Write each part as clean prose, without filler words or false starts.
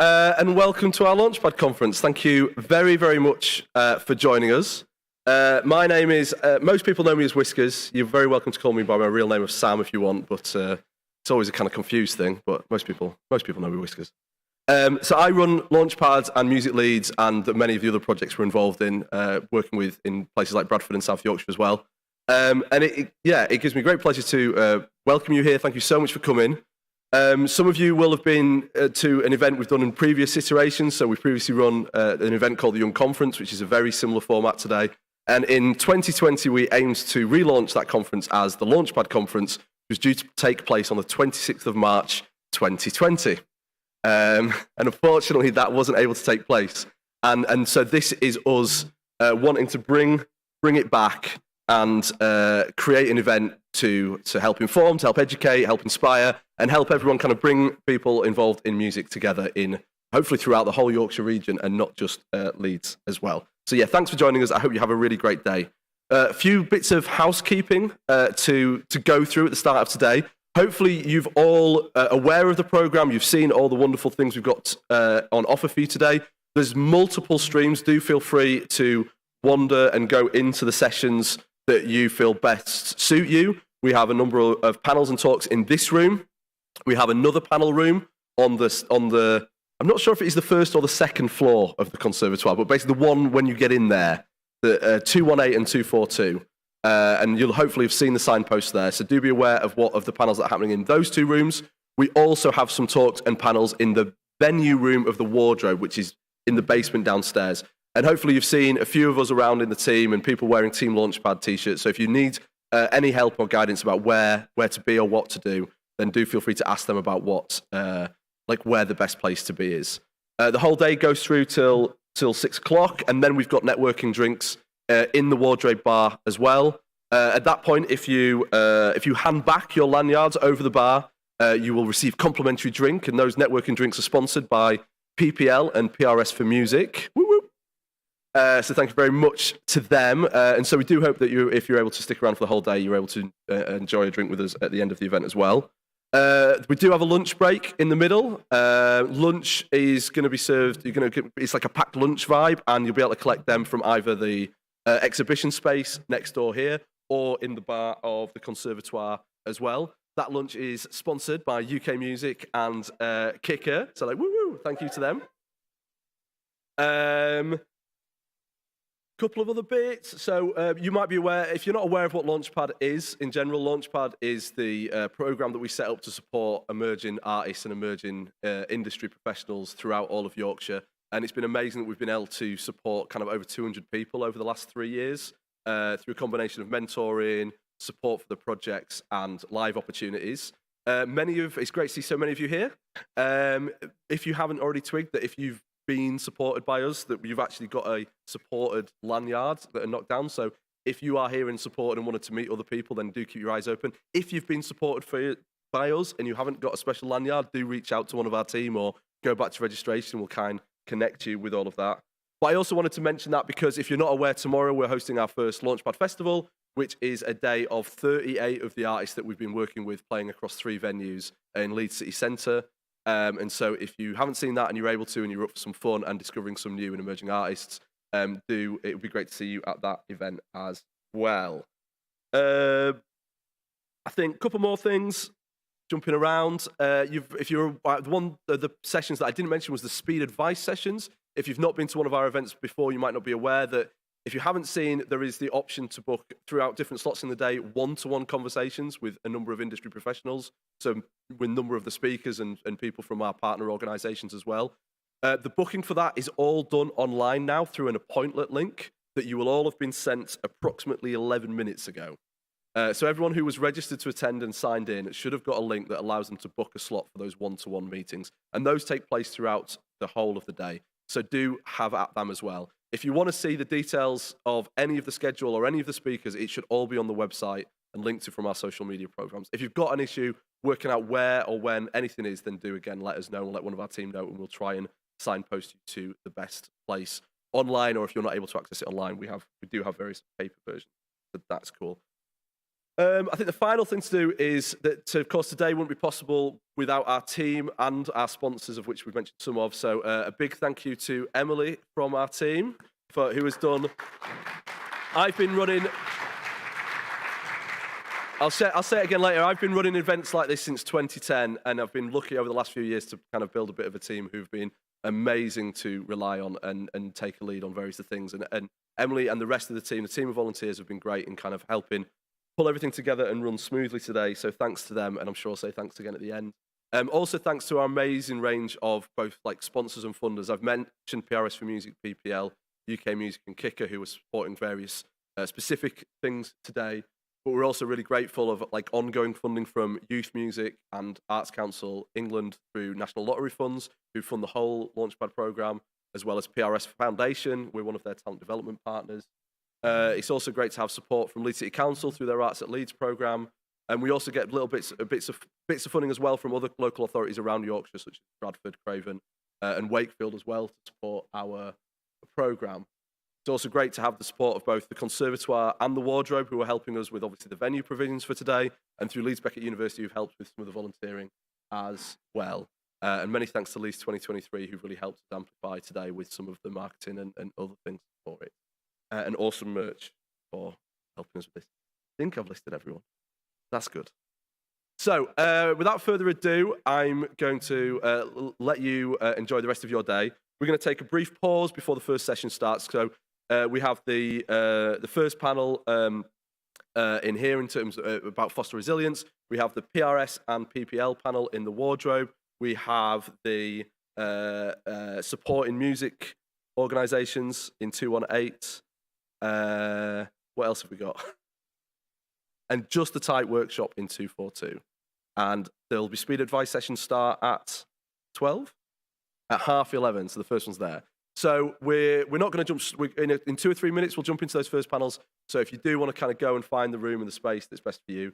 and welcome to our Launchpad conference. Thank you very, very much for joining us. My name is, most people know me as Whiskers. You're very welcome to call me by my real name of Sam if you want, but it's always a kind of confused thing, but most people know me Whiskers. So I run Launchpad and Music Leeds and many of the other projects we're involved in, working with in places like Bradford and South Yorkshire as well. And it gives me great pleasure to welcome you here. Thank you so much for coming. Some of you will have been to an event we've done in previous iterations. So we've previously run an event called the Young Conference, which is a very similar format today. And in 2020, we aimed to relaunch that conference as the Launchpad Conference, which was due to take place on the 26th of March, 2020. And unfortunately, that wasn't able to take place. And so this is us wanting to bring it back and create an event to help inform, to help educate, help inspire, and help everyone kind of bring people involved in music together in hopefully throughout the whole Yorkshire region and not just Leeds as well. So yeah, thanks for joining us. I hope you have a really great day. A few bits of housekeeping to go through at the start of today. Hopefully you've all aware of the programme. You've seen all the wonderful things we've got on offer for you today. There's multiple streams. Do feel free to wander and go into the sessions that you feel best suit you. We have a number of panels and talks in this room. We have another panel room on the I'm not sure if it is the first or the second floor of the Conservatoire, but basically the one when you get in there, the 218 and 242. And you'll hopefully have seen the signposts there. So do be aware of the panels that are happening in those two rooms. We also have some talks and panels in the venue room of the wardrobe, which is in the basement downstairs. And hopefully you've seen a few of us around in the team and people wearing Team Launchpad t-shirts. So if you need any help or guidance about where to be or what to do, then do feel free to ask them about where the best place to be is. The whole day goes through till 6 o'clock, and then we've got networking drinks in the wardrobe bar as well. At that point, if you hand back your lanyards over the bar, you will receive complimentary drink, and those networking drinks are sponsored by PPL and PRS for Music. Woo woo. So thank you very much to them. And so we do hope that if you're able to stick around for the whole day, you're able to enjoy a drink with us at the end of the event as well. We do have a lunch break in the middle. Lunch is going to be served. It's like a packed lunch vibe, and you'll be able to collect them from either the exhibition space next door here or in the bar of the Conservatoire as well. That lunch is sponsored by UK Music and Kicker. So woo woo, thank you to them. Couple of other bits. So you might be aware, if you're not aware of what Launchpad is, in general, Launchpad is the program that we set up to support emerging artists and emerging industry professionals throughout all of Yorkshire. And it's been amazing that we've been able to support kind of over 200 people over the last 3 years through a combination of mentoring, support for the projects, and live opportunities. It's great to see so many of you here. If you haven't already twigged that if you've been supported by us, that you've actually got a supported lanyard that are knocked down. So if you are here and supported and wanted to meet other people, then do keep your eyes open. If you've been supported by us and you haven't got a special lanyard, do reach out to one of our team or go back to registration. We'll connect you with all of that. But I also wanted to mention that because if you're not aware, tomorrow we're hosting our first Launchpad Festival, which is a day of 38 of the artists that we've been working with playing across 3 venues in Leeds City Centre. And so if you haven't seen that and you're able to and you're up for some fun and discovering some new and emerging artists, it would be great to see you at that event as well. I think a couple more things, jumping around. The sessions that I didn't mention was the speed advice sessions. If you've not been to one of our events before, you might not be aware that if you haven't seen, there is the option to book throughout different slots in the day, one-to-one conversations with a number of industry professionals. So with a number of the speakers and people from our partner organisations as well. The booking for that is all done online now through an appointment link that you will all have been sent approximately 11 minutes ago. So everyone who was registered to attend and signed in should have got a link that allows them to book a slot for those one-to-one meetings. And those take place throughout the whole of the day. So do have at them as well. If you want to see the details of any of the schedule or any of the speakers, it should all be on the website and linked to from our social media programs. If you've got an issue working out where or when anything is, then do again let us know and let one of our team know, and we'll try and signpost you to the best place online. Or if you're not able to access it online, we do have various paper versions. So that's cool. I think the final thing to do is that, of course, today wouldn't be possible without our team and our sponsors, of which we've mentioned some of. So a big thank you to Emily from our team, who has done... I've been running... I'll say it again later. I've been running events like this since 2010, and I've been lucky over the last few years to kind of build a bit of a team who've been amazing to rely on and take a lead on various things. And Emily and the rest of the team of volunteers have been great in kind of helping pull everything together and run smoothly today. So thanks to them, and I'm sure I'll say thanks again at the end. Also thanks to our amazing range of both like sponsors and funders. I've mentioned PRS for Music, PPL, UK Music and Kicker, who are supporting various specific things today. But we're also really grateful of like ongoing funding from Youth Music and Arts Council England through National Lottery funds, who fund the whole Launchpad programme, as well as PRS Foundation. We're one of their talent development partners. It's also great to have support from Leeds City Council through their Arts at Leeds programme. And we also get little bits of funding as well from other local authorities around Yorkshire, such as Bradford, Craven, and Wakefield as well, to support our programme. It's also great to have the support of both the Conservatoire and the Wardrobe, who are helping us with obviously the venue provisions for today, and through Leeds Beckett University, who've helped with some of the volunteering as well. And many thanks to Leeds 2023, who've really helped us amplify today with some of the marketing and other things for it. And awesome merch for helping us with this. I think I've listed everyone. That's good. So, without further ado, I'm going to let you enjoy the rest of your day. We're going to take a brief pause before the first session starts. So, we have the first panel in here in terms of, about foster resilience. We have the PRS and PPL panel in the Wardrobe. We have the support in music organisations in 218. What else have we got? And Just the Tight workshop in 242. And there'll be speed advice sessions start at 12? At 11:30, so the first one's there. So we're not going to jump, in 2 or 3 minutes we'll jump into those first panels. So if you do want to kind of go and find the room and the space that's best for you,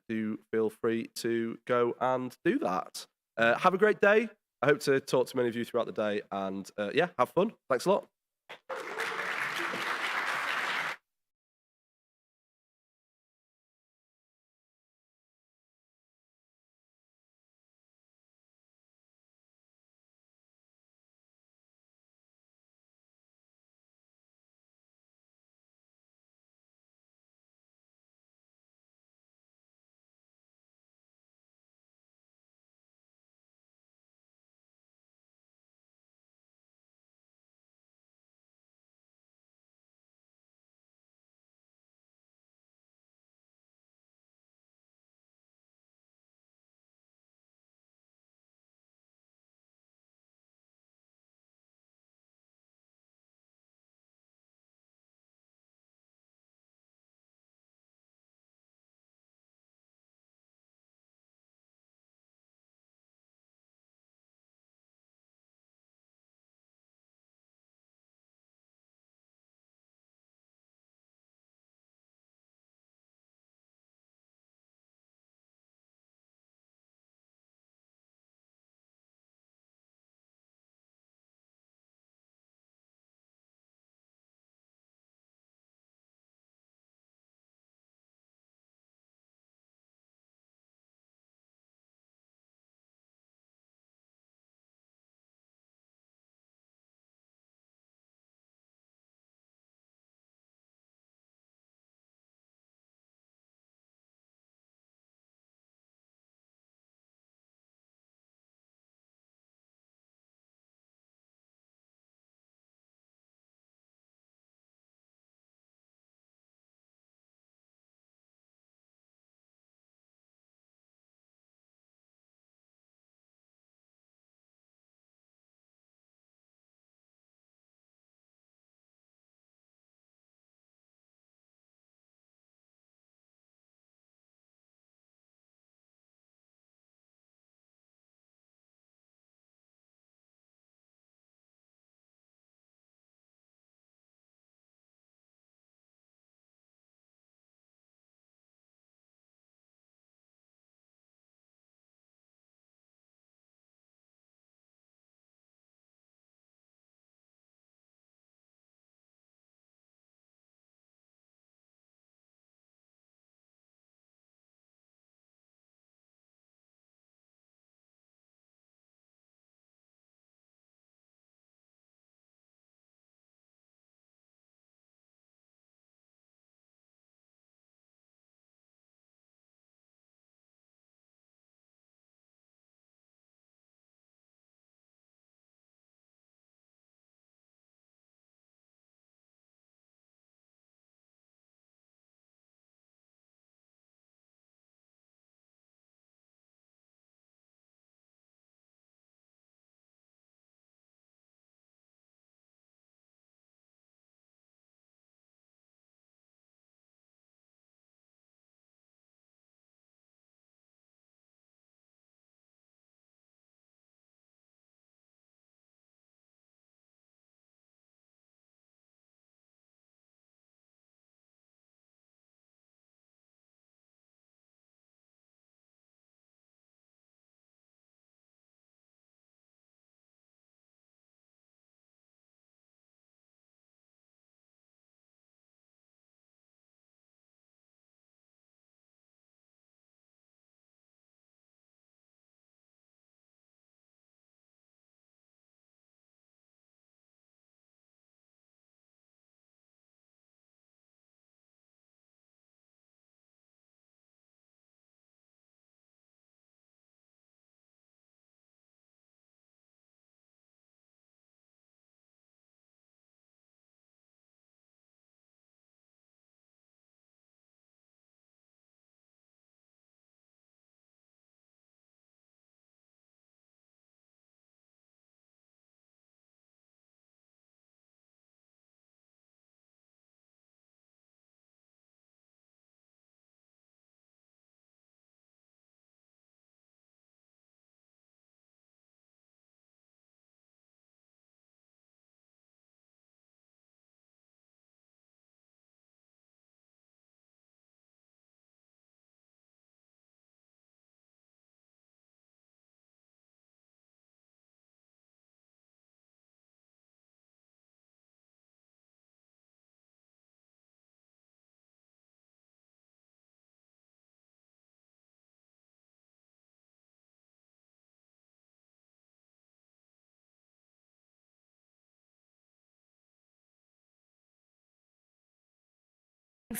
do feel free to go and do that. Have a great day. I hope to talk to many of you throughout the day, and yeah, have fun. Thanks a lot.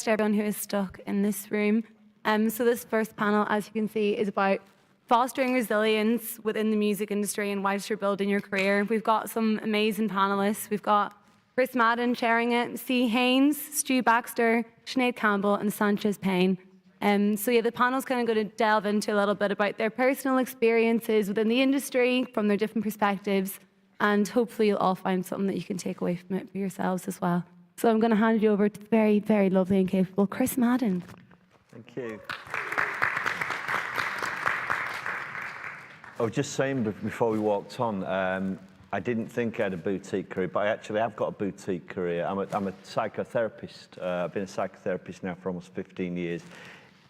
to everyone who is stuck in this room. So this first panel, as you can see, is about fostering resilience within the music industry and whilst you're building your career. We've got some amazing panelists. We've got Chris Madden chairing it, C. Haynes, Stu Baxter, Sinead Campbell, and Sanchez Payne. So yeah, the panel's kind of going to delve into a little bit about their personal experiences within the industry from their different perspectives, and hopefully you'll all find something that you can take away from it for yourselves as well. So I'm going to hand you over to the very, very lovely and capable Chris Madden. Thank you. I was just saying before we walked on, I didn't think I had a boutique career, but I actually have got a boutique career. I'm a psychotherapist. I've been a psychotherapist now for almost 15 years.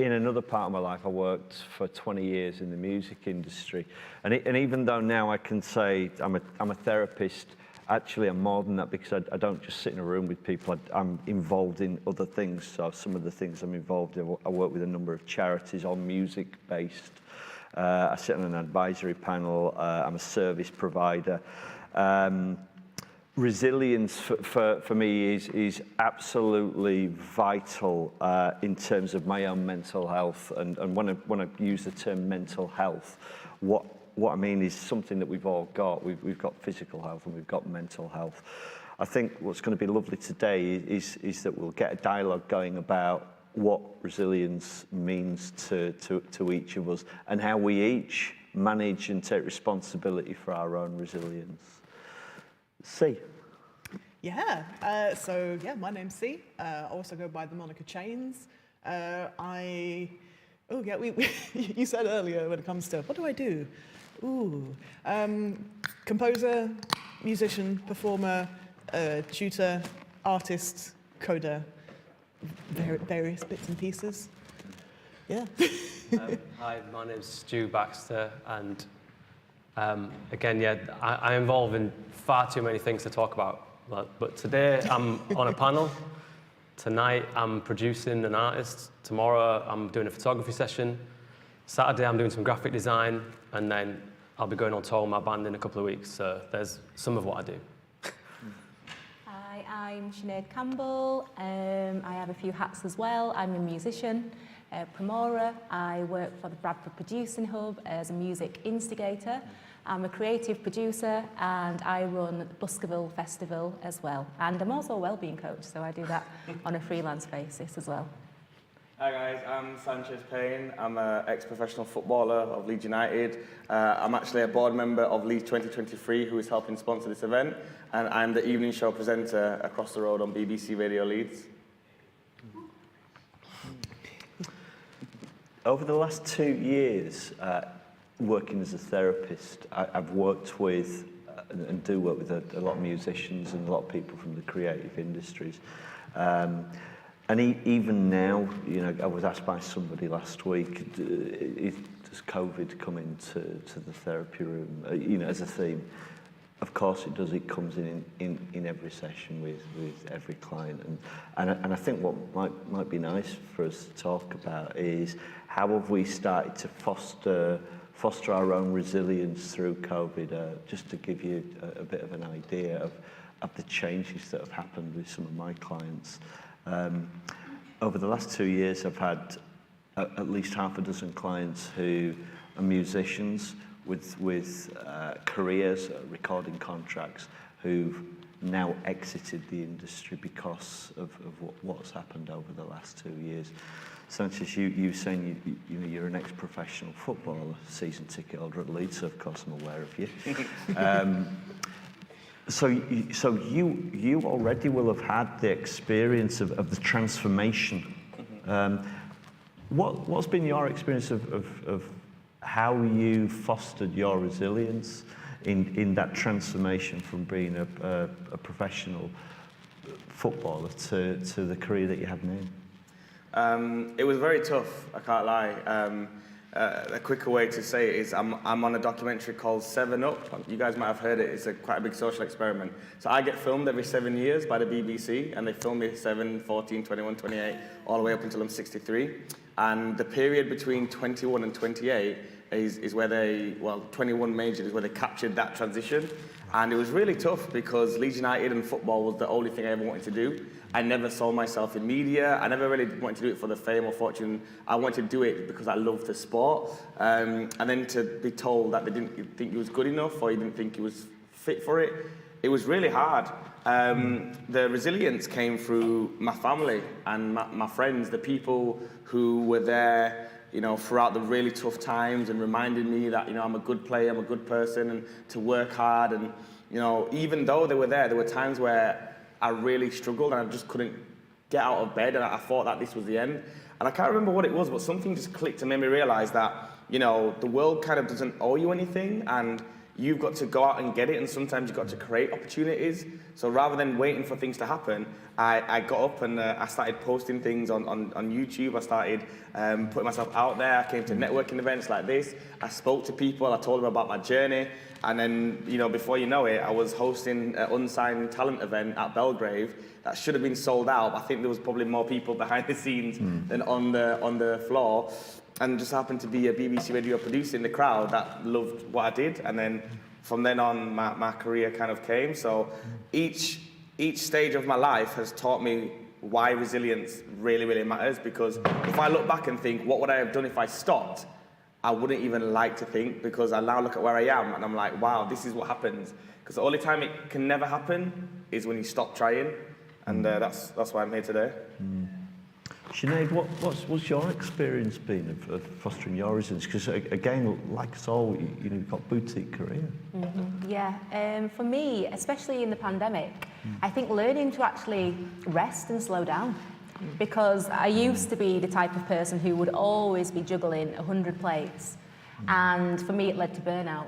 In another part of my life, I worked for 20 years in the music industry. And even though now I can say I'm a therapist, actually I'm more than that, because I don't just sit in a room with people. I'm involved in other things. So some of the things I'm involved in, I work with a number of charities, all music-based. I sit on an advisory panel. I'm a service provider. Resilience for me is absolutely vital in terms of my own mental health. And when I use the term mental health, what I mean is something that we've all got. We've got physical health and we've got mental health. I think what's going to be lovely today is that we'll get a dialogue going about what resilience means to each of us and how we each manage and take responsibility for our own resilience. C. Yeah, my name's C. I also go by the moniker Chains. You said earlier when it comes to, what do I do? Composer, musician, performer, tutor, artist, coder, various bits and pieces. Yeah. Hi, my name's Stu Baxter, and again, I'm involved in far too many things to talk about. But today I'm on a panel. Tonight I'm producing an artist. Tomorrow I'm doing a photography session. Saturday I'm doing some graphic design, and then I'll be going on tour with my band in a couple of weeks. So there's some of what I do. Hi, I'm Sinead Campbell. I have a few hats as well. I'm a musician, promoter. I work for the Bradford Producing Hub as a music instigator. I'm a creative producer, and I run the Buskerville Festival as well. And I'm also a wellbeing coach, so I do that on a freelance basis as well. Hi guys, I'm Sanchez Payne. I'm an ex-professional footballer of Leeds United. I'm actually a board member of Leeds 2023, who is helping sponsor this event. And I'm the evening show presenter across the road on BBC Radio Leeds. Over the last 2 years, working as a therapist, I've worked with and do work with a lot of musicians and a lot of people from the creative industries. And even now, I was asked by somebody last week, does COVID come into the therapy room, as a theme? Of course it does. It comes in every session with every client. And I think what might be nice for us to talk about is how have we started to foster our own resilience through COVID, just to give you a bit of an idea of the changes that have happened with some of my clients. Over the last 2 years, I've had at least half a dozen clients who are musicians with careers, recording contracts, who've now exited the industry because of what's happened over the last 2 years. Sanchez, you saying you're an ex-professional footballer, season ticket holder at Leeds, so of course I'm aware of you. So you already will have had the experience of the transformation. What's been your experience of how you fostered your resilience in that transformation from being a professional footballer to the career that you have now? It was very tough, I can't lie. A quicker way to say it is I'm on a documentary called 7 Up. You guys might have heard it. It's quite a big social experiment. So I get filmed every 7 years by the BBC, and they film me 7, 14, 21, 28, all the way up until I'm 63. And the period between 21 and 28 is where they, well, 21 Major is where they captured that transition. And it was really tough because Leeds United and football was the only thing I ever wanted to do. I never saw myself in media. I never really wanted to do it for the fame or fortune. I wanted to do it because I loved the sport. And then to be told that they didn't think he was good enough or he didn't think he was fit for it, it was really hard. The resilience came through my family and my friends, the people who were there, you know, throughout the really tough times and reminded me that, you know, I'm a good player, I'm a good person, and to work hard. And, you know, even though they were there were times where I really struggled and I just couldn't get out of bed, and I thought that this was the end. And I can't remember what it was, but something just clicked and made me realize that, you know, the world kind of doesn't owe you anything, and you've got to go out and get it, and sometimes you've got to create opportunities. So rather than waiting for things to happen, I got up and I started posting things on YouTube. I started putting myself out there. I came to networking events like this. I spoke to people. I told them about my journey. And then, you know, before you know it, I was hosting an unsigned talent event at Belgrave that should have been sold out. I think there was probably more people behind the scenes than on the floor. And just happened to be a BBC radio producer in the crowd that loved what I did. And then from then on, my career kind of came. So each stage of my life has taught me why resilience really, really matters. Because if I look back and think, what would I have done if I stopped? I wouldn't even like to think, because I now look at where I am and I'm like, wow, this is what happens. Because the only time it can never happen is when you stop trying. And that's why I'm here today. Sinead, what's your experience been of fostering your resilience? Because again, like us all, you know, you've got boutique career. Yeah, for me, especially in the pandemic, I think learning to actually rest and slow down. Because I used to be the type of person who would always be juggling 100 plates. And for me, it led to burnout.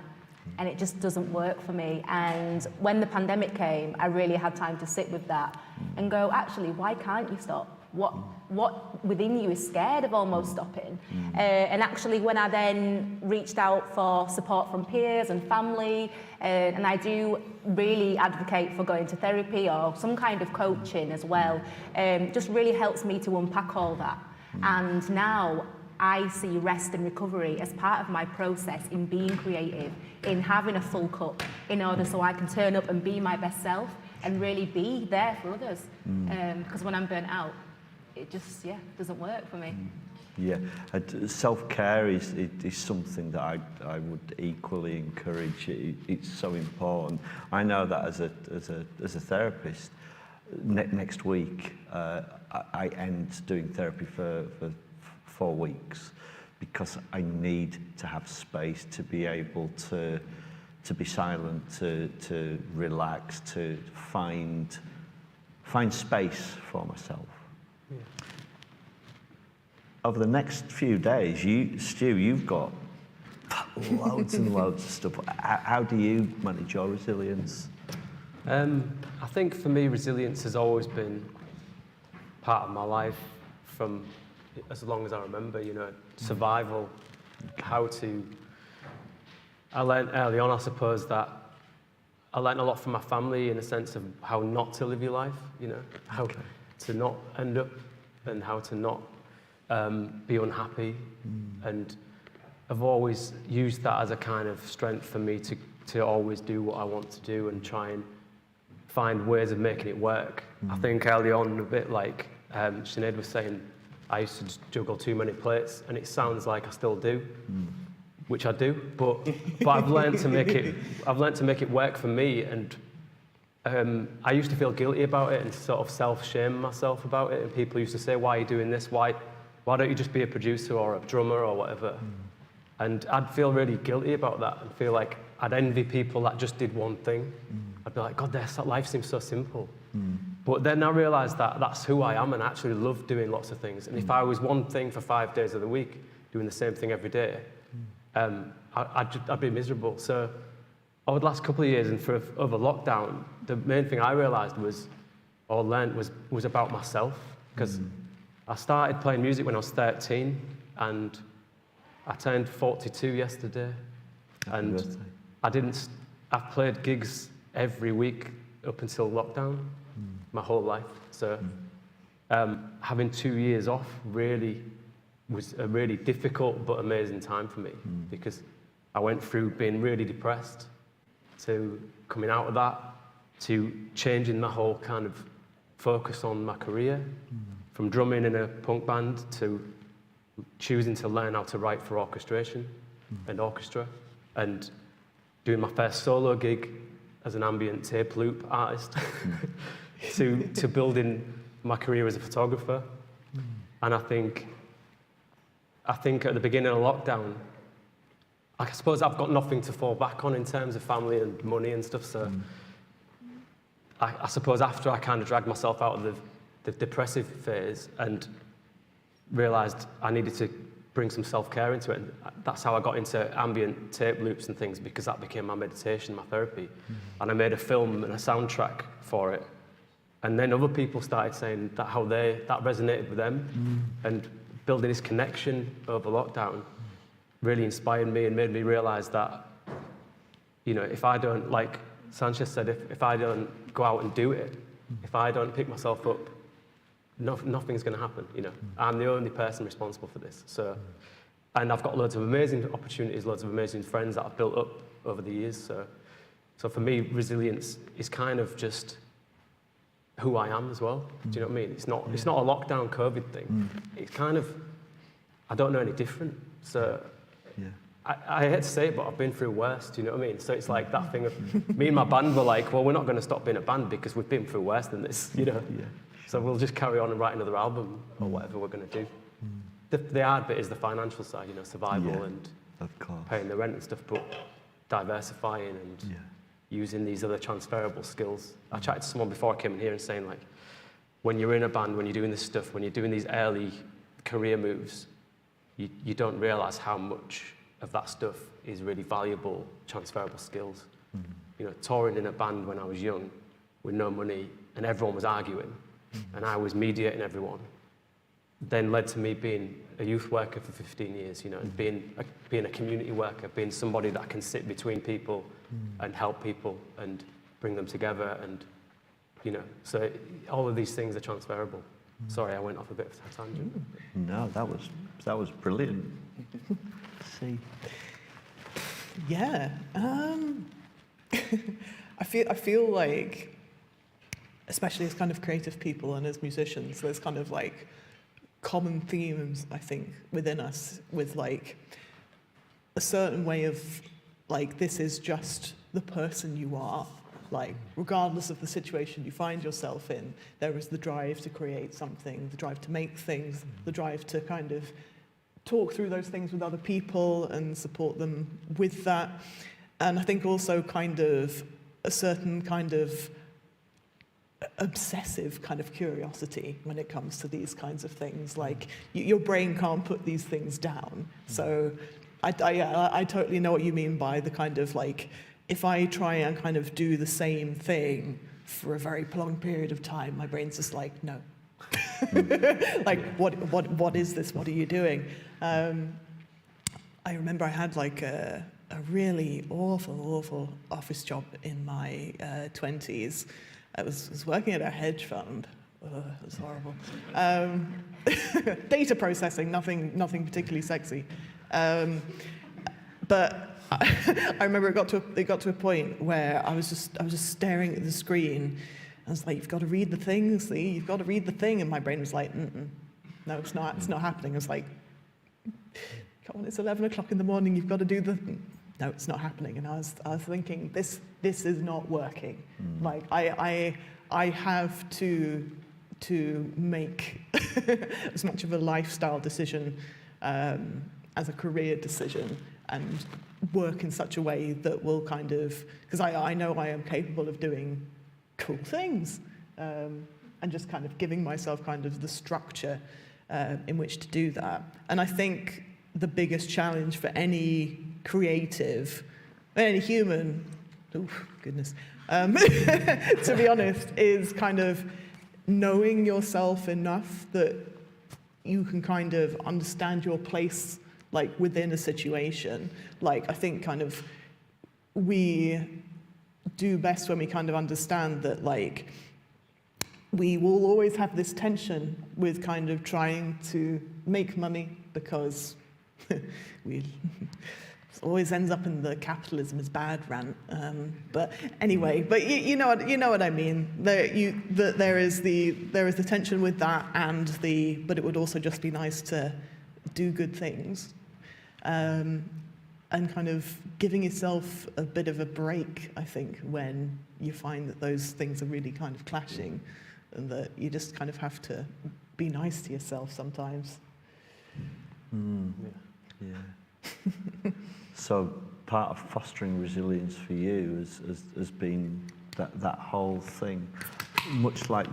And it just doesn't work for me. And when the pandemic came, I really had time to sit with that and go, actually, why can't you stop? What within you is scared of almost stopping? And actually, when I then reached out for support from peers and family, and I do really advocate for going to therapy or some kind of coaching as well, just really helps me to unpack all that. And now I see rest and recovery as part of my process in being creative, in having a full cup, in order so I can turn up and be my best self and really be there for others. Because when I'm burnt out, it just, doesn't work for me. Yeah, self-care is something that I would equally encourage. It's so important. I know that as a therapist, next week I end doing therapy for 4 weeks, because I need to have space to be able to be silent, to relax, to find space for myself. Yeah. Over the next few days, Stu, you've got loads and loads of stuff. How do you manage your resilience? I think for me, resilience has always been part of my life from as long as I remember, you know, survival, I learned early on, I suppose, that I learned a lot from my family in the sense of how not to live your life, you know, how to not end up and how to not be unhappy. And I've always used that as a kind of strength for me to always do what I want to do and try and find ways of making it work. I think early on, a bit like Sinead was saying, I used to just juggle too many plates, and it sounds like I still do, which I do, but I've learned to make it work for me. And I used to feel guilty about it and sort of self-shame myself about it. And people used to say, "Why are you doing this? Why don't you just be a producer or a drummer or whatever?" And I'd feel really guilty about that and feel like I'd envy people that just did one thing. I'd be like, God, their life seems so simple. But then I realised that that's who I am, and I actually love doing lots of things. And if I was one thing for 5 days of the week, doing the same thing every day, I'd be miserable. So over the last couple of years and over lockdown, the main thing I realised was about myself. Because I started playing music when I was 13, and I turned 42 yesterday. And I've played gigs every week up until lockdown, my whole life. So having 2 years off really was a really difficult but amazing time for me because I went through being really depressed to coming out of that to changing my whole kind of focus on my career from drumming in a punk band to choosing to learn how to write for orchestration and orchestra and doing my first solo gig as an ambient tape loop artist to building my career as a photographer. And I think at the beginning of lockdown, I suppose I've got nothing to fall back on in terms of family and money and stuff. So I suppose after I kind of dragged myself out of the depressive phase and realised I needed to bring some self-care into it. And that's how I got into ambient tape loops and things, because that became my meditation, my therapy. And I made a film and a soundtrack for it. And then other people started saying that that resonated with them. And building this connection over lockdown really inspired me and made me realise that, you know, if I don't, like Sanchez said, if I don't go out and do it, if I don't pick myself up, nothing's going to happen, you know. I'm the only person responsible for this. So, and I've got loads of amazing opportunities, loads of amazing friends that I've built up over the years. So for me, resilience is kind of just who I am as well. Do you know what I mean? It's not a lockdown COVID thing. It's kind of, I don't know any different. So I hate to say it, but I've been through worse. Do you know what I mean? So it's like that thing of me and my band were like, well, we're not going to stop being a band because we've been through worse than this, you know. So we'll just carry on and write another album or whatever we're going to do. The hard bit is the financial side, you know, survival and paying the rent and stuff, but diversifying and using these other transferable skills. I chatted to someone before I came in here and saying, like, when you're in a band, when you're doing this stuff, when you're doing these early career moves, you don't realise how much of that stuff is really valuable, transferable skills. You know, touring in a band when I was young with no money and everyone was arguing, and I was mediating everyone, then led to me being a youth worker for 15 years, you know, and being a community worker, being somebody that can sit between people and help people and bring them together, and, you know, so all of these things are transferable. Sorry, I went off a bit of a tangent. No, that was brilliant. See. Yeah. I feel like, especially as kind of creative people and as musicians, there's kind of like common themes, I think, within us, with like a certain way of like, this is just the person you are. Like, regardless of the situation you find yourself in, there is the drive to create something, the drive to make things, the drive to kind of talk through those things with other people and support them with that. And I think also kind of a certain kind of obsessive kind of curiosity when it comes to these kinds of things. Like, your brain can't put these things down. So I totally know what you mean by the kind of like, if I try and kind of do the same thing for a very prolonged period of time, my brain's just like, no. Like, what is this? What are you doing? I remember I had like a really awful office job in my 20s. I was working at a hedge fund. It was horrible. Data processing, nothing particularly sexy. But I remember it got to a point where I was just staring at the screen. I was like, you've got to read the thing, see? You've got to read the thing. And my brain was like, no, it's not happening. I was like, come on, it's 11 o'clock in the morning, you've got to do the... No, it's not happening. And I was thinking, this is not working. Like, I have to make as much of a lifestyle decision as a career decision, and work in such a way that will kind of, because I know I am capable of doing cool things, and just kind of giving myself kind of the structure in which to do that. And I think the biggest challenge for any creative, any human, to be honest, is kind of knowing yourself enough that you can kind of understand your place, like, within a situation. Like, I think kind of we do best when we kind of understand that, like, we will always have this tension with kind of trying to make money because we it always ends up in the capitalism is bad rant. But anyway, but you know what I mean. There is the tension with that, but it would also just be nice to do good things, and kind of giving yourself a bit of a break, I think, when you find that those things are really kind of clashing, and that you just kind of have to be nice to yourself sometimes. Yeah. So part of fostering resilience for you has been that whole thing, much like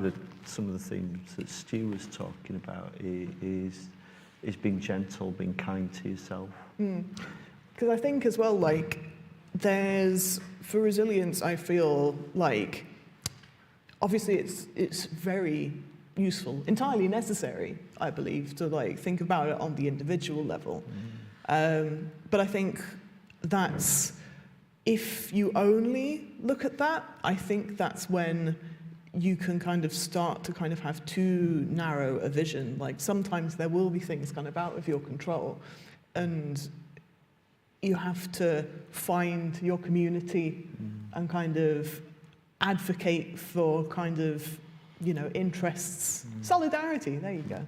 some of the themes that Stu was talking about, is being gentle, being kind to yourself. Because I think as well, like, for resilience, I feel like, obviously it's very useful, entirely necessary, I believe, to like think about it on the individual level. But I think that's, if you only look at that, I think that's when you can kind of start to kind of have too narrow a vision. Like, sometimes there will be things kind of out of your control, and you have to find your community and kind of advocate for kind of, interests. Solidarity, there you go.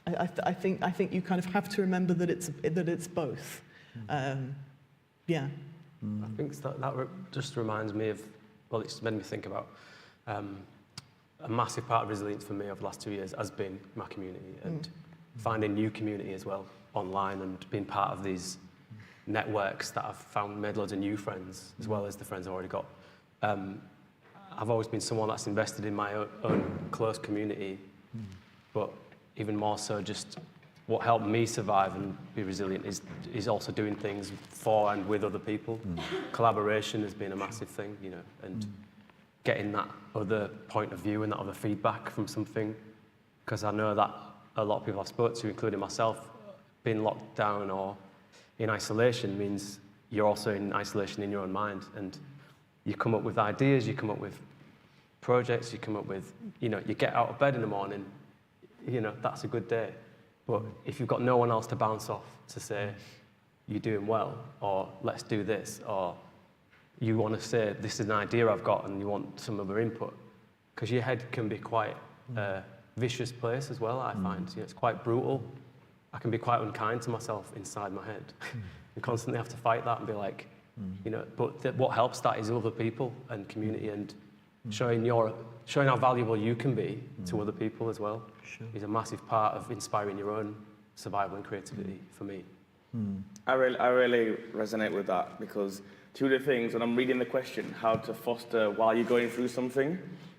I think you kind of have to remember that it's both. Yeah. I think that just reminds me of, well, it's made me think about a massive part of resilience for me over the last 2 years has been my community, and finding new community as well online, and being part of these networks that I've made loads of new friends, as well as the friends I've already got. I've always been someone that's invested in my own close community, but even more so, just what helped me survive and be resilient is also doing things for and with other people. Collaboration has been a massive thing, and getting that other point of view and that other feedback from something, because I know that a lot of people I've spoken to, including myself, being locked down or in isolation means you're also in isolation in your own mind, and you come up with ideas, you come up with projects, you come up with, you get out of bed in the morning, that's a good day. But if you've got no one else to bounce off to say, you're doing well, or let's do this, or you want to say, this is an idea I've got, and you want some other input, because your head can be quite a vicious place as well, I find. It's quite brutal. I can be quite unkind to myself inside my head, and constantly have to fight that and be like, but what helps that is other people and community, and showing how valuable you can be to other people as well is a massive part of inspiring your own survival and creativity for me. I really resonate with that, because two of the things, when I'm reading the question, how to foster while you're going through something,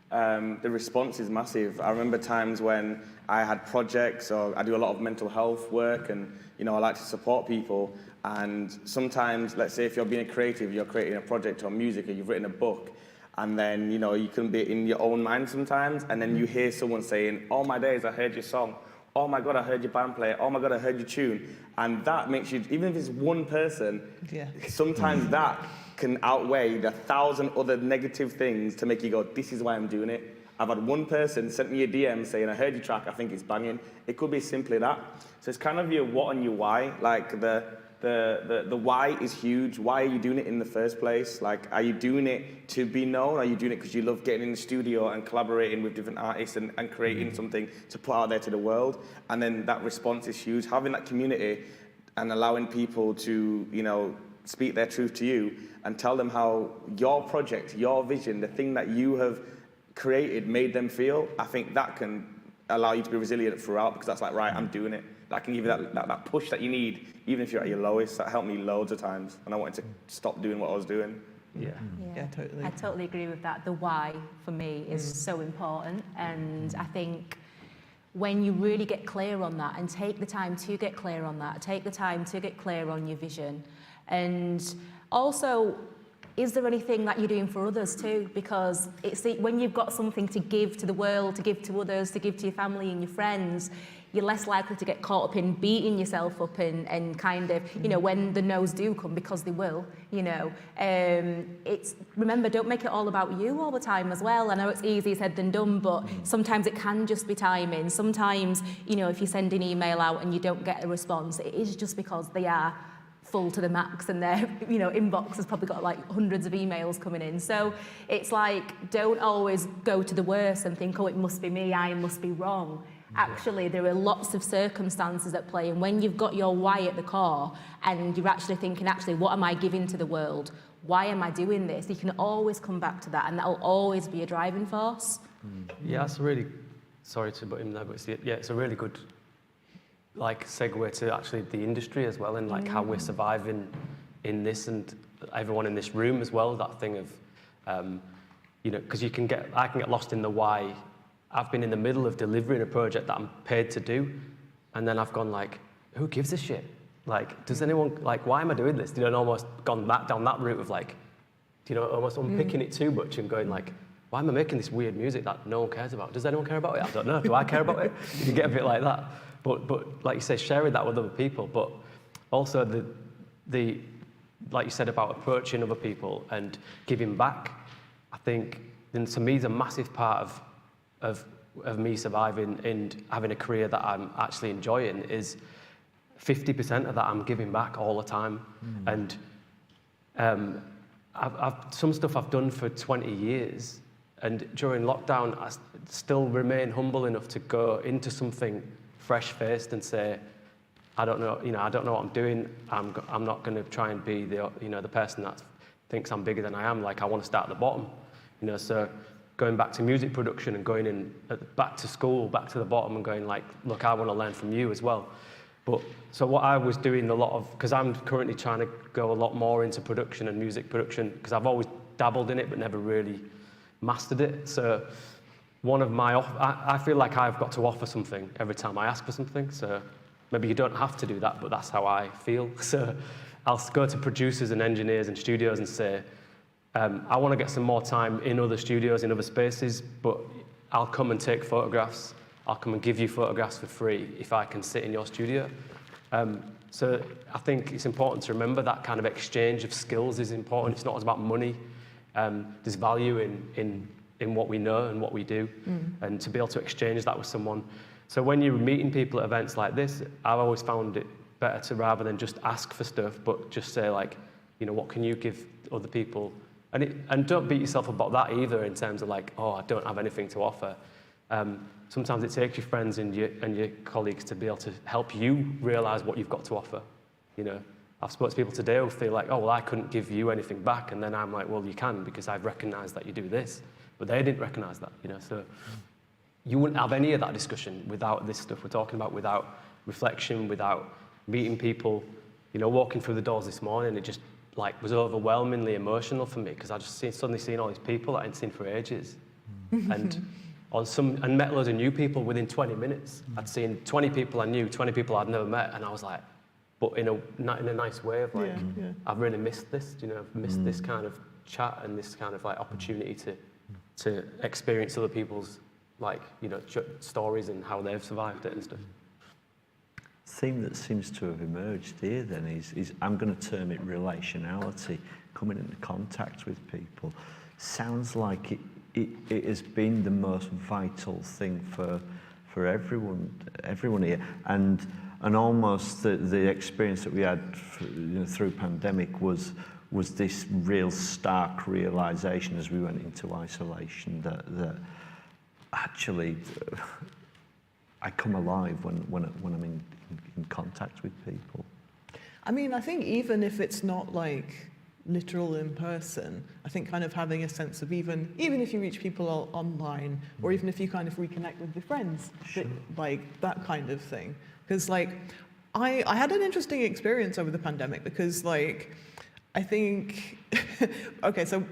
the response is massive. I remember times when I had projects, or I do a lot of mental health work, and I like to support people, and sometimes, let's say if you're being a creative, you're creating a project or music, or you've written a book, and then you can be in your own mind sometimes, and then you hear someone saying, "Oh my days, I heard your song. Oh my God, I heard your band play. Oh my God, I heard your tune." And that makes you, even if it's one person, sometimes that can outweigh the 1,000 other negative things to make you go, this is why I'm doing it. I've had one person sent me a DM saying, "I heard your track, I think it's banging." It could be simply that. So it's kind of your what and your why. Like the why is huge. Why are you doing it in the first place? Like, are you doing it to be known? Are you doing it because you love getting in the studio and collaborating with different artists and creating something to put out there to the world? And then that response is huge. Having that community and allowing people to, speak their truth to you and tell them how your project, your vision, the thing that you have created made them feel, I think that can allow you to be resilient throughout, because that's like, right, I'm doing it. That can give you that push that you need, even if you're at your lowest. That helped me loads of times, and I wanted to stop doing what I was doing. Yeah, totally. I totally agree with that. The why, for me, is so important, and I think when you really get clear on that and take the time to get clear on that, take the time to get clear on your vision, and also is there anything that you're doing for others too? Because when you've got something to give to the world, to give to others, to give to your family and your friends, you're less likely to get caught up in beating yourself up and kind of, when the no's do come, because they will, remember, don't make it all about you all the time as well. I know it's easier said than done, but sometimes it can just be timing. Sometimes, if you send an email out and you don't get a response, it is just because they are full to the max and their inbox has probably got like hundreds of emails coming in. So it's like, don't always go to the worst and think, oh, it must be me, I must be wrong. Actually, there are lots of circumstances at play, and when you've got your why at the core and you're actually thinking, what am I giving to the world? Why am I doing this? You can always come back to that, and that'll always be a driving force. Yeah, that's a really, sorry to butt in there, but it's a really good segue to actually the industry as well, and how we're surviving in this, and everyone in this room as well. That thing of, because I can get lost in the why. I've been in the middle of delivering a project that I'm paid to do, and then I've gone who gives a shit? Does anyone, why am I doing this? And almost gone back down that route of almost unpicking it too much and going why am I making this weird music that no one cares about? Does anyone care about it? I don't know. Do I care about it? You get a bit like that. But like you say, sharing that with other people, but also the like you said about approaching other people and giving back, I think, and to me, is a massive part of me surviving and having a career that I'm actually enjoying is 50% of that I'm giving back all the time. And I've some stuff I've done for 20 years, and during lockdown, I still remain humble enough to go into something fresh-faced and say, I don't know what I'm doing. I'm not going to try and be the person that thinks I'm bigger than I am. I want to start at the bottom, So going back to music production and going in back to school, back to the bottom, and going look, I want to learn from you as well. But so what I was doing a lot of, because I'm currently trying to go a lot more into production and music production, because I've always dabbled in it but never really mastered it. So one of my, I feel like I've got to offer something every time I ask for something. So maybe you don't have to do that, but that's how I feel. So I'll go to producers and engineers and studios and say, I want to get some more time in other studios, in other spaces, but I'll come and take photographs. I'll come and give you photographs for free if I can sit in your studio. So I think it's important to remember that kind of exchange of skills is important. It's not about money. There's value in what we know and what we do, and to be able to exchange that with someone. So when you're meeting people at events like this, I've always found it better to, rather than just ask for stuff, but just say what can you give other people? And don't beat yourself about that either, in terms of oh, I don't have anything to offer. Sometimes it takes your friends and your colleagues to be able to help you realise what you've got to offer. I've spoken to people today who feel oh, well, I couldn't give you anything back, and then I'm well, you can, because I've recognised that you do this, but they didn't recognise that. So you wouldn't have any of that discussion without this stuff we're talking about, without reflection, without meeting people. Walking through the doors this morning, it just was overwhelmingly emotional for me, because I just suddenly seen all these people that I hadn't seen for ages, and met loads of new people within 20 minutes. I'd seen 20 people I knew, 20 people I'd never met, and I was but not in a nice way of I've really missed this. I've missed this kind of chat and this kind of opportunity to experience other people's stories and how they've survived it and stuff. Theme that seems to have emerged here then is I'm going to term it relationality, coming into contact with people. Sounds like it has been the most vital thing for everyone here, and almost the experience that we had through pandemic was this real stark realization as we went into isolation that actually I come alive when I'm in contact with people. I mean, I think even if it's not literal in person, I think kind of having a sense of even if you reach people online, or even if you kind of reconnect with your friends, Sure. that kind of thing. Because I had an interesting experience over the pandemic, because I think, okay, so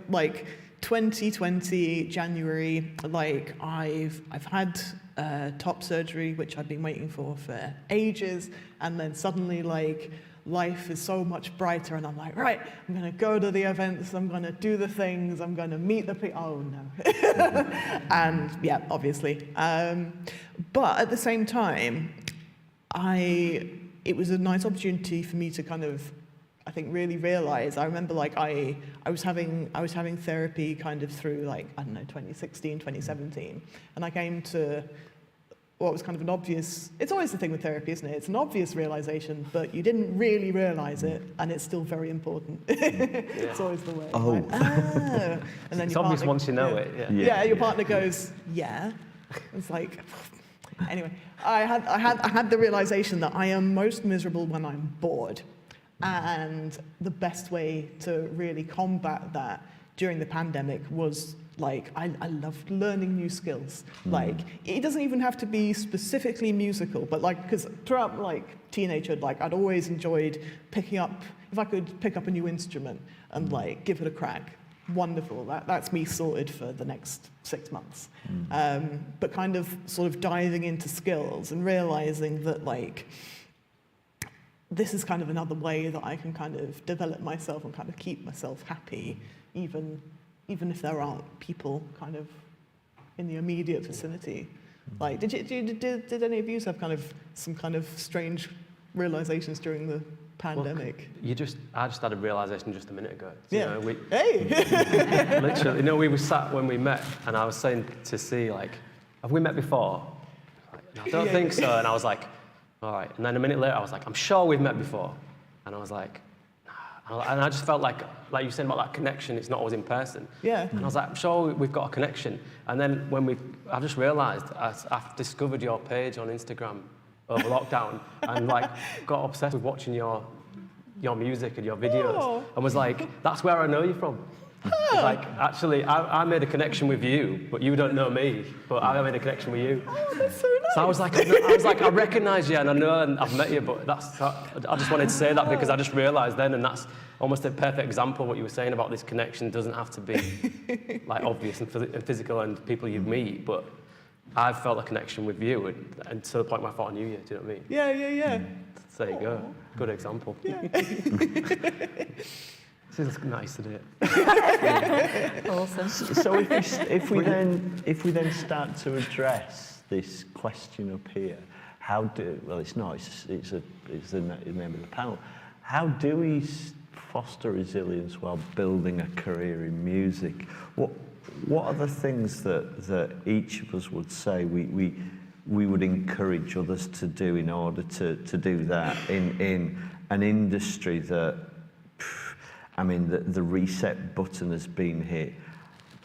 2020 January, I've had top surgery, which I've been waiting for ages, and then suddenly life is so much brighter, and I'm like, right, I'm going to go to the events, I'm going to do the things, I'm going to meet the people. Oh no. And yeah, obviously. But at the same time, it was a nice opportunity for me to kind of, I think, really realize. I remember like I was having therapy kind of through like, I don't know, 2016, 2017, and I came to what was kind of an obvious, it's always the thing with therapy, isn't it? It's an obvious realization, but you didn't really realize it, and it's still very important. It's always the way. Oh. Like, and then It's your obvious partner, once you know yeah. it. Yeah, your partner goes, yeah. It's like, anyway, I had the realization that I am most miserable when I'm bored. And the best way to really combat that during the pandemic was like, I loved learning new skills. Like, it doesn't even have to be specifically musical, but like, because throughout like teenagehood, like I'd always enjoyed picking up, if I could pick up a new instrument and like give it a crack, wonderful. That's me sorted for the next 6 months. But kind of sort of diving into skills and realizing that like, this is kind of another way that I can kind of develop myself and kind of keep myself happy, even if there aren't people kind of in the immediate vicinity. Like, did any of you have kind of some kind of strange realizations during the pandemic? I just had a realization just a minute ago. Yeah. Hey. Literally, we were sat when we met, and I was saying to C, like, have we met before? Like, I don't think so. And I was like, all right. And then a minute later, I was like, I'm sure we've met before. And I was like, nah. And I just felt like you said about that connection, it's not always in person. Yeah. And I was like, I'm sure we've got a connection. And then I just realized I've discovered your page on Instagram over lockdown and like got obsessed with watching your music and your videos and was like, that's where I know you from. It's like, actually, I made a connection with you, but you don't know me, but I made a connection with you. Oh, that's so nice. So I was like, I recognise you and I know and I've met you, but I just wanted to say that because I just realised then, and that's almost a perfect example of what you were saying about this connection doesn't have to be like obvious and physical and people you meet, but I've felt a connection with you and to the point where I thought I knew you, do you know what I mean? Yeah. So there you go, good example. Yeah. This is nice today. Awesome. So if we then start to address this question up here, it's the name of the panel. How do we foster resilience while building a career in music? What are the things that each of us would say we would encourage others to do in order to do that in an industry that, I mean, the reset button has been hit.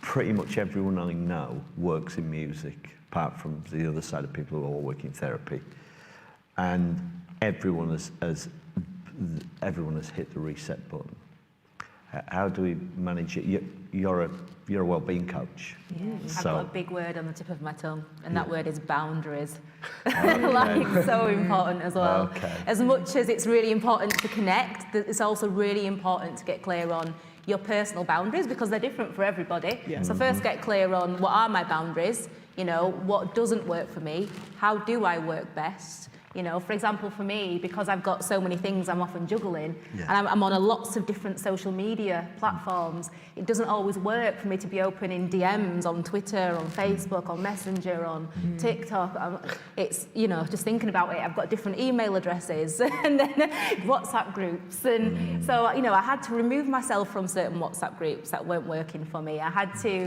Pretty much everyone I know works in music, apart from the other side of people who all work in therapy. And everyone has hit the reset button. How do we manage it? You're a well-being coach. Yeah. So, I've got a big word on the tip of my tongue, and that word is boundaries. Okay. Like, so important as well. Okay. As much as it's really important to connect, it's also really important to get clear on your personal boundaries because they're different for everybody. Yeah. So first get clear on what are my boundaries, what doesn't work for me, how do I work best? For example, for me, because I've got so many things I'm often juggling, and I'm on lots of different social media platforms, it doesn't always work for me to be opening DMs on Twitter, on Facebook, on Messenger, on TikTok. It's, just thinking about it, I've got different email addresses and then WhatsApp groups. And so, I had to remove myself from certain WhatsApp groups that weren't working for me. I had to,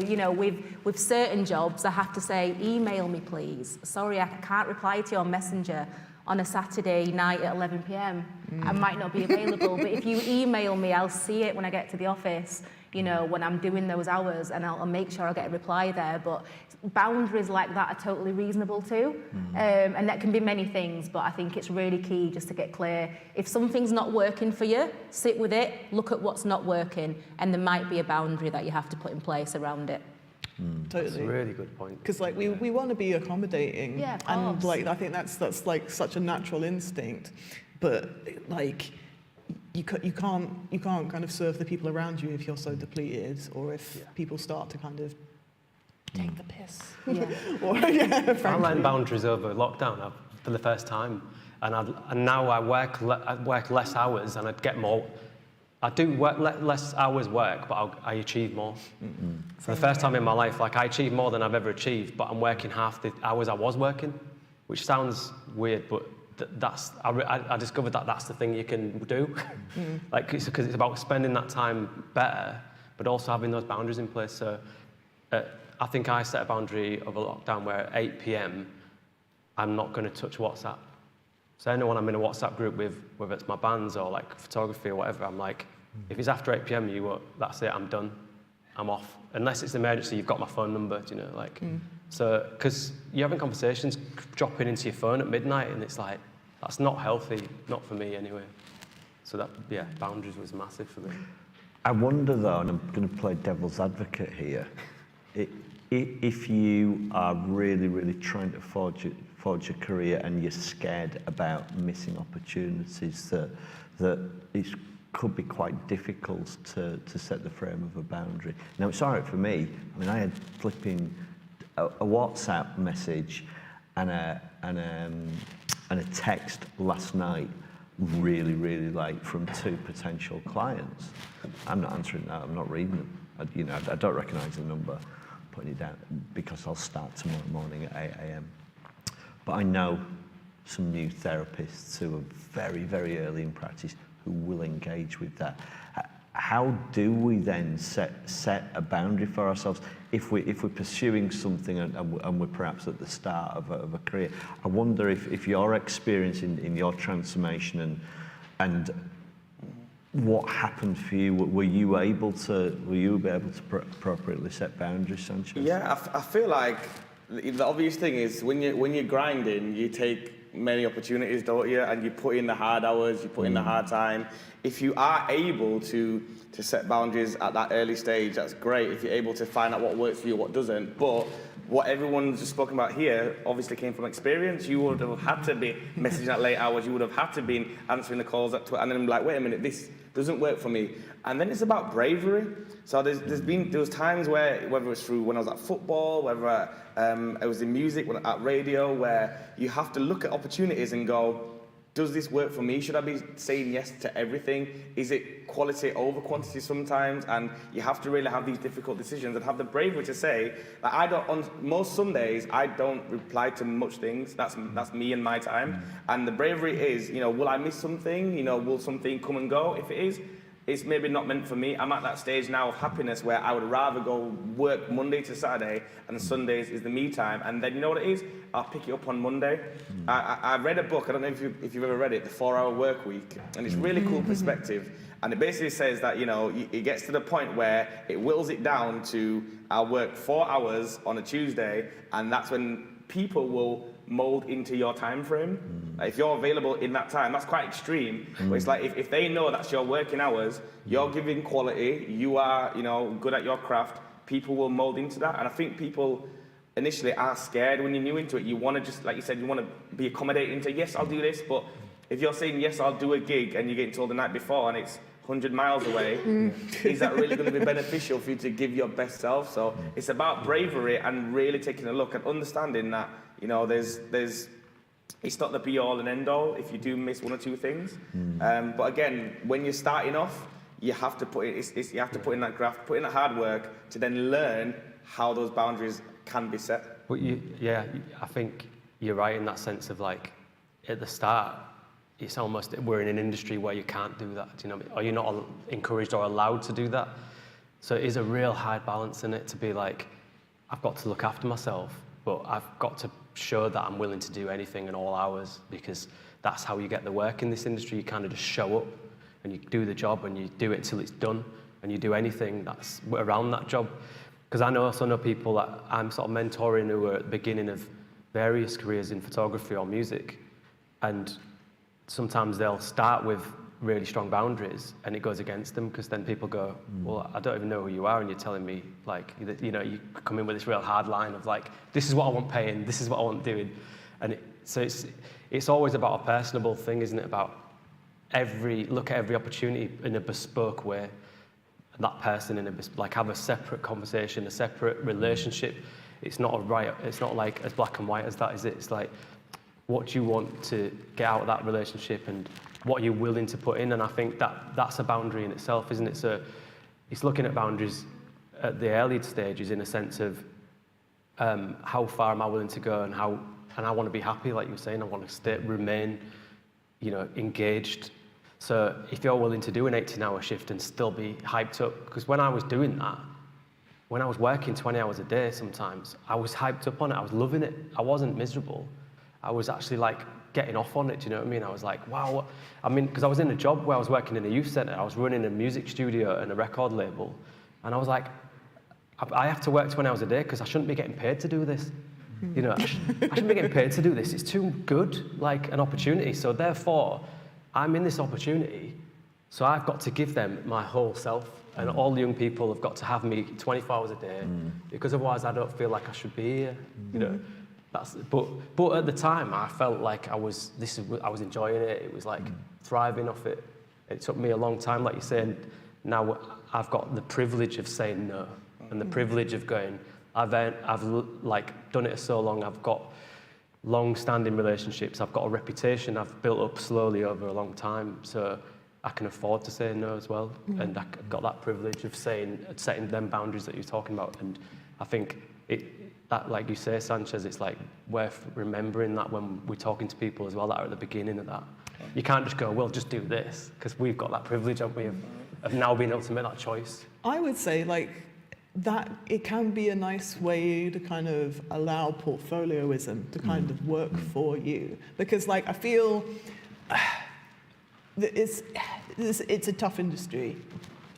with certain jobs, I have to say, email me, please. Sorry, I can't reply to you on Messenger on a Saturday night at 11 p.m. I might not be available, but if you email me, I'll see it when I get to the office, when I'm doing those hours, and I'll make sure I get a reply there. But boundaries like that are totally reasonable too. And that can be many things, but I think it's really key just to get clear. If something's not working for you, sit with it, look at what's not working, and there might be a boundary that you have to put in place around it. Totally. That's a really good point. Because we want to be accommodating, Yeah, of and course. I think that's like such a natural instinct, but like you can't kind of serve the people around you if you're so depleted, or if people start to kind of take the piss. Yeah. Or I frankly. learned boundaries over lockdown for the first time. And now I work less hours and I'd get more. I do work less hours work, but I achieve more. For the first time in my life, like I achieve more than I've ever achieved, but I'm working half the hours I was working, which sounds weird, but I discovered that that's the thing you can do. Like, because it's about spending that time better, but also having those boundaries in place. So I think I set a boundary of a lockdown where at 8 p.m, I'm not going to touch WhatsApp. So anyone I'm in a WhatsApp group with, whether it's my bands or like photography or whatever, I'm like, if it's after 8 p.m, that's it, I'm done. I'm off. Unless it's an emergency, you've got my phone number, you know, like. So, because you're having conversations dropping into your phone at midnight, and it's like, that's not healthy, not for me anyway. So that, yeah, boundaries was massive for me. I wonder though, and I'm going to play devil's advocate here, if you are really, really trying to forge your career and you're scared about missing opportunities, that it could be quite difficult to set the frame of a boundary. Now, it's all right for me. I mean, I had flipping a WhatsApp message and a text last night, really, really late, from 2 potential clients. I'm not answering that. I'm not reading them. I don't recognise the number. Putting it down because I'll start tomorrow morning at 8 a.m. But I know some new therapists who are very, very early in practice who will engage with that. How do we then set a boundary for ourselves if we're pursuing something and we're perhaps at the start of a career? I wonder if your experience in your transformation and what happened for you, were you able to appropriately set boundaries, Sanchez? Yeah, I feel like the obvious thing is when you're grinding, you take many opportunities, don't you? And you put in the hard hours, you put in the hard time. If you are able to set boundaries at that early stage, that's great. If you're able to find out what works for you, what doesn't. But what everyone's just spoken about here obviously came from experience. You would have had to be messaging at late hours. You would have had to be answering the calls at Twitter, and then like, wait a minute, this doesn't work for me. And then it's about bravery. So there was times where, whether it was through when I was at football, whether it was in music, at radio, where you have to look at opportunities and go, does this work for me? Should I be saying yes to everything? Is it quality over quantity sometimes? And you have to really have these difficult decisions and have the bravery to say, like, on most Sundays, I don't reply to much things. That's me and my time. And the bravery is, will I miss something? Will something come and go? If it is, it's maybe not meant for me. I'm at that stage now of happiness where I would rather go work Monday to Saturday and Sundays is the me time. And then you know what it is? I'll pick it up on Monday. I read a book, I don't know if you've ever read it, The 4-Hour Work Week. And it's really cool perspective. And it basically says that, it gets to the point where it whittles it down to I'll work 4 hours on a Tuesday, and that's when people will mold into your time frame. Like if you're available in that time, that's quite extreme. But it's like if they know that's your working hours, you're giving quality, you are, good at your craft, people will mold into that. And I think people initially are scared when you're new into it. You want to just, like you said, you want to be accommodating to, yes, I'll do this, but if you're saying, yes, I'll do a gig, and you're getting told the night before and it's 100 miles away, is that really going to be beneficial for you to give your best self? So it's about bravery and really taking a look and understanding that, there's it's not the be all and end all if you do miss one or two things. But again, when you're starting off, you have to put you have to put in that graft, put in that hard work to then learn how those boundaries can be set. But I think you're right in that sense of like at the start, it's almost we're in an industry where you can't do that, or you're not encouraged or allowed to do that. So it is a real hard balance in it to be like, I've got to look after myself, but I've got to show that I'm willing to do anything in all hours, because that's how you get the work in this industry. You kind of just show up and you do the job and you do it until it's done, and you do anything that's around that job. Because I also know people that I'm sort of mentoring who are at the beginning of various careers in photography or music, and sometimes they'll start with really strong boundaries and it goes against them, because then people go, well, I don't even know who you are and you're telling me, like, you come in with this real hard line of like, this is what I want paying, this is what I want doing. And so it's always about a personable thing, isn't it? About look at every opportunity in a bespoke way. And that person have a separate conversation, a separate relationship. It's not like as black and white as that, is it? It's like, what do you want to get out of that relationship and what you're willing to put in. And I think that's a boundary in itself, isn't it? So it's looking at boundaries at the early stages in a sense of how far am I willing to go, and I want to be happy, like you were saying. I want to remain, engaged. So if you're willing to do an 18-hour shift and still be hyped up, because when I was doing that, when I was working 20 hours a day sometimes, I was hyped up on it. I was loving it. I wasn't miserable. I was actually like getting off on it, do you know what I mean? I was like, wow. Because I was in a job where I was working in a youth centre. I was running a music studio and a record label. And I was like, I have to work 20 hours a day because I shouldn't be getting paid to do this. I shouldn't be getting paid to do this. It's too good, like an opportunity. So therefore, I'm in this opportunity. So I've got to give them my whole self. And all the young people have got to have me 24 hours a day, because otherwise I don't feel like I should be here. But at the time I felt like I was enjoying it. It was like thriving off it. It took me a long time, like you're saying. Now I've got the privilege of saying no, and the privilege of going. I've like done it so long. I've got long-standing relationships. I've got a reputation I've built up slowly over a long time. So I can afford to say no as well, and I've got that privilege of setting them boundaries that you're talking about. And I think that, like you say, Sanchez, it's like worth remembering that when we're talking to people as well that are at the beginning of that. You can't just go, well, just do this, because we've got that privilege, haven't we, of now being able to make that choice. I would say like that it can be a nice way to kind of allow portfolioism to kind of work for you, because like I feel it's a tough industry,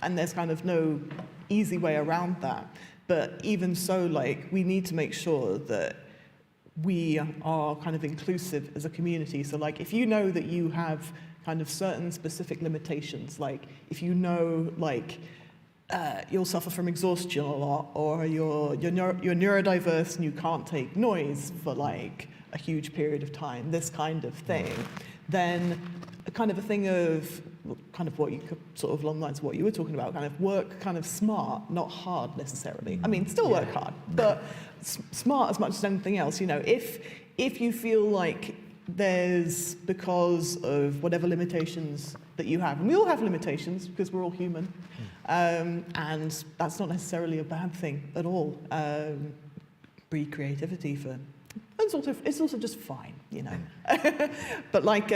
and there's kind of no easy way around that. But even so, like, we need to make sure that we are kind of inclusive as a community. So like, if you know that you have kind of certain specific limitations, like if you know like you'll suffer from exhaustion a lot, or you're neurodiverse and you can't take noise for like a huge period of time, this kind of thing, then kind of a thing of kind of what you could sort of along the lines of what you were talking about, kind of work kind of smart, not hard necessarily. I mean, still work hard, but smart as much as anything else. If you feel like there's, because of whatever limitations that you have, and we all have limitations because we're all human, and that's not necessarily a bad thing at all. Breed creativity for, it's also just fine, But like,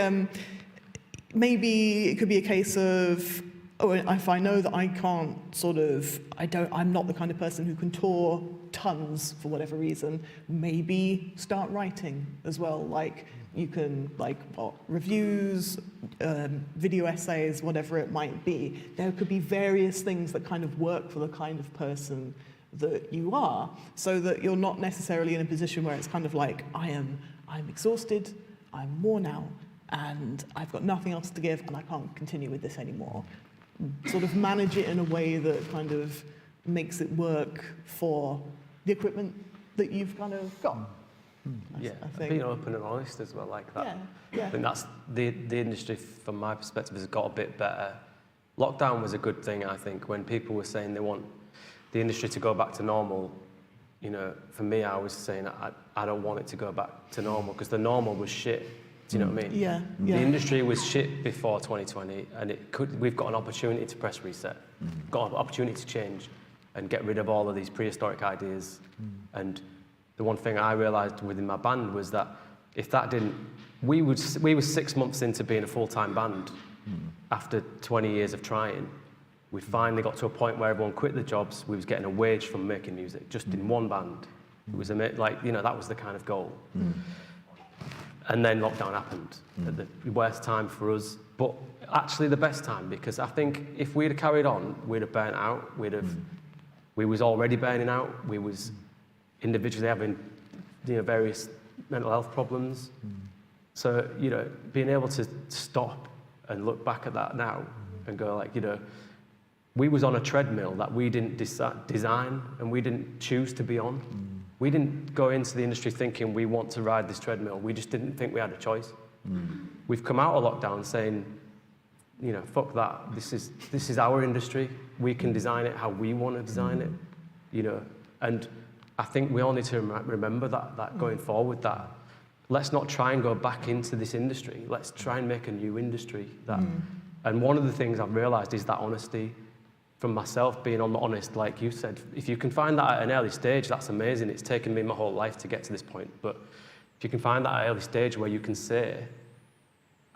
maybe it could be a case of, if I know that I can't I'm not the kind of person who can tour tons for whatever reason, maybe start writing as well. Like you can reviews, video essays, whatever it might be. There could be various things that kind of work for the kind of person that you are, so that you're not necessarily in a position where it's kind of like, I'm exhausted, I'm worn out, and I've got nothing else to give, and I can't continue with this anymore. Sort of manage it in a way that kind of makes it work for the equipment that you've kind of got. I think. Being open and honest as well, like that. Yeah. I think that's the industry, from my perspective, has got a bit better. Lockdown was a good thing, I think, when people were saying they want the industry to go back to normal. For me, I was saying I don't want it to go back to normal, because the normal was shit. Do you know what I mean? Yeah. The industry was shit before 2020, and we've got an opportunity to press reset, got an opportunity to change and get rid of all of these prehistoric ideas. And the one thing I realised within my band was that if that didn't, we were 6 months into being a full-time band after 20 years of trying. We finally got to a point where everyone quit their jobs. We was getting a wage from making music, just in one band. It was that was the kind of goal. And then lockdown happened at the worst time for us, but actually the best time, because I think if we'd have carried on, we'd have burnt out. We was already burning out. We was individually having various mental health problems. So being able to stop and look back at that now and go like, we was on a treadmill that we didn't design and we didn't choose to be on. We didn't go into the industry thinking we want to ride this treadmill. We just didn't think we had a choice. We've come out of lockdown saying, fuck that. This is our industry. We can design it how we want to design it. And I think we all need to remember that going forward, that let's not try and go back into this industry. Let's try and make a new industry. And one of the things I've realised is that honesty from myself, being honest, like you said. If you can find that at an early stage, that's amazing. It's taken me my whole life to get to this point. But if you can find that at an early stage where you can say,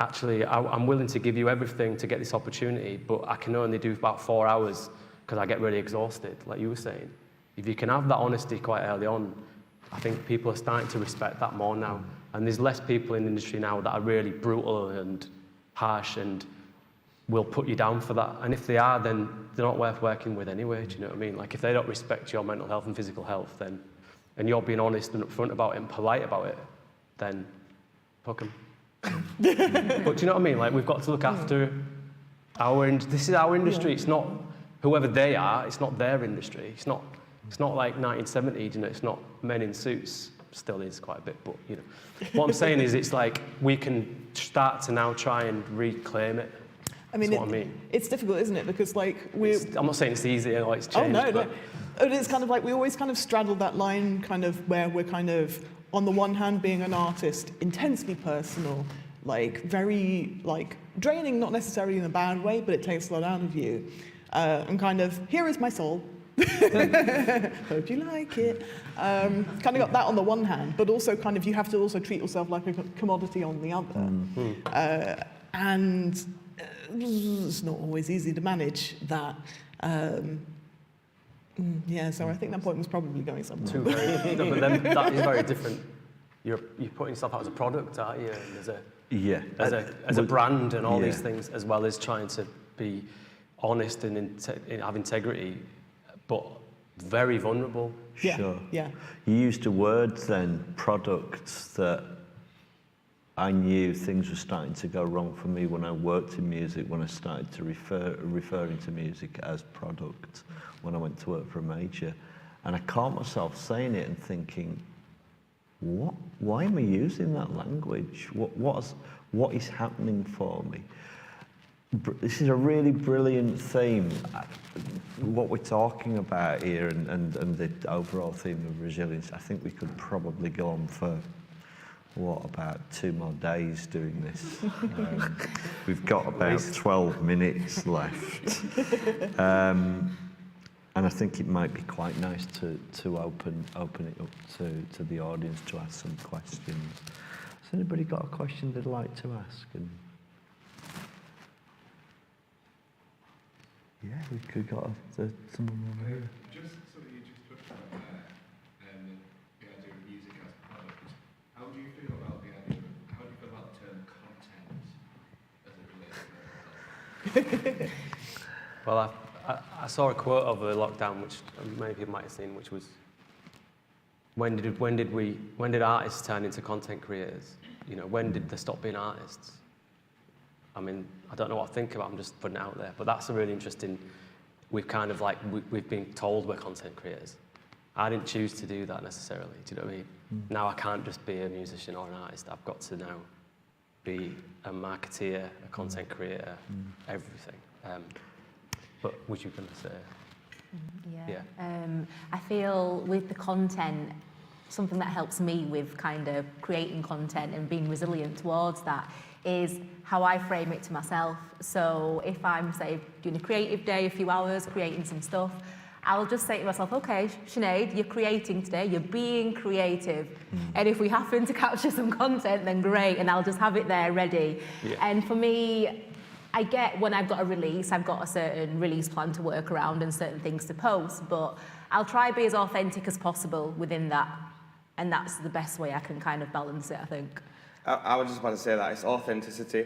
actually, I'm willing to give you everything to get this opportunity, but I can only do about 4 hours because I get really exhausted, like you were saying. If you can have that honesty quite early on, I think people are starting to respect that more now. And there's less people in the industry now that are really brutal and harsh and will put you down for that. And if they are, then they're not worth working with anyway, do you know what I mean? Like, if they don't respect your mental health and physical health, then, and you're being honest and upfront about it and polite about it, then fuck 'em. But do you know what I mean? Like, we've got to look after this is our industry. It's not whoever they are. It's not their industry. It's not like 1970s. You know, it's not men in suits. Still is quite a bit, but you know, what I'm saying is, it's like we can start to now try and reclaim it. I mean, That's what I mean. It's difficult, isn't it? Because like I'm not saying it's easy or it's changed. Oh no, but no. But it's kind of like we always kind of straddle that line, kind of where we're kind of on the one hand being an artist, intensely personal, like very like draining, not necessarily in a bad way, but it takes a lot out of you. And kind of, here is my soul. Hope you like it. Kind of got that on the one hand, but also kind of you have to also treat yourself like a commodity on the other. And it's not always easy to manage that. Yeah, so I think that point was probably going somewhere. No, but then that is very different. You're putting yourself out as a product, aren't you? And as a brand and all these things, as well as trying to be honest and have integrity, but very vulnerable. Yeah. Sure. Yeah. You used a word then, products, that I knew things were starting to go wrong for me when I worked in music, when I started to referring to music as product, when I went to work for a major. And I caught myself saying it and thinking, why am I using that language? What is happening for me? This is a really brilliant theme, what we're talking about here, and the overall theme of resilience. I think we could probably go on for, about 2 more days doing this. We've got about 12 minutes left. And I think it might be quite nice to open it up to the audience to ask some questions. Has anybody got a question they'd like to ask? And yeah, we could got someone over here. Just something you just touched on there, the idea of music as a product. How do you feel about the term content as it relates to it? Well, I saw a quote over the lockdown, which many people might have seen, which was, when did artists turn into content creators? You know, when did they stop being artists? I mean, I don't know what I think about. I'm just putting it out there, but that's a really interesting. We've kind of like we've been told we're content creators. I didn't choose to do that necessarily. Do you know what I mean? Now I can't just be a musician or an artist. I've got to now be a marketeer, a content creator, everything. But what you going to say? Yeah. I feel with the content, something that helps me with kind of creating content and being resilient towards that is how I frame it to myself. So if I'm, say, doing a creative day, a few hours, creating some stuff, I'll just say to myself, okay, Sinead, you're creating today, you're being creative. And if we happen to capture some content, then great, and I'll just have it there ready. Yeah. And for me, I get when I've got a release, I've got a certain release plan to work around and certain things to post, but I'll try to be as authentic as possible within that. And that's the best way I can kind of balance it, I think. I was just about to say that, it's authenticity.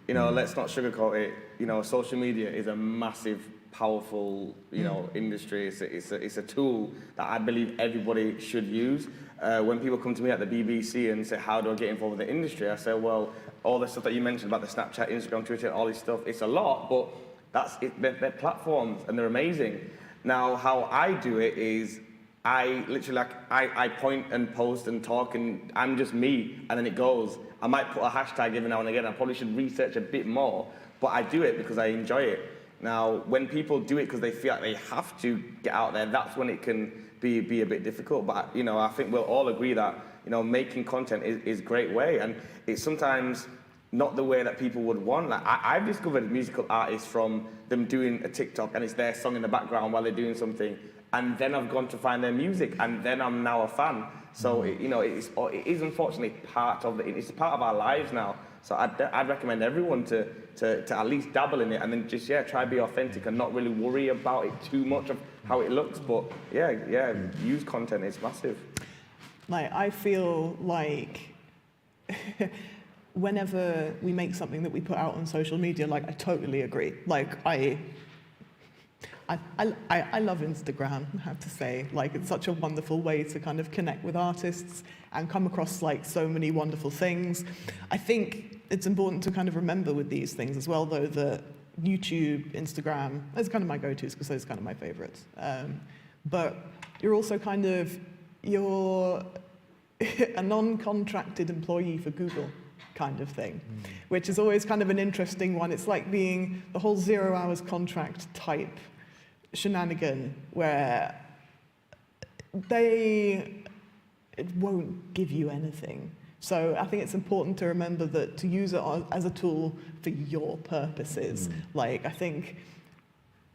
You know, let's not sugarcoat it. You know, social media is a massive, powerful, you know, industry. It's a tool that I believe everybody should use. When people come to me at the BBC and say, how do I get involved with the industry? I say, well, all the stuff that you mentioned about the Snapchat, Instagram, Twitter, all this stuff, it's a lot, but that's it. They're platforms and they're amazing. Now, how I do it is I literally I point and post and talk and I'm just me, and then it goes. I might put a hashtag every now and again. I probably should research a bit more, but I do it because I enjoy it. Now, when people do it because they feel like they have to get out there, that's when it can be a bit difficult. But you know, I think we'll all agree that making content is a great way, and it's sometimes not the way that people would want. Like I've discovered musical artists from them doing a TikTok and it's their song in the background while they're doing something, and then I've gone to find their music, and then I'm now a fan. So it is unfortunately part of it's part of our lives now. So I'd recommend everyone to at least dabble in it, and then just try to be authentic and not really worry about it too much of how it looks. But use content. It's massive. Like, I feel like whenever we make something that we put out on social media, like, I totally agree. Like, I love Instagram, I have to say. Like, it's such a wonderful way to kind of connect with artists and come across, like, so many wonderful things. I think it's important to kind of remember with these things as well, though, that YouTube, Instagram, those are kind of my go-tos because those are kind of my favorites. But you're also kind of, you're a non-contracted employee for Google kind of thing, which is always kind of an interesting one. It's like being the whole 0 hours contract type shenanigan where it won't give you anything. So I think it's important to remember that to use it as a tool for your purposes. Like, I think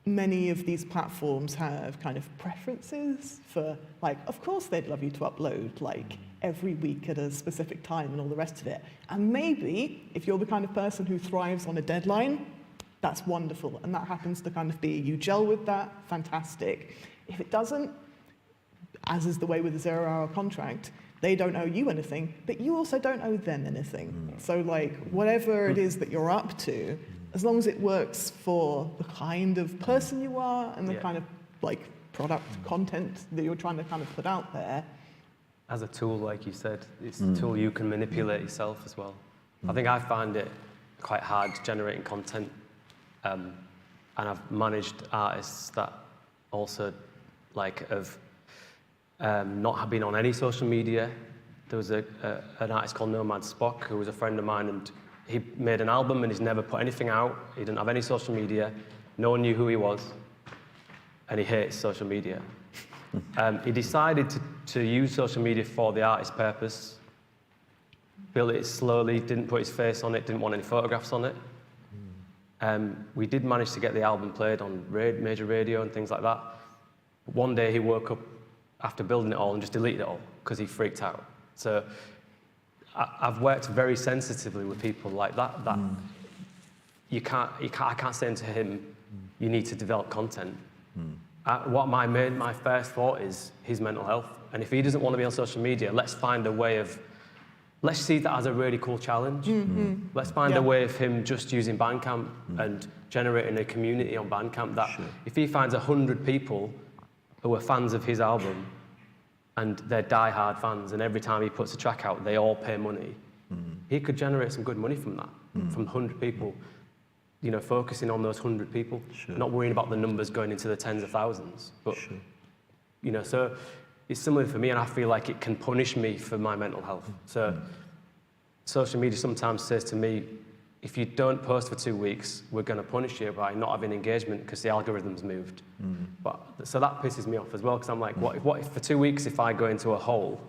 many of these platforms have kind of preferences for, like, of course they'd love you to upload, like, every week at a specific time and all the rest of it. And maybe if you're the kind of person who thrives on a deadline, that's wonderful. And that happens to kind of be, you gel with that, fantastic. If it doesn't, as is the way with a 0 hour contract, they don't owe you anything, but you also don't owe them anything. So, like, whatever it is that you're up to, as long as it works for the kind of person you are and the kind of, like, product content that you're trying to kind of put out there. As a tool, like you said, it's a tool you can manipulate yourself as well. I think I find it quite hard generating content, and I've managed artists that also, like, have not been on any social media. There was an artist called Nomad Spock who was a friend of mine, and he made an album and he's never put anything out. He didn't have any social media. No one knew who he was, and he hates social media. He decided to use social media for the artist's purpose, built it slowly, didn't put his face on it, didn't want any photographs on it. We did manage to get the album played on major radio and things like that. But one day he woke up after building it all and just deleted it all because he freaked out. So I've worked very sensitively with people like that. I can't say to him, you need to develop content. What my first thought is his mental health. And if he doesn't want to be on social media, let's find a way of, let's see that as a really cool challenge. Let's find a way of him just using Bandcamp and generating a community on Bandcamp that if he finds 100 people who are fans of his album and they're die-hard fans, and every time he puts a track out, they all pay money, he could generate some good money from that, from 100 people. You know, focusing on those 100 people, not worrying about the numbers going into the tens of thousands. But, you know, so it's similar for me, and I feel like it can punish me for my mental health. So social media sometimes says to me, if you don't post for 2 weeks, we're going to punish you by not having engagement because the algorithm's moved. So that pisses me off as well, because I'm like, what if for 2 weeks if I go into a hole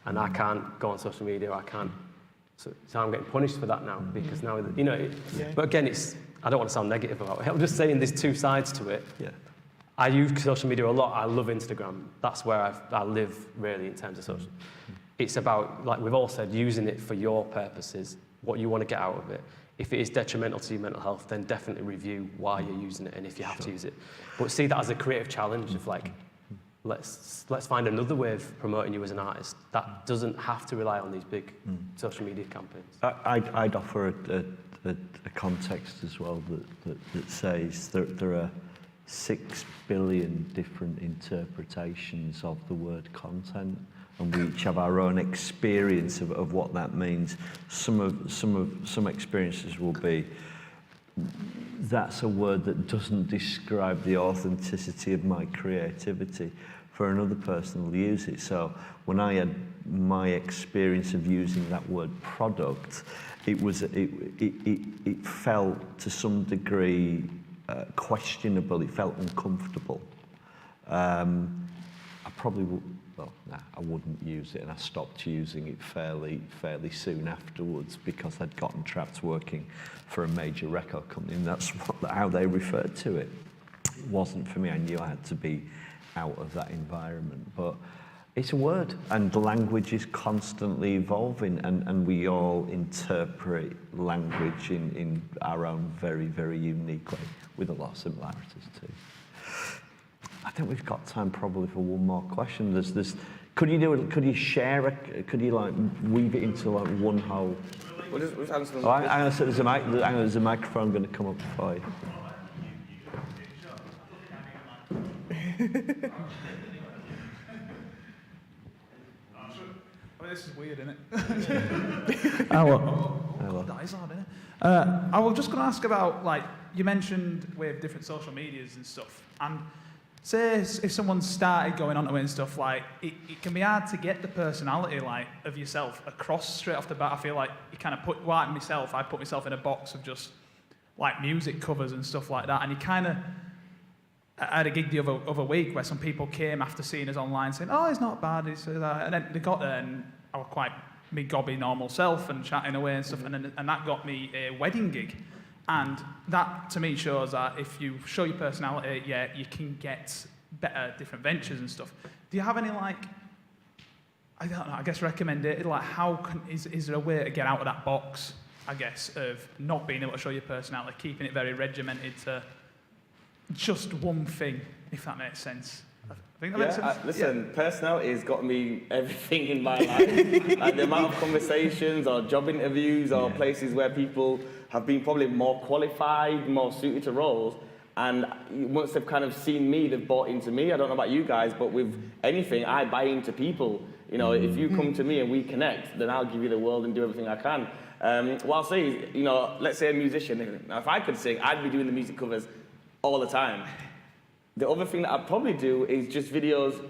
and I can't go on social media, I can't. So I'm getting punished for that now, because now, you know, but again, I don't want to sound negative about it. I'm just saying there's two sides to it. I use social media a lot. I love Instagram. That's where I live, really, in terms of social. It's about, like we've all said, using it for your purposes, what you want to get out of it. If it is detrimental to your mental health, then definitely review why you're using it and if you have to use it. But see that as a creative challenge of, like, let's find another way of promoting you as an artist that doesn't have to rely on these big social media campaigns. I'd offer a context as well that says there are 6 billion different interpretations of the word content, and we each have our own experience of what that means. Some experiences will be, that's a word that doesn't describe the authenticity of my creativity. For another person will use it. So when I had my experience of using that word product, it felt to some degree questionable. It felt uncomfortable. I probably, I wouldn't use it, and I stopped using it fairly soon afterwards because I'd gotten trapped working for a major record company, and that's how they referred to it. It wasn't for me. I knew I had to be out of that environment, but it's a word, and the language is constantly evolving, and we all interpret language in our own very, very unique way, with a lot of similarities too. I think we've got time probably for one more question. Could you share could you like weave it into like one whole? We'll just answer them. Oh, hang on, so there's a microphone going to come up for you. This is weird, isn't it? Hello. That is hard, isn't it? I was just going to ask about, like, you mentioned with different social medias and stuff, and say if someone started going onto it and stuff, like, it can be hard to get the personality, like, of yourself across straight off the bat. I feel like you kind of I put myself in a box of just, like, music covers and stuff like that, and you kind of, I had a gig the other week where some people came after seeing us online saying, oh, it's not bad, and then they got there and I was quite me gobby normal self and chatting away and stuff, and that got me a wedding gig. And that, to me, shows that if you show your personality, yeah, you can get better different ventures and stuff. Do you have any, like, I don't know, I guess recommended, like, is there a way to get out of that box, I guess, of not being able to show your personality, keeping it very regimented to just one thing, if that makes sense? I think that makes sense. Listen, personality has got me everything in my life. Like the amount of conversations or job interviews or places where people have been probably more qualified, more suited to roles, and once they've kind of seen me, they've bought into me. I don't know about you guys, but with anything, I buy into people. You know, if you come to me and we connect, then I'll give you the world and do everything I can. What I'll say is, you know, let's say a musician, if I could sing, I'd be doing the music covers all the time. The other thing that I'd probably do is just videos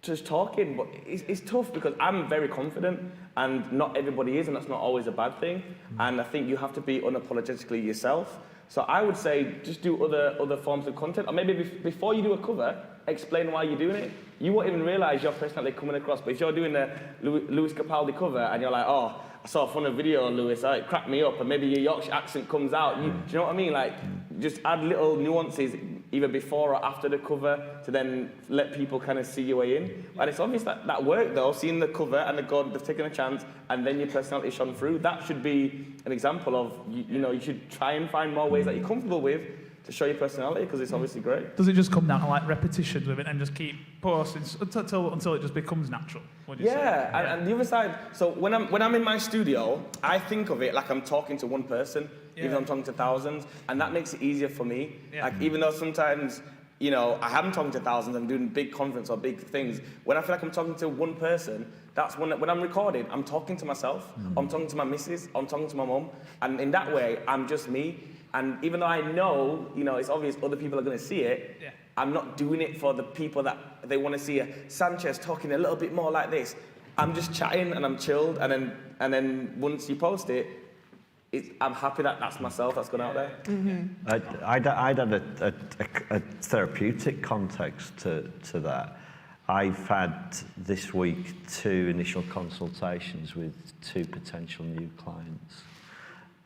just talking, but it's tough because I'm very confident and not everybody is, and that's not always a bad thing. And I think you have to be unapologetically yourself. So I would say just do other forms of content, or maybe before you do a cover, explain why you're doing it. You won't even realise your personality coming across, but if you're doing a Lewis Capaldi cover and you're like, oh, I saw a funny video on Lewis, it cracked me up, and maybe your Yorkshire accent comes out. Do you know what I mean? Like, just add little nuances either before or after the cover to then let people kind of see your way in. And it's obvious that worked though, seeing the cover and they've taken a chance and then your personality shone through. That should be an example of, you know, you should try and find more ways that you're comfortable with to show your personality, because it's obviously great. Does it just come down to like repetitions with it and just keep posting until it just becomes natural? And the other side, so when I'm in my studio, I think of it like I'm talking to one person, even though I'm talking to thousands, and that makes it easier for me. Like, even though sometimes, you know, I am talking to thousands, I'm doing big conference or big things, when I feel like I'm talking to one person, that's when I'm recording, I'm talking to myself, I'm talking to my missus, I'm talking to my mum, and in that way, I'm just me. And even though I know, you know, it's obvious other people are going to see it, I'm not doing it for the people that they want to see a Sanchez talking a little bit more like this. I'm just chatting and I'm chilled, and then once you post it, I'm happy that that's myself that's gone out there. I'd add a therapeutic context to that. I've had this week 2 initial consultations with 2 potential new clients,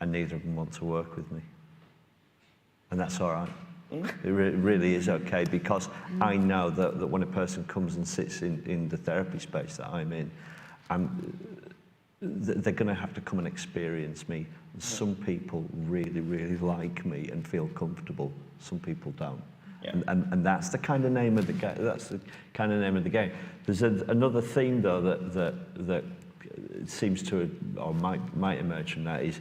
and neither of them want to work with me. And that's all right. It really is okay, because I know that when a person comes and sits in the therapy space that I'm in, they're going to have to come and experience me. And some people really, really like me and feel comfortable. Some people don't. And that's the kind of name of the game. That's the kind of name of the game. There's another theme though that seems to, or might emerge from that is,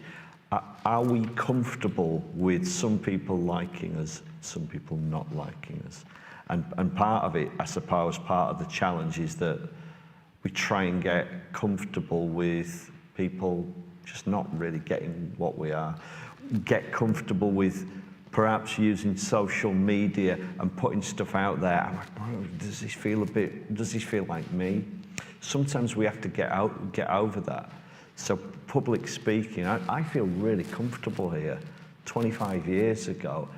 are we comfortable with some people liking us, some people not liking us? And part of it, I suppose, part of the challenge is that we try and get comfortable with people just not really getting what we are. Get comfortable with perhaps using social media and putting stuff out there. I'm like, bro, does this feel like me? Sometimes we have to get over that. So public speaking, I feel really comfortable here. 25 years ago,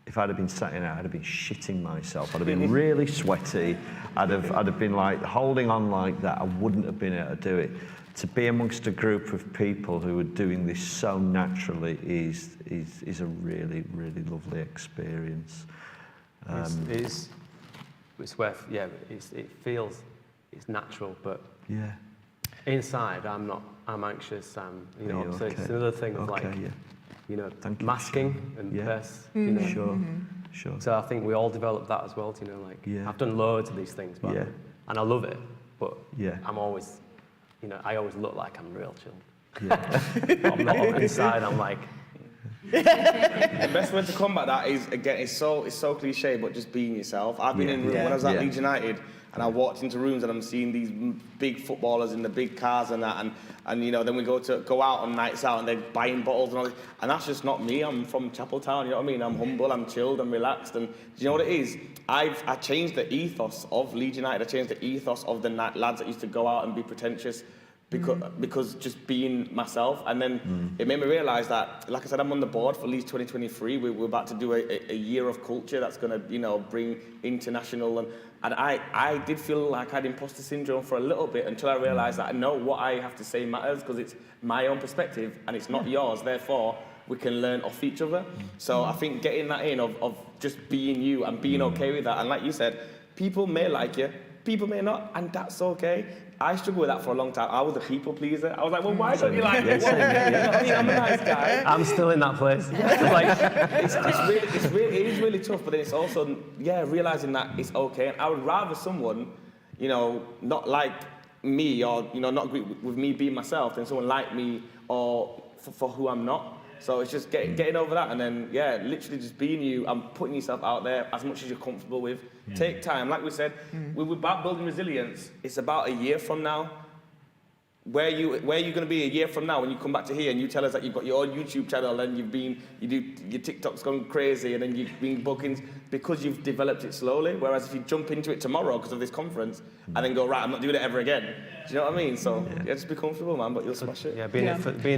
if I'd have been sat in it, I'd have been shitting myself. I'd have been really sweaty. I'd have been like holding on like that. I wouldn't have been able to do it. To be amongst a group of people who are doing this so naturally is a really, really lovely experience. It's worth, yeah, it feels, it's natural, but Yeah. inside I'm anxious, you know, so it's Okay. another thing of Okay, like, yeah. you know, Thank you, masking Sean. and Yeah. press, you know. Sure, sure. So I think we all develop that as well, you know, like, Yeah. I've done loads of these things, but, Yeah. and I love it, but Yeah. I'm always, you know, I always look like I'm real chilled. Yeah. But I'm not, inside I'm like, The best way to combat that is, again, it's so cliche, but just being yourself. I've been in rooms when I was at Leeds United, and I walked into rooms and I'm seeing these big footballers in the big cars and that, and you know, then we go out on nights out and they're buying bottles and all this, and that's just not me. I'm from Chapeltown, you know what I mean? I'm humble, I'm chilled, I'm relaxed, and do you know what it is? I changed the ethos of Leeds United. I changed the ethos of the lads that used to go out and be pretentious. Because just being myself, and then it made me realise that, like I said, I'm on the board for Leeds 2023. We're about to do a year of culture that's going to, you know, bring international, and I did feel like I had imposter syndrome for a little bit until I realised that I know what I have to say matters because it's my own perspective and it's not yours. Therefore, we can learn off each other. So I think getting that in of just being you and being okay with that, and like you said, people may like you, people may not, and that's okay. I struggled with that for a long time. I was a people pleaser. I was like, well, why don't you like me? I mean, I'm a nice guy. I'm still in that place. Like, It is really tough, but then it's also, realising that it's okay. And I would rather someone, you know, not like me or, you know, not agree with me being myself than someone like me or for who I'm not. So it's just getting over that and then, literally just being you and putting yourself out there as much as you're comfortable with. Take time. Like we said, we're about building resilience. It's about a year from now. Where are you going to be a year from now when you come back to here and you tell us that you've got your own YouTube channel and you do your TikTok's gone crazy and then you've been bookings because you've developed it slowly. Whereas if you jump into it tomorrow because of this conference and then go, right, I'm not doing it ever again. Do you know what I mean? So just be comfortable, man, but you'll smash it. yeah, being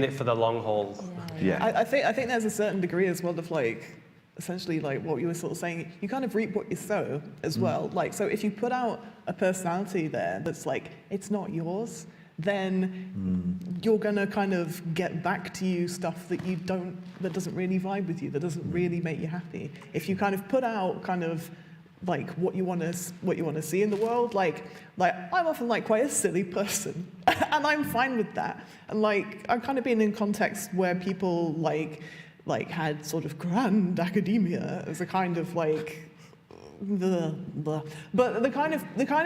it for the long haul. Yeah. I think there's a certain degree as well of like, essentially like what you were sort of saying, you kind of reap what you sow as well. Like, so if you put out a personality there that's like, it's not yours, then you're gonna kind of get back to you stuff that that doesn't really vibe with you, that doesn't really make you happy. If you kind of put out kind of like what you want to see in the world, like I'm often like quite a silly person, and I'm fine with that. And like I've kind of been in contexts where people like had sort of grand academia as a kind of like. But the kind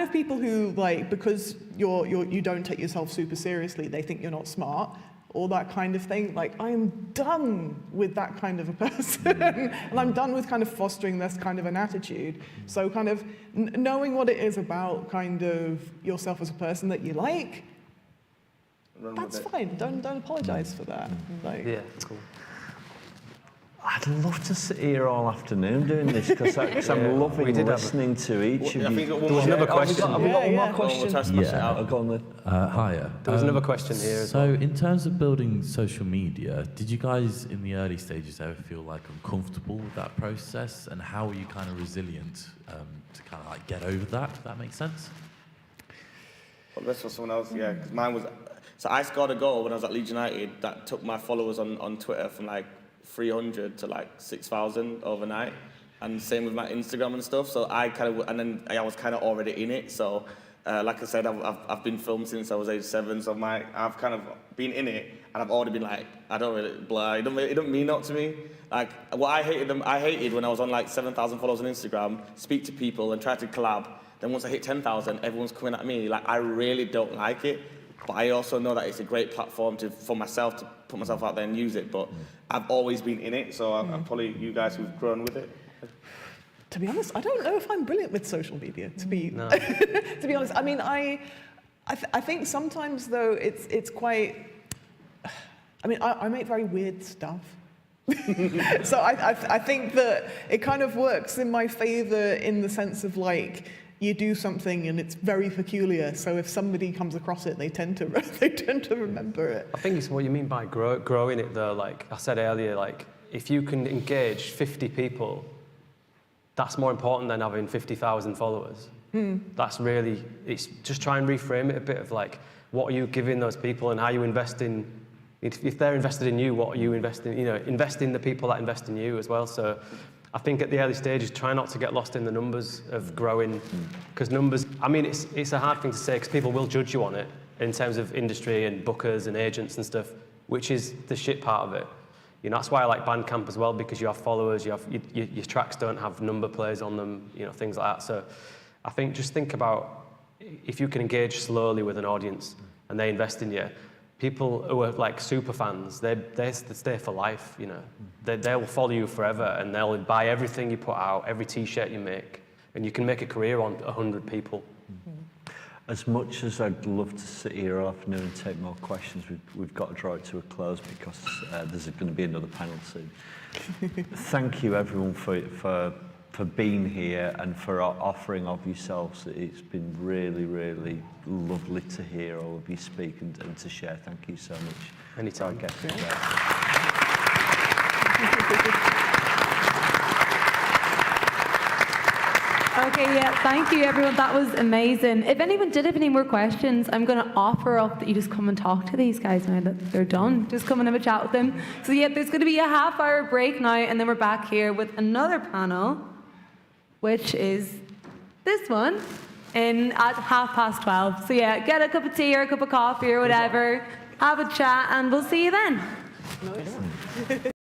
of people who like because you don't take yourself super seriously, they think you're not smart, all that kind of thing. Like I'm done with that kind of a person, and I'm done with kind of fostering this kind of an attitude. So kind of knowing what it is about kind of yourself as a person that you like, that's fine. Don't apologize for that. Like, Yeah, cool. I'd love to sit here all afternoon doing this because I'm loving listening to each of you. There was another question. Have we got one more question? We'll try to smash it out. I'll go on then. Hiya. There was another question here as So, well. in terms of building social media, did you guys in the early stages ever feel like uncomfortable with that process? And how were you kind of resilient to kind of like get over that? If that makes sense? Well, this was someone else, yeah. 'Cause mine was. So I scored a goal when I was at Leeds United that took my followers on Twitter from like 300 to like 6,000 overnight, and same with my Instagram and stuff. So I was kind of already in it. So like I said, I've been filmed since I was age 7. So I've kind of been in it, and I've already been like, I don't really blah. It don't mean not to me. Like what I hated when I was on like 7,000 followers on Instagram, speak to people and try to collab. Then once I hit 10,000, everyone's coming at me. Like I really don't like it. But I also know that it's a great platform for myself to put myself out there and use it. But I've always been in it, so I'm probably you guys who've grown with it. To be honest, I don't know if I'm brilliant with social media. To be honest, I mean, I think sometimes though it's quite. I mean, I make very weird stuff. So I think that it kind of works in my favour in the sense of like. You do something and it's very peculiar, so if somebody comes across it, they tend to remember it. I think it's what you mean by growing it though. Like I said earlier, like if you can engage 50 people that's more important than having 50,000 followers. That's really, it's just try and reframe it a bit of like, what are you giving those people and how you invest in, if they're invested in you, what are you investing, invest in the people that invest in you as well. So I think at the early stages, try not to get lost in the numbers of growing, because numbers, I mean, it's a hard thing to say because people will judge you on it in terms of industry and bookers and agents and stuff, which is the shit part of it. That's why I like Bandcamp as well, because you have followers, your tracks don't have number plays on them, things like that. So I think just think about if you can engage slowly with an audience and they invest in you. People who are like super fans, they stay for life. They will follow you forever, and they'll buy everything you put out, every T-shirt you make, and you can make a career on 100 people. As much as I'd love to sit here all afternoon and take more questions, we've got to draw it to a close because there's going to be another panel soon. Thank you, everyone, for being here and for offering of yourselves. It's been really, really lovely to hear all of you speak and to share. Thank you so much. Anytime. Okay, yeah, thank you everyone. That was amazing. If anyone did have any more questions, I'm going to offer up that you just come and talk to these guys now that they're done. Just come and have a chat with them. So yeah, there's going to be a half-hour break now, and then we're back here with another panel, which is this one, at 12:30. So yeah, get a cup of tea or a cup of coffee or whatever, have a chat, and we'll see you then. Nice.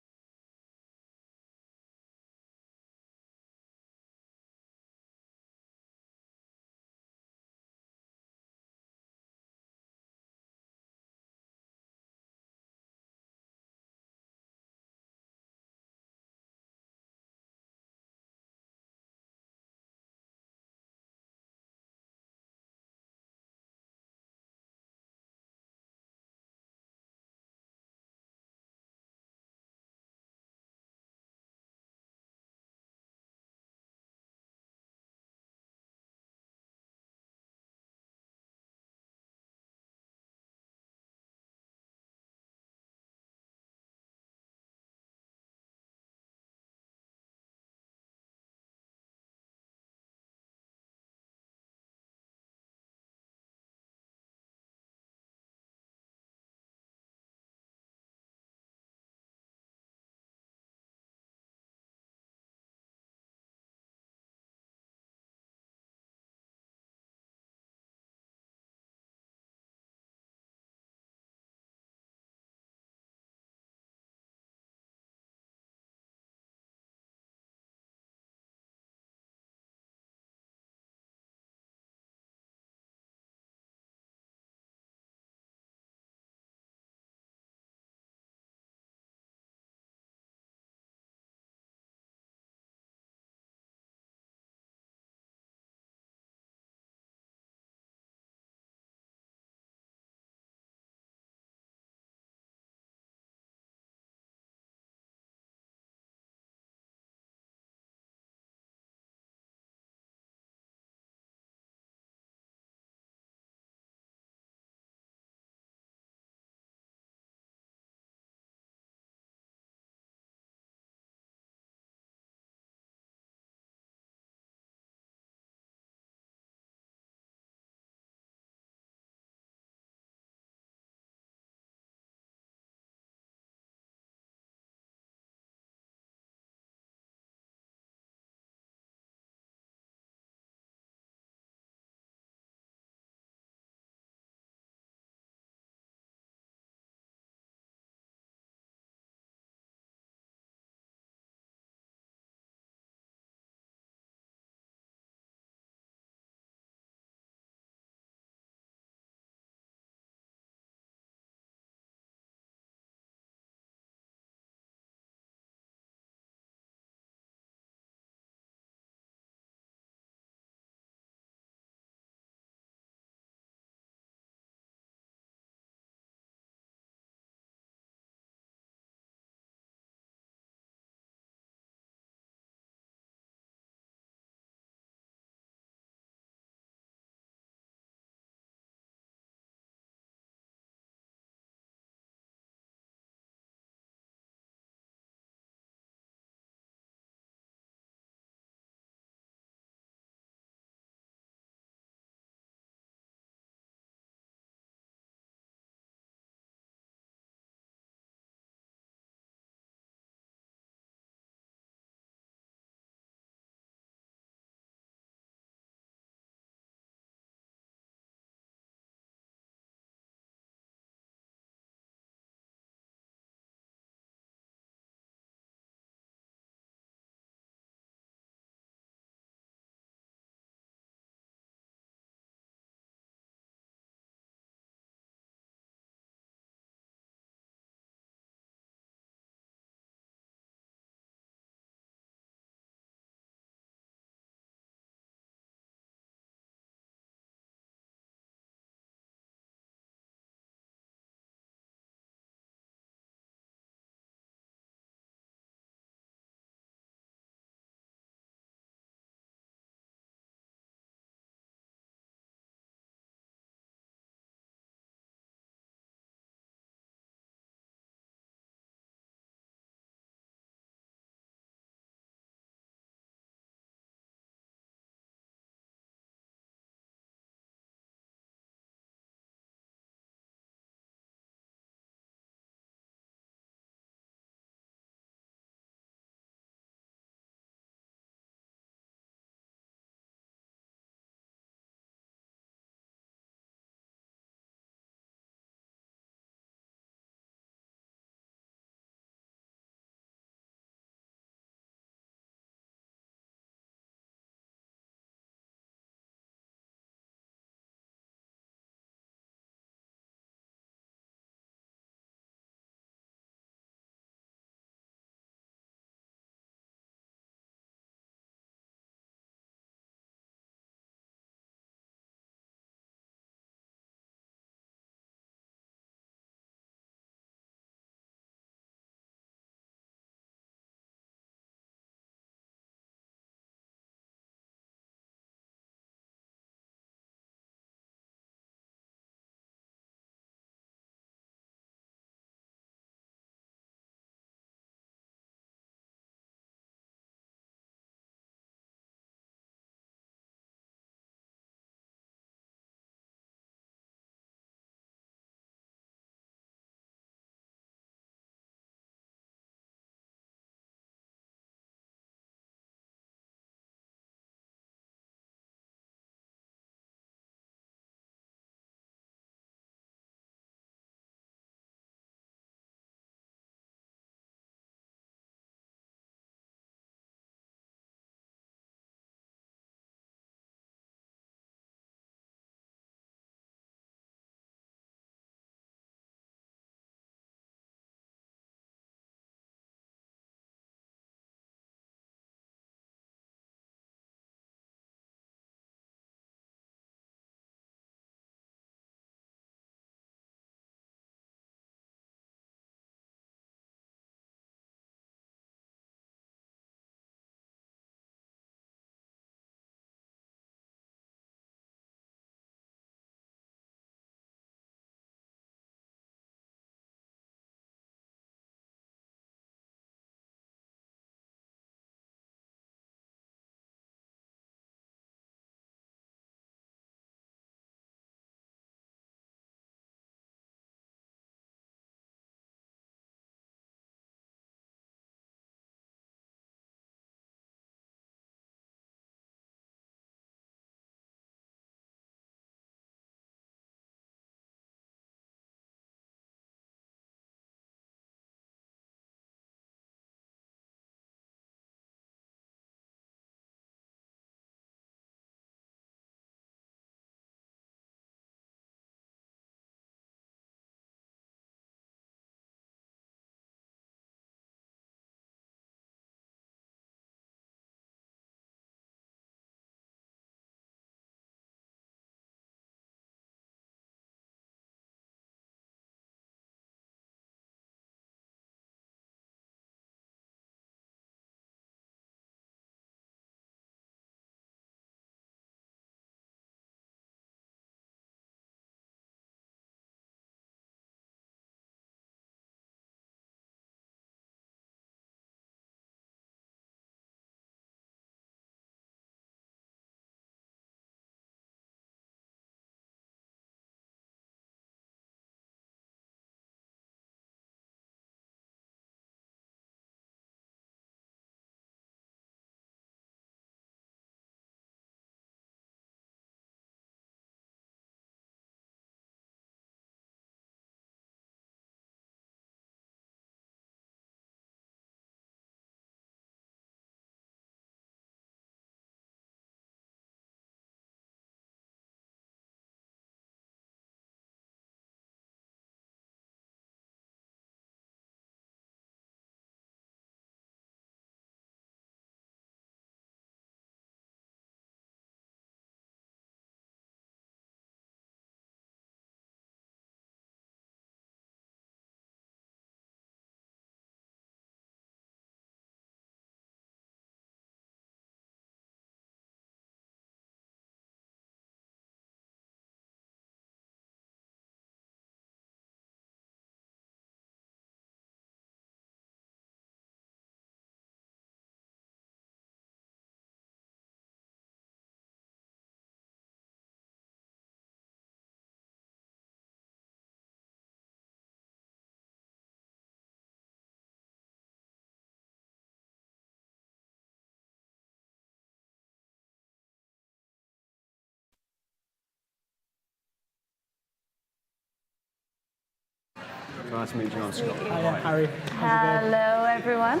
Nice to meet you, I'm Scott. Hiya, Harry. Hello, everyone.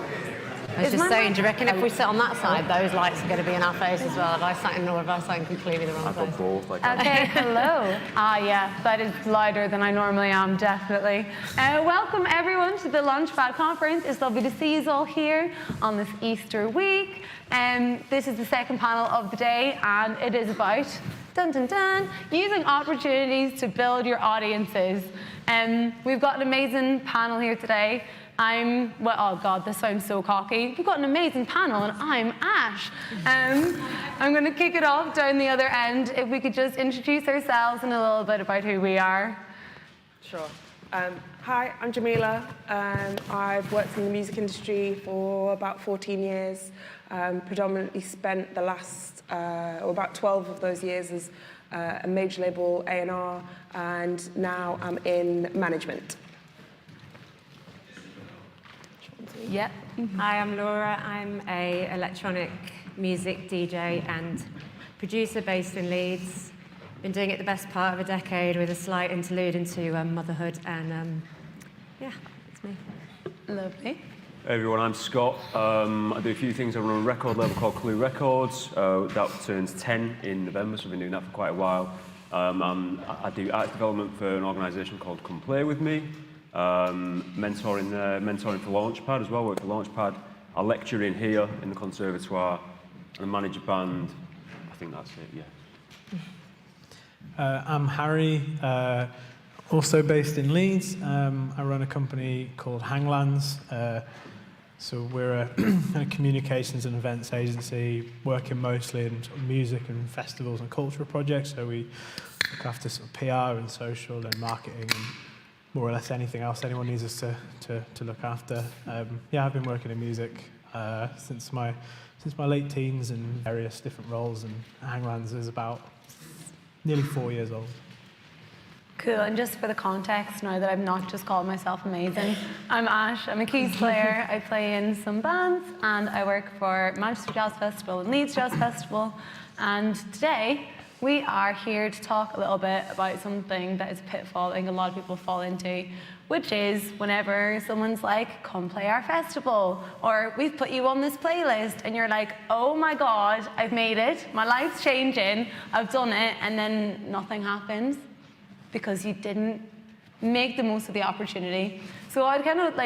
I was just saying, do you reckon if we sit on that side, those lights are going to be in our face as well? Have I sat in, or have I sat in completely the wrong place? I've got both. Okay, hello. Yeah, that is louder than I normally am, definitely. Welcome, everyone, to the Launchpad conference. It's lovely to see you all here on this Easter week. This is the second panel of the day, and it is about, dun dun dun, using opportunities to build your audiences. We've got an amazing panel here today. Well, oh God, this sounds so cocky. We've got an amazing panel, and I'm Ash. I'm going to kick it off down the other end. If we could just introduce ourselves and a little bit about who we are. Sure. Hi, I'm Jamila. I've worked in the music industry for about 14 years. Predominantly spent the last, or about 12 of those years as a major label A&R, and now I'm in management. Yep. Hi, I'm Laura. I'm a electronic music DJ and producer based in Leeds. Been doing it the best part of a decade with a slight interlude into motherhood, and yeah, it's me. Lovely. Hey everyone, I'm Scott. I do a few things. I run a record label called Clue Records. That turns 10 in November, so I've been doing that for quite a while. I do art development for an organisation called Come Play With Me. Mentoring for Launchpad as well, work for Launchpad. I lecture in here in the Conservatoire and I manage a band. I think that's it, yeah. I'm Harry, also based in Leeds. I run a company called Hanglands. So we're a communications and events agency working mostly in sort of music and festivals and cultural projects. So we look after sort of PR and social and marketing and more or less anything else anyone needs us to look after. Yeah, I've been working in music since my late teens in various different roles, and Hanglands is about nearly 4 years old. Cool, and just for the context, now that I've not just called myself amazing, I'm Ash, I'm a keys player, I play in some bands, and I work for Manchester Jazz Festival and Leeds Jazz Festival, and today we are here to talk a little bit about something that is a pitfall I think a lot of people fall into, which is whenever someone's like, come play our festival, or we've put you on this playlist, and you're like, oh my God, I've made it, my life's changing, I've done it, and then nothing happens because you didn't make the most of the opportunity. So I'd kind of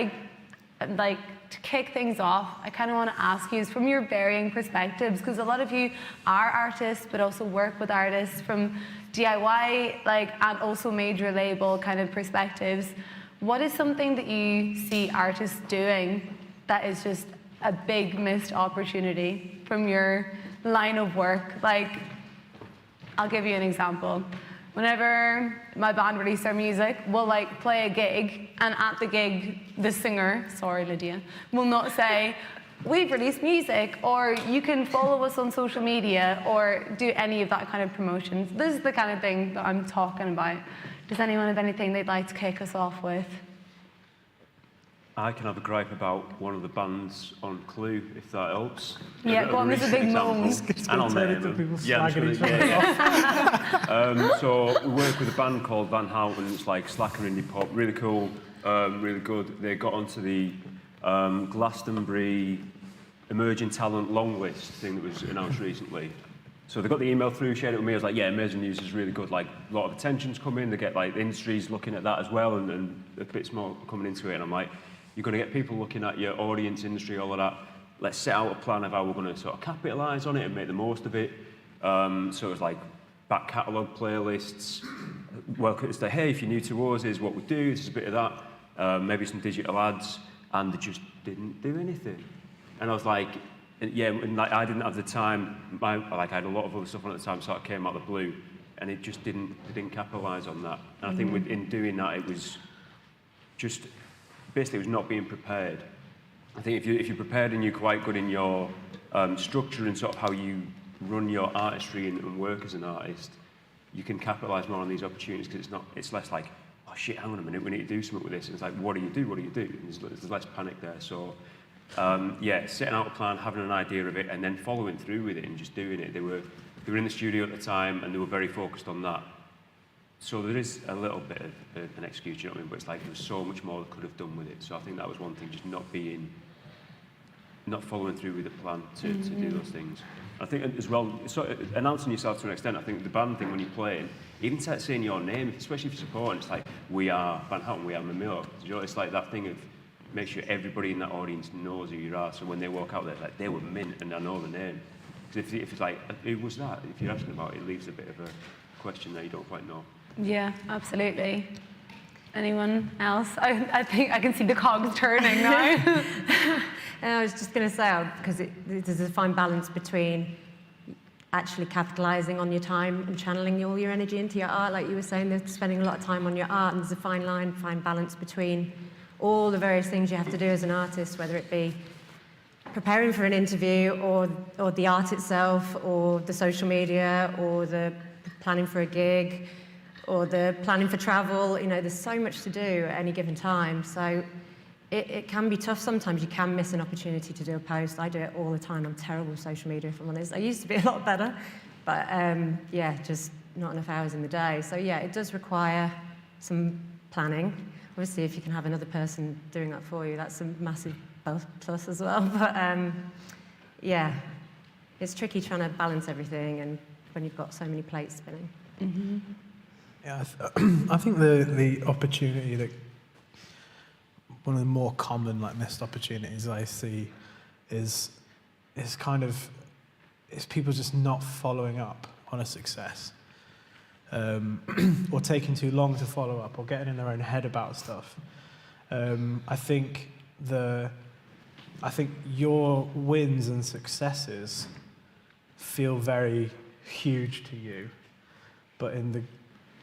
like to kick things off, I kind of want to ask you from your varying perspectives, because a lot of you are artists, but also work with artists from DIY, and also major label kind of perspectives. What is something that you see artists doing that is just a big missed opportunity from your line of work? I'll give you an example. Whenever my band release their music, we'll play a gig, and at the gig, the singer, sorry Lydia, will not say, we've released music, or you can follow us on social media, or do any of that kind of promotions. This is the kind of thing that I'm talking about. Does anyone have anything they'd like to kick us off with? I can have a gripe about one of the bands on Clue, if that helps. Yeah, go on, there's a big moan. And I'll name them. Yeah, so we work with a band called Van Houten. It's like slacker indie pop, really cool, really good. They got onto the Glastonbury Emerging Talent long list thing that was announced recently. So they got the email through, shared it with me. I was like, yeah, Amazing News is really good. Like, a lot of attention's coming. They get the industry's looking at that as well, and a bit more coming into it. And I'm like, you're going to get people looking at your audience, industry, all of that. Let's set out a plan of how we're going to sort of capitalise on it and make the most of it. So it was like back catalogue playlists. Welcome to hey, if you're new to us, here's what we do. This is a bit of that. Maybe some digital ads, and they just didn't do anything. And I was like, yeah, and I didn't have the time. I had a lot of other stuff on at the time, so it came out of the blue, and it just didn't capitalise on that. And I think in doing that, it was just. Basically, it was not being prepared. I think if you're prepared and you're quite good in your structure and sort of how you run your artistry and work as an artist, you can capitalise more on these opportunities because it's less like, oh shit, hang on a minute, we need to do something with this. And it's like, what do you do? And there's less panic there. So yeah, setting out a plan, having an idea of it, and then following through with it and just doing it. They were in the studio at the time and they were very focused on that. So there is a little bit of an excuse, you know what I mean? But it's like there was so much more that could have done with it. So I think that was one thing, just not following through with the plan to do those things. I think as well, sort of announcing yourself to an extent, I think the band thing when you're playing, even saying your name, especially if you're supporting, it's like, we are Van Houten, we are Mamilo. You know, it's like that thing of make sure everybody in that audience knows who you are, so when they walk out there, like, they were mint and I know the name. Because if it's like, who was that? If you're asking about it, it leaves a bit of a question that you don't quite know. Yeah, absolutely. Anyone else? I think I can see the cogs turning now. And I was just going to say, because there's a fine balance between actually capitalising on your time and channeling all your energy into your art. Like you were saying, there's spending a lot of time on your art, and there's a fine balance between all the various things you have to do as an artist, whether it be preparing for an interview or the art itself or the social media or the planning for a gig or the planning for travel. You know, there's so much to do at any given time. So it can be tough. Sometimes you can miss an opportunity to do a post. I do it all the time. I'm terrible with social media, if I'm honest. I used to be a lot better, but yeah, just not enough hours in the day. So yeah, it does require some planning. Obviously, if you can have another person doing that for you, that's a massive plus as well. But yeah, it's tricky trying to balance everything and when you've got so many plates spinning. Mm-hmm. Yeah, I think the opportunity that one of the more common missed opportunities I see is people just not following up on a success, or taking too long to follow up, or getting in their own head about stuff. I think your wins and successes feel very huge to you, but in the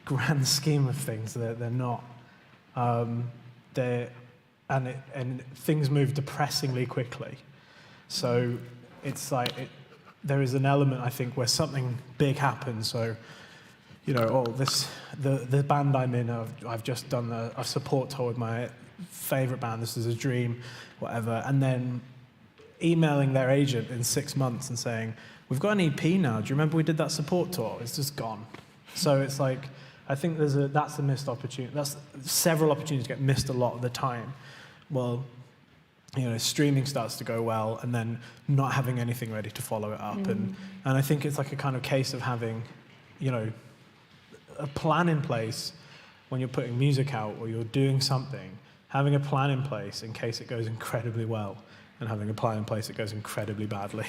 grand scheme of things, they're not. And things move depressingly quickly. So it's like there is an element, I think, where something big happens. So, you know, the band I'm in, I've just done a support tour with my favourite band. This is a dream, whatever. And then emailing their agent in 6 months and saying, "We've got an EP now. Do you remember we did that support tour?" It's just gone. So it's like, I think that's a missed opportunity. That's several opportunities get missed a lot of the time. Well, you know, streaming starts to go well, and then not having anything ready to follow it up, and I think it's like a kind of case of having, you know, a plan in place when you're putting music out or you're doing something. Having a plan in place in case it goes incredibly well, and having a plan in place that goes incredibly badly,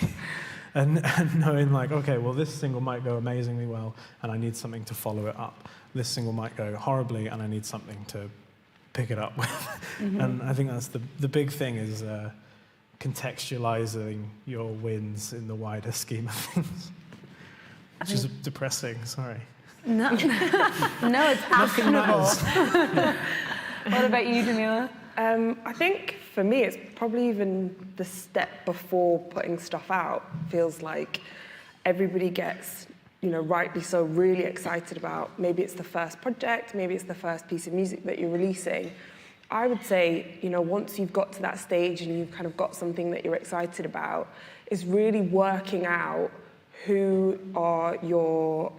and knowing like, okay, well, this single might go amazingly well, and I need something to follow it up. This single might go horribly, and I need something to pick it up with. Mm-hmm. And I think that's the big thing is contextualizing your wins in the wider scheme of things. Which is depressing, sorry. No, no, it's actionable. What about you, Jamila? I think for me, it's probably even the step before putting stuff out. Feels like everybody gets, you know, rightly so, really excited about, maybe it's the first project, maybe it's the first piece of music that you're releasing. I would say, you know, once you've got to that stage and you've kind of got something that you're excited about, is really working out who are your,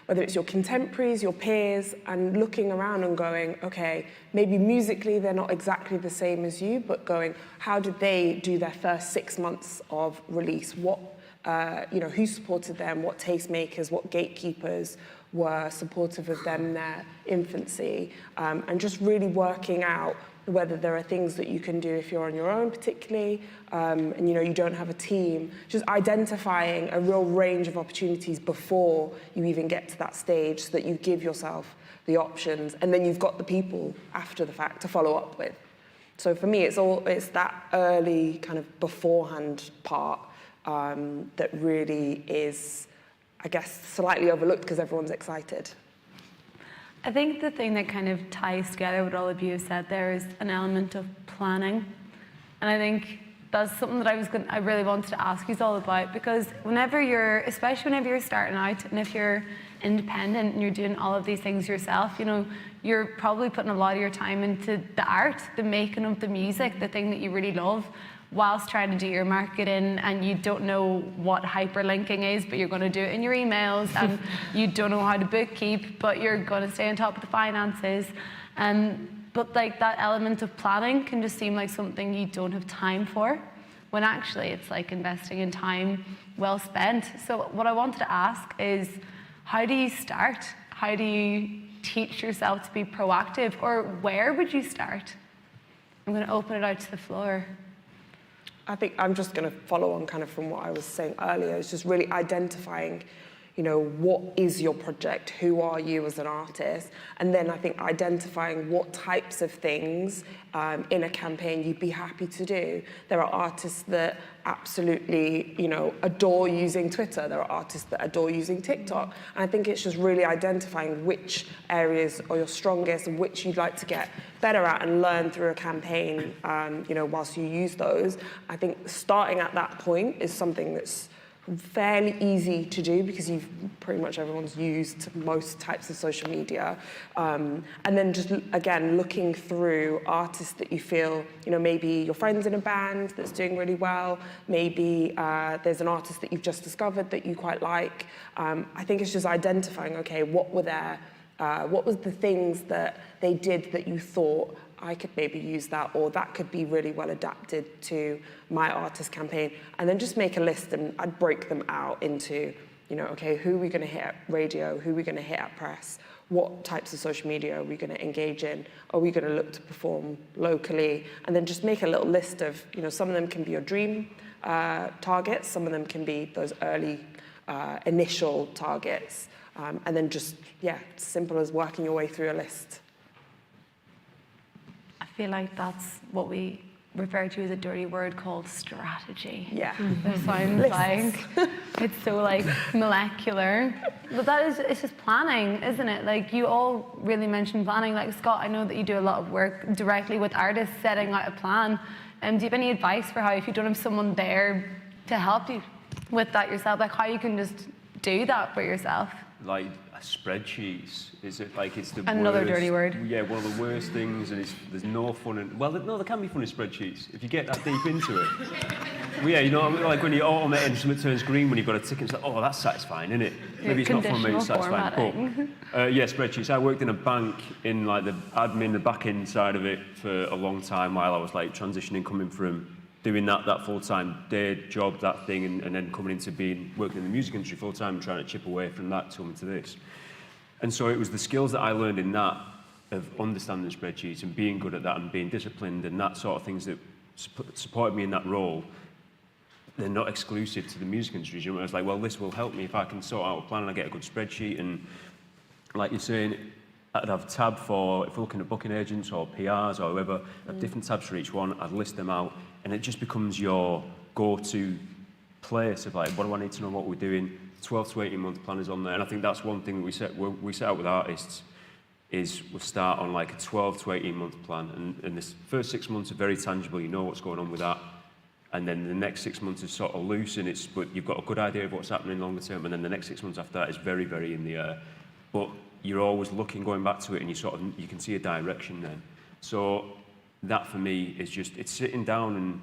whether it's your contemporaries, your peers, and looking around and going, okay, maybe musically they're not exactly the same as you, but going, how did they do their first 6 months of release? What, you know, who supported them, what tastemakers, what gatekeepers were supportive of them in their infancy, and just really working out whether there are things that you can do if you're on your own particularly, and you know, you don't have a team, just identifying a real range of opportunities before you even get to that stage so that you give yourself the options, and then you've got the people after the fact to follow up with. So for me, it's that early kind of beforehand part that really is, I guess, slightly overlooked because everyone's excited. I think the thing that kind of ties together what all of you have said there is an element of planning. And I think that's something that I really wanted to ask you all about, because especially whenever you're starting out and if you're independent and you're doing all of these things yourself, you know, you're probably putting a lot of your time into the art, the making of the music, the thing that you really love. whilst trying to do your marketing, and you don't know what hyperlinking is, but you're going to do it in your emails, and you don't know how to bookkeep, but you're going to stay on top of the finances. But like that element of planning can just seem like something you don't have time for, when actually it's like investing in time well spent. So what I wanted to ask is, how do you start? How do you teach yourself to be proactive, or where would you start? I'm going to open it out to the floor. I think I'm just going to follow on kind of from what I was saying earlier. It's just really identifying, you know, what is your project? Who are you as an artist? And then I think identifying what types of things in a campaign you'd be happy to do. There are artists that absolutely, you know, adore using Twitter. There are artists that adore using TikTok. And I think it's just really identifying which areas are your strongest and which you'd like to get better at and learn through a campaign, you know, whilst you use those. I think starting at that point is something that's fairly easy to do, because pretty much everyone's used most types of social media. And then just, again, looking through artists that you feel, you know, maybe your friend's in a band that's doing really well, maybe there's an artist that you've just discovered that you quite like. I think it's just identifying, okay, what was the things that they did that you thought, I could maybe use that, or that could be really well adapted to my artist campaign. And then just make a list, and I'd break them out into, you know, okay, who are we going to hit at radio? Who are we going to hit at press? What types of social media are we going to engage in? Are we going to look to perform locally? And then just make a little list of, you know, some of them can be your dream targets, some of them can be those early initial targets. And then just, yeah, simple as working your way through a list. I feel like that's what we refer to as a dirty word called strategy. Yeah. It sounds like it's so like molecular. But it's just planning, isn't it? Like, you all really mentioned planning. Like, Scott, I know that you do a lot of work directly with artists setting out a plan. Do you have any advice for how, if you don't have someone there to help you with that yourself, like how you can just do that for yourself? Like spreadsheets, is it like it's the another worst, dirty word? Yeah, one of the worst things, and there's no fun in. Well, no, there can be fun in spreadsheets if you get that deep into it. Well, yeah, you know, like when you automate and something turns green when you've got a ticket, it's like, oh, that's satisfying, isn't it? Maybe it's not fun, maybe it's satisfying. But yeah, spreadsheets. I worked in a bank in like the admin, the back end side of it for a long time while I was like transitioning, coming from doing that full-time day job, that thing, and then coming into working in the music industry full-time and trying to chip away from that to come into this. And so it was the skills that I learned in that, of understanding spreadsheets and being good at that and being disciplined and that sort of things that supported me in that role. They're not exclusive to the music industry. You know, I was like, well, this will help me if I can sort out a plan and I get a good spreadsheet. And like you're saying, I'd have a tab for, if we're looking at booking agents or PRs or whoever, I have different tabs for each one. I'd list them out, and it just becomes your go-to place of like, what do I need to know what we're doing? 12 to 18 month plan is on there, and I think that's one thing we set out with artists, is we'll start on like a 12 to 18 month plan, and this first 6 months are very tangible, you know what's going on with that, and then the next 6 months is sort of loose, and but you've got a good idea of what's happening longer term, and then the next 6 months after that is very, very in the air, but you're always going back to it, and you can see a direction then. So that for me is just, it's sitting down and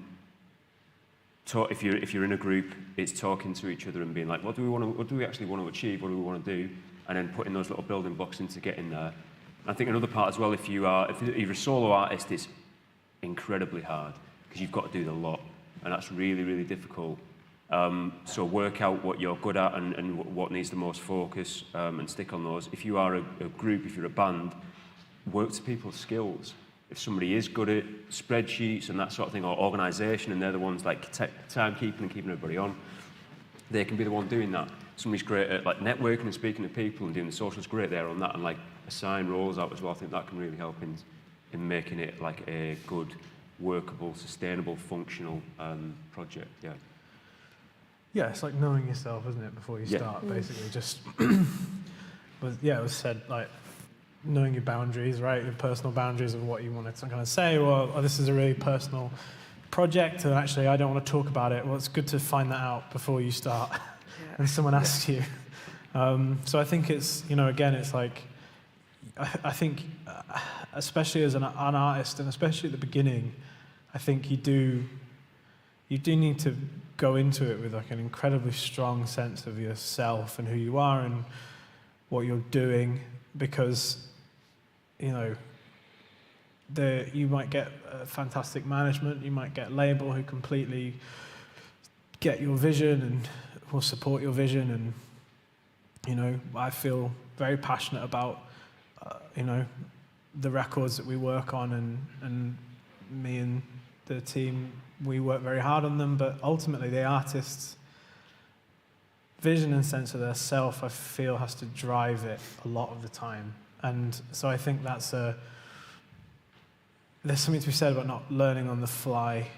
talk. If you're in a group, it's talking to each other and being like, what do we actually want to achieve? What do we want to do? And then putting those little building blocks into getting there. I think another part as well, if you're a solo artist, it's incredibly hard because you've got to do the lot, and that's really, really difficult. So work out what you're good at and what needs the most focus, and stick on those. If you are a group, if you're a band, work to people's skills. If somebody is good at spreadsheets and that sort of thing, or organisation, and they're the ones like timekeeping and keeping everybody on, they can be the one doing that. Somebody's great at like networking and speaking to people and doing the socials, great there on that, and like assign roles out as well. I think that can really help in making it like a good, workable, sustainable, functional project. Yeah. Yeah, it's like knowing yourself, isn't it, before you start, basically. Just, it was said, like, knowing your boundaries, right? Your personal boundaries of what you want to kind of say, well, this is a really personal project, and actually I don't want to talk about it. Well, it's good to find that out before you start and someone asks you. So I think it's, again, it's like, I think, especially as an artist, and especially at the beginning, I think you do you do need to go into it with like an incredibly strong sense of yourself and who you are and what you're doing, because, you know, you might get fantastic management, you might get a label who completely get your vision and will support your vision. And, you know, I feel very passionate about, you know, the records that we work on, and me and the team, we work very hard on them, but ultimately the artist's vision and sense of their self, I feel, has to drive it a lot of the time. And so I think there's something to be said about not learning on the fly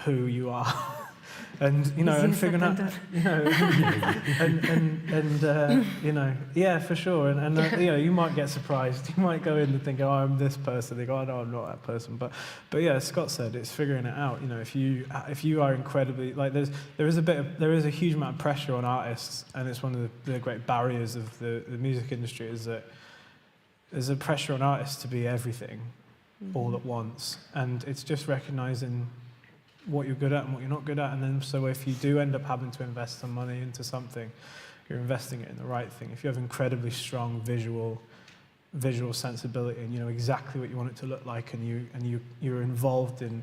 who you are. And, you know, and figuring out, you know, you know, yeah, for sure. And you know, you might get surprised. You might go in and think, oh, I'm this person. They go, oh, no, I'm not that person. But yeah, Scott said, it's figuring it out. You know, if you are incredibly, like, there is a huge amount of pressure on artists, and it's one of the great barriers of the music industry, is that there's a pressure on artists to be everything all at once. And it's just recognizing what you're good at and what you're not good at, and then so if you do end up having to invest some money into something, you're investing it in the right thing. If you have incredibly strong visual sensibility, and you know exactly what you want it to look like, and you're involved in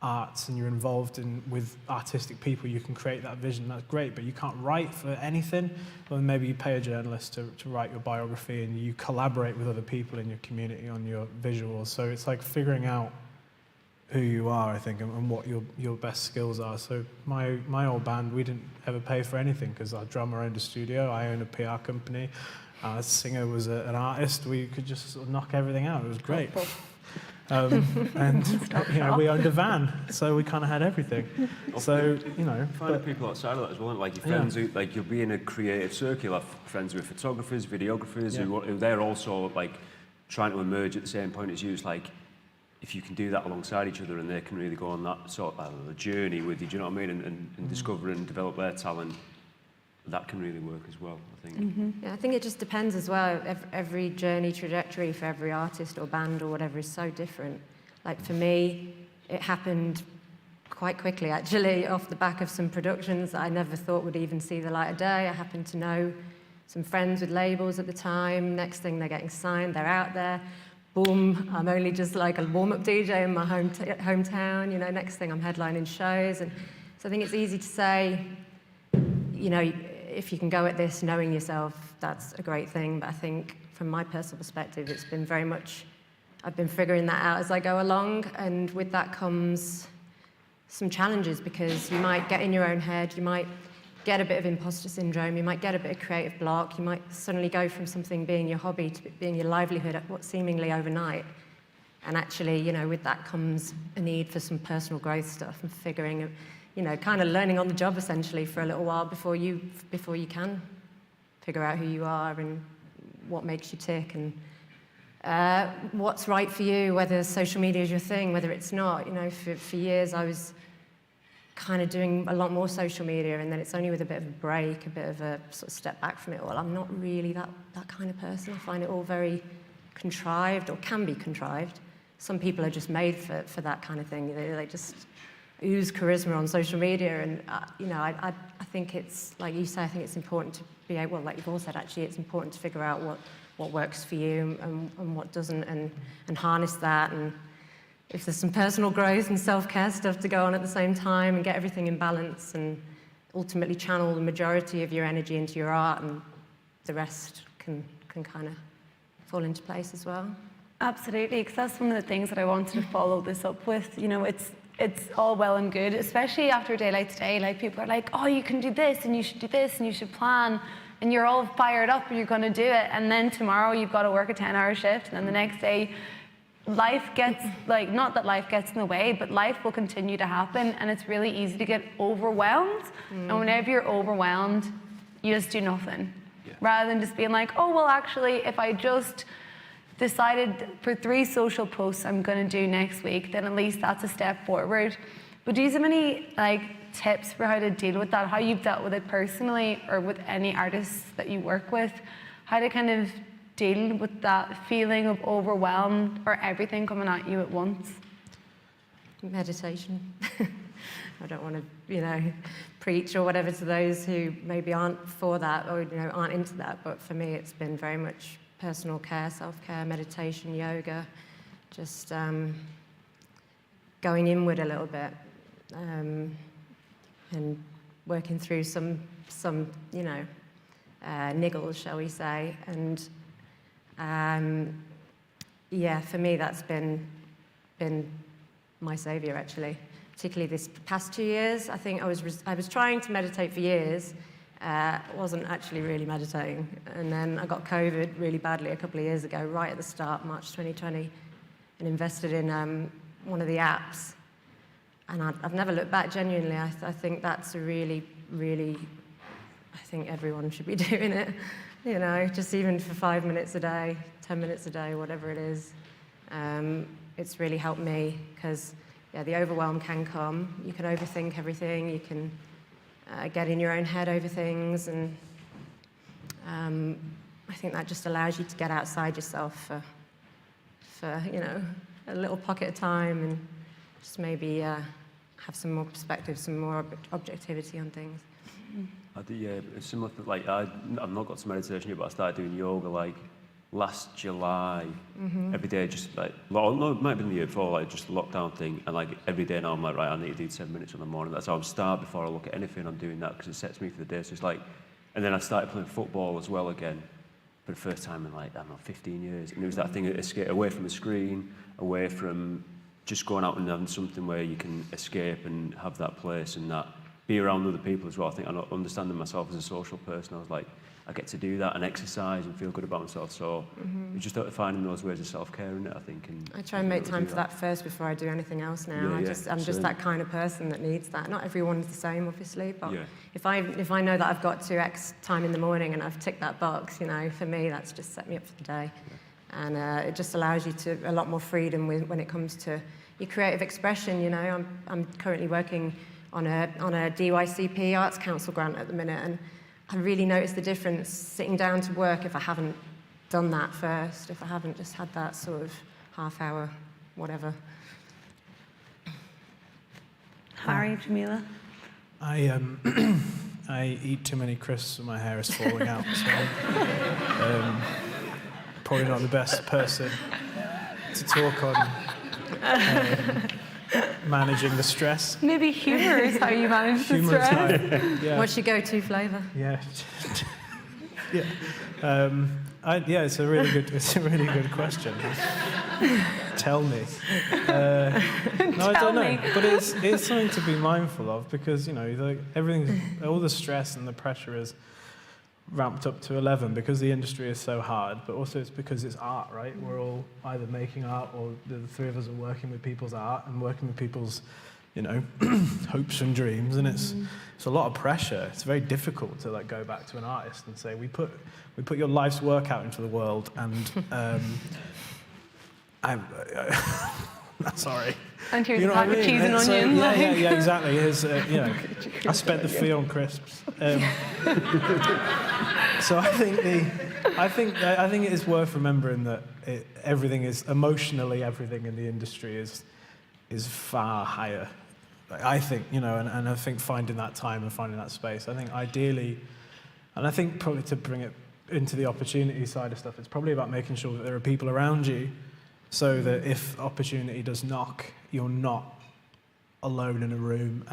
arts, and you're involved with artistic people, you can create that vision. That's great, but you can't write for anything. Well, then maybe you pay a journalist to write your biography, and you collaborate with other people in your community on your visuals. So it's like figuring out who you are, I think, and what your best skills are. So my old band, we didn't ever pay for anything because our drummer owned a studio, I owned a PR company, our singer was an artist. We could just sort of knock everything out. It was great. And you know, we owned a van, so we kind of had everything. So you know, finding people outside of that as well, like your friends who, like, you'll be in a creative circle, you'll have friends who are photographers, videographers, who they're also like trying to emerge at the same point as you. It's like, if you can do that alongside each other, and they can really go on that sort of journey with you, do you know what I mean? And discover and develop their talent, that can really work as well, I think. Yeah, I think it just depends as well. Every journey trajectory for every artist or band or whatever is so different. Like for me, it happened quite quickly, actually, off the back of some productions that I never thought would even see the light of day. I happened to know some friends with labels at the time. Next thing, they're getting signed, they're out there. Boom, I'm only just like a warm-up DJ in my hometown. You know, next thing I'm headlining shows. And so I think it's easy to say, you know, if you can go at this knowing yourself, that's a great thing. But I think from my personal perspective, it's been very much, I've been figuring that out as I go along. And with that comes some challenges, because you might get in your own head, you might get a bit of imposter syndrome, you might get a bit of creative block, you might suddenly go from something being your hobby to being your livelihood at what seemingly overnight. And actually, you know, with that comes a need for some personal growth stuff and figuring, you know, kind of learning on the job essentially for a little while before you can figure out who you are and what makes you tick and what's right for you, whether social media is your thing, whether it's not. You know, for years I was kind of doing a lot more social media, and then it's only with a bit of a break, a bit of a sort of step back from it all. I'm not really that kind of person. I find it all very contrived, or can be contrived. Some people are just made for that kind of thing. They just ooze charisma on social media, and you know, I think it's, like you say, I think it's important to be able, like you've all said, actually, it's important to figure out what works for you and what doesn't, and harness that. And if there's some personal growth and self-care stuff to go on at the same time, and get everything in balance, and ultimately channel the majority of your energy into your art, and the rest can kind of fall into place as well. Absolutely, because that's one of the things that I wanted to follow this up with. You know, it's all well and good, especially after a day like today. Like, people are like, oh, you can do this, and you should do this, and you should plan, and you're all fired up, and you're going to do it. And then tomorrow you've got to work a 10-hour shift, and then the next day life gets, like, not that life gets in the way, but life will continue to happen, and it's really easy to get overwhelmed. And whenever you're overwhelmed, you just do nothing. Rather than just being like, oh, well, actually, if I just decided for 3 social posts I'm going to do next week, then at least that's a step forward. But do you have any, like, tips for how to deal with that, how you've dealt with it personally, or with any artists that you work with, how to kind of deal with that feeling of overwhelmed or everything coming at you at once? Meditation. I don't want to, preach or whatever to those who maybe aren't for that or, aren't into that. But for me, it's been very much personal care, self-care, meditation, yoga, just going inward a little bit and working through some niggles, shall we say. And for me, that's been my saviour, actually. Particularly this past 2 years. I think I was trying to meditate for years, wasn't actually really meditating. And then I got COVID really badly a couple of years ago, right at the start, March 2020, and invested in one of the apps. And I've never looked back, genuinely. I think that's a really, really, I think everyone should be doing it. Just even for 5 minutes a day, 10 minutes a day, whatever it is. It's really helped me because, the overwhelm can come. You can overthink everything. You can get in your own head over things. And I think that just allows you to get outside yourself for a little pocket of time and just maybe have some more perspective, some more objectivity on things. I do, similar to, I've not got to meditation yet, but I started doing yoga, last July, every day, just it might have been the year before, just a lockdown thing, and every day now I'm right, I need to do 10 minutes in the morning. That's how I start before I look at anything. I'm doing that because it sets me for the day. So it's and then I started playing football as well again, for the first time in 15 years. And it was that thing of escape, away from the screen, away from just going out and having something where you can escape and have that place and that be around other people as well. I think I'm understanding myself as a social person. I was I get to do that and exercise and feel good about myself. So it's just finding those ways of self-care in it, I think. And I try and make time for that first before I do anything else now. I'm just that kind of person that needs that. Not everyone's the same, obviously, but if I know that I've got to X time in the morning and I've ticked that box, for me, that's just set me up for the day. And it just allows you to a lot more freedom when it comes to your creative expression. I'm currently working on a DYCP Arts Council grant at the minute, and I really noticed the difference sitting down to work if I haven't done that first, if I haven't just had that sort of half hour, whatever. Harry, Jamila? I eat too many crisps and my hair is falling out, so probably not the best person to talk on managing the stress. Maybe humour is how you manage the stress. What's your go-to flavour? Yeah. It's a really good question. Tell me. No, I don't know. But it's something to be mindful of because everything, all the stress and the pressure is ramped up to 11 because the industry is so hard, but also it's because it's art, right? We're all either making art or the three of us are working with people's art and working with people's, hopes and dreams, and it's a lot of pressure. It's very difficult to go back to an artist and say, we put your life's work out into the world, and I'm sorry. And here's a pack of cheese and onions. Yeah, exactly. Here's, I spent the fee on crisps. So I think it is worth remembering that everything in the industry is far higher. I think, and I think finding that time and finding that space. I think ideally, and I think probably to bring it into the opportunity side of stuff, it's probably about making sure that there are people around you so that if opportunity does knock, you're not alone in a room.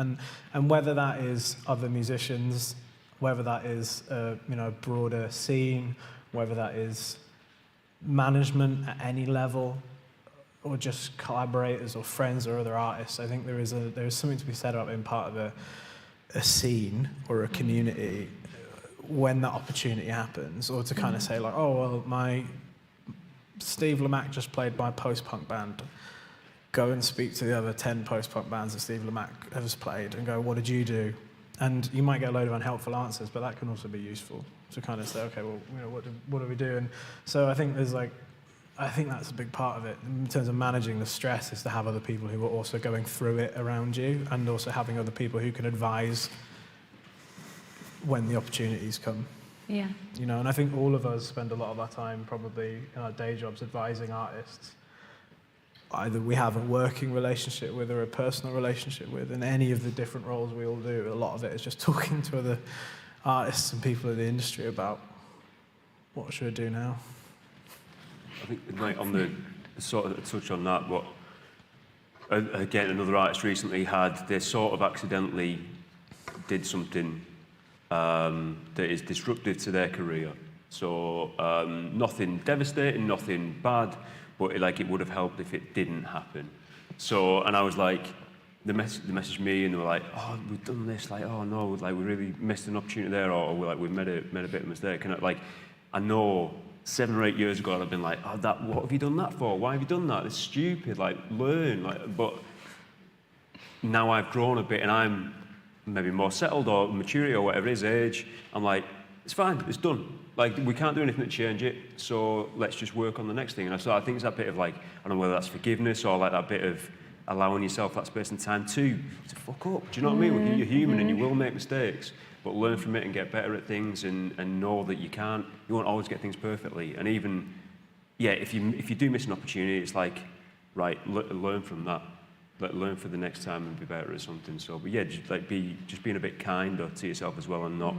And whether that is other musicians, whether that is a broader scene, whether that is management at any level, or just collaborators or friends or other artists, I think there is something to be said about being part of a scene or a community when that opportunity happens, or to kind of say my Steve Lamacq just played my post-punk band. Go and speak to the other 10 post-punk bands that Steve Lamacq has played and go, what did you do? And you might get a load of unhelpful answers, but that can also be useful to kind of say, okay, well, what do we do? And so I think I think that's a big part of it in terms of managing the stress, is to have other people who are also going through it around you, and also having other people who can advise when the opportunities come. Yeah. And I think all of us spend a lot of our time probably in our day jobs advising artists. either we have a working relationship with or a personal relationship with, in any of the different roles we all do. A lot of it is just talking to other artists and people in the industry about what should I do now. I think like on the sort of touch on that, what again another artist recently had, they sort of accidentally did something that is disruptive to their career. So nothing devastating, nothing bad, but it would have helped if it didn't happen. So, and I was like, they messaged me and they were like, oh, we've done this, like, oh no, like we really missed an opportunity there, or we've made a bit of a mistake. And I know 7 or 8 years ago I'd have been like, oh, what have you done that for? Why have you done that? It's stupid, like learn. But now I've grown a bit and I'm maybe more settled or maturity or whatever it is, age, I'm like, it's fine, it's done. Like, we can't do anything to change it, so let's just work on the next thing. And so I think it's that bit of like, I don't know whether that's forgiveness or like that bit of allowing yourself that space and time to fuck up. Do you know what I mean? You're human and you will make mistakes, but learn from it and get better at things and know that you won't always get things perfectly. And even, yeah, if you do miss an opportunity, it's like, right, learn from that. Learn for the next time and be better at something. So, but yeah, just being a bit kinder to yourself as well, and not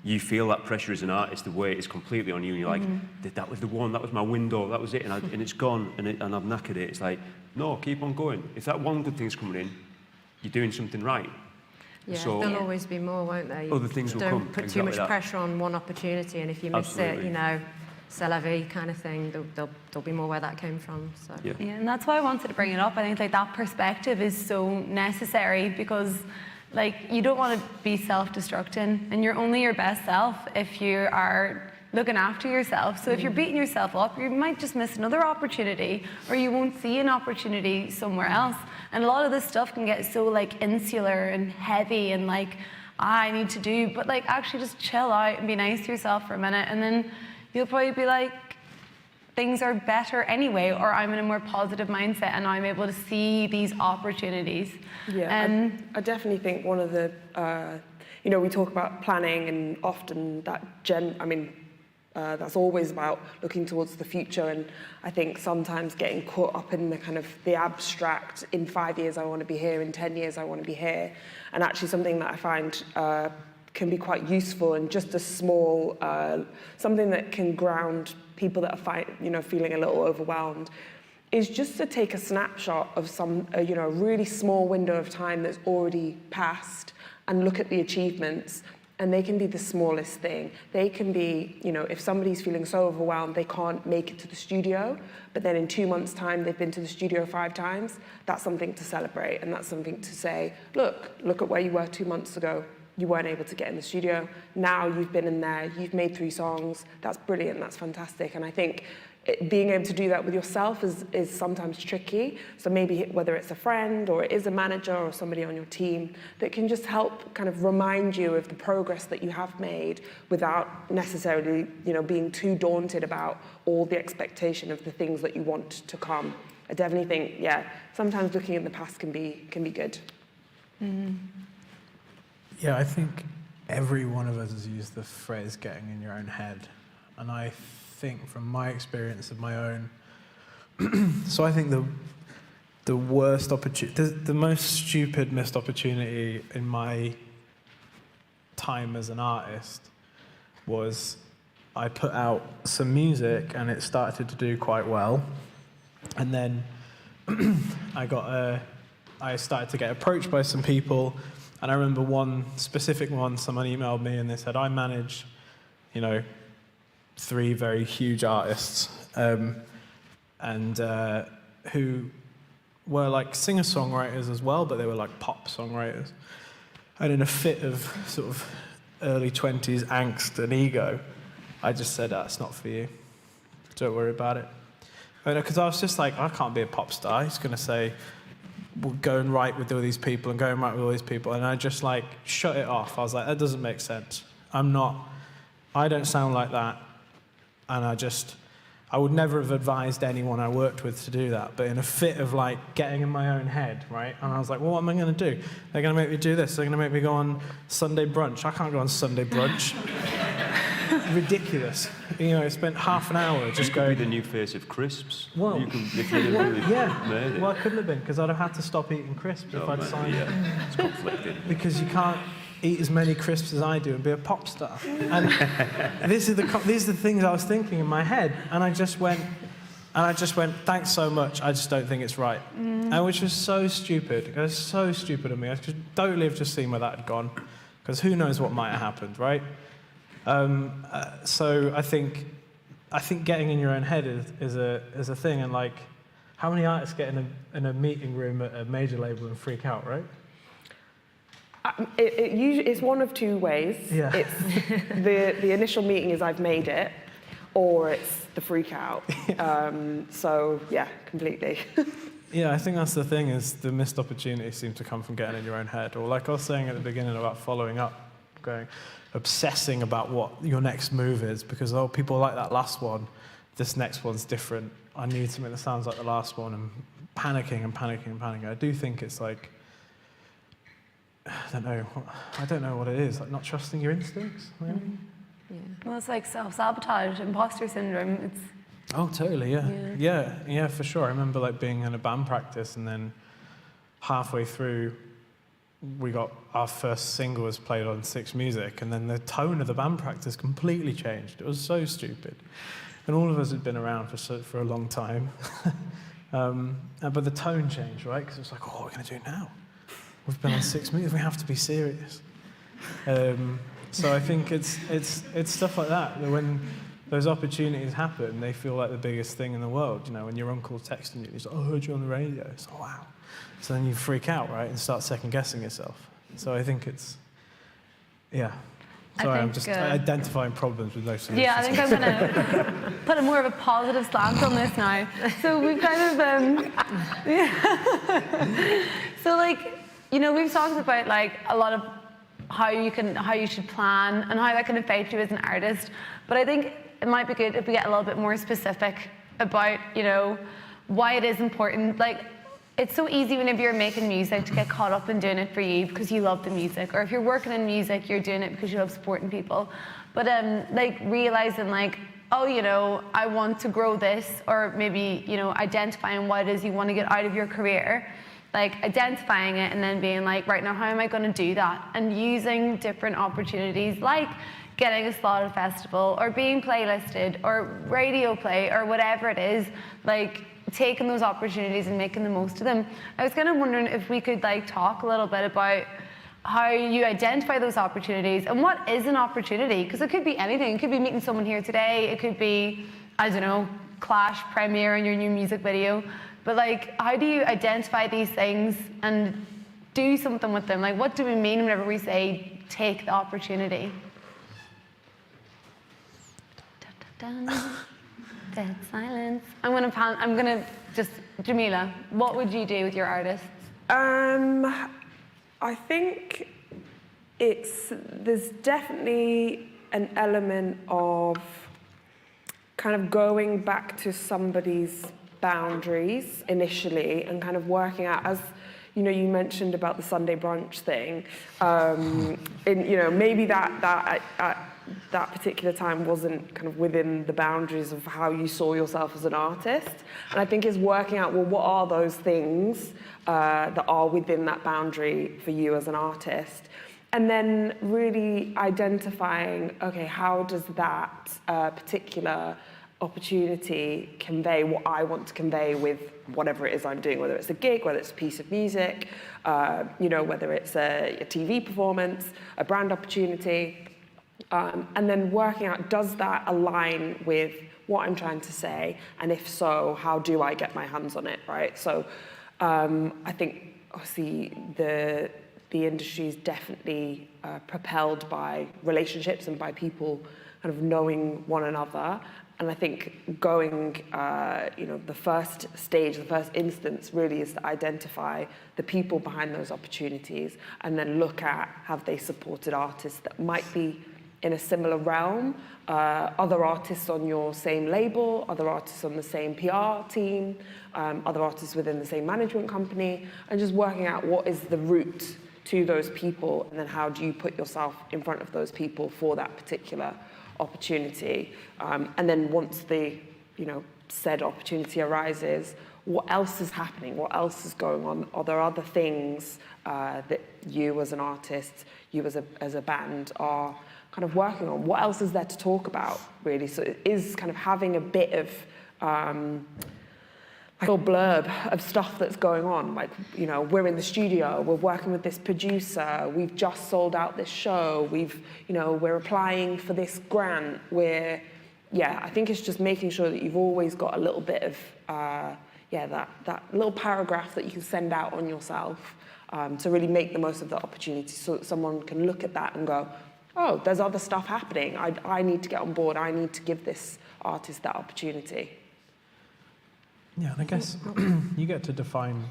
you feel that pressure as an artist, the weight is completely on you, and you're like, that was the one, that was my window, that was it, and it's gone, and I've knackered it. It's like, no, keep on going. If that one good thing's coming in, you're doing something right. Yeah, so, there'll always be more, won't there? Other things will come. Don't put too much pressure on one opportunity, and if you miss it, you know, c'est la vie kind of thing, there'll be more where that came from. So. Yeah, and that's why I wanted to bring it up. I think like that perspective is so necessary, because like you don't want to be self-destructing, and you're only your best self if you are looking after yourself. So if you're beating yourself up, you might just miss another opportunity, or you won't see an opportunity somewhere else. And a lot of this stuff can get so like insular and heavy and like, I need to do, but like actually just chill out and be nice to yourself for a minute, and then you'll probably be like, things are better anyway, or I'm in a more positive mindset and I'm able to see these opportunities. Yeah, I definitely think one of the, we talk about planning, and often that that's always about looking towards the future, and I think sometimes getting caught up in the kind of the abstract, in 5 years I want to be here, in 10 years I want to be here, and actually something that I find can be quite useful, and just a small, something that can ground people that are feeling a little overwhelmed, is just to take a snapshot of a really small window of time that's already passed and look at the achievements. And they can be the smallest thing. They can be, if somebody's feeling so overwhelmed they can't make it to the studio, but then in 2 months' time they've been to the studio 5 times, that's something to celebrate, and that's something to say, look at where you were 2 months ago. You weren't able to get in the studio. Now you've been in there, you've made 3 songs. That's brilliant, that's fantastic. And I think being able to do that with yourself is sometimes tricky. So maybe whether it's a friend or it is a manager or somebody on your team that can just help kind of remind you of the progress that you have made without necessarily, being too daunted about all the expectation of the things that you want to come. I definitely think, sometimes looking in the past can be good. Mm-hmm. Yeah, I think every one of us has used the phrase getting in your own head. And I think from my experience of my own, so I think the worst opportunity, the most stupid missed opportunity in my time as an artist was I put out some music and it started to do quite well. And then I started to get approached by some people. And I remember one specific one, someone emailed me and they said, I manage, 3 very huge artists, who were like singer-songwriters as well, but they were like pop songwriters. And in a fit of sort of early 20s angst and ego, I just said, that's not for you. Don't worry about it. Because I was just like, I can't be a pop star. He's going to say, we'll go and write with all these people and go and write with all these people. And I just like shut it off. I was like, that doesn't make sense. I don't sound like that. And I would never have advised anyone I worked with to do that. But in a fit of like getting in my own head, right? And I was like, well, what am I going to do? They're going to make me do this. They're going to make me go on Sunday brunch. I can't go on Sunday brunch. ridiculous. You know, I spent half an hour just going. Be the new face of crisps. Well, you can, if you really made it. Well, I couldn't have been because I'd have had to stop eating crisps if I'd signed it. It's conflicted. Because you can't eat as many crisps as I do and be a pop star. And these are the things I was thinking in my head, and I just went, thanks so much. I just don't think it's right, and which was so stupid. It was so stupid of me. I could totally have just seen where that had gone, because who knows what might have happened, right? So I think getting in your own head is a thing, and like, how many artists get in a meeting room at a major label and freak out, right? It's one of two ways. Yeah. It's the initial meeting is I've made it, or it's the freak out. So yeah, completely. Yeah, I think that's the thing, is the missed opportunities seem to come from getting in your own head. Or like I was saying at the beginning about following up, obsessing about what your next move is, because people like that last one, this next one's different. I need something that sounds like the last one, and panicking and panicking and panicking. I do think it's like, I don't know what it is, like not trusting your instincts, maybe? Yeah. Well, it's like self-sabotage, imposter syndrome. It's totally, yeah, for sure. I remember like being in a band practice, and then halfway through, we got our first single was played on Six Music, and then the tone of the band practice completely changed. It was so stupid, and all of us had been around for a long time, but the tone changed, right? Because it was like, what are we going to do now? We've been on 6 Music. We have to be serious. So I think it's stuff like that when those opportunities happen, they feel like the biggest thing in the world. You know, when your uncle's texting you, he's like, I heard you on the radio. It's like, wow. So then you freak out, right, and start second-guessing yourself. So I think it's, Sorry, I'm just identifying problems with no solutions. Yeah, I think I'm going to put more of a positive slant on this now. So we've kind of, so like, you know, we've talked about like a lot of how you should plan and how that can affect you as an artist. But I think it might be good if we get a little bit more specific about, you know, why it is important. Like, it's so easy whenever you're making music to get caught up in doing it for you because you love the music, or if you're working in music, you're doing it because you love supporting people. But like realizing like, oh, you know, I want to grow this, or maybe, you know, identifying what it is you want to get out of your career. Like identifying it and then being like, right now, how am I going to do that? And using different opportunities like getting a slot at a festival, or being playlisted, or radio play, or whatever it is, like taking those opportunities and making the most of them. I was kind of wondering if we could like talk a little bit about how you identify those opportunities and what is an opportunity, because it could be anything. It could be meeting someone here today. It could be, I don't know, Clash premiere in your new music video. But like, how do you identify these things and do something with them? Like, what do we mean whenever we say take the opportunity? Dead silence. I'm gonna just, Jamila, what would you do with your artists? I think there's definitely an element of kind of going back to somebody's boundaries initially and kind of working out, as you know, you mentioned about the Sunday brunch thing, you know, maybe that that particular time wasn't kind of within the boundaries of how you saw yourself as an artist. And I think it's working out, well, what are those things that are within that boundary for you as an artist? And then really identifying, okay, how does that particular opportunity convey what I want to convey with whatever it is I'm doing, whether it's a gig, whether it's a piece of music, you know, whether it's a TV performance, a brand opportunity. And then working out, does that align with what I'm trying to say? And if so, how do I get my hands on it, right? So I think, obviously, the industry is definitely propelled by relationships and by people kind of knowing one another. And I think going, you know, the first stage, the first instance really is to identify the people behind those opportunities and then look at, have they supported artists that might be in a similar realm, other artists on your same label, other artists on the same PR team, other artists within the same management company, and just working out what is the route to those people, and then how do you put yourself in front of those people for that particular opportunity. And then once the, said opportunity arises, what else is happening? What else is going on? Are there other things that you as an artist, you as a band are kind of working on? What else is there to talk about, really? So it is kind of having a bit of a little blurb of stuff that's going on. Like, we're in the studio, we're working with this producer, we've just sold out this show, we're applying for this grant, I think it's just making sure that you've always got a little bit of, that little paragraph that you can send out on yourself to really make the most of the opportunity so that someone can look at that and go, oh, there's other stuff happening. I need to get on board. I need to give this artist that opportunity. Yeah, and I guess you get to define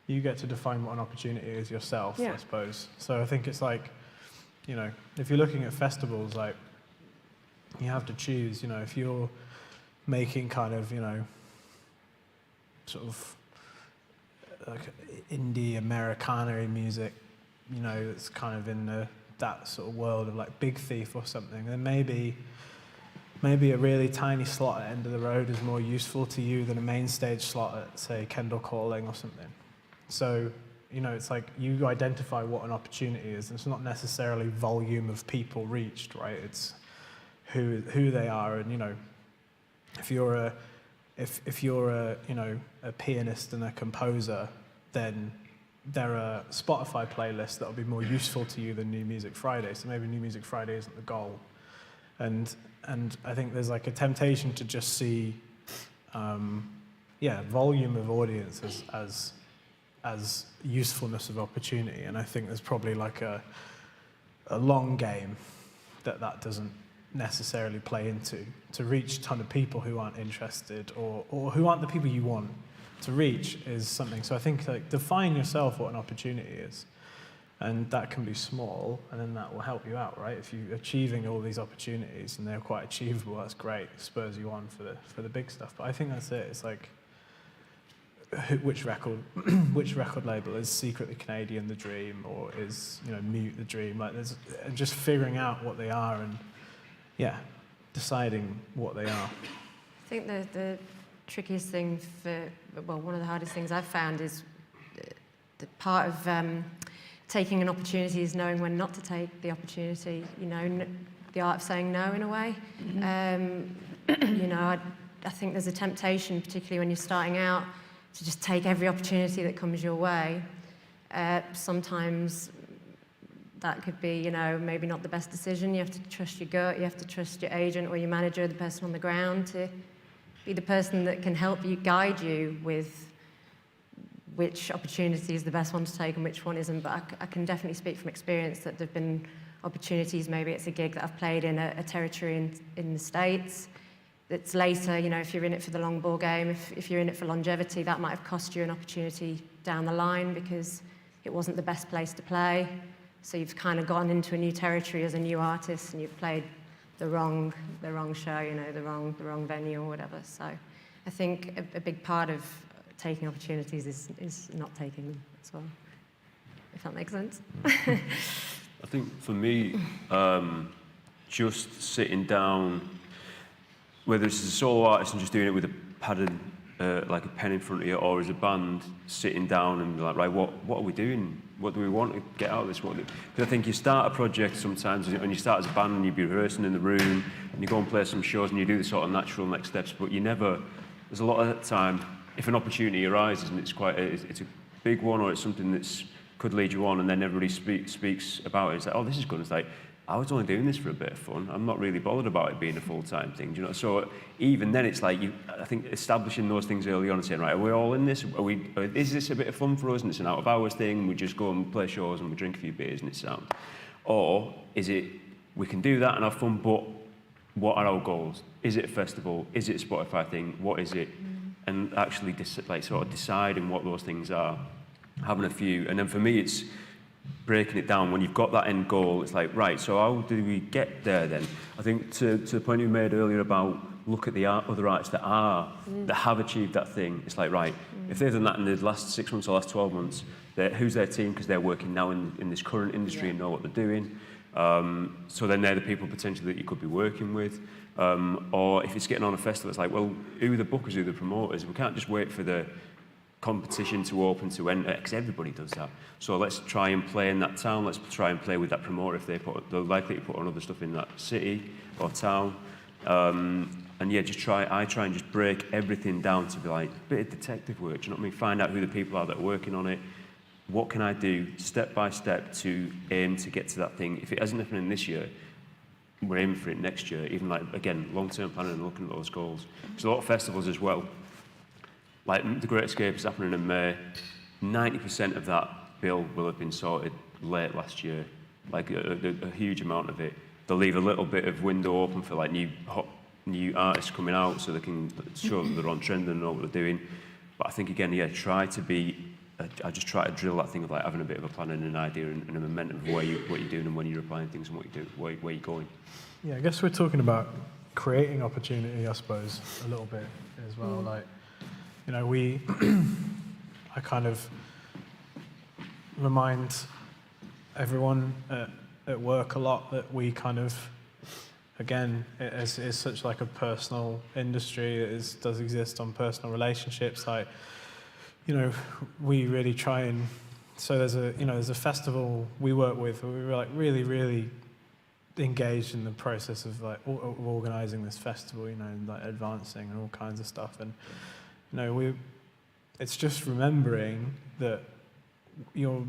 what an opportunity is yourself, I suppose. So I think it's like, if you're looking at festivals, like, you have to choose, if you're making kind of, sort of like indie Americana music, it's kind of in that sort of world of like Big Thief or something, then maybe a really tiny slot at the end of the road is more useful to you than a main stage slot at, say, Kendall Calling or something. So, it's like you identify what an opportunity is. It's not necessarily volume of people reached, right? It's who they are, and if you're a pianist and a composer, then there are Spotify playlists that will be more useful to you than New Music Friday. So maybe New Music Friday isn't the goal, and I think there's like a temptation to just see, volume of audience as usefulness of opportunity, and I think there's probably like a long game that doesn't necessarily play into, to reach a ton of people who aren't interested or who aren't the people you want to reach is something. So I think like define yourself what an opportunity is, and that can be small, and then that will help you out, right? If you're achieving all these opportunities and they're quite achievable, that's great. It spurs you on for the big stuff. But I think that's it. It's like which record label is secretly Canadian the dream, or is Mute the dream? Like there's just figuring out what they are and deciding what they are. I think the trickiest thing one of the hardest things I've found is the part of taking an opportunity is knowing when not to take the opportunity, the art of saying no in a way. I think there's a temptation, particularly when you're starting out, to just take every opportunity that comes your way. Sometimes that could be, maybe not the best decision. You have to trust your gut, you have to trust your agent or your manager, the person on the ground, to be the person that can help you, guide you with which opportunity is the best one to take and which one isn't. But I can definitely speak from experience that there have been opportunities, maybe it's a gig that I've played in a territory in the States, that's later, if you're in it for the long ball game, if you're in it for longevity, that might have cost you an opportunity down the line because it wasn't the best place to play. So you've kind of gone into a new territory as a new artist and you've played the wrong show, the wrong venue or whatever. So I think a big part of taking opportunities is not taking them as well, if that makes sense. I think for me, just sitting down, whether it's as a solo artist and just doing it with a padded, like a pen in front of you, or as a band, sitting down and like, right, what are we doing? What do we want to get out of this? Because I think you start a project sometimes, when you start as a band and you'd be rehearsing in the room, and you go and play some shows and you do the sort of natural next steps, but there's a lot of that time, if an opportunity arises and it's a big one or it's something that's could lead you on, and then everybody speaks about it, it's like, oh, this is good. It's like, I was only doing this for a bit of fun. I'm not really bothered about it being a full-time thing, So even then, it's like I think establishing those things early on and saying, right, are we all in this? Is this a bit of fun for us and it's an out-of-hours thing? We just go and play shows and we drink a few beers and it's sound, or is it we can do that and have fun, but what are our goals? Is it a festival? Is it a Spotify thing? What is it? And actually, sort of deciding what those things are, having a few, and then for me, it's breaking it down. When you've got that end goal, it's like, right, so how do we get there then? I think to the point you made earlier about look at the other artists that have achieved that thing. It's like, right, if they've done that in the last 6 months or last 12 months, who's their team? Because they're working now in this current industry and know what they're doing. So then they're the people potentially that you could be working with. Or if it's getting on a festival, it's like, well, who are the bookers, who are the promoters? We can't just wait for the competition to open to enter, because everybody does that. So let's try and play in that town. Let's try and play with that promoter if they're likely to put on other stuff in that city or town. And yeah, I try and just break everything down to be like a bit of detective work. Do you know what I mean? Find out who the people are that are working on it. What can I do step by step to aim to get to that thing? If it hasn't happened this year, we're aiming for it next year. Even like, again, long-term planning and looking at those goals. There's a lot of festivals as well. Like the Great Escape is happening in May. 90% of that bill will have been sorted late last year. Like a huge amount of it. They'll leave a little bit of window open for like new artists coming out so they can show that they're on trend and know what they're doing. But I think again, yeah, I just try to drill that thing of like having a bit of a plan and an idea and a momentum of what you're doing and when you're applying things and what you do, where you're going. Yeah, I guess we're talking about creating opportunity, I suppose, a little bit as well. Like, you know, I kind of remind everyone at work a lot that we kind of, again, it is such like a personal industry. It does exist on personal relationships. Like, you know, we really try and, so there's a festival we work with where we were like really, really engaged in the process of like organizing this festival, you know, and like advancing and all kinds of stuff. And, you know, it's just remembering that you're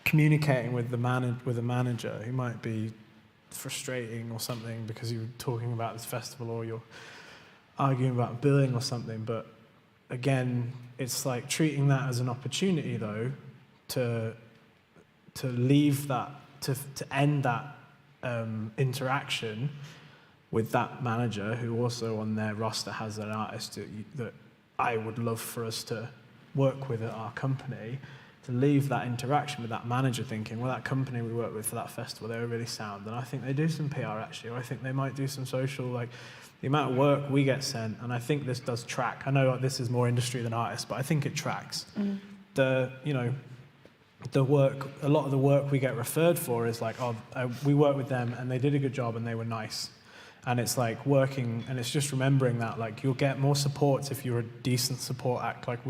communicating with a manager who might be frustrating or something because you're talking about this festival or you're arguing about billing or something. But again, it's like treating that as an opportunity though to leave that, to end that interaction with that manager who also on their roster has an artist that I would love for us to work with at our company, to leave that interaction with that manager thinking, well, that company we work with for that festival, they were really sound, and I think they do some PR actually, or I think they might do some social, like the amount of work we get sent, and I think this does track. I know this is more industry than artists, but I think it tracks. The work, a lot of the work we get referred for is like, we worked with them and they did a good job and they were nice. And it's like working, and it's just remembering that, like, you'll get more supports if you're a decent support act. Like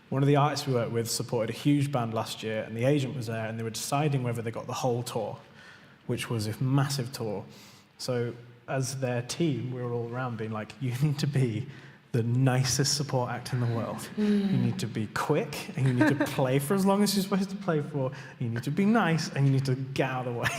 one of the artists we worked with supported a huge band last year, and the agent was there, and they were deciding whether they got the whole tour, which was a massive tour. So as their team, we were all around being like, you need to be the nicest support act in the world. You need to be quick, and you need to play for as long as you're supposed to play for. You need to be nice, and you need to get out of the way.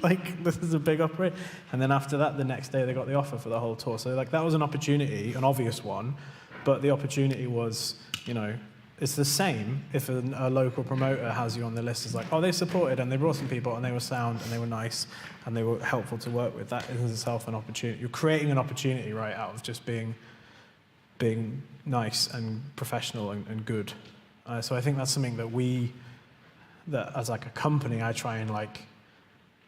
Like, this is a big operation. And then after that, the next day, they got the offer for the whole tour. So, like, that was an opportunity, an obvious one. But the opportunity was, you know, it's the same if a local promoter has you on the list. It's like, oh, they supported, and they brought some people, and they were sound, and they were nice, and they were helpful to work with. That is in itself an opportunity. You're creating an opportunity, right, out of just being nice and professional and good. So I think that's something that as like a company, I try and like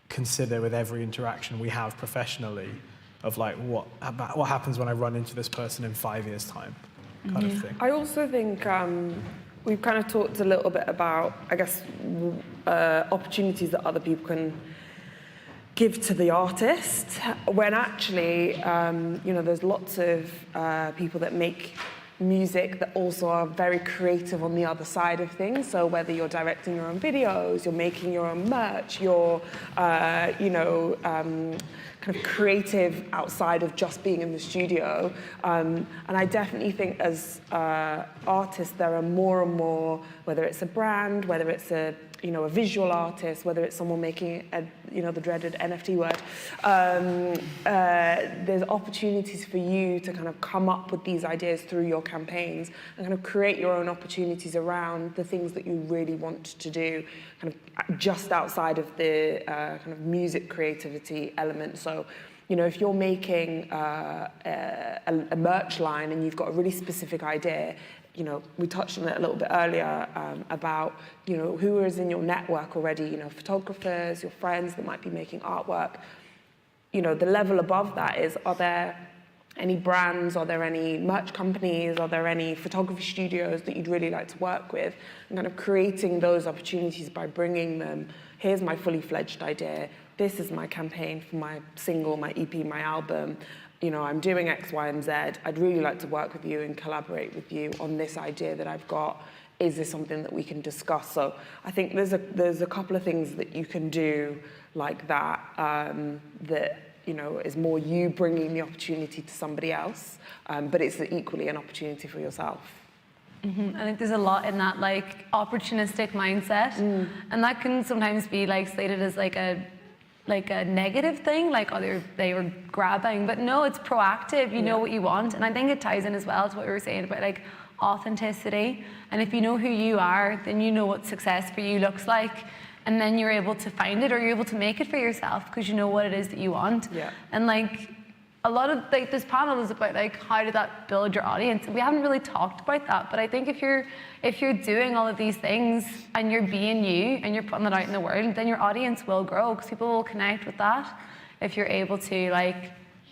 consider with every interaction we have professionally of like what happens when I run into this person in 5 years' time, kind of thing. I also think we've kind of talked a little bit about, I guess, opportunities that other people can give to the artist, when actually, there's lots of people that make music that also are very creative on the other side of things. So whether you're directing your own videos, you're making your own merch, you're, kind of creative outside of just being in the studio. And I definitely think as artists, there are more and more, whether it's a brand, whether it's a visual artist, whether it's someone making the dreaded NFT word, there's opportunities for you to kind of come up with these ideas through your campaigns and kind of create your own opportunities around the things that you really want to do, kind of just outside of the kind of music creativity element. So, if you're making a merch line and you've got a really specific idea, we touched on it a little bit earlier about, who is in your network already, photographers, your friends that might be making artwork. The level above that is, are there any brands, are there any merch companies, are there any photography studios that you'd really like to work with? And kind of creating those opportunities by bringing them, here's my fully fledged idea. This is my campaign for my single, my EP, my album. You know, I'm doing X, Y, and Z. I'd really like to work with you and collaborate with you on this idea that I've got. Is this something that we can discuss? So I think there's a couple of things that you can do like that, that, you know, is more you bringing the opportunity to somebody else, but it's equally an opportunity for yourself. I think there's a lot in that, like, opportunistic mindset, and that can sometimes be like slated as like a negative thing, like, oh, they were grabbing, but no, it's proactive. You know what you want, and I think it ties in as well to what we were saying about like authenticity. And if you know who you are, then you know what success for you looks like, and then you're able to find it, or you're able to make it for yourself because you know what it is that you want. And like, a lot of like this panel is about like, how did that build your audience? We haven't really talked about that, but I think if you're doing all of these things and you're being you and you're putting that out in the world, then your audience will grow because people will connect with that if you're able to like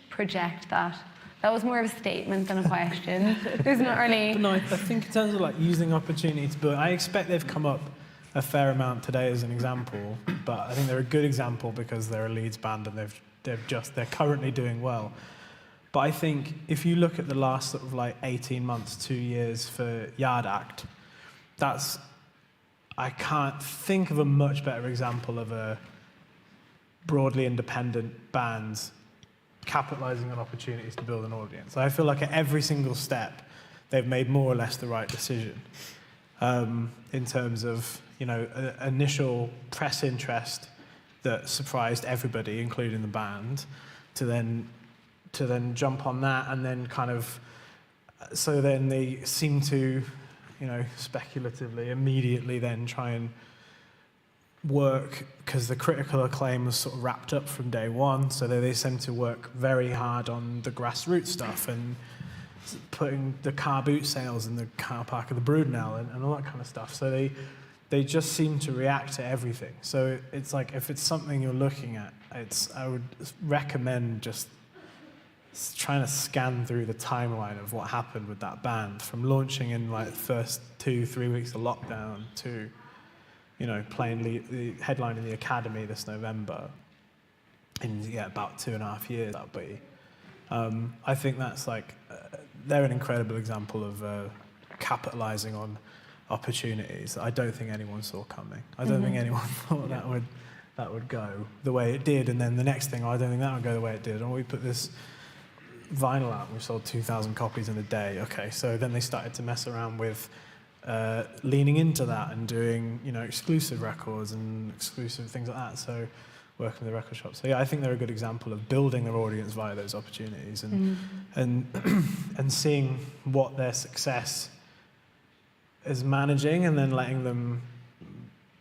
project that. That was more of a statement than a question. There's not really. But no, I think in terms of like using opportunities, but I expect they've come up a fair amount today as an example. But I think they're a good example because they're a Leeds band and they're currently doing well. But I think if you look at the last sort of like 18 months, 2 years for Yard Act, I can't think of a much better example of a broadly independent band capitalizing on opportunities to build an audience. I feel like at every single step, they've made more or less the right decision in terms of, you know, initial press interest that surprised everybody, including the band, to then jump on that, and then kind of, so then they seem to, you know, speculatively, immediately then try and work, because the critical acclaim was sort of wrapped up from day one, so they seem to work very hard on the grassroots stuff and putting the car boot sales in the car park of the Brudenell and all that kind of stuff. So they just seem to react to everything. So it's like, if it's something you're looking at, I would recommend just trying to scan through the timeline of what happened with that band, from launching in like the first 2-3 weeks of lockdown to, you know, playing the headline in the Academy this November in about 2.5 years. That'll be. I think that's like, they're an incredible example of capitalizing on opportunities that I don't think anyone saw coming. I don't think anyone thought that would go the way it did, and then the next thing, I don't think that would go the way it did. And we put this vinyl out, we sold 2,000 copies in a day. Okay, so then they started to mess around with leaning into that and doing, you know, exclusive records and exclusive things like that. So working with the record shop. So yeah, I think they're a good example of building their audience via those opportunities and seeing what their success is managing, and then letting them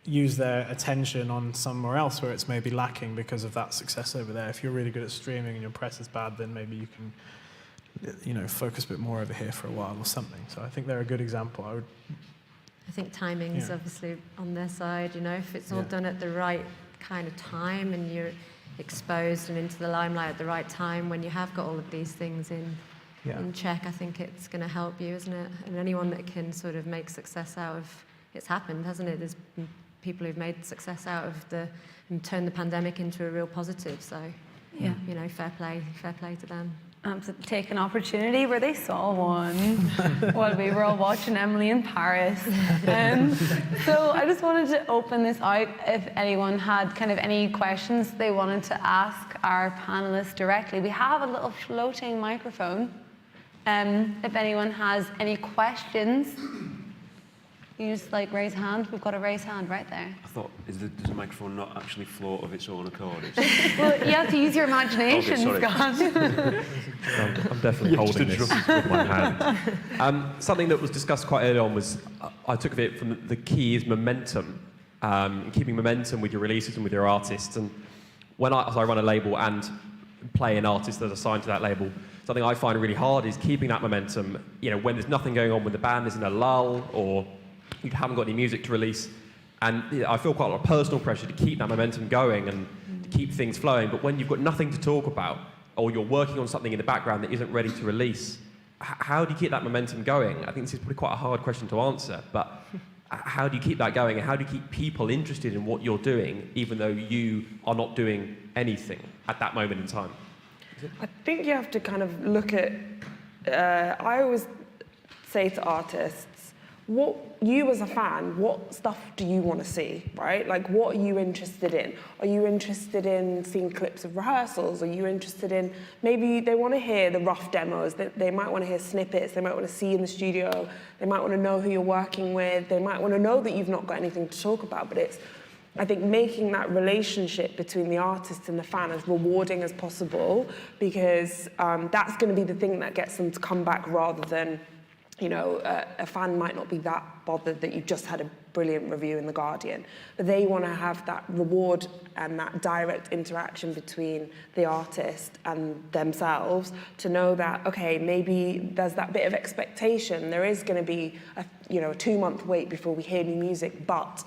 use their attention on somewhere else where it's maybe lacking because of that success over there. If you're really good at streaming and your press is bad, then maybe you can, you know, focus a bit more over here for a while or something. So I think they're a good example. I think timing is obviously on their side. You know, if it's all done at the right kind of time and you're exposed and into the limelight at the right time, when you have got all of these things in check, I think it's going to help you, isn't it? And anyone that can sort of make success out of, it's happened, hasn't it? There's been people who've made success out of and turned the pandemic into a real positive. So, you know, fair play to them. Take an opportunity where they saw one while we were all watching Emily in Paris. So I just wanted to open this out if anyone had kind of any questions they wanted to ask our panelists directly. We have a little floating microphone. If anyone has any questions, you just like raise a hand. We've got a raised hand right there. I thought, does the microphone not actually float of its own accord? Well, you have to use your imagination, Scott. I'm definitely holding this with my hand. Something that was discussed quite early on was, I took of it from the key is momentum, keeping momentum with your releases and with your artists. And when I run a label and play an artist that's assigned to that label, something I find really hard is keeping that momentum. You know, when there's nothing going on, when the band is in a lull or you haven't got any music to release, and I feel quite a lot of personal pressure to keep that momentum going and to keep things flowing. But when you've got nothing to talk about, or you're working on something in the background that isn't ready to release, how do you keep that momentum going? I think this is probably quite a hard question to answer, but how do you keep that going, and how do you keep people interested in what you're doing, even though you are not doing anything at that moment in time? I think you have to kind of look at, I always say to artists, what you as a fan, what stuff do you want to see, right? Like, what are you interested in? Are you interested in seeing clips of rehearsals? Are you interested in, maybe they want to hear the rough demos, they might want to hear snippets, they might want to see in the studio, they might want to know who you're working with, they might want to know that you've not got anything to talk about, but it's, I think, making that relationship between the artist and the fan as rewarding as possible, because that's going to be the thing that gets them to come back, rather than, you know, a fan might not be that bothered that you've just had a brilliant review in The Guardian, but they want to have that reward and that direct interaction between the artist and themselves to know that, okay, maybe there's that bit of expectation. There is going to be a 2-month wait before we hear new music, but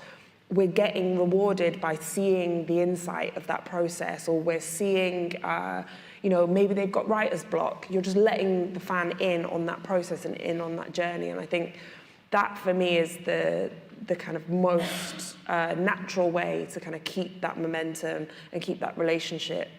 we're getting rewarded by seeing the insight of that process, or we're seeing, maybe they've got writer's block. You're just letting the fan in on that process and in on that journey. And I think that, for me, is the kind of most natural way to kind of keep that momentum and keep that relationship,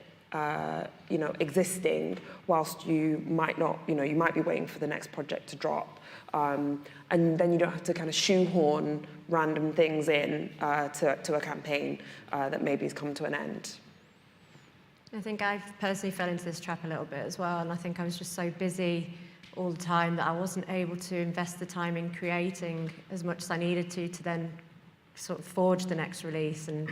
existing, whilst you might not, you might be waiting for the next project to drop. And then you don't have to kind of shoehorn random things in to a campaign that maybe has come to an end. I think I personally fell into this trap a little bit as well, and I think I was just so busy all the time that I wasn't able to invest the time in creating as much as I needed to then sort of forge the next release and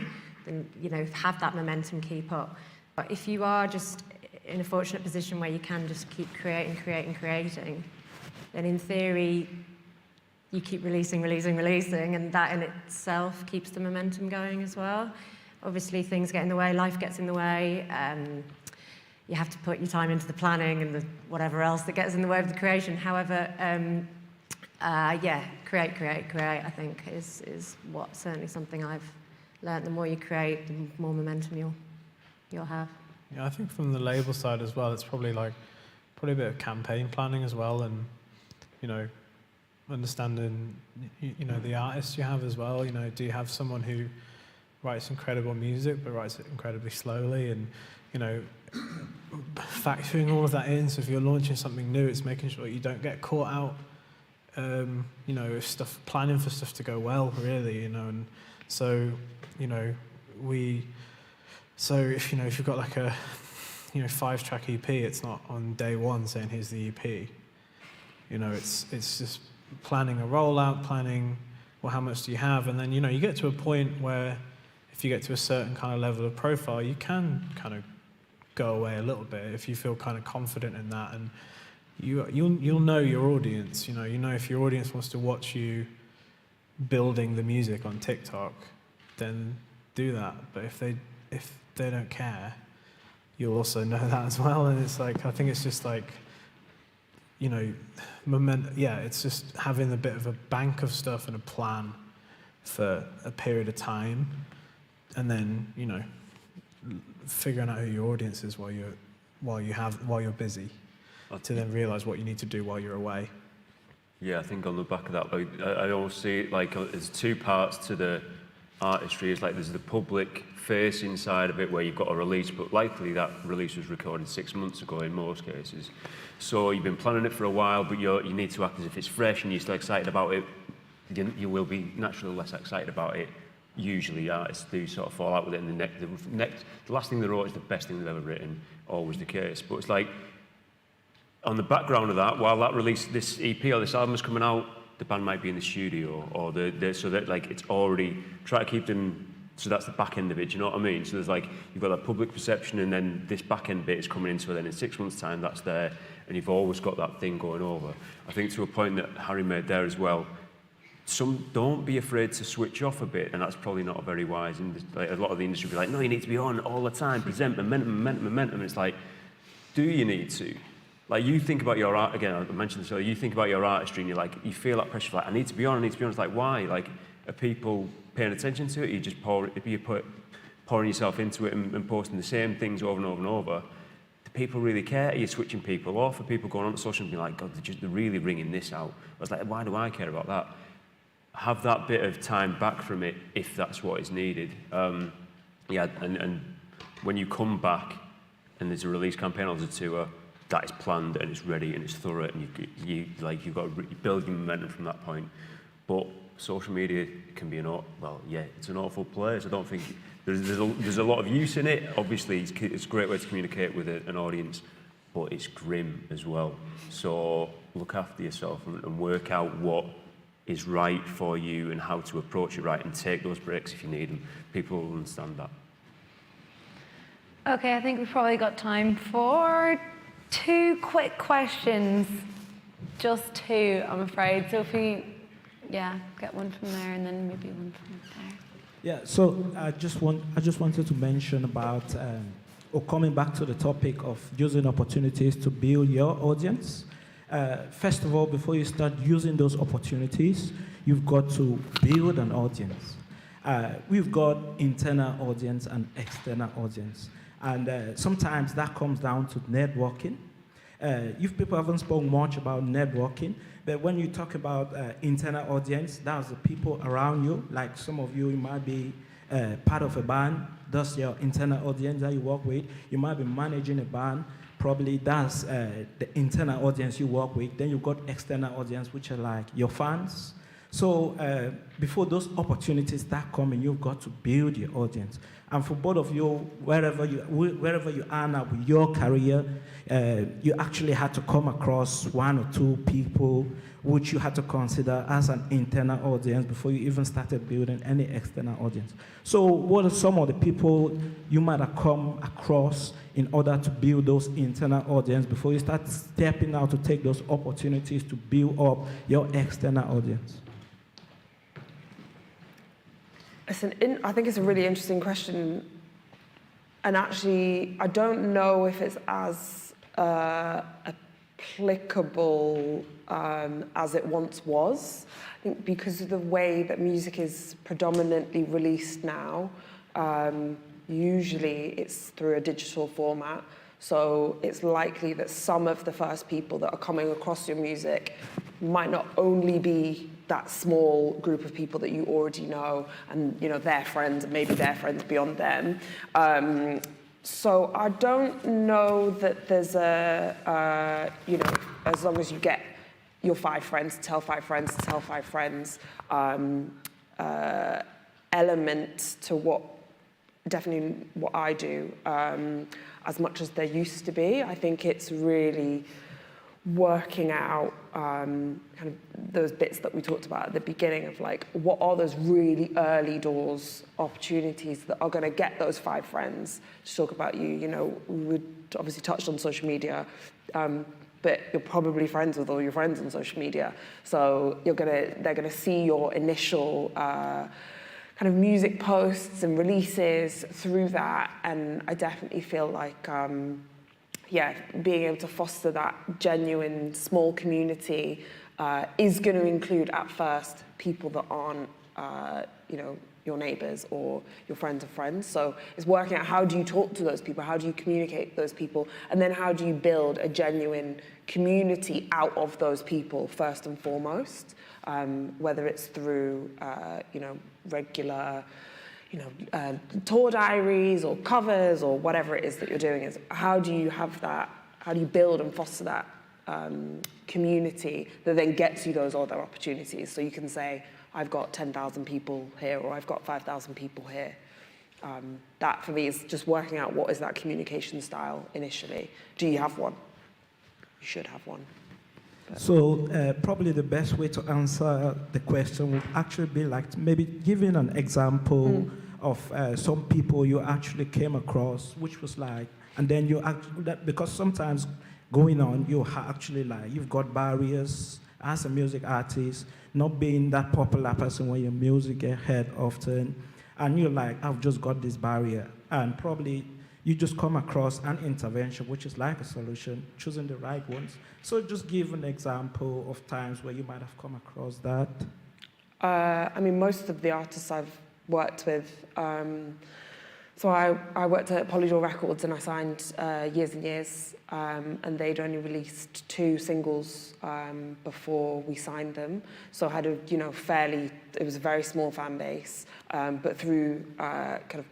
have that momentum keep up. But if you are just in a fortunate position where you can just keep creating, then in theory you keep releasing, and that in itself keeps the momentum going as well. Obviously, things get in the way, life gets in the way. You have to put your time into the planning and the whatever else that gets in the way of the creation. However, create, I think, is what certainly something I've learned. The more you create, the more momentum you'll have. Yeah, I think from the label side as well, it's probably a bit of campaign planning as well, and understanding the artists you have as well. Do you have someone who writes incredible music but writes it incredibly slowly, and factoring all of that in. So if you're launching something new, it's making sure you don't get caught out planning for stuff to go well, really, and so if you've got like a 5-track EP, it's not on day one saying here's the EP. It's just planning a rollout, planning, well, how much do you have, and then you get to a point where if you get to a certain kind of level of profile, you can kind of go away a little bit if you feel kind of confident in that, and you'll know your audience. If your audience wants to watch you building the music on TikTok, then do that. But if they don't care, you'll also know that as well. And it's like, I think it's just like, it's just having a bit of a bank of stuff and a plan for a period of time, and then figuring out who your audience is while you're busy, to then realize what you need to do while you're away. Yeah, I think on the back of that, I always see it like there's two parts to the artistry. It's like there's the public facing side of it where you've got a release, but likely that release was recorded 6 months ago in most cases. So you've been planning it for a while, but you need to act as if it's fresh and you're still excited about it. You will be naturally less excited about it. Usually artists do sort of fall out with it, and the last thing they wrote is the best thing they've ever written, always the case. But it's like, on the background of that, while that release, this EP or this album is coming out, the band might be in the studio, or so that like it's already, try to keep them, so that's the back end of it, do you know what I mean? So there's like, you've got that public perception, and then this back end bit is coming in, so then in 6 months' time that's there, and you've always got that thing going over. I think to a point that Harry made there as well, don't be afraid to switch off a bit, and that's probably not a very wise, like a lot of the industry will be like, no, you need to be on all the time, present momentum, and it's like, do you need to? Like, you think about your art, again, I mentioned this earlier, you think about your artistry and you're like, you feel that pressure, like, I need to be on. It's like, why? Like, are people paying attention to it? You just pouring yourself into it and posting the same things over and over and over. Do people really care? Are you switching people off? Are people going on to social and being like, God, they're really ringing this out? I was like, why do I care about that? have that bit of time back from it if that's what is needed. Yeah, and when you come back and there's a release campaign or there's a tour, that is planned and it's ready and it's thorough, and you've got to build your momentum from that point. But social media can be it's an awful place. I don't think there's a lot of use in it. Obviously, it's a great way to communicate with an audience, but it's grim as well. So look after yourself and work out what is right for you and how to approach it right, and take those breaks if you need them. People will understand that. Okay, I think we've probably got time for 2 quick questions. Just 2, I'm afraid. So if we, get one from there and then maybe one from there. Yeah, so I just wanted to mention about, or coming back to the topic of using opportunities to build your audience. First of all, before you start using those opportunities, you've got to build an audience. We've got internal audience and external audience. And sometimes that comes down to networking. You people haven't spoken much about networking, but when you talk about internal audience, that's the people around you. Like some of you might be part of a band. That's your internal audience that you work with. You might be managing a band. Probably that's the internal audience you work with. Then you've got external audience, which are like your fans. So before those opportunities start coming, you've got to build your audience. And for both of you, wherever you are now with your career, you actually had to come across 1 or 2 people which you had to consider as an internal audience before you even started building any external audience. So what are some of the people you might have come across in order to build those internal audience before you start stepping out to take those opportunities to build up your external audience? I think it's a really interesting question, and actually, I don't know if it's as applicable as it once was. I think because of the way that music is predominantly released now, usually it's through a digital format. So it's likely that some of the first people that are coming across your music might not only be that small group of people that you already know, and their friends, and maybe their friends beyond them. So I don't know that there's as long as you get your 5 friends to tell 5 friends to tell 5 friends, element to what I do, as much as there used to be. I think it's really working out kind of those bits that we talked about at the beginning of like, what are those really early doors opportunities that are going to get those 5 friends to talk about you. We obviously touched on social media, but you're probably friends with all your friends on social media. So they're gonna see your initial kind of music posts and releases through that. And I definitely feel like, being able to foster that genuine small community is going to include at first people that aren't, your neighbours or your friends of friends. So it's working out, how do you talk to those people? How do you communicate with those people? And then how do you build a genuine community out of those people first and foremost? Whether it's through, regular, tour diaries or covers or whatever it is that you're doing, is how do you have that, how do you build and foster that community that then gets you those other opportunities? So you can say, I've got 10,000 people here, or I've got 5,000 people here. That for me is just working out, what is that communication style initially? Do you have one? You should have one. So probably the best way to answer the question would actually be like maybe giving an example of some people you actually came across, which was like, and then you actually, because sometimes going on, you actually like, you've got barriers as a music artist, not being that popular person when your music get heard often, and you're like, I've just got this barrier, and probably you just come across an intervention, which is like a solution, choosing the right ones. So just give an example of times where you might have come across that. Most of the artists I've worked with, So I worked at Polydor Records and I signed Years and Years, and they'd only released 2 singles before we signed them. So I had a, it was a very small fan base, but through at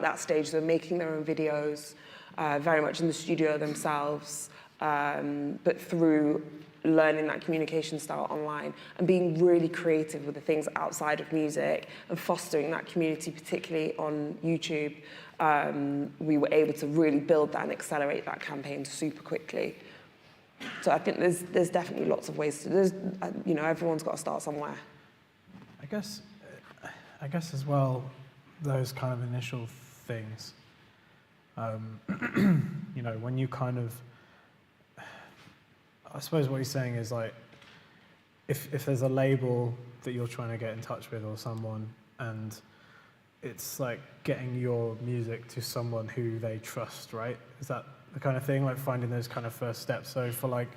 that stage, they were making their own videos, very much in the studio themselves, but through learning that communication style online and being really creative with the things outside of music and fostering that community, particularly on YouTube, we were able to really build that and accelerate that campaign super quickly. So I think there's definitely lots of ways to, everyone's got to start somewhere. I guess as well, those kind of initial things, when you kind of, I suppose what he's saying is like, if there's a label that you're trying to get in touch with or someone, and it's like getting your music to someone who they trust, right? Is that the kind of thing, like finding those kind of first steps? So for like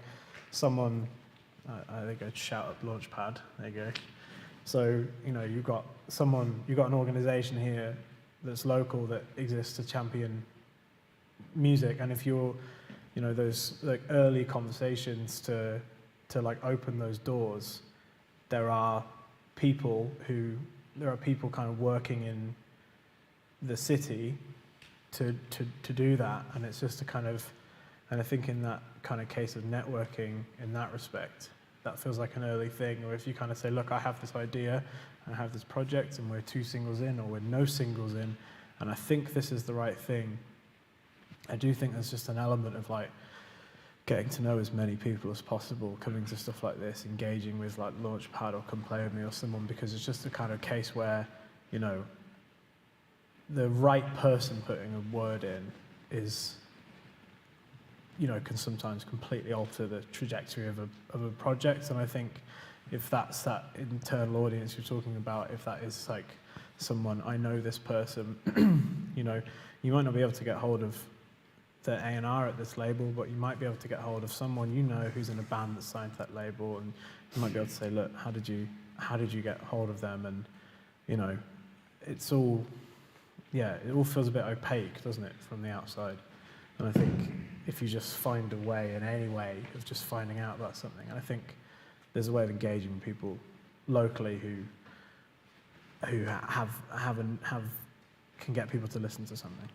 someone, I think I'd shout up Launchpad, there you go. So, you've got an organization here that's local that exists to champion music, and if you're those like early conversations to like open those doors, there are people kind of working in the city to do that, and it's just a kind of, and I think in that kind of case of networking in that respect, that feels like an early thing. Or if you kind of say, look, I have this idea, I have this project, and we're 2 singles in, or we're no singles in, and I think this is the right thing. I do think there's just an element of like getting to know as many people as possible, coming to stuff like this, engaging with like Launchpad or Come Play With Me or someone, because it's just a kind of case where, the right person putting a word in is, can sometimes completely alter the trajectory of a project. And I think if that's that internal audience you're talking about, if that is like someone, I know this person, you might not be able to get hold of the A&R at this label, but you might be able to get hold of someone who's in a band that's signed to that label, and you might be able to say, look, how did you get hold of them? And it's all, it all feels a bit opaque, doesn't it, from the outside? And I think if you just find a way, in any way, of just finding out about something, and I think there's a way of engaging people locally who can get people to listen to something.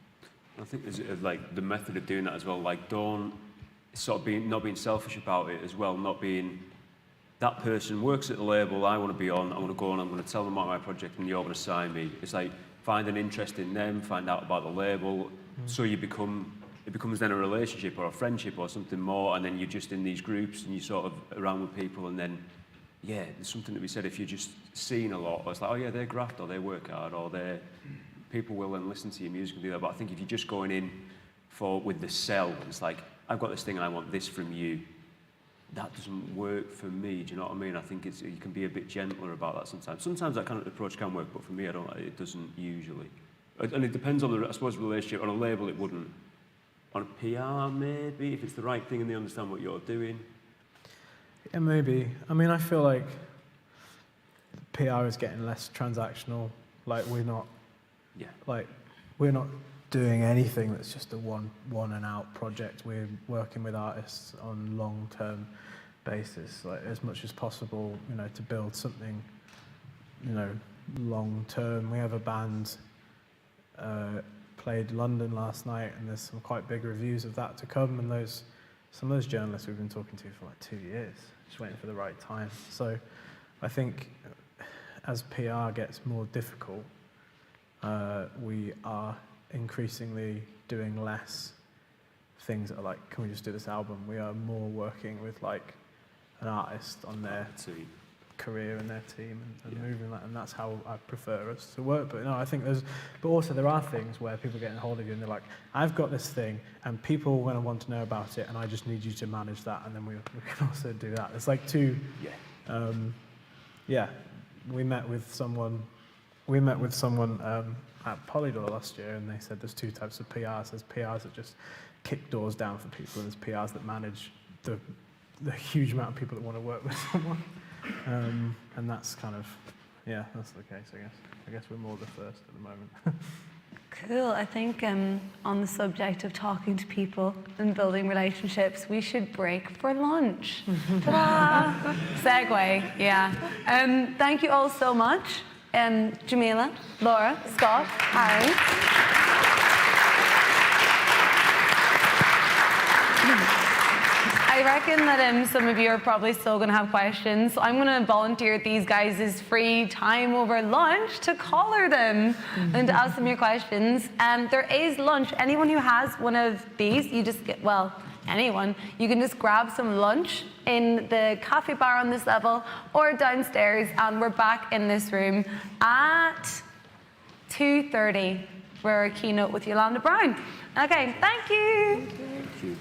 I think there's like the method of doing that as well. Like, don't sort of not being selfish about it as well. Not being that person works at the label I want to be on. I want to go on. I'm going to tell them about my project, and you're going to sign me. It's like find an interest in them, find out about the label, so it becomes then a relationship or a friendship or something more. And then you're just in these groups and you're sort of around with people, and then there's something to be said if you're just seen a lot. Or it's like, oh yeah, they graft or they work hard or they. People will then listen to your music and do that. But I think if you're just going in with the sell, it's like, I've got this thing and I want this from you, that doesn't work for me. Do you know what I mean? I think you can be a bit gentler about that sometimes. Sometimes that kind of approach can work, but for me, it doesn't usually. And it depends on the, I suppose, relationship. On a label, it wouldn't. On a PR, maybe, if it's the right thing and they understand what you're doing. Yeah, maybe. I mean, I feel like PR is getting less transactional. Like, we're not doing anything that's just a one and out project. We're working with artists on long-term basis, like as much as possible, to build something, long-term. We have a band played London last night, and there's some quite big reviews of that to come, and some of those journalists we've been talking to for like 2 years, just waiting for the right time. So I think as PR gets more difficult, we are increasingly doing less things that are like, can we just do this album? We are more working with like an artist on their career and their team and moving that, and that's how I prefer us to work. But no, I think but also there are things where people get in hold of you and they're like, I've got this thing and people are going to want to know about it, and I just need you to manage that, and then we can also do that. It's like we met with someone at Polydor last year, and they said there's 2 types of PRs. There's PRs that just kick doors down for people, and there's PRs that manage the huge amount of people that want to work with someone. And that's kind of, that's the case, I guess. I guess we're more the first at the moment. Cool. I think on the subject of talking to people and building relationships, we should break for lunch. Ta-da! Segue, yeah. Thank you all so much. Jamila, Laura, Scott, Aaron. I reckon that some of you are probably still going to have questions, so I'm going to volunteer these guys' free time over lunch to collar them and to ask them your questions. There is lunch. Anyone who has one of these, you just get, well, anyone, you can just grab some lunch in the cafe bar on this level or downstairs, and we're back in this room at 2:30 for our keynote with Yolanda Brown. Okay, thank you. Thank you.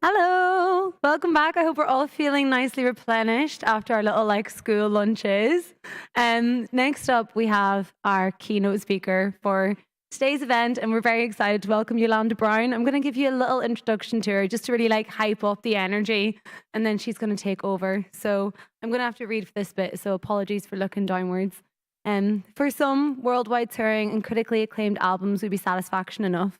Hello, welcome back. I hope we're all feeling nicely replenished after our little school lunches. Next up, we have our keynote speaker for today's event, and we're very excited to welcome Yolanda Brown. I'm going to give you a little introduction to her just to really hype up the energy, and then she's going to take over. So I'm going to have to read for this bit, so apologies for looking downwards. For some, worldwide touring and critically acclaimed albums would be satisfaction enough.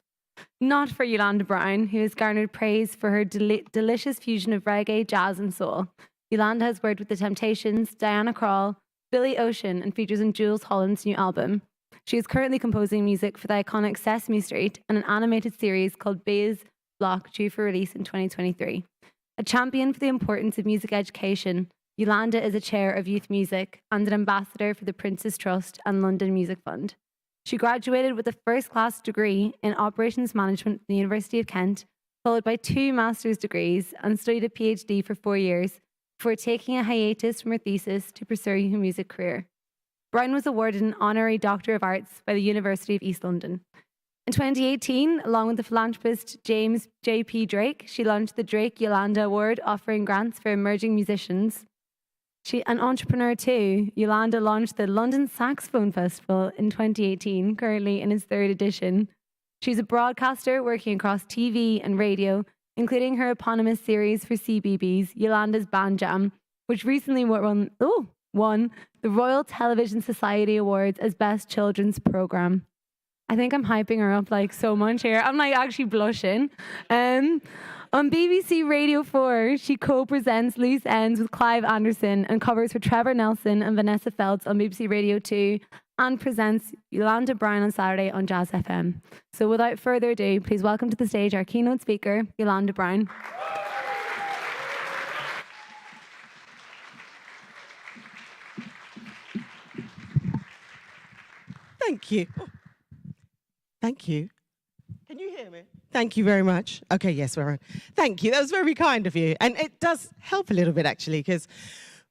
Not for Yolanda Brown, who has garnered praise for her delicious fusion of reggae, jazz and soul. Yolanda has worked with The Temptations, Diana Krall, Billy Ocean, and features in Jules Holland's new album. She is currently composing music for the iconic Sesame Street and an animated series called Biz Block, due for release in 2023. A champion for the importance of music education, Yolanda is a chair of youth music and an ambassador for the Prince's Trust and London Music Fund. She graduated with a first-class degree in operations management from the University of Kent, followed by 2 master's degrees and studied a PhD for 4 years before taking a hiatus from her thesis to pursue her music career. Brown was awarded an honorary Doctor of Arts by the University of East London. In 2018, along with the philanthropist James J.P. Drake, she launched the Drake Yolanda Award, offering grants for emerging musicians. She an entrepreneur too. Yolanda launched the London Saxophone Festival in 2018, currently in its 3rd edition. She's a broadcaster working across TV and radio, including her eponymous series for CBeebies, Yolanda's Band Jam, which recently won the Royal Television Society Awards as Best Children's Programme. I think I'm hyping her up so much here. I'm actually blushing. On BBC Radio 4, she co-presents Loose Ends with Clive Anderson and covers for Trevor Nelson and Vanessa Feltz on BBC Radio 2 and presents Yolanda Brown on Saturday on Jazz FM. So without further ado, please welcome to the stage our keynote speaker, Yolanda Brown. Thank you. Thank you. Can you hear me? Thank you very much. Okay, yes, we're on. Thank you. That was very kind of you. And it does help a little bit, actually, because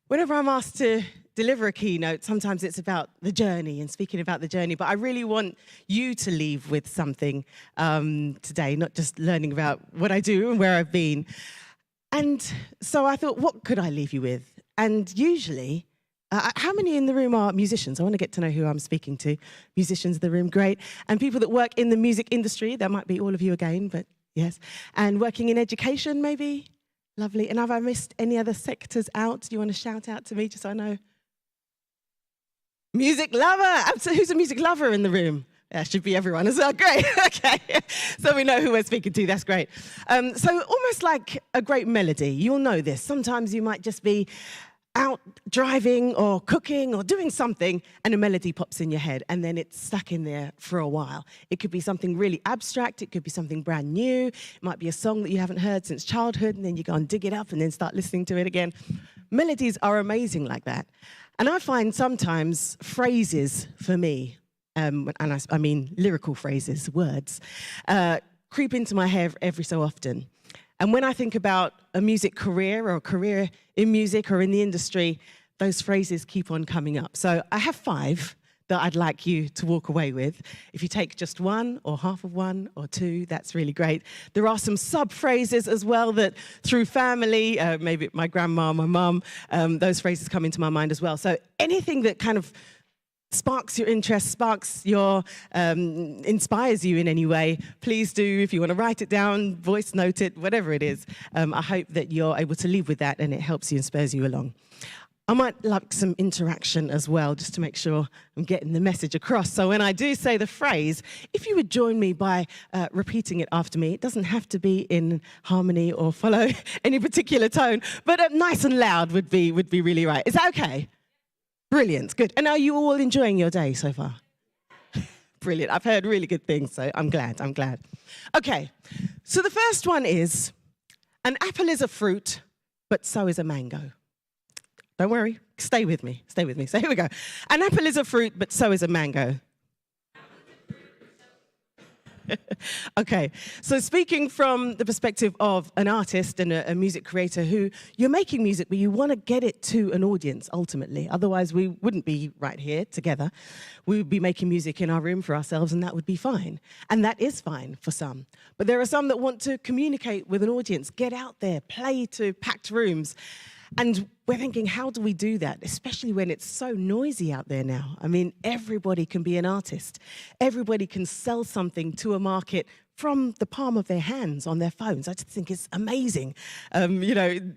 whenever I'm asked to deliver a keynote, sometimes it's about the journey and speaking about the journey. But I really want you to leave with something today, not just learning about what I do and where I've been. And so I thought, what could I leave you with? And usually, how many in the room are musicians? I want to get to know who I'm speaking to. Musicians in the room, great. And people that work in the music industry, that might be all of you again, but yes. And working in education, maybe? Lovely. And have I missed any other sectors out? Do you want to shout out to me just so I know? Music lover. Who's a music lover in the room? That should be everyone as well. Great. Okay. So we know who we're speaking to. That's great. So almost like a great melody. You'll know this. Sometimes you might just be out driving or cooking or doing something and a melody pops in your head and then it's stuck in there for a while. It could be something really abstract. It could be something brand new. It might be a song that you haven't heard since childhood and then you go and dig it up and then start listening to it again. Melodies are amazing like that. And I find sometimes phrases for me, and I mean lyrical phrases, words, creep into my head every so often. And when I think about a music career or a career in music or in the industry, those phrases keep on coming up. So I have 5 that that I'd like you to walk away with. If you take just one or half of one or two, that's really great. There are some sub-phrases as well that through family, maybe my grandma, my mum, those phrases come into my mind as well. So anything that kind of sparks your interest, inspires you in any way, please do. If you want to write it down, voice note it, whatever it is. I hope that you're able to leave with that and it helps you and spurs you along. I might like some interaction as well, just to make sure I'm getting the message across. So when I do say the phrase, if you would join me by repeating it after me, it doesn't have to be in harmony or follow any particular tone, but nice and loud would be really right. Is that okay? Brilliant, good. And are you all enjoying your day so far? Brilliant, I've heard really good things, so I'm glad. Okay, so the first one is, an apple is a fruit, but so is a mango. Don't worry, stay with me. So here we go. An apple is a fruit, but so is a mango. Okay, so speaking from the perspective of an artist and a music creator who you're making music, but you want to get it to an audience ultimately. Otherwise, we wouldn't be right here together. We would be making music in our room for ourselves, and that would be fine. And that is fine for some. But there are some that want to communicate with an audience, get out there, play to packed rooms. And we're thinking, how do we do that? Especially when it's so noisy out there now. I mean, everybody can be an artist. Everybody can sell something to a market from the palm of their hands on their phones. I just think it's amazing.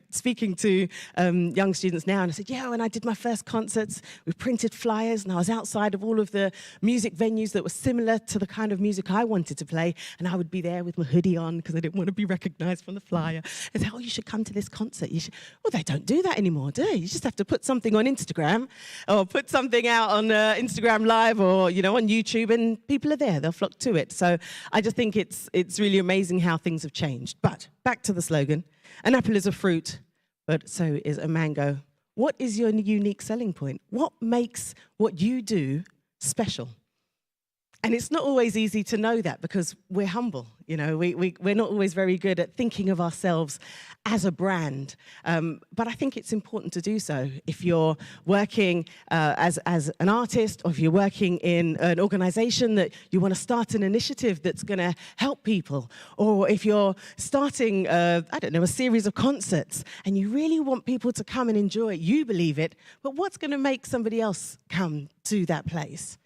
Speaking to young students now, and I said, yeah, when I did my first concerts, we printed flyers, and I was outside of all of the music venues that were similar to the kind of music I wanted to play, and I would be there with my hoodie on because I didn't want to be recognized from the flyer. And say, oh, you should come to this concert. You should. Well, they don't do that anymore, do they? You just have to put something on Instagram, or put something out on Instagram Live, or on YouTube, and people are there. They'll flock to it. So I just think it's really amazing how things have changed. But back to the slogan, an apple is a fruit, but so is a mango. What is your unique selling point? What makes what you do special? And it's not always easy to know that because we're humble. We're not always very good at thinking of ourselves as a brand. But I think it's important to do so. If you're working as an artist, or if you're working in an organization that you want to start an initiative that's going to help people, or if you're starting, a series of concerts, and you really want people to come and enjoy it, you believe it, but what's going to make somebody else come to that place?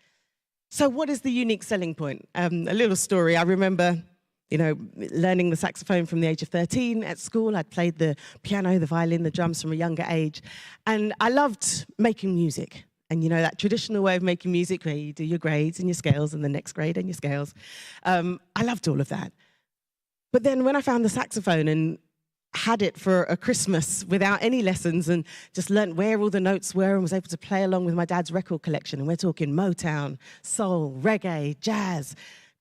So what is the unique selling point? A little story. I remember, learning the saxophone from the age of 13 at school. I'd played the piano, the violin, the drums from a younger age. And I loved making music. And that traditional way of making music where you do your grades and your scales and the next grade and your scales. I loved all of that. But then when I found the saxophone and had it for a Christmas without any lessons and just learnt where all the notes were and was able to play along with my dad's record collection. And we're talking Motown, soul, reggae, jazz,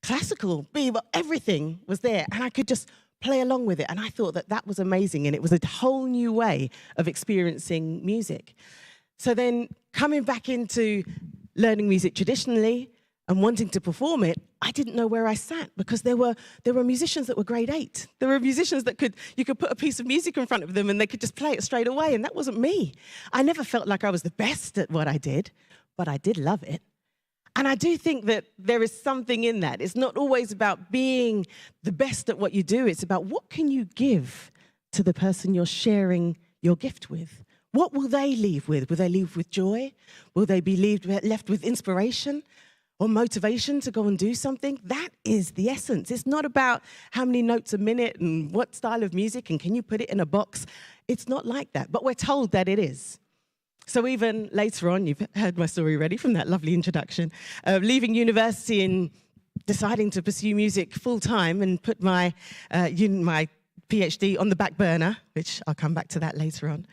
classical, bebop, everything was there. And I could just play along with it. And I thought that was amazing. And it was a whole new way of experiencing music. So then coming back into learning music traditionally and wanting to perform it, I didn't know where I sat because there were musicians that were grade 8. There were musicians that you could put a piece of music in front of them and they could just play it straight away, and that wasn't me. I never felt like I was the best at what I did, but I did love it. And I do think that there is something in that. It's not always about being the best at what you do. It's about what can you give to the person you're sharing your gift with. What will they leave with? Will they leave with joy? Will they be left with inspiration or motivation to go and do something? That is the essence. It's not about how many notes a minute and what style of music and can you put it in a box. It's not like that, but we're told that it is. So even later on, you've heard my story already from that lovely introduction, leaving university and deciding to pursue music full-time and put my PhD on the back burner, which I'll come back to that later on.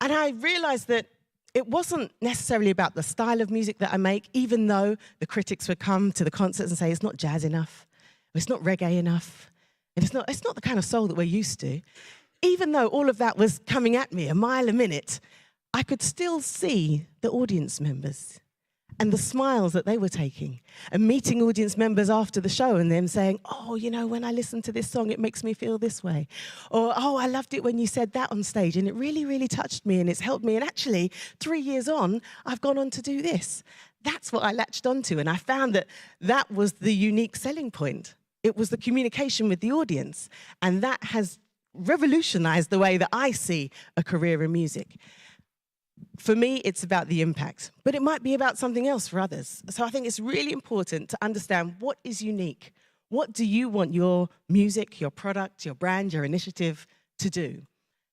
And I realized that it wasn't necessarily about the style of music that I make, even though the critics would come to the concerts and say, it's not jazz enough, it's not reggae enough, and it's not the kind of soul that we're used to. Even though all of that was coming at me a mile a minute, I could still see the audience members. and the smiles that they were taking, and meeting audience members after the show and them saying, oh, you know, when I listen to this song, it makes me feel this way. Or, oh, I loved it when you said that on stage and it really, really touched me and it's helped me. And actually, 3 years on, I've gone on to do this. That's what I latched onto. And I found that that was the unique selling point. It was the communication with the audience. And that has revolutionized the way that I see a career in music. For me, it's about the impact, but it might be about something else for others. So I think it's really important to understand what is unique. What do you want your music, your product, your brand, your initiative to do?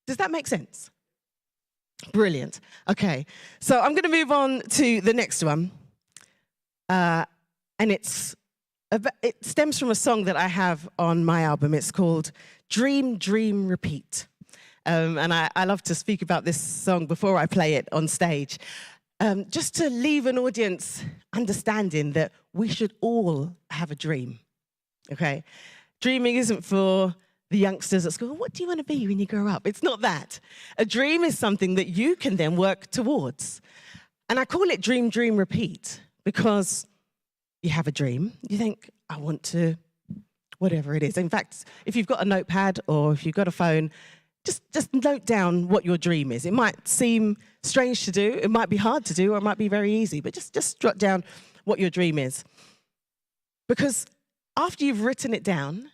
Does that make sense? Brilliant. Okay, so I'm going to move on to the next one. And it stems from a song that I have on my album. It's called Dream, Dream, Repeat. And I love to speak about this song before I play it on stage, just to leave an audience understanding that we should all have a dream, okay? Dreaming isn't for the youngsters at school. What do you want to be when you grow up? It's not that. A dream is something that you can then work towards. And I call it Dream, Dream, Repeat, because you have a dream, you think, I want to, whatever it is. In fact, if you've got a notepad or if you've got a phone, just note down what your dream is. It might seem strange to do, it might be hard to do, or it might be very easy, but just jot down what your dream is. Because after you've written it down,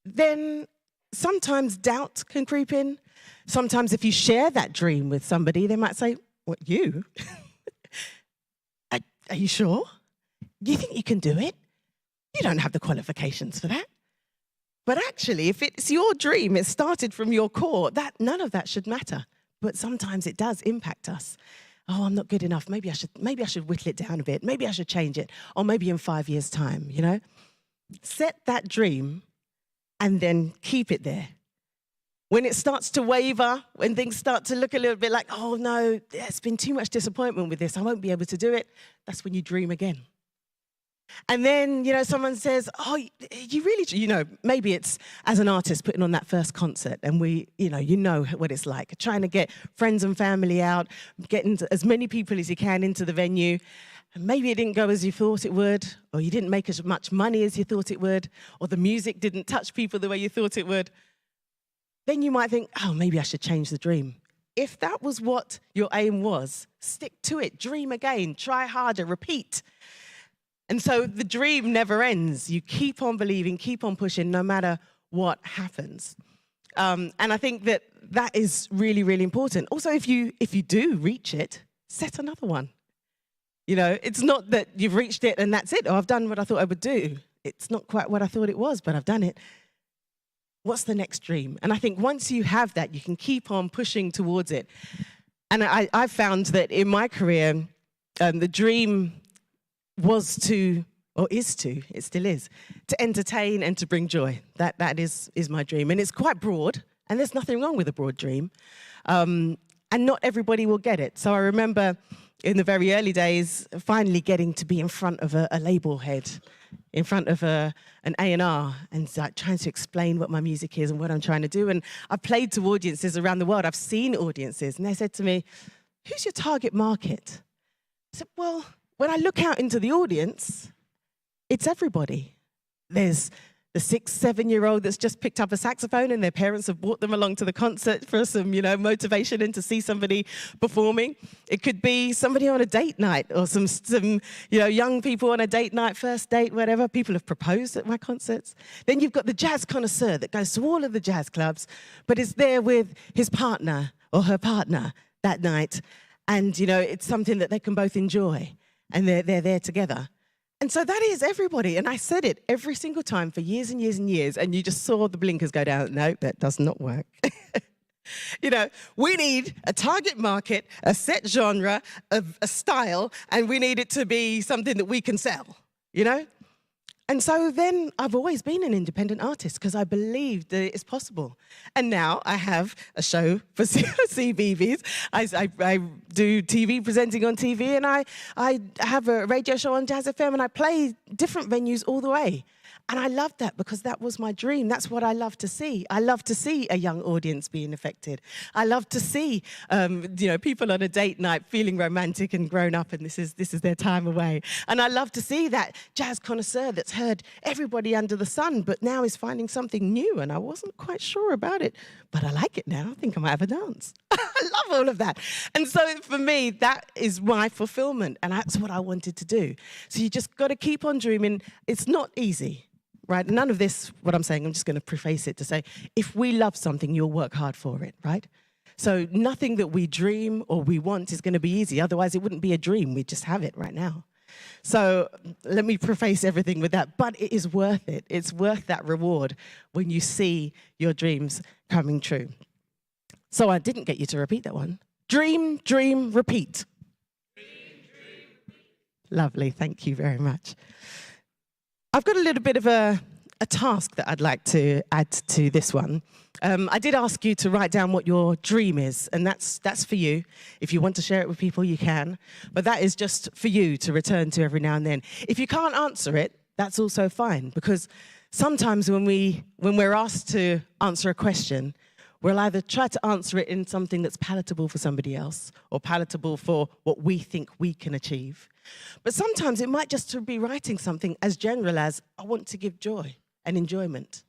then sometimes doubt can creep in. Sometimes if you share that dream with somebody, they might say, what, you? Are you sure? Do you think you can do it? You don't have the qualifications for that. But actually, if it's your dream, it started from your core, none of that should matter. But sometimes it does impact us. Oh, I'm not good enough. Maybe I should whittle it down a bit. Maybe I should change it. Or maybe in 5 years' time, you know? Set that dream and then keep it there. When it starts to waver, when things start to look a little bit like, oh no, there's been too much disappointment with this, I won't be able to do it, that's when you dream again. And then, you know, someone says, oh, you really, you know, maybe it's as an artist putting on that first concert and you know what it's like, trying to get friends and family out, getting as many people as you can into the venue. And maybe it didn't go as you thought it would, or you didn't make as much money as you thought it would, or the music didn't touch people the way you thought it would. Then you might think, oh, maybe I should change the dream. If that was what your aim was, stick to it, dream again, try harder, repeat. And so the dream never ends. You keep on believing, keep on pushing, no matter what happens. And I think that is really, really important. Also, if you do reach it, set another one. You know, it's not that you've reached it and that's it. Oh, I've done what I thought I would do. It's not quite what I thought it was, but I've done it. What's the next dream? And I think once you have that, you can keep on pushing towards it. And I've found that in my career, the dream was to, or is to, it still is, to entertain and to bring joy. That is my dream. And it's quite broad, and there's nothing wrong with a broad dream. And not everybody will get it. So I remember in the very early days, finally getting to be in front of a label head, in front of an A&R, and trying to explain what my music is and what I'm trying to do. And I've played to audiences around the world. I've seen audiences, and they said to me, who's your target market? I said, well, when I look out into the audience, it's everybody. There's the 6-7-year-old that's just picked up a saxophone and their parents have brought them along to the concert for some, you know, motivation and to see somebody performing. It could be somebody on a date night or some you know, young people on a date night, first date, whatever. People have proposed at my concerts. Then you've got the jazz connoisseur that goes to all of the jazz clubs, but is there with his partner or her partner that night. And, you know, it's something that they can both enjoy. And they're there together. And so that is everybody. And I said it every single time for years and years and years, and you just saw the blinkers go down. No, that does not work. You know, we need a target market, a set genre, a style, and we need it to be something that we can sell, you know? And so then I've always been an independent artist because I believed that it's possible. And now I have a show for CBeebies. I do TV, presenting on TV, and I have a radio show on Jazz FM, and I play different venues all the way. And I love that because that was my dream. That's what I love to see. I love to see a young audience being affected. I love to see, people on a date night feeling romantic and grown up, and this is their time away. And I love to see that jazz connoisseur that's heard everybody under the sun, but now is finding something new. And I wasn't quite sure about it, but I like it now. I think I might have a dance. I love all of that. And so for me, that is my fulfillment, and that's what I wanted to do. So you just got to keep on dreaming. It's not easy. Right? None of this, what I'm saying, I'm just going to preface it to say, if we love something, you'll work hard for it, right? So nothing that we dream or we want is going to be easy. Otherwise, it wouldn't be a dream. We'd just have it right now. So let me preface everything with that. But it is worth it. It's worth that reward when you see your dreams coming true. So I didn't get you to repeat that one. Dream, dream, repeat. Dream, dream, repeat. Lovely. Thank you very much. I've got a little bit of a task that I'd like to add to this one. I did ask you to write down what your dream is, and that's for you. If you want to share it with people, you can. But that is just for you to return to every now and then. If you can't answer it, that's also fine, because sometimes when we're asked to answer a question, we'll either try to answer it in something that's palatable for somebody else or palatable for what we think we can achieve. But sometimes it might just be writing something as general as, I want to give joy and enjoyment.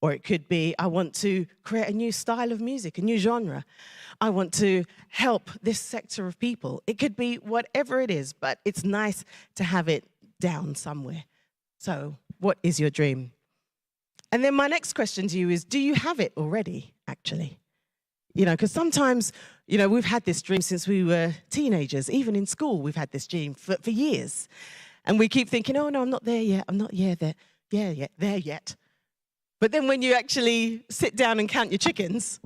Or it could be, I want to create a new style of music, a new genre. I want to help this sector of people. It could be whatever it is, but it's nice to have it down somewhere. So, what is your dream? And then my next question to you is, do you have it already, actually? Because sometimes, we've had this dream since we were teenagers. Even in school, we've had this dream for years. And we keep thinking, oh, no, I'm not there yet. I'm not there yet. But then when you actually sit down and count your chickens,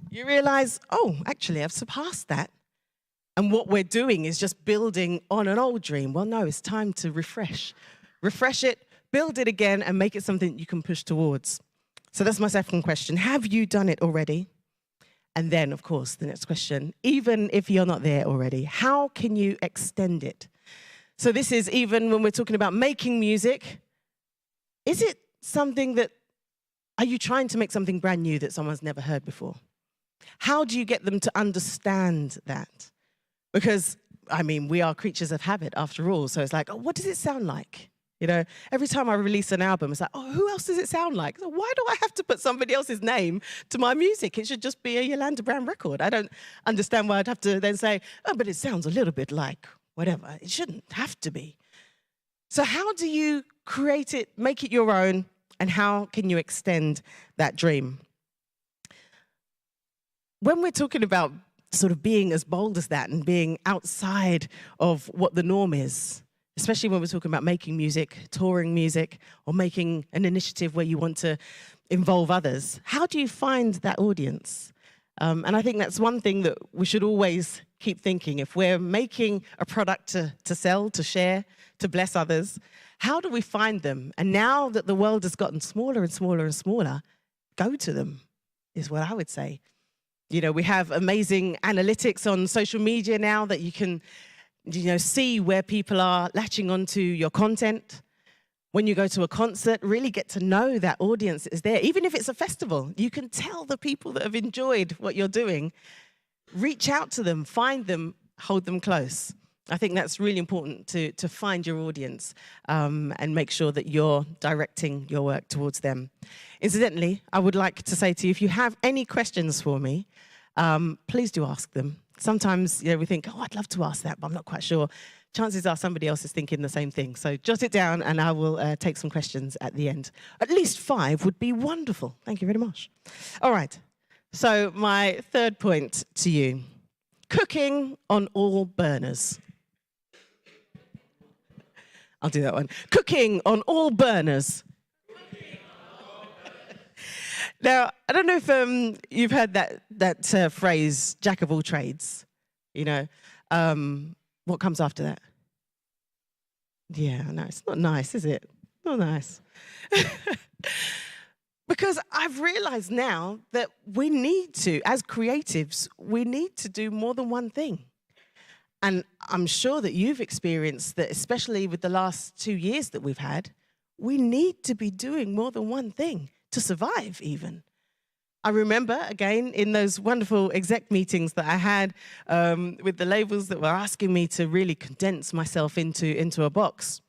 you realize, oh, actually, I've surpassed that. And what we're doing is just building on an old dream. Well, no, it's time to refresh. Refresh it, build it again, and make it something you can push towards. So that's my second question. Have you done it already? And then, of course, the next question, even if you're not there already, how can you extend it? So this is even when we're talking about making music. Is it something are you trying to make something brand new that someone's never heard before? How do you get them to understand that? Because, we are creatures of habit after all. So it's like, oh, what does it sound like? Every time I release an album, it's like, oh, who else does it sound like? So why do I have to put somebody else's name to my music? It should just be a Yolanda Brown record. I don't understand why I'd have to then say, oh, but it sounds a little bit like whatever. It shouldn't have to be. So how do you create it, make it your own, and how can you extend that dream? When we're talking about sort of being as bold as that and being outside of what the norm is, especially when we're talking about making music, touring music, or making an initiative where you want to involve others, how do you find that audience? And I think that's one thing that we should always keep thinking. If we're making a product to sell, to share, to bless others, how do we find them? And now that the world has gotten smaller and smaller and smaller, go to them, is what I would say. We have amazing analytics on social media now that you can see where people are latching onto your content. When you go to a concert, really get to know that audience is there. Even if it's a festival, you can tell the people that have enjoyed what you're doing. Reach out to them, find them, hold them close. I think that's really important to find your audience and make sure that you're directing your work towards them. Incidentally, I would like to say to you, if you have any questions for me, please do ask them. Sometimes we think, oh, I'd love to ask that, but I'm not quite sure. Chances are somebody else is thinking the same thing. So jot it down and I will take some questions at the end. At least 5 would be wonderful. Thank you very much. All right. So my third point to you, cooking on all burners. I'll do that one. Cooking on all burners. Now, I don't know if you've heard that phrase, jack of all trades. What comes after that? Yeah, no, it's not nice, is it? Oh, nice. Because I've realized now that we need to, as creatives, we need to do more than one thing. And I'm sure that you've experienced that, especially with the last 2 years that we've had, we need to be doing more than one thing to survive even. I remember, again, in those wonderful exec meetings that I had with the labels that were asking me to really condense myself into a box.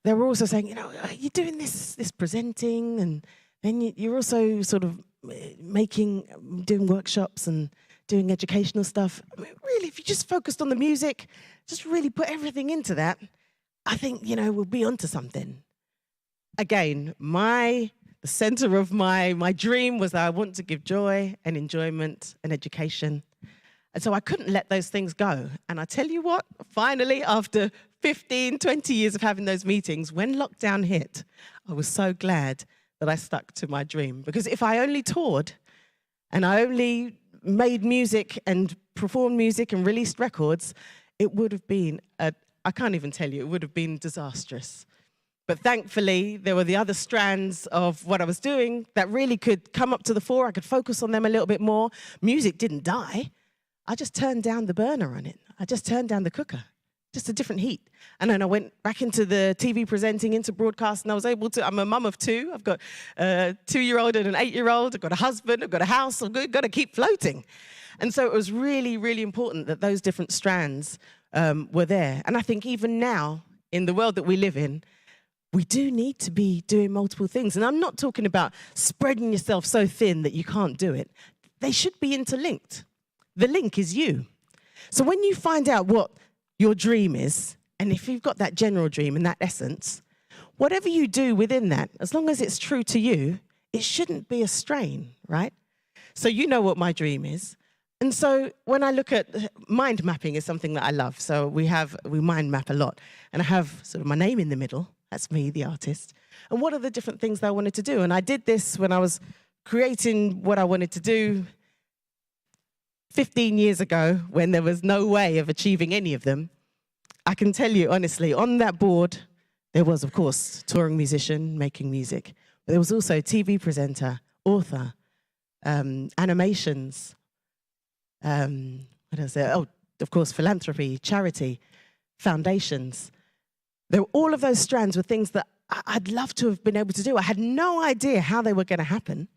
They were also saying, you know, you're doing this presenting, and then you're also sort of doing workshops and doing educational stuff. I mean, really, if you just focused on the music, just really put everything into that, I think, you know, we'll be onto something. Again, the center of my dream was that I want to give joy and enjoyment and education. And so I couldn't let those things go. And I tell you what, finally, after 15, 20 years of having those meetings, when lockdown hit, I was so glad that I stuck to my dream. Because if I only toured and I only made music and performed music and released records, it would have been, I can't even tell you, it would have been disastrous. But thankfully, there were the other strands of what I was doing that really could come up to the fore. I could focus on them a little bit more. Music didn't die. I just turned down the burner on it. I just turned down the cooker, just a different heat. And then I went back into the TV presenting, into broadcast, and I was able to, I'm a mum of two. I've got a 2-year-old and an 8-year-old. I've got a husband, I've got a house. I've got to keep floating. And so it was really, really important that those different strands were there. And I think even now, in the world that we live in, we do need to be doing multiple things. And I'm not talking about spreading yourself so thin that you can't do it. They should be interlinked. The link is you. So when you find out what your dream is, and if you've got that general dream and that essence, whatever you do within that, as long as it's true to you, it shouldn't be a strain, right? So you know what my dream is. And so when I look at mind mapping is something that I love. So we mind map a lot. And I have sort of my name in the middle. That's me, the artist. And what are the different things that I wanted to do? And I did this when I was creating what I wanted to do 15 years ago, when there was no way of achieving any of them. I can tell you honestly, on that board, there was, of course, touring musician, making music. But there was also TV presenter, author, animations, what else there? Oh, of course, philanthropy, charity, foundations. All of those strands were things that I'd love to have been able to do. I had no idea how they were going to happen,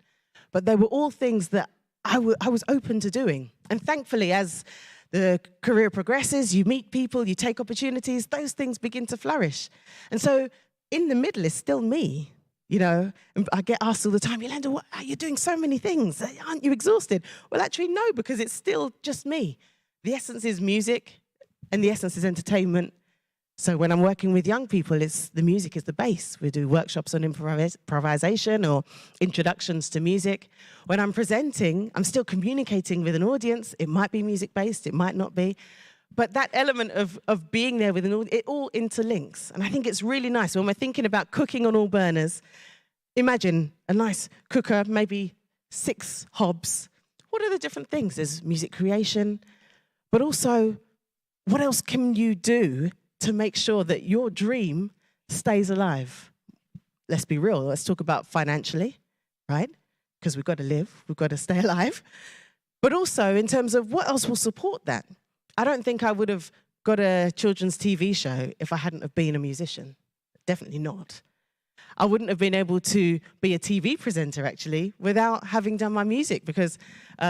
but they were all things that I was open to doing. And thankfully, as the career progresses, you meet people, you take opportunities, those things begin to flourish. And so in the middle is still me, you know. And I get asked all the time, Yolanda, you're doing so many things. Aren't you exhausted? Well, actually, no, because it's still just me. The essence is music, and the essence is entertainment. So when I'm working with young people, the music is the base. We do workshops on improvisation or introductions to music. When I'm presenting, I'm still communicating with an audience. It might be music-based, it might not be. But that element of being there with an audience, it all interlinks. And I think it's really nice when we're thinking about cooking on all burners. Imagine a nice cooker, maybe 6 hobs. What are the different things? There's music creation, but also what else can you do to make sure that your dream stays alive? Let's be real. Let's talk about financially, right? Because we've got to live. We've got to stay alive. But also in terms of what else will support that. I don't think I would have got a children's TV show if I hadn't have been a musician. Definitely not. I wouldn't have been able to be a TV presenter, actually, without having done my music, because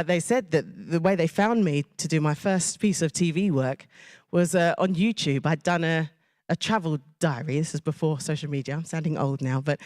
they said that the way they found me to do my first piece of TV work was on YouTube. I'd done a travel diary. This is before social media. I'm sounding old now, but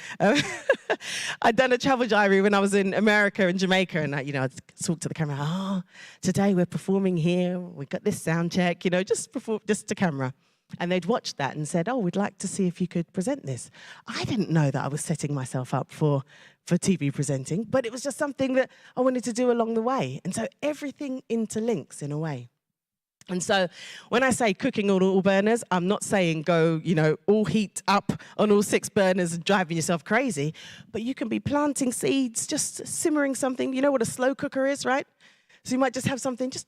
I'd done a travel diary when I was in America and Jamaica, and I'd talk to the camera. Today we're performing here. We got this sound check, just to camera. And they'd watched that and said, we'd like to see if you could present this. I didn't know that I was setting myself up for TV presenting, but it was just something that I wanted to do along the way. And so everything interlinks in a way. And so when I say cooking on all burners, I'm not saying go, all heat up on all 6 burners and driving yourself crazy, but you can be planting seeds, just simmering something. You know what a slow cooker is, right? So you might just have something just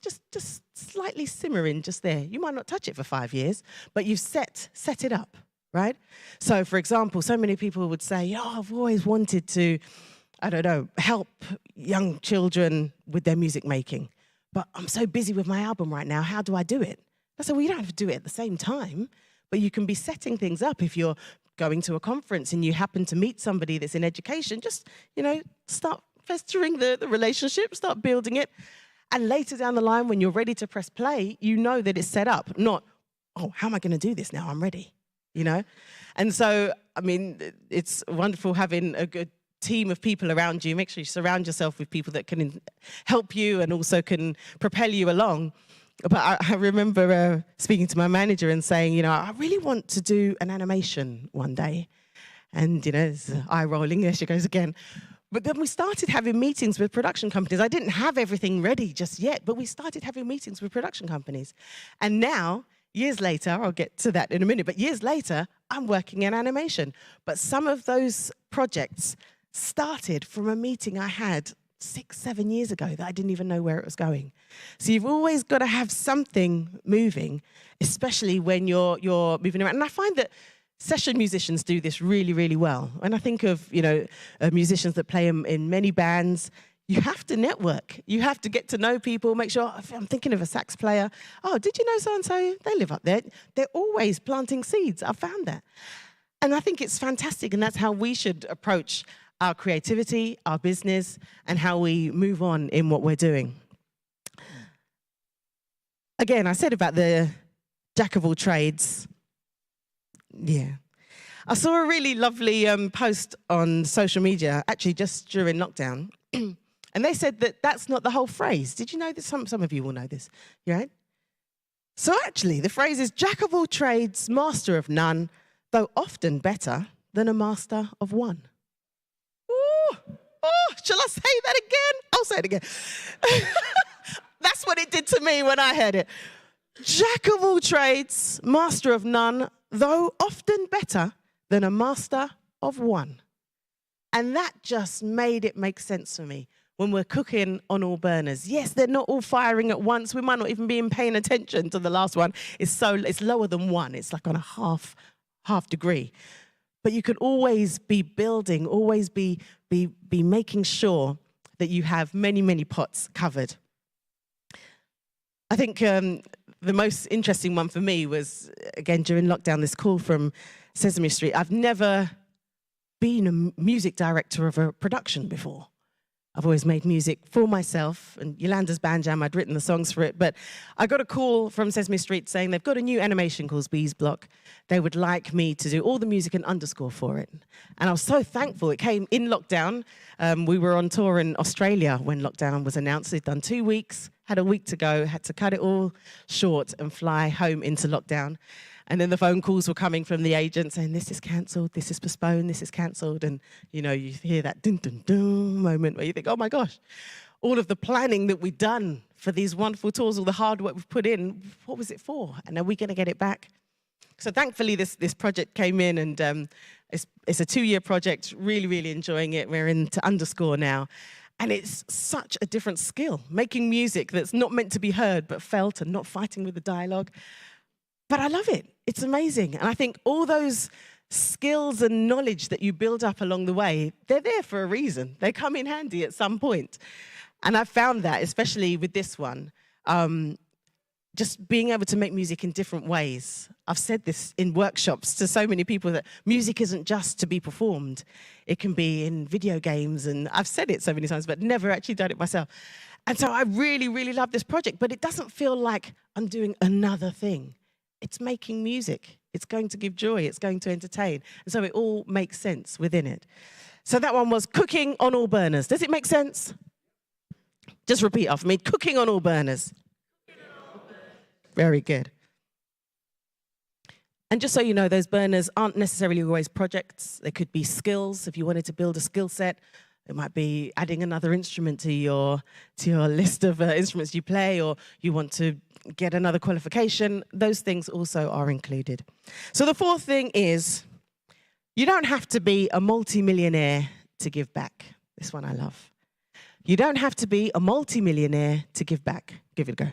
slightly simmering just there. You might not touch it for 5 years, but you've set it up, right? So, for example, so many people would say, oh, I've always wanted to, I don't know, help young children with their music making, but I'm so busy with my album right now, how do I do it? I said, well, you don't have to do it at the same time, but you can be setting things up. If you're going to a conference and you happen to meet somebody that's in education, just, start festering the relationship, start building it. And later down the line, when you're ready to press play, you know that it's set up, not, oh, how am I going to do this now? I'm ready, And so, I mean, it's wonderful having a good team of people around you. Make sure you surround yourself with people that can help you and also can propel you along. But I remember speaking to my manager and saying, I really want to do an animation one day. And, it's eye rolling, there she goes again. But then we started having meetings with production companies. I didn't have everything ready just yet, but we started having meetings with production companies. And now, years later, I'll get to that in a minute, but years later, I'm working in animation. But some of those projects started from a meeting I had 6-7 years ago that I didn't even know where it was going. So you've always got to have something moving, especially when you're moving around. And I find that session musicians do this really, really well. When I think of, musicians that play in many bands, you have to network. You have to get to know people, make sure, if I'm thinking of a sax player, oh, did you know so-and-so? They live up there. They're always planting seeds. I've found that. And I think it's fantastic, and that's how we should approach our creativity, our business, and how we move on in what we're doing. Again, I said about the jack of all trades. Yeah. I saw a really lovely post on social media, actually just during lockdown, and they said that that's not the whole phrase. Did you know this? Some of you will know this, right? So actually, the phrase is jack of all trades, master of none, though often better than a master of one. Shall I say that again? I'll say it again. That's what it did to me when I heard it. Jack of all trades, master of none, though often better than a master of one. And that just made it make sense for me when we're cooking on all burners. Yes, they're not all firing at once. We might not even be paying attention to the last one. It's lower than one. It's like on a half degree. But you can always be building, always be making sure that you have many, many pots covered. I think the most interesting one for me was, again, during lockdown, this call from Sesame Street. I've never been a music director of a production before. I've always made music for myself, and Yolanda's Band Jam, I'd written the songs for it, but I got a call from Sesame Street saying they've got a new animation called Bees Block. They would like me to do all the music and underscore for it. And I was so thankful. It came in lockdown. We were on tour in Australia when lockdown was announced. They'd done 2 weeks, had a week to go, had to cut it all short and fly home into lockdown. And then the phone calls were coming from the agent saying, this is cancelled, this is postponed, this is cancelled. And, you hear that dun, dun, dun moment where you think, oh my gosh, all of the planning that we've done for these wonderful tours, all the hard work we've put in, what was it for? And are we going to get it back? So thankfully, this project came in, and it's a 2-year project, really, really enjoying it. We're into underscore now. And it's such a different skill, making music that's not meant to be heard but felt and not fighting with the dialogue. But I love it. It's amazing. And I think all those skills and knowledge that you build up along the way, they're there for a reason. They come in handy at some point. And I've found that, especially with this one, just being able to make music in different ways. I've said this in workshops to so many people that music isn't just to be performed. It can be in video games, and I've said it so many times, but never actually done it myself. And so I really, really love this project, but it doesn't feel like I'm doing another thing. It's making music. It's going to give joy. It's going to entertain. And so it all makes sense within it. So that one was cooking on all burners. Does it make sense? Just repeat after me. Cooking on all burners. Very good. And just so you know, those burners aren't necessarily always projects. They could be skills. If you wanted to build a skill set, it might be adding another instrument to your list of instruments you play, or you want to get another qualification. Those things also are included. So the fourth thing is, you don't have to be a multi-millionaire to give back. This one I love. You don't have to be a multi-millionaire to give back. Give it a go.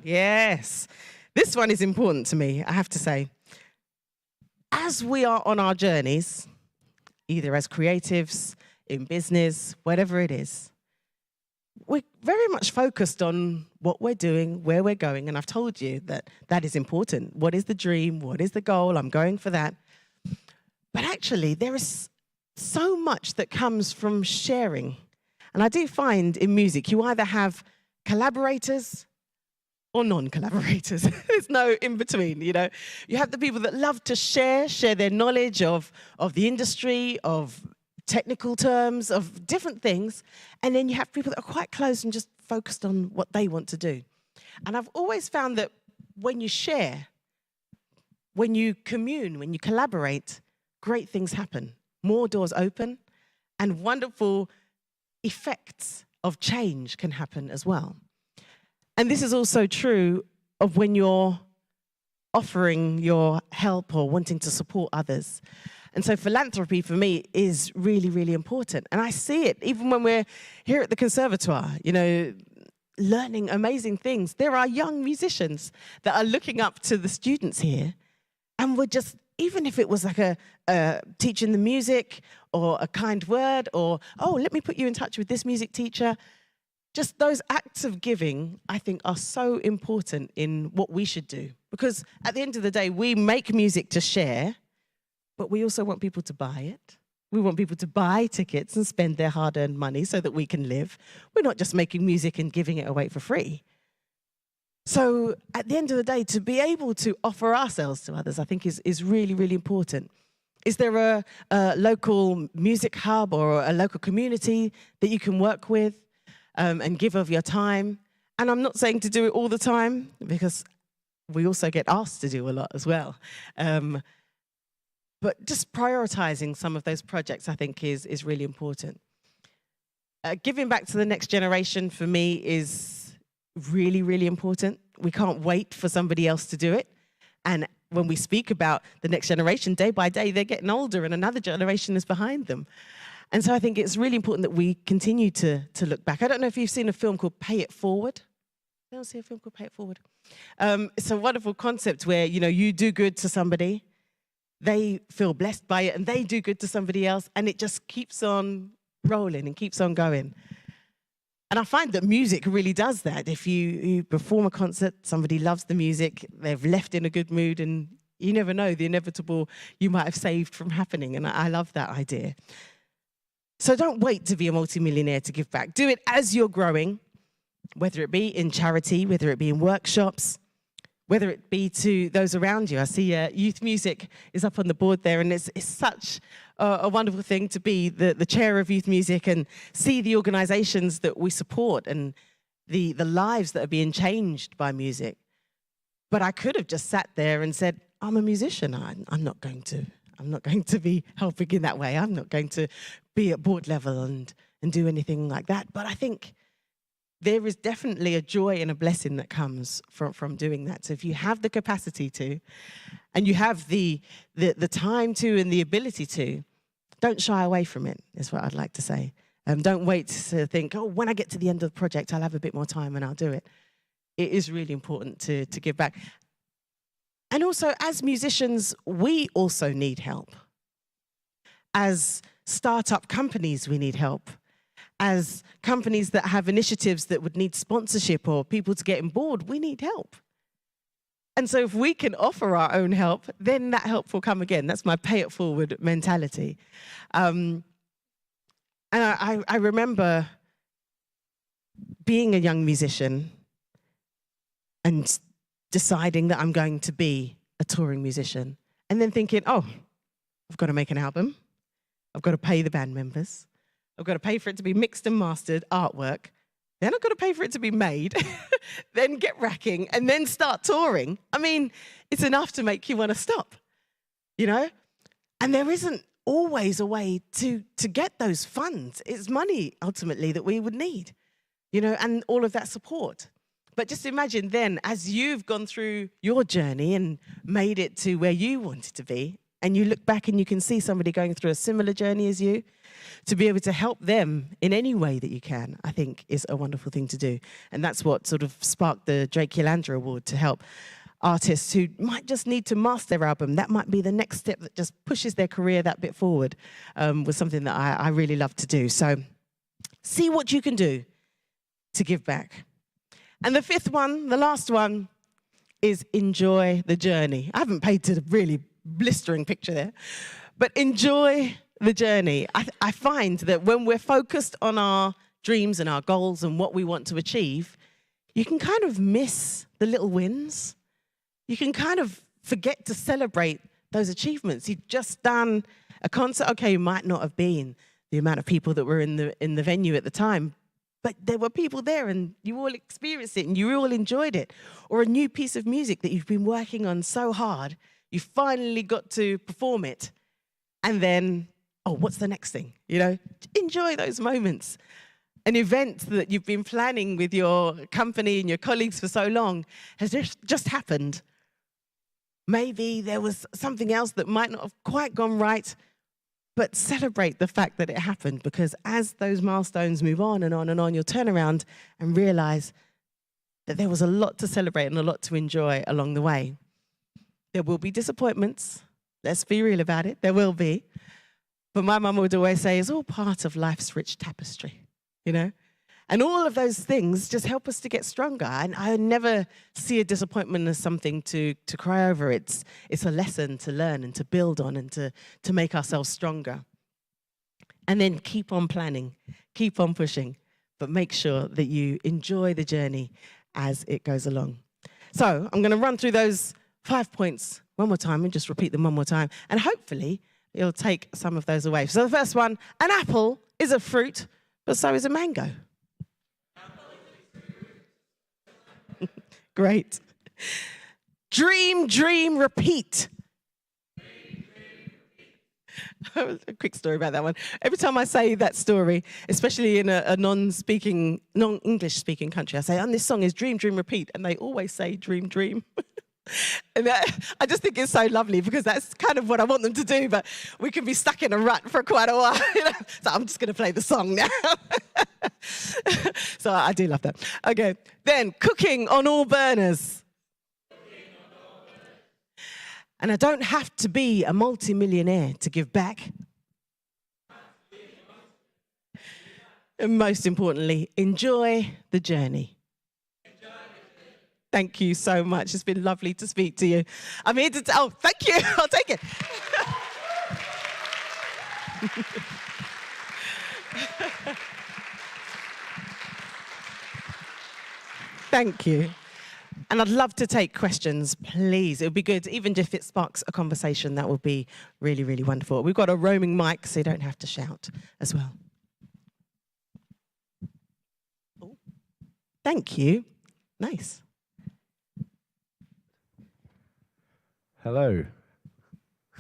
Yes. This one is important to me, I have to say. As we are on our journeys, either as creatives, in business, whatever it is, we're very much focused on what we're doing, where we're going, and I've told you that that is important. What is the dream? What is the goal? I'm going for that. But actually, there is so much that comes from sharing. And I do find in music, you either have collaborators or non-collaborators. There's no in between, you know. You have the people that love to share their knowledge of the industry, of technical terms, of different things. And then you have people that are quite close and just focused on what they want to do. And I've always found that when you share, when you commune, when you collaborate, great things happen. More doors open and wonderful effects of change can happen as well. And this is also true of when you're offering your help or wanting to support others. And so philanthropy for me is really, really important. And I see it even when we're here at the Conservatoire, you know, learning amazing things. There are young musicians that are looking up to the students here. And we're just, even if it was like a teaching the music or a kind word or, oh, let me put you in touch with this music teacher. Just those acts of giving, I think, are so important in what we should do. Because at the end of the day, we make music to share, but we also want people to buy it. We want people to buy tickets and spend their hard-earned money so that we can live. We're not just making music and giving it away for free. So at the end of the day, to be able to offer ourselves to others, I think is really, really important. Is there a local music hub or a local community that you can work with and give of your time? And I'm not saying to do it all the time, because we also get asked to do a lot as well. But just prioritizing some of those projects, I think, is really important. Giving back to the next generation, for me, is really, really important. We can't wait for somebody else to do it. And when we speak about the next generation, day by day, they're getting older and another generation is behind them. And so I think it's really important that we continue to look back. I don't know if you've seen a film called Pay It Forward. Anyone see a film called Pay It Forward? It's a wonderful concept where, you know, you do good to somebody, they feel blessed by it, and they do good to somebody else, and it just keeps on rolling and keeps on going. And I find that music really does that. If you perform a concert, somebody loves the music, they've left in a good mood, and you never know the inevitable you might have saved from happening, and I love that idea. So don't wait to be a multimillionaire to give back. Do it as you're growing, whether it be in charity, whether it be in workshops, whether it be to those around you. I see youth music is up on the board there, and it's such a wonderful thing to be the chair of youth music and see the organizations that we support and the lives that are being changed by music. But I could have just sat there and said, I'm a musician. I'm not going to be helping in that way. I'm not going to be at board level and do anything like that. But I think there is definitely a joy and a blessing that comes from doing that. So if you have the capacity to, and you have the time to and the ability to, don't shy away from it, is what I'd like to say. Don't wait to think, oh, when I get to the end of the project, I'll have a bit more time and I'll do it. It is really important to give back. And also, as musicians, we also need help. As startup companies, we need help. As companies that have initiatives that would need sponsorship or people to get on board, we need help. And so if we can offer our own help, then that help will come again. That's my pay it forward mentality. And I remember being a young musician and deciding that I'm going to be a touring musician, and then thinking, oh, I've got to make an album. I've got to pay the band members. I've got to pay for it to be mixed and mastered, artwork. Then I've got to pay for it to be made, then get racking, and then start touring. I mean, it's enough to make you want to stop, you know? And there isn't always a way to get those funds. It's money, ultimately, that we would need, you know, and all of that support. But just imagine then, as you've gone through your journey and made it to where you wanted to be, and you look back and you can see somebody going through a similar journey as you, to be able to help them in any way that you can, I think is a wonderful thing to do. And that's what sort of sparked the Drake Yolanda Award, to help artists who might just need to master their album. That might be the next step that just pushes their career that bit forward, was something that I really love to do. So see what you can do to give back. And the fifth one, the last one, is enjoy the journey. I haven't painted a really blistering picture there, but enjoy the journey. I find that when we're focused on our dreams and our goals and what we want to achieve, you can kind of miss the little wins. You can kind of forget to celebrate those achievements. You've just done a concert. Okay, you might not have been the amount of people that were in the venue at the time, but there were people there and you all experienced it and you all enjoyed it. Or a new piece of music that you've been working on so hard, you finally got to perform it. And then, oh, what's the next thing? You know, enjoy those moments. An event that you've been planning with your company and your colleagues for so long has just happened. Maybe there was something else that might not have quite gone right, but celebrate the fact that it happened, because as those milestones move on and on and on, you'll turn around and realize that there was a lot to celebrate and a lot to enjoy along the way. There will be disappointments. Let's be real about it. There will be. But my mum would always say it's all part of life's rich tapestry, you know? And all of those things just help us to get stronger. And I never see a disappointment as something to cry over. It's a lesson to learn and to build on and to make ourselves stronger. And then keep on planning, keep on pushing, but make sure that you enjoy the journey as it goes along. So I'm going to run through those 5 points one more time and just repeat them one more time. And hopefully you'll take some of those away. So the first one, an apple is a fruit, but so is a mango. Great. Dream, dream, repeat. A quick story about that one. Every time I say that story, especially in a non-English speaking country, I say, and this song is Dream, Dream, Repeat, and they always say Dream, Dream. And I just think it's so lovely because that's kind of what I want them to do, but we can be stuck in a rut for quite a while. You know? So I'm just going to play the song now. So I do love that. Okay, then cooking on all burners. And I don't have to be a multi-millionaire to give back. And most importantly, enjoy the journey. Thank you so much. It's been lovely to speak to you. I'm here to oh, thank you. I'll take it. Thank you. And I'd love to take questions, please. It would be good, even if it sparks a conversation, that would be really, really wonderful. We've got a roaming mic, so you don't have to shout as well. Oh, thank you. Nice. Hello.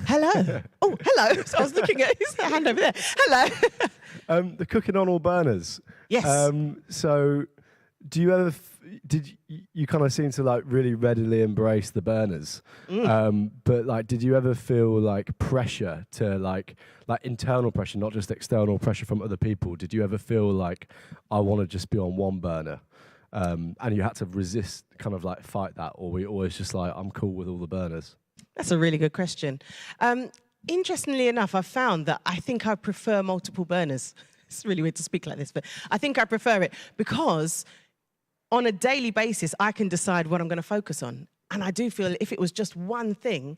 Hello. Oh, hello. So I was looking at his hand over there. Hello. The cooking on all burners. Yes. So do you ever, did you kind of seem to like really readily embrace the burners? But like, did you ever feel like pressure to like internal pressure, not just external pressure from other people? Did you ever feel like, I want to just be on one burner? And you had to resist, kind of like fight that? Or were you always just like, I'm cool with all the burners? That's a really good question. Interestingly enough, I've found that I think I prefer multiple burners. It's really weird to speak like this, but I think I prefer it because on a daily basis, I can decide what I'm going to focus on. And I do feel if it was just one thing,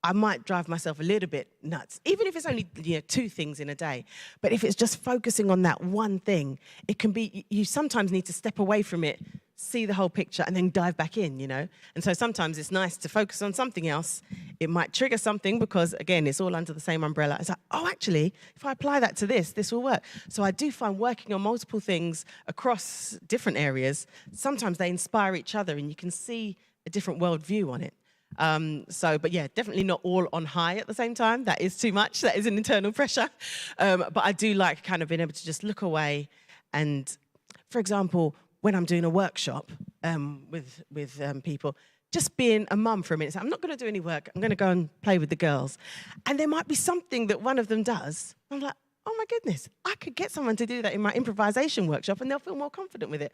I might drive myself a little bit nuts, even if it's only 2 things in a day. But if it's just focusing on that one thing, it can be, you sometimes need to step away from it, see the whole picture, and then dive back in, you know? And so sometimes it's nice to focus on something else. It might trigger something because, again, it's all under the same umbrella. It's like, oh, actually, if I apply that to this will work. So I do find working on multiple things across different areas, sometimes they inspire each other and you can see a different worldview on it. But yeah, definitely not all on high at the same time. That is too much. That is an internal pressure. But I do like kind of being able to just look away. And for example, when I'm doing a workshop with people, just being a mum for a minute. So I'm not going to do any work. I'm going to go and play with the girls. And there might be something that one of them does. I'm like, oh my goodness, I could get someone to do that in my improvisation workshop and they'll feel more confident with it.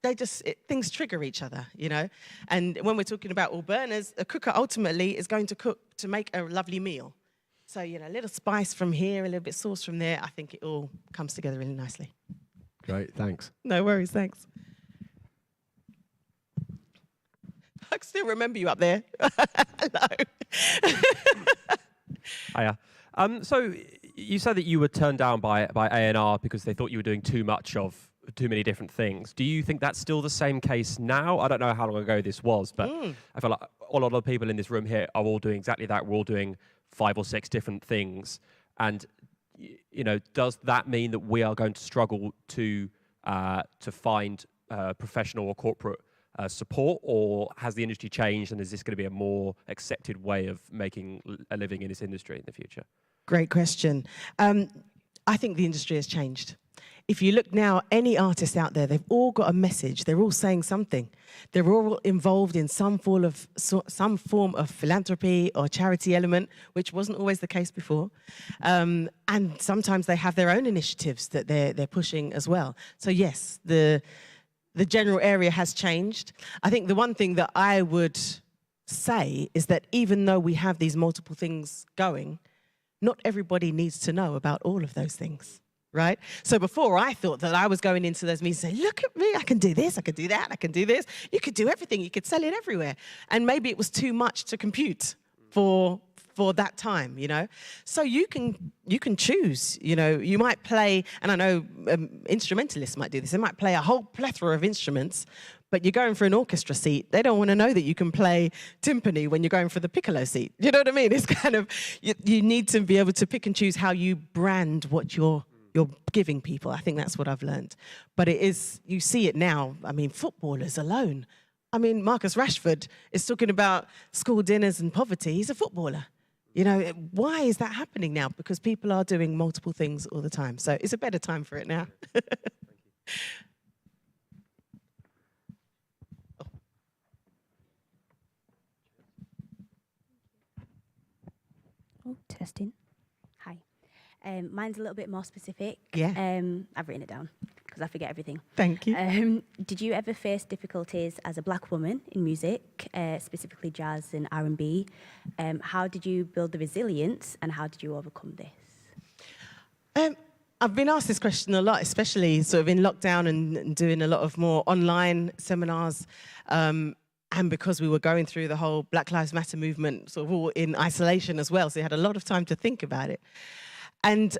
things trigger each other, you know. And when we're talking about all burners, a cooker ultimately is going to cook to make a lovely meal. So, you know, a little spice from here, a little bit sauce from there. I think it all comes together really nicely. Great, thanks. No worries, thanks. I can still remember you up there. Hello. Hiya. So you said that you were turned down by A&R because they thought you were doing too many different things. Do you think that's still the same case now? I don't know how long ago this was, but I feel like a lot of people in this room here are all doing exactly that. We're all doing 5 or 6 different things. And, you know, does that mean that we are going to struggle to find professional or corporate support, or has the industry changed and is this going to be a more accepted way of making a living in this industry in the future? Great question. I think the industry has changed. If you look now, any artist out there, they've all got a message. They're all saying something. They're all involved in some form of philanthropy or charity element, which wasn't always the case before. And sometimes they have their own initiatives that they're pushing as well. So yes, the general area has changed. I think the one thing that I would say is that even though we have these multiple things going, not everybody needs to know about all of those things, right? So before I thought that I was going into those meetings and saying, look at me, I can do this, I can do that, I can do this. You could do everything, you could sell it everywhere. And maybe it was too much to compute for that time, you know? So you can choose, you know, you might play, and I know instrumentalists might do this, they might play a whole plethora of instruments, but you're going for an orchestra seat. They don't want to know that you can play timpani when you're going for the piccolo seat. You know what I mean? It's kind of, you need to be able to pick and choose how you brand what you're giving people. I think that's what I've learned. But it is, you see it now, I mean, footballers alone. I mean, Marcus Rashford is talking about school dinners and poverty. He's a footballer. You know, why is that happening now? Because people are doing multiple things all the time. So it's a better time for it now. Oh, testing. Hi. Mine's a little bit more specific. Yeah. I've written it down because I forget everything. Thank you. Did you ever face difficulties as a black woman in music, specifically jazz and R&B? How did you build the resilience and how did you overcome this? I've been asked this question a lot, especially sort of in lockdown and doing a lot of more online seminars. And because we were going through the whole Black Lives Matter movement, sort of all in isolation as well, so you had a lot of time to think about it. And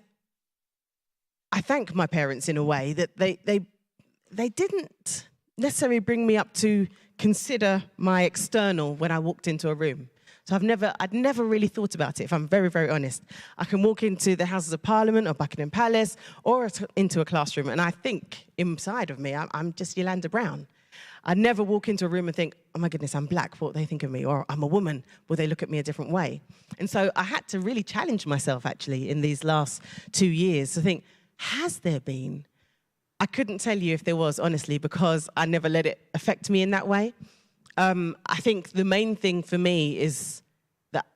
I thank my parents in a way that they didn't necessarily bring me up to consider my external when I walked into a room. So I'd never really thought about it, if I'm very, very honest. I can walk into the Houses of Parliament or Buckingham Palace or into a classroom, and I think inside of me, I'm just Yolanda Brown. I never walk into a room and think, oh my goodness, I'm black, what will they think of me? Or I'm a woman, will they look at me a different way? And so I had to really challenge myself, actually, in these last 2 years to think, has there been? I couldn't tell you if there was, honestly, because I never let it affect me in that way. I think the main thing for me is that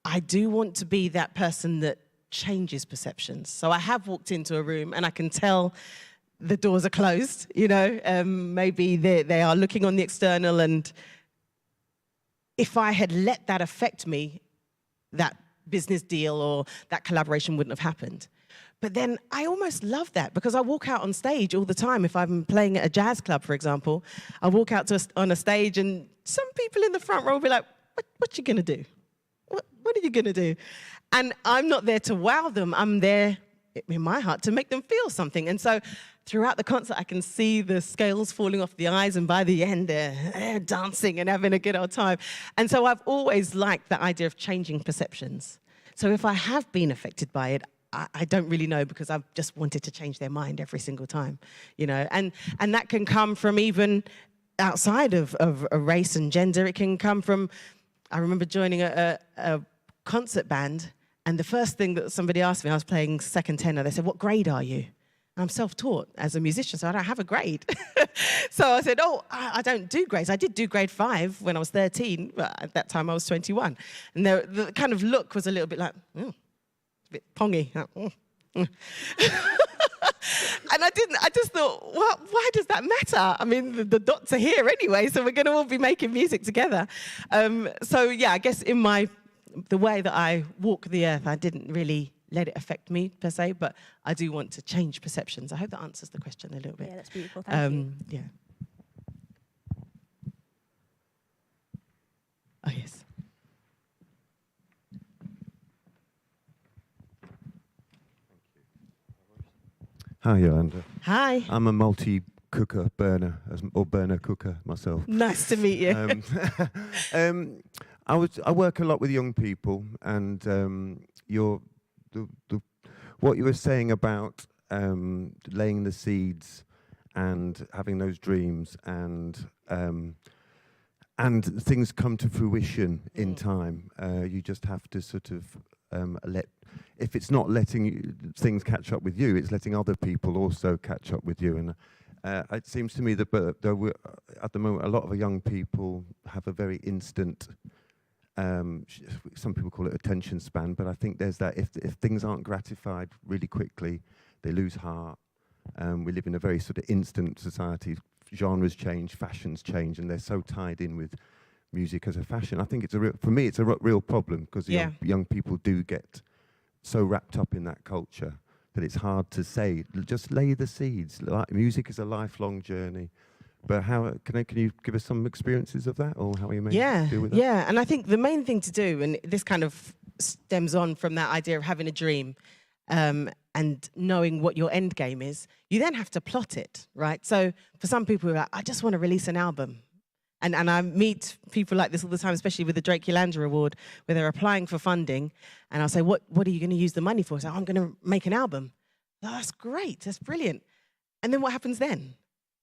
I do want to be that person that changes perceptions. So I have walked into a room and I can tell the doors are closed, you know, maybe they are looking on the external, and if I had let that affect me, that business deal or that collaboration wouldn't have happened. But then I almost love that because I walk out on stage all the time. If I'm playing at a jazz club, for example, I walk out on a stage and some people in the front row will be like, what you gonna do? What are you gonna do? And I'm not there to wow them. I'm there in my heart to make them feel something. And so throughout the concert, I can see the scales falling off the eyes, and by the end, they're dancing and having a good old time. And so I've always liked the idea of changing perceptions. So if I have been affected by it, I don't really know, because I've just wanted to change their mind every single time, you know. And that can come from even outside of race and gender. It can come from, I remember joining a concert band, and the first thing that somebody asked me, I was playing second tenor, they said, what grade are you? I'm self-taught as a musician, so I don't have a grade. So I said, oh, I don't do grades. I did do grade 5 when I was 13, but at that time I was 21. And the kind of look was a little bit like, a bit pongy. And I just thought, well, why does that matter? I mean, the dots are here anyway, so we're going to all be making music together. So yeah, I guess in the way that I walk the earth, I didn't really let it affect me per se, but I do want to change perceptions. I hope that answers the question a little bit. Yeah, that's beautiful. Thank you. Yeah. Oh, yes. Hi, Yolanda. Hi. I'm a multi-cooker burner, or burner cooker myself. Nice to meet you. I work a lot with young people, and what you were saying about laying the seeds and having those dreams, and things come to fruition in time. You just have to sort of if it's not letting things catch up with you, it's letting other people also catch up with you. And it seems to me that at the moment, a lot of young people have a very instant, some people call it attention span, but I think there's that, if things aren't gratified really quickly, they lose heart. We live in a very sort of instant society. Genres change, fashions change, and they're so tied in with music as a fashion. I think for me, it's a real problem, because young people do get so wrapped up in that culture that it's hard to say, just lay the seeds. Music is a lifelong journey. But how can you give us some experiences of that, or how you may deal with that? Yeah, and I think the main thing to do, and this kind of stems on from that idea of having a dream, and knowing what your end game is, you then have to plot it, right? So for some people, who are like, I just want to release an album. And I meet people like this all the time, especially with the Drake Yolanda Award, where they're applying for funding. And I'll say, what are you going to use the money for? So I'm going to make an album. Oh, that's great. That's brilliant. And then what happens then?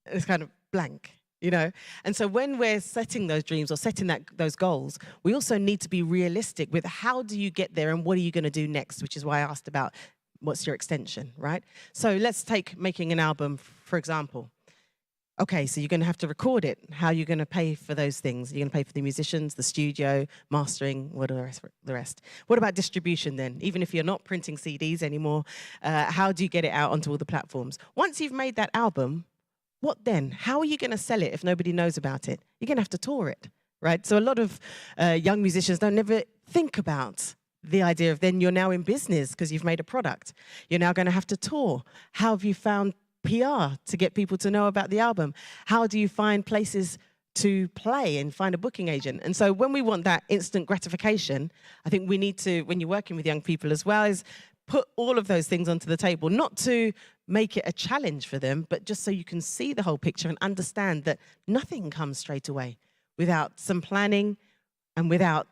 It's kind of blank, you know? And so when we're setting those dreams or setting those goals, we also need to be realistic with how do you get there and what are you going to do next, which is why I asked about what's your extension, right? So let's take making an album, for example. Okay, so you're going to have to record it. How are you going to pay for those things? You're going to pay for the musicians, the studio, mastering, what are the rest? What about distribution then? Even if you're not printing CDs anymore, how do you get it out onto all the platforms? Once you've made that album, what then? How are you going to sell it if nobody knows about it? You're going to have to tour it, right? So a lot of young musicians don't never think about the idea of then you're now in business because you've made a product. You're now going to have to tour. How have you found PR to get people to know about the album? How do you find places to play and find a booking agent? And so when we want that instant gratification, I think we need to, when you're working with young people as well, is put all of those things onto the table, not to make it a challenge for them, but just so you can see the whole picture and understand that nothing comes straight away without some planning and without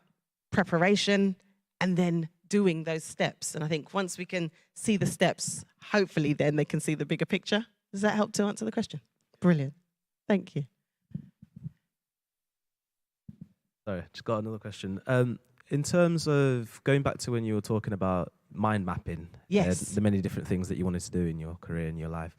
preparation and then doing those steps. And I think once we can see the steps, hopefully then they can see the bigger picture. Does that help to answer the question? Brilliant. Thank you. Sorry, just got another question. In terms of going back to when you were talking about mind mapping, yes, the many different things that you wanted to do in your career, in your life,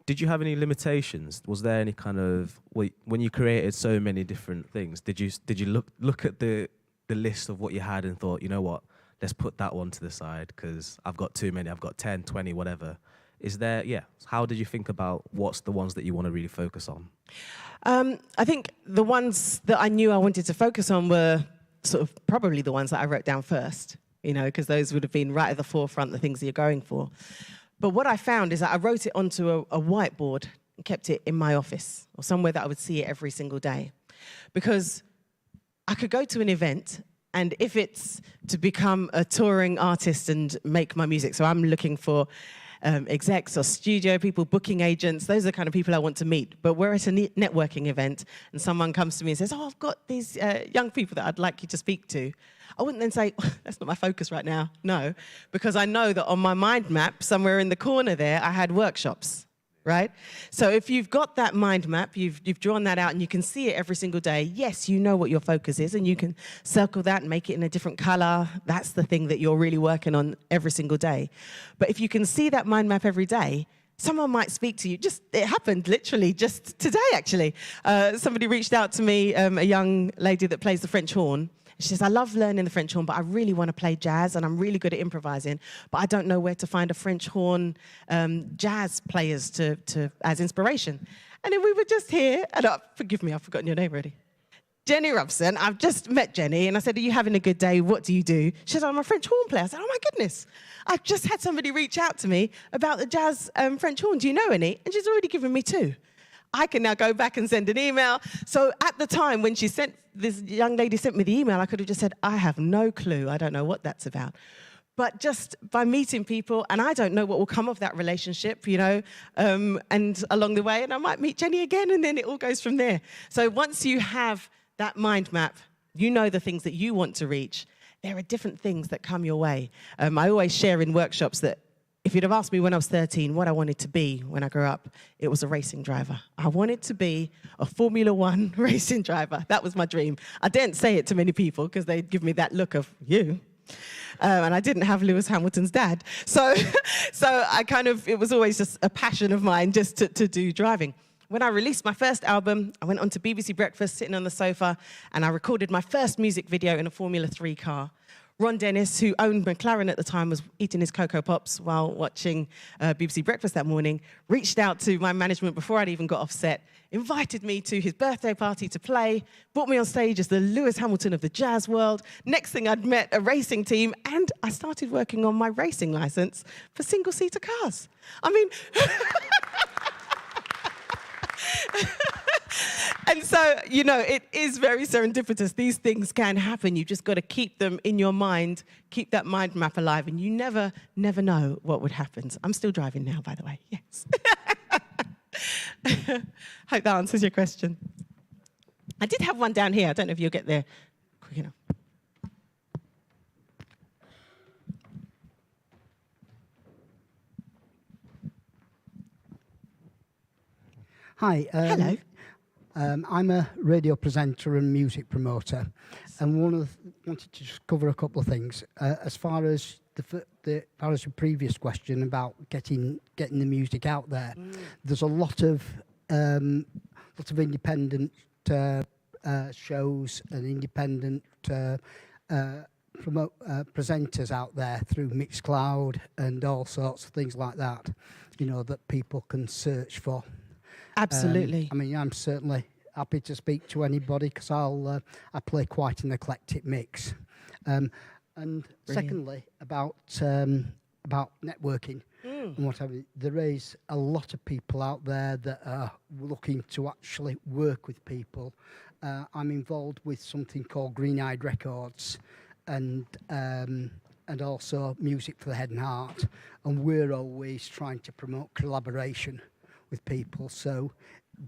did you have any limitations? Was there any kind of, when you created so many different things, did you look at the list of what you had and thought, you know what, let's put that one to the side because I've got too many, I've got 10, 20, whatever. Is there, how did you think about what's the ones that you want to really focus on? I think the ones that I knew I wanted to focus on were sort of probably the ones that I wrote down first, you know, because those would have been right at the forefront, the things that you're going for. But what I found is that I wrote it onto a whiteboard and kept it in my office or somewhere that I would see it every single day. Because I could go to an event, and if it's to become a touring artist and make my music, so I'm looking for execs or studio people, booking agents, those are the kind of people I want to meet. But we're at a networking event and someone comes to me and says, oh, I've got these young people that I'd like you to speak to. I wouldn't then say, oh, that's not my focus right now. No, because I know that on my mind map, somewhere in the corner there, I had workshops. Right? So if you've got that mind map, you've drawn that out and you can see it every single day, yes, you know what your focus is and you can circle that and make it in a different color. That's the thing that you're really working on every single day. But if you can see that mind map every day, someone might speak to you. It happened literally just today, actually. Somebody reached out to me, a young lady that plays the French horn, She says, I love learning the French horn, but I really want to play jazz, and I'm really good at improvising, but I don't know where to find a French horn jazz players as inspiration. And then we were just here, and forgive me, I've forgotten your name already. Jenny Robson. I've just met Jenny, and I said, are you having a good day? What do you do? She said, I'm a French horn player. I said, oh my goodness. I've just had somebody reach out to me about the jazz French horn. Do you know any? And she's already given me 2. I can now go back and send an email. So at the time when this young lady sent me the email, I could have just said, I have no clue. I don't know what that's about. But just by meeting people, and I don't know what will come of that relationship, you know, and along the way, and I might meet Jenny again, and then it all goes from there. So once you have that mind map, you know the things that you want to reach, there are different things that come your way. I always share in workshops that if you'd have asked me when I was 13 what I wanted to be when I grew up, it was a racing driver. I wanted to be a Formula One racing driver. That was my dream. I didn't say it to many people because they'd give me that look of, you. And I didn't have Lewis Hamilton's dad. So it was always just a passion of mine just to do driving. When I released my first album, I went on to BBC Breakfast, sitting on the sofa, and I recorded my first music video in a Formula 3 car. Ron Dennis, who owned McLaren at the time, was eating his Cocoa Pops while watching BBC Breakfast that morning, reached out to my management before I'd even got off set, invited me to his birthday party to play, brought me on stage as the Lewis Hamilton of the jazz world. Next thing, I'd met a racing team, and I started working on my racing license for single-seater cars. I mean... And so, you know, it is very serendipitous. These things can happen. You've just got to keep them in your mind, keep that mind map alive, and you never know what would happen. I'm still driving now, by the way, yes. Hope that answers your question. I did have one down here. I don't know if you'll get there quick enough. Hi. Hello. I'm a radio presenter and music promoter, and wanted to just cover a couple of things. As far as your previous question about getting the music out there, there's a lot of independent shows and independent presenters out there through Mixcloud and all sorts of things like that, you know, that people can search for. Absolutely. I mean, I'm certainly happy to speak to anybody because I play quite an eclectic mix. And Brilliant. Secondly, about networking and whatever, there is a lot of people out there that are looking to actually work with people. I'm involved with something called Green Eyed Records and also Music for the Head and Heart, and we're always trying to promote collaboration with people, so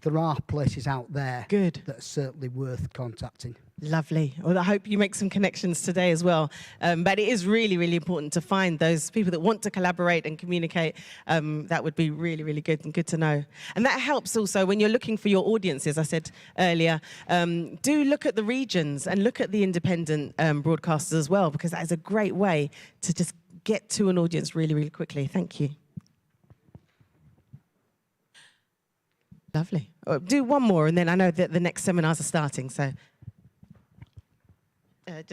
there are places out there that are certainly worth contacting. Lovely. Well, I hope you make some connections today as well. But it is really, really important to find those people that want to collaborate and communicate. That would be really, really good and good to know. And that helps also when you're looking for your audiences, I said earlier, do look at the regions and look at the independent broadcasters as well, because that is a great way to just get to an audience really, really quickly. Thank you. Lovely. Do one more, and then I know that the next seminars are starting, so yeah.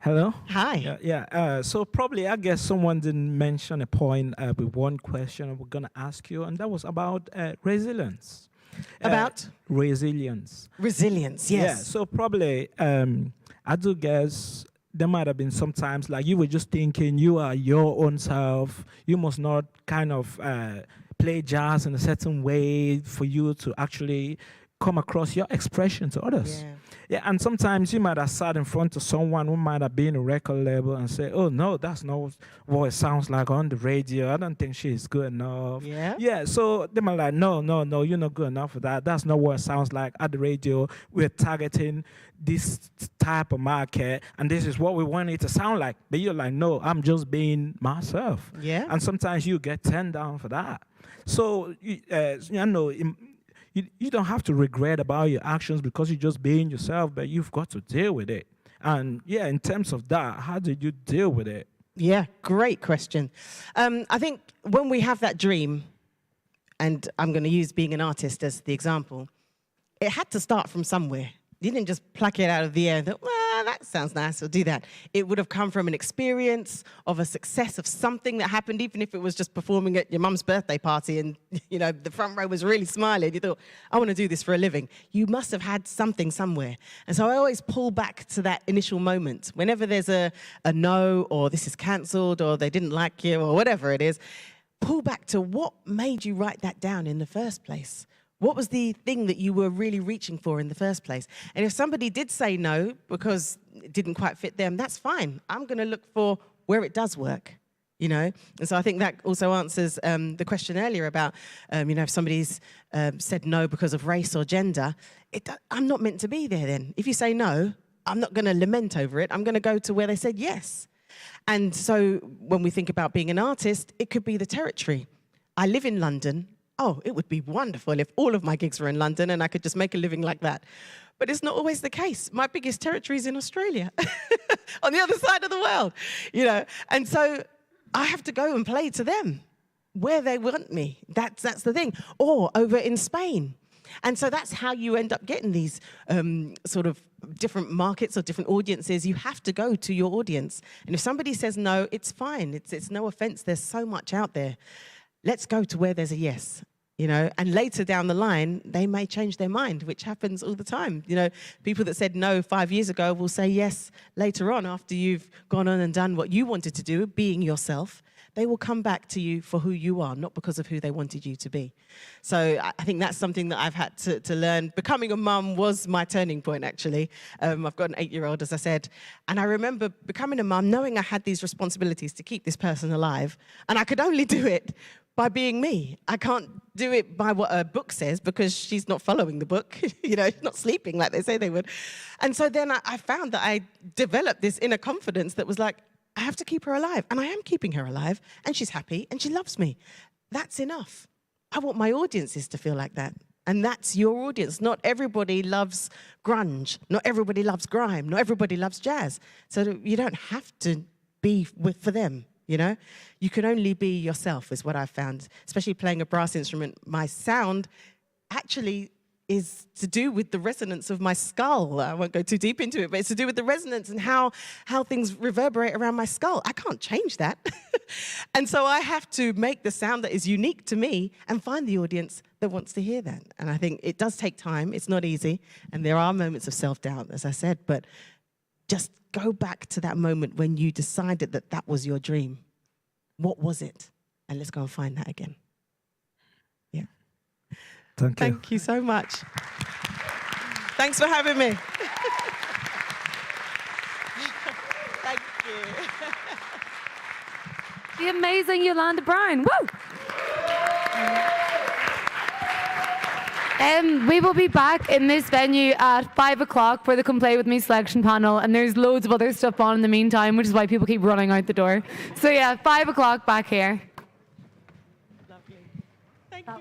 Hello? Hi. So probably, I guess someone didn't mention a point with one question we're going to ask you, and that was about resilience. About? Resilience. Resilience, yes. Yeah, so probably, I do guess there might have been sometimes like you were just thinking you are your own self. You must not kind of play jazz in a certain way for you to actually come across your expression to others. Yeah, and sometimes you might have sat in front of someone who might have been a record label and say, oh, no, that's not what it sounds like on the radio. I don't think she's good enough. Yeah, so they might like, no, you're not good enough for that. That's not what it sounds like at the radio. We're targeting this type of market, and this is what we want it to sound like. But you're like, no, I'm just being myself. Yeah. And sometimes you get turned down for that. So, you don't have to regret about your actions because you're just being yourself, but you've got to deal with it. And yeah, in terms of that, how did you deal with it? Yeah, great question. I think when we have that dream, and I'm going to use being an artist as the example, it had to start from somewhere. You didn't just pluck it out of the air and think, well, that sounds nice, I'll do that. It would have come from an experience of a success of something that happened, even if it was just performing at your mum's birthday party and, you know, the front row was really smiling. You thought, I want to do this for a living. You must have had something somewhere. And so I always pull back to that initial moment. Whenever there's a no, or this is cancelled, or they didn't like you, or whatever it is, pull back to what made you write that down in the first place. What was the thing that you were really reaching for in the first place? And if somebody did say no because it didn't quite fit them, that's fine. I'm going to look for where it does work, you know? And so I think that also answers the question earlier about, you know, if somebody's said no because of race or gender, I'm not meant to be there then. If you say no, I'm not going to lament over it. I'm going to go to where they said yes. And so when we think about being an artist, it could be the territory. I live in London. Oh, it would be wonderful if all of my gigs were in London and I could just make a living like that. But it's not always the case. My biggest territory is in Australia, on the other side of the world, you know. And so I have to go and play to them where they want me. That's the thing. Or over in Spain. And so that's how you end up getting these sort of different markets or different audiences. You have to go to your audience. And if somebody says no, it's fine. It's no offense. There's so much out there. Let's go to where there's a yes, you know, and later down the line, they may change their mind, which happens all the time. You know, people that said no 5 years ago will say yes later on after you've gone on and done what you wanted to do, being yourself. They will come back to you for who you are, not because of who they wanted you to be. So I think that's something that I've had to learn. Becoming a mum was my turning point, actually. I've got an 8-year-old, as I said. And I remember becoming a mum, knowing I had these responsibilities to keep this person alive. And I could only do it by being me. I can't do it by what a book says because she's not following the book, you know, she's not sleeping like they say they would. And so then I found that I developed this inner confidence that was like, I have to keep her alive. And I am keeping her alive. And she's happy and she loves me. That's enough. I want my audiences to feel like that. And that's your audience. Not everybody loves grunge. Not everybody loves grime. Not everybody loves jazz. So you don't have to be for them. You know, you can only be yourself is what I've found, especially playing a brass instrument. My sound actually is to do with the resonance of my skull. I won't go too deep into it, but it's to do with the resonance and how things reverberate around my skull. I can't change that. And so I have to make the sound that is unique to me and find the audience that wants to hear that. And I think it does take time. It's not easy. And there are moments of self-doubt, as I said, but just go back to that moment when you decided that that was your dream. What was it? And let's go and find that again. Yeah. Thank you so much. Thanks for having me. Thank you. The amazing Yolanda Brown. Woo! We will be back in this venue at 5 o'clock for the Come Play With Me selection panel, and there's loads of other stuff on in the meantime, which is why people keep running out the door. So yeah, 5 o'clock back here. Lovely. Thank you.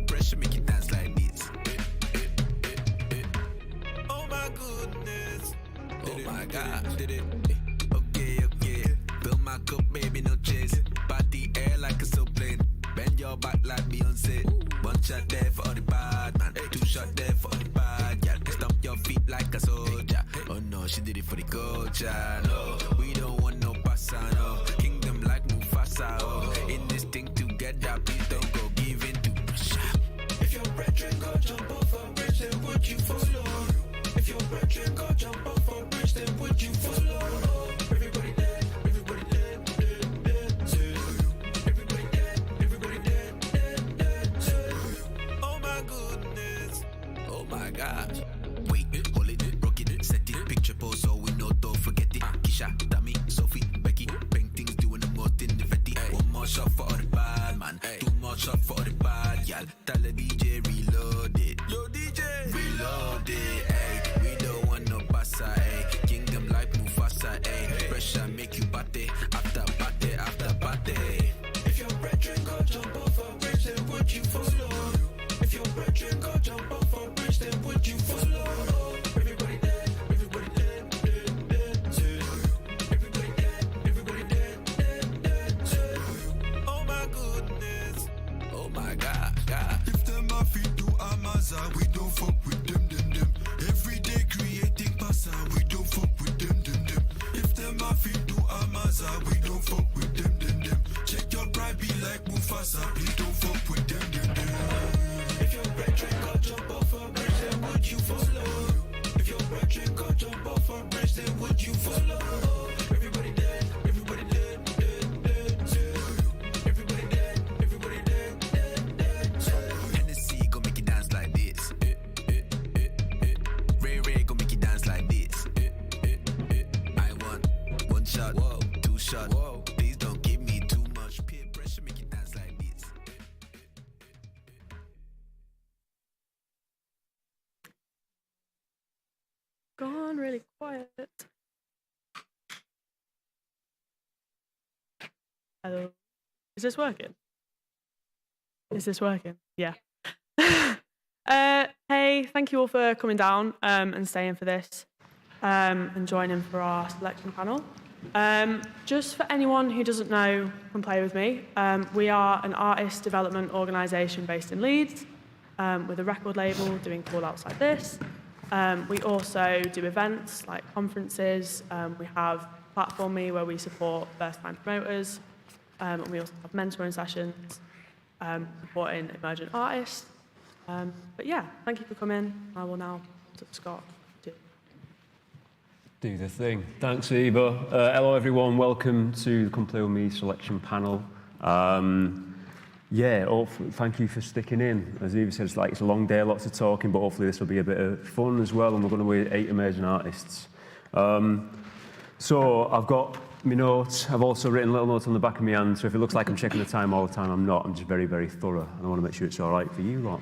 pressure, make you dance like this. Oh my goodness. Oh my God. Did it. Okay, okay. Fill my cup, baby, no chase. Body air like a plane. Bend your back like Beyonce. One shot there for all the bad man. Two shot there for all the bad gal. Stomp your feet like a soldier. Oh no, she did it for the culture. No, we don't want no passa, no. Kingdom like Mufasa, oh. In this thing together, please don't go give in to pressure. If your brethren go jump off a bridge, then would you follow? If your brethren go jump off a bridge, then would you follow? Everybody dead, everybody dead, dead, dead, dead. Everybody dead, everybody dead, dead, dead, dead. Oh my goodness, oh my God. Wait, hold it, rock it, set it, picture pose so we know, don't forget it. Kisha, Dami, Sophie, Becky, paintings doing the most in the fetty. One more shot for all the bad man, two more shot for all the bad y'all. Tell the DJ reload it, yo DJ, reload it, ayy. We don't want no passa, ayy. Kingdom like Mufasa, ayy. Pressure make you party after party after party. If your brethren go jump off a bridge, then would you follow? If your brethren go jump off a bridge, then would you follow? Everybody dead, everybody dead, dead, dead, dead. Everybody dead, everybody dead, dead, dead, dead. Oh my goodness, oh my God, God. If them are fit to Amazon, we don't fuck with them, them, them. Every day creating pasta, we don't fuck with them, them, them. If them are fit to Amazon, we don't fuck with them, them, them. Check your pride, be like Mufasa, we don't fuck with them, them, them. If your brethren go jump off a bridge, then would you follow? If your brethren go jump off a bridge, then would you follow? Everybody dead, everybody dead, dead, dead, dead. Everybody dead, everybody dead, dead, dead, dead. Hennessy gon' make you dance like this. Ray Ray gon' make you dance like this. I want one shot, whoa, two shot, whoa. Please don't give me too much peer pressure, make you dance like this. Gone really quiet. Hello. Is this working? Is this working? Yeah. Hey, thank you all for coming down and staying for this and joining for our selection panel. Just for anyone who doesn't know, come play with me. We are an artist development organisation based in Leeds with a record label doing call-outs like this. We also do events like conferences. We have Platform Me where we support first-time promoters. And we also have mentoring sessions supporting emergent artists. But yeah, thank you for coming. I will now to Scott. Do the thing. Thanks, Eva. Hello, everyone. Welcome to the Come Play With Me selection panel. Thank you for sticking in. As Eva says, it's a long day, lots of talking, but hopefully this will be a bit of fun as well, and we're going to be 8 amazing artists. So I've got my notes. I've also written little notes on the back of my hand, so if it looks like I'm checking the time all the time, I'm not. I'm just very, very thorough, and I want to make sure it's all right for you lot.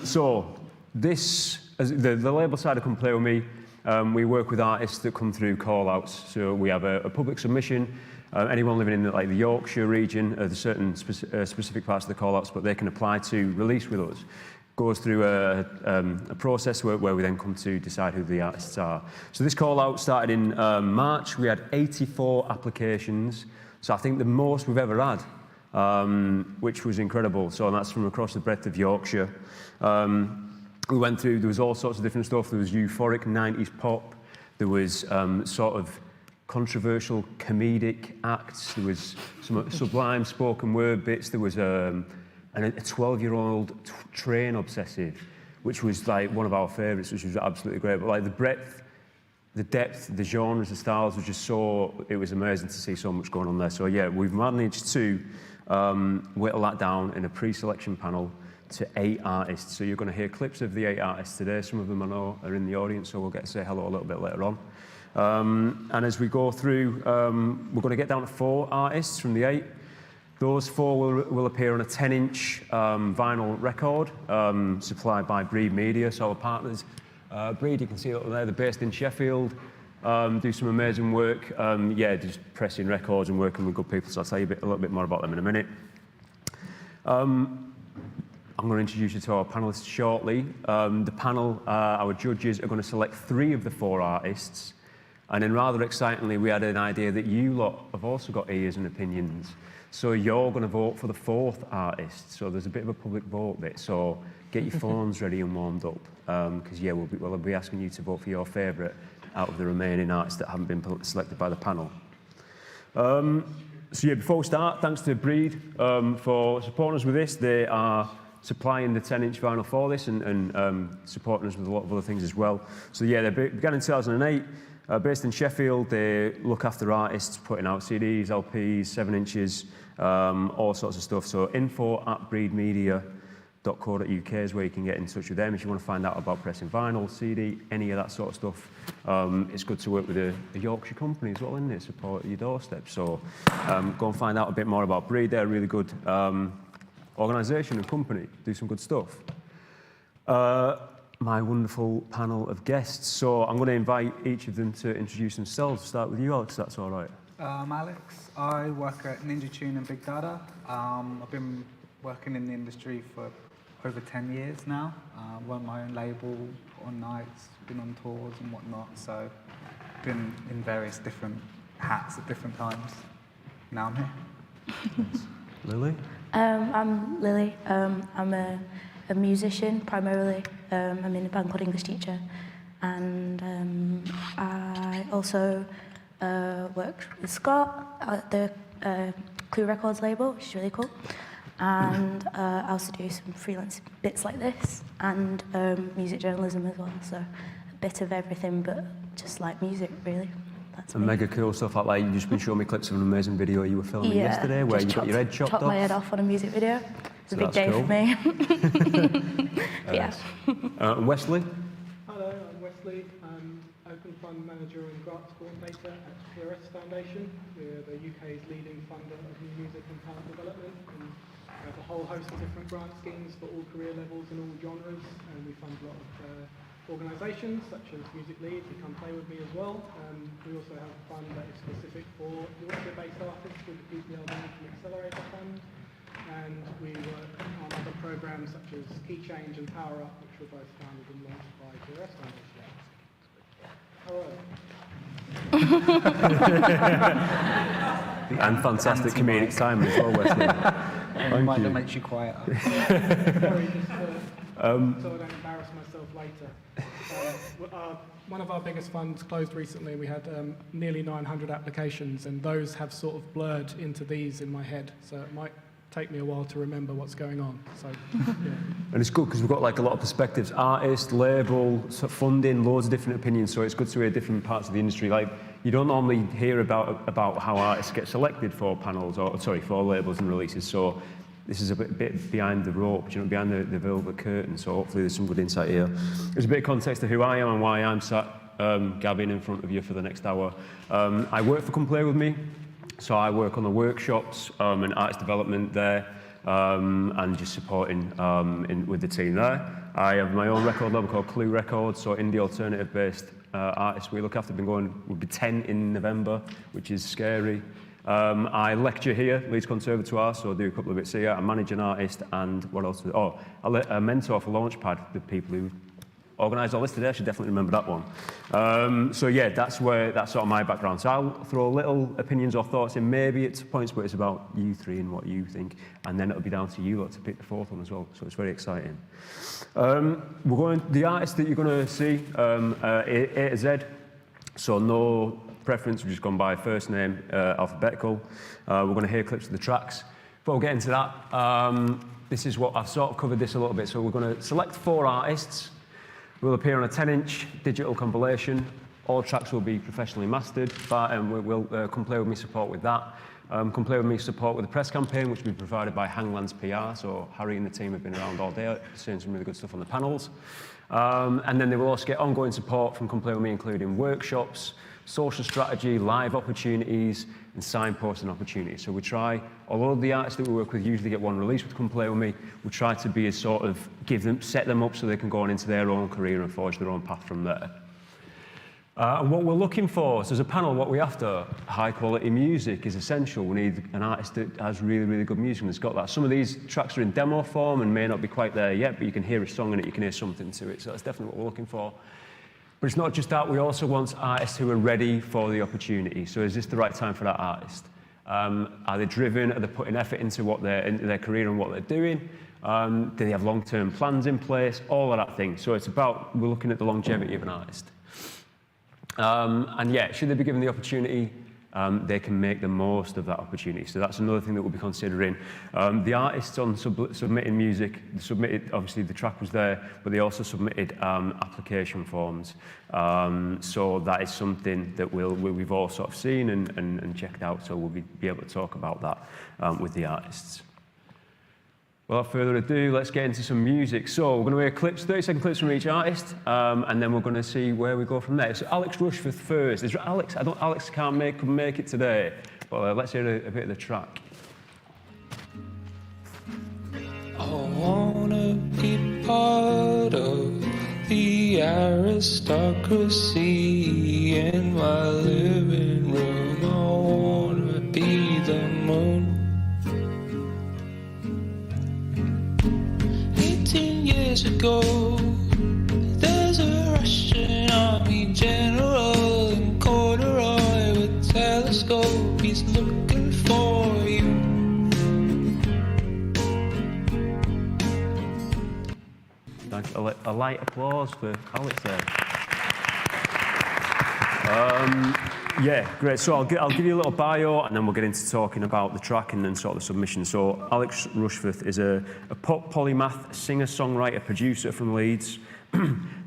So this, as the label side of Come Play With Me, we work with artists that come through call-outs. So we have a public submission. Anyone living in the Yorkshire region, there's certain specific parts of the call-outs, but they can apply to release with us. Goes through a process where we then come to decide who the artists are. So this call-out started in March. We had 84 applications, so I think the most we've ever had, which was incredible. So that's from across the breadth of Yorkshire. We went through, there was all sorts of different stuff. There was euphoric 90s pop. There was sort of controversial comedic acts. There was some sublime spoken word bits. There was a 12-year-old train obsessive, which was one of our favourites, which was absolutely great. But the breadth, the depth, the genres, the styles was just it was amazing to see so much going on there. So yeah, we've managed to whittle that down in a pre-selection panel to 8 artists. So you're going to hear clips of the 8 artists today. Some of them I know are in the audience, so we'll get to say hello a little bit later on. And as we go through, we're going to get down to 4 artists from the 8. Those 4 will appear on a 10-inch vinyl record supplied by Breed Media, so our partners. Breed, you can see up there, they're based in Sheffield, do some amazing work. Just pressing records and working with good people, so I'll tell you a little bit more about them in a minute. I'm going to introduce you to our panelists shortly. The panel, our judges, are going to select 3 of the 4 artists. And then rather excitingly, we had an idea that you lot have also got ears and opinions. So you're going to vote for the 4th artist. So there's a bit of a public vote bit. So get your phones ready and warmed up. Because, yeah, we'll be asking you to vote for your favourite out of the remaining artists that haven't been selected by the panel. So yeah, before we start, thanks to Breed for supporting us with this. They are supplying the 10-inch vinyl for this and supporting us with a lot of other things as well. So yeah, they began in 2008, based in Sheffield. They look after artists, putting out CDs, LPs, 7 inches, all sorts of stuff. So info@breedmedia.co.uk is where you can get in touch with them if you want to find out about pressing vinyl, CD, any of that sort of stuff. It's good to work with a Yorkshire company as well, isn't it? Support at your doorstep. So go and find out a bit more about Breed. They're a really good organisation and company, do some good stuff. My wonderful panel of guests. So I'm going to invite each of them to introduce themselves. Start with you, Alex, if that's all right. I'm Alex. I work at Ninja Tune and Big Data. I've been working in the industry for over 10 years now. Run my own label, put on nights, been on tours and whatnot. So been in various different hats at different times. Now I'm here. Lily? I'm Lily. I'm a musician primarily. I'm in a band called English Teacher, and I also work with Scott at the Clue Records label, which is really cool. And I also do some freelance bits like this and music journalism as well. So a bit of everything, but just like music, really. That's and me. mega cool stuff like you've just been showing me clips of an amazing video you were filming yesterday where you got your head chopped off. My head off on a music video. It's a big day cool. for me. Yeah. Wesley? Hello, I'm Wesley. I'm Open Fund Manager and Grants Coordinator at PRS Foundation. We're the UK's leading funder of new music and talent development. And we have a whole host of different grant schemes for all career levels and all genres. And we fund a lot of organisations such as Music Leeds, who come play with me as well. We also have a fund that is specific for Yorkshire-based artists with the PPL Management Accelerator Fund. And we work on other programmes such as Key Change and Power Up, which were both founded and launched by PRS Foundation. And fantastic comedic timing as well, Wesley. Thank Might you. that makes you quieter. Sorry, just so I don't embarrass myself later. One of our biggest funds closed recently. We had nearly 900 applications, and those have sort of blurred into these in my head. So it might take me a while to remember what's going on. So, yeah. And it's good because we've got like a lot of perspectives, artist, label, funding, loads of different opinions. So it's good to hear different parts of the industry. Like you don't normally hear about how artists get selected for panels or for labels and releases. So this is a bit behind the ropes, behind the velvet curtain. So hopefully there's some good insight here. There's a bit of context to who I am and why I'm sat gabbing in front of you for the next hour. I work for Come Play With Me. So I work on the workshops and artist development there and just supporting with the team there. I have my own record label called Clue Records, so indie alternative-based artists we look after. We'll be 10 in November, which is scary. I lecture here, Leeds Conservatoire, so I do a couple of bits here. I manage an artist and what else? I mentor for Launchpad, the people who organised all this today. I should definitely remember that one. So yeah, that's sort of my background. So I'll throw little opinions or thoughts in. Maybe it's points where it's about you three and what you think, and then it'll be down to you lot to pick the 4th one as well. So it's very exciting. The artists that you're going to see, A to Z. So no preference. We've just gone by first name, alphabetical. We're going to hear clips of the tracks. Before we get into that, this is what I've sort of covered this a little bit. So we're going to select 4 artists. Will appear on a 10-inch digital compilation. All tracks will be professionally mastered, and we'll Come Play With Me support with that. Come Play With Me support with the press campaign, which will be provided by Hanglands PR. So Harry and the team have been around all day, saying some really good stuff on the panels. And then they will also get ongoing support from Come Play With Me, including workshops, social strategy, live opportunities, and signposting opportunities. So we try, although the artists that we work with usually get one release with Come Play With Me, we try to be a sort of set them up so they can go on into their own career and forge their own path from there. And what we're looking for, so as a panel, what we're after, high quality music is essential. We need an artist that has really, really good music and has got that. Some of these tracks are in demo form and may not be quite there yet, but you can hear a song in it, you can hear something to it. So that's definitely what we're looking for. But it's not just that, we also want artists who are ready for the opportunity. So is this the right time for that artist? Are they driven? Are they putting effort into their career and what they're doing? Do they have long-term plans in place? All of that thing. So it's about, we're looking at the longevity of an artist. And yeah, should they be given the opportunity, they can make the most of that opportunity. So that's another thing that we'll be considering. The artists on submitting music, obviously the track was there, but they also submitted application forms. So that is something that we've all sort of seen and checked out, so we'll be able to talk about that with the artists. Without further ado, let's get into some music. So we're going to hear clips, 30-second clips from each artist, and then we're going to see where we go from there. So Alex Rushforth first. Alex couldn't make it today, but let's hear a bit of the track. I wanna be part of the aristocracy in my living room. I wanna be the moon. 18 years ago, there's a Russian army general in corduroy with telescope. He's looking for you. Thanks. A light applause for Alex there. Yeah, great. So I'll give you a little bio, and then we'll get into talking about the track and then sort of the submission. So Alex Rushforth is a pop polymath, singer-songwriter, producer from Leeds,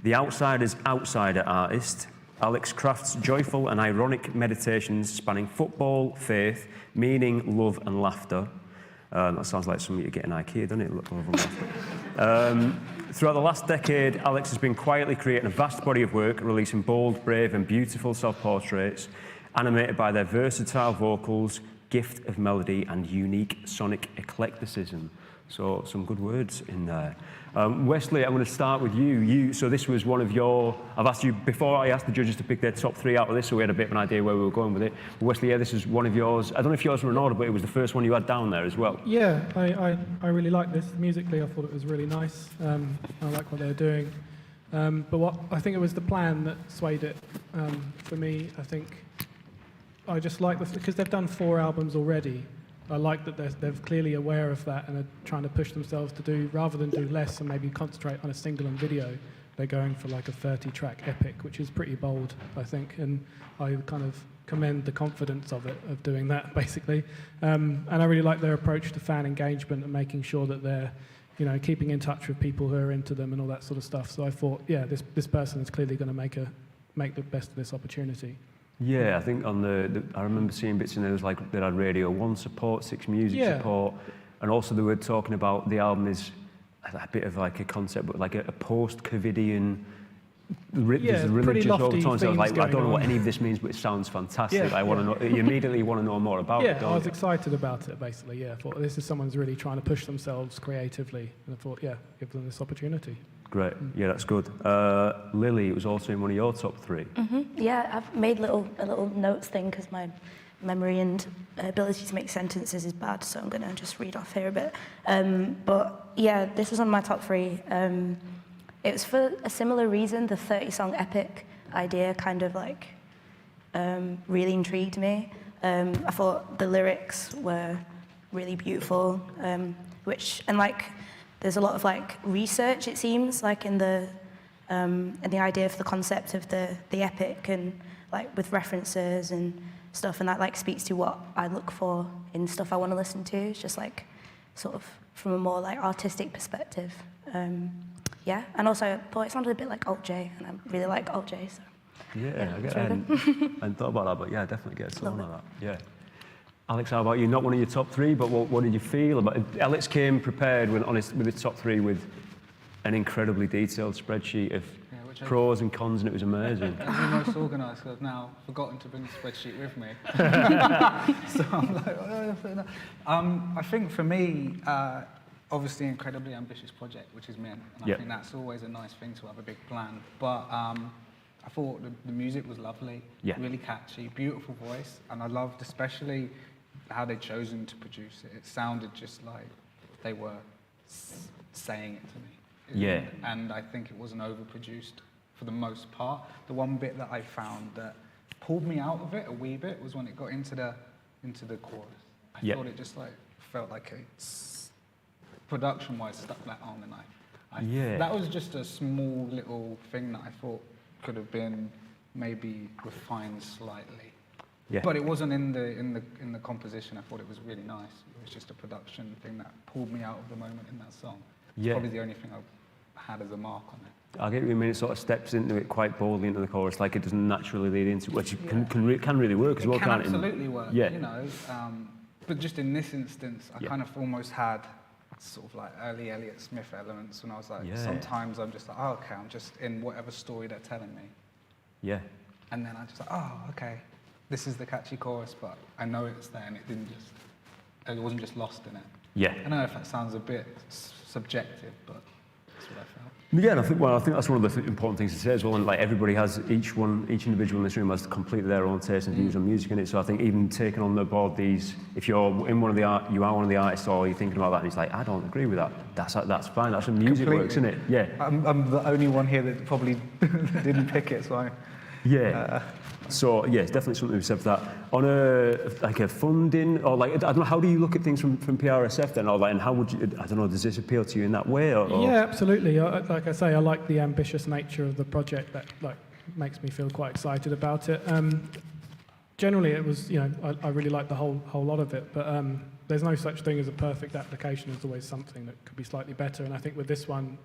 the outsider's outsider artist. Alex crafts joyful and ironic meditations spanning football, faith, meaning, love and laughter. That sounds like something you get in IKEA, doesn't it? Love and laughter. Throughout the last decade, Alex has been quietly creating a vast body of work, releasing bold, brave and beautiful self-portraits, animated by their versatile vocals, gift of melody and unique sonic eclecticism. So some good words in there. Wesley, I'm going to start with you. So this was one of your, I've asked you, before I asked the judges to pick their top 3 out of this, so we had a bit of an idea where we were going with it. But Wesley, yeah, this is one of yours. I don't know if yours were in order, but it was the first one you had down there as well. Yeah, I really like this. Musically, I thought it was really nice. I like what they were doing. But what I think it was the plan that swayed it. For me, I think I just like this, because they've done 4 albums already. I like that they're clearly aware of that and are trying to push themselves to do, rather than do less and maybe concentrate on a single and video, they're going for like a 30-track epic, which is pretty bold, I think, and I kind of commend the confidence of it, of doing that, basically. And I really like their approach to fan engagement and making sure that they're, you know, keeping in touch with people who are into them and all that sort of stuff. So I thought, yeah, this person is clearly going to make the best of this opportunity. Yeah, I think on I remember seeing bits in there, was like they had Radio 1 support, 6 Music support, and also they were talking about the album is a bit of like a concept, but like a post-Covidian, there's religious overtones. So I was like, I don't know what any of this means, but it sounds fantastic. I want to know. You immediately want to know more about it. Yeah, I was excited about it, basically. Yeah, I thought this is someone's really trying to push themselves creatively, and I thought, yeah, give them this opportunity. Great. Yeah, that's good. Lily, it was also in one of your top 3. Mm-hmm. Yeah, I've made a little notes thing because my memory and ability to make sentences is bad, so I'm going to just read off here a bit. But yeah, this was on my top 3. It was for a similar reason. The 30-song epic idea kind of like really intrigued me. I thought the lyrics were really beautiful, there's a lot of like research, it seems, like in the idea for the concept of the epic, and like with references and stuff, and that like speaks to what I look for in stuff I want to listen to. It's just like sort of from a more like artistic perspective. Yeah, and also I thought it sounded a bit like Alt J, and I really like Alt J. So yeah, I get it. I thought about that, but yeah, I definitely get a song like that. Yeah. Alex, how about you? Not one of your top 3, but what did you feel about it? Alex came prepared with his top 3 with an incredibly detailed spreadsheet of pros and cons, and it was amazing. As the most organised, I've now forgotten to bring the spreadsheet with me. So I'm like, I think for me, obviously incredibly ambitious project, which is mint, and I think that's always a nice thing to have a big plan. But I thought the music was lovely, really catchy, beautiful voice, and I loved especially how they'd chosen to produce it. It sounded just like they were saying it to me. Yeah. And I think it wasn't overproduced for the most part. The one bit that I found that pulled me out of it a wee bit was when it got into the chorus. I thought it just like felt like production-wise stuck that on, and that was just a small little thing that I thought could have been maybe refined slightly. Yeah. But it wasn't in the composition. I thought it was really nice. It was just a production thing that pulled me out of the moment in that song. It's probably the only thing I had as a mark on it. I get what you mean. It sort of steps into it quite boldly into the chorus, like it doesn't naturally lead into it, which can really work as well, can't it? It can absolutely work, yeah. you know. But just in this instance, I kind of almost had sort of like early Elliott Smith elements when I was like, sometimes I'm just like, oh, okay, I'm just in whatever story they're telling me. Yeah. And then I just like, oh, okay, this is the catchy chorus, but I know it's there, and it wasn't just lost in it. Yeah. I don't know if that sounds a bit subjective, but that's what I felt. Yeah, and I think that's one of the important things to say as well. And like everybody has, each individual in this room has completely their own taste and views on music in it. So I think even taking on the board these, if you're in you are one of the artists, or you're thinking about that, and it's like I don't agree with that. That's fine. That's how music works, isn't it? Yeah. I'm the only one here that probably didn't pick it, so So yeah, it's definitely something to be said for that. On a funding, or like I don't know, how do you look at things from PRSF then, or like, and how would you? I don't know, does this appeal to you in that way? Or? Yeah, absolutely. Like I say, I like the ambitious nature of the project. That like makes me feel quite excited about it. Generally, it was I really like the whole lot of it, but there's no such thing as a perfect application. There's always something that could be slightly better, and I think with this one,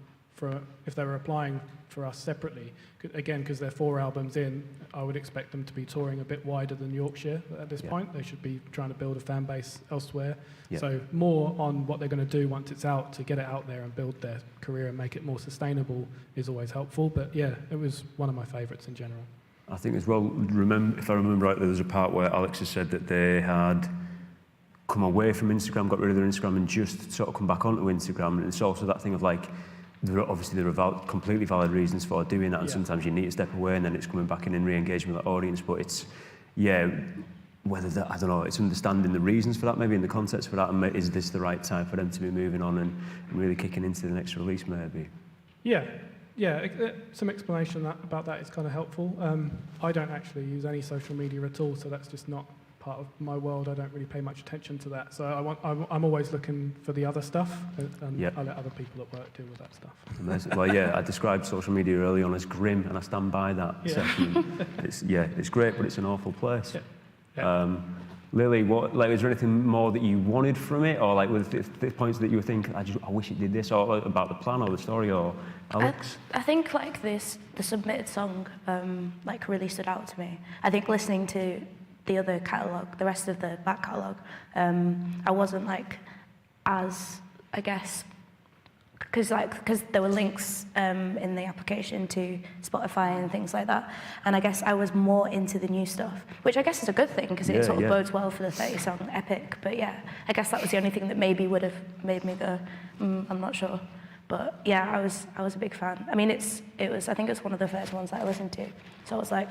if they were applying for us separately, again, because they're 4 albums in, I would expect them to be touring a bit wider than Yorkshire at this point. They should be trying to build a fan base elsewhere. So more on what they're going to do once it's out, to get it out there and build their career and make it more sustainable is always helpful. But yeah, it was one of my favourites in general. I think as well, if I remember right, there was a part where Alex has said that they had come away from Instagram, got rid of their Instagram, and just sort of come back onto Instagram. And it's also that thing of like, there are completely valid reasons for doing that, and sometimes you need to step away, and then it's coming back in and re-engaging with the audience. But it's, whether that, I don't know, it's understanding the reasons for that, maybe in the context for that, and is this the right time for them to be moving on and really kicking into the next release, maybe? Some explanation about that is kind of helpful. I don't actually use any social media at all, so that's just not part of my world. I don't really pay much attention to that. So I'm always looking for the other stuff, and I let other people at work deal with that stuff. Amazing. Well, I described social media early on as grim, and I stand by that section. It's great, but it's an awful place. Lily, is there anything more that you wanted from it, or like with the points that you were thinking, I wish it did this, or like, about the plan or the story, or Alex? I think like the submitted song, like really stood out to me. I think listening to the other catalogue, the rest of the back catalogue, I wasn't like as, I guess, because there were links in the application to Spotify and things like that, and I guess I was more into the new stuff, which I guess is a good thing because it sort of bodes well for the 30-song epic. But yeah, I guess that was the only thing that maybe would have made me go, I'm not sure. But yeah, I was a big fan. I mean, I think it's one of the first ones that I listened to, so I was like,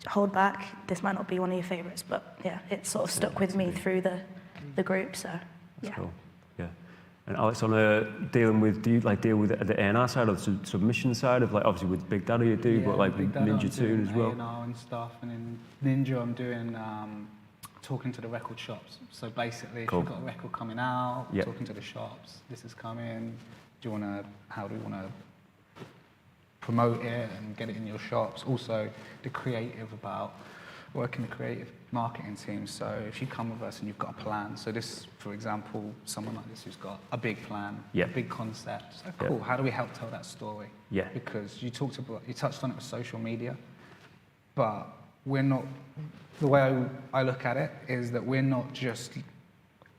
hold back, this might not be one of your favourites, but yeah, it sort of stuck with me through the group, so yeah. Cool. Yeah. And Alex, on do you like deal with the A&R side or the submission side of, like, obviously with Big Daddy you do, but like with Ninja Tune as well? A&R and stuff, and in Ninja I'm doing talking to the record shops. So basically, if you've got a record coming out, talking to the shops, this is coming, how do we want to promote it and get it in your shops. Also, the creative about working the creative marketing team. So if you come with us and you've got a plan, so this, for example, someone like this who's got a big plan, a big concept, so cool, how do we help tell that story? Because you touched on it with social media, but we're not, the way I look at it is that we're not just,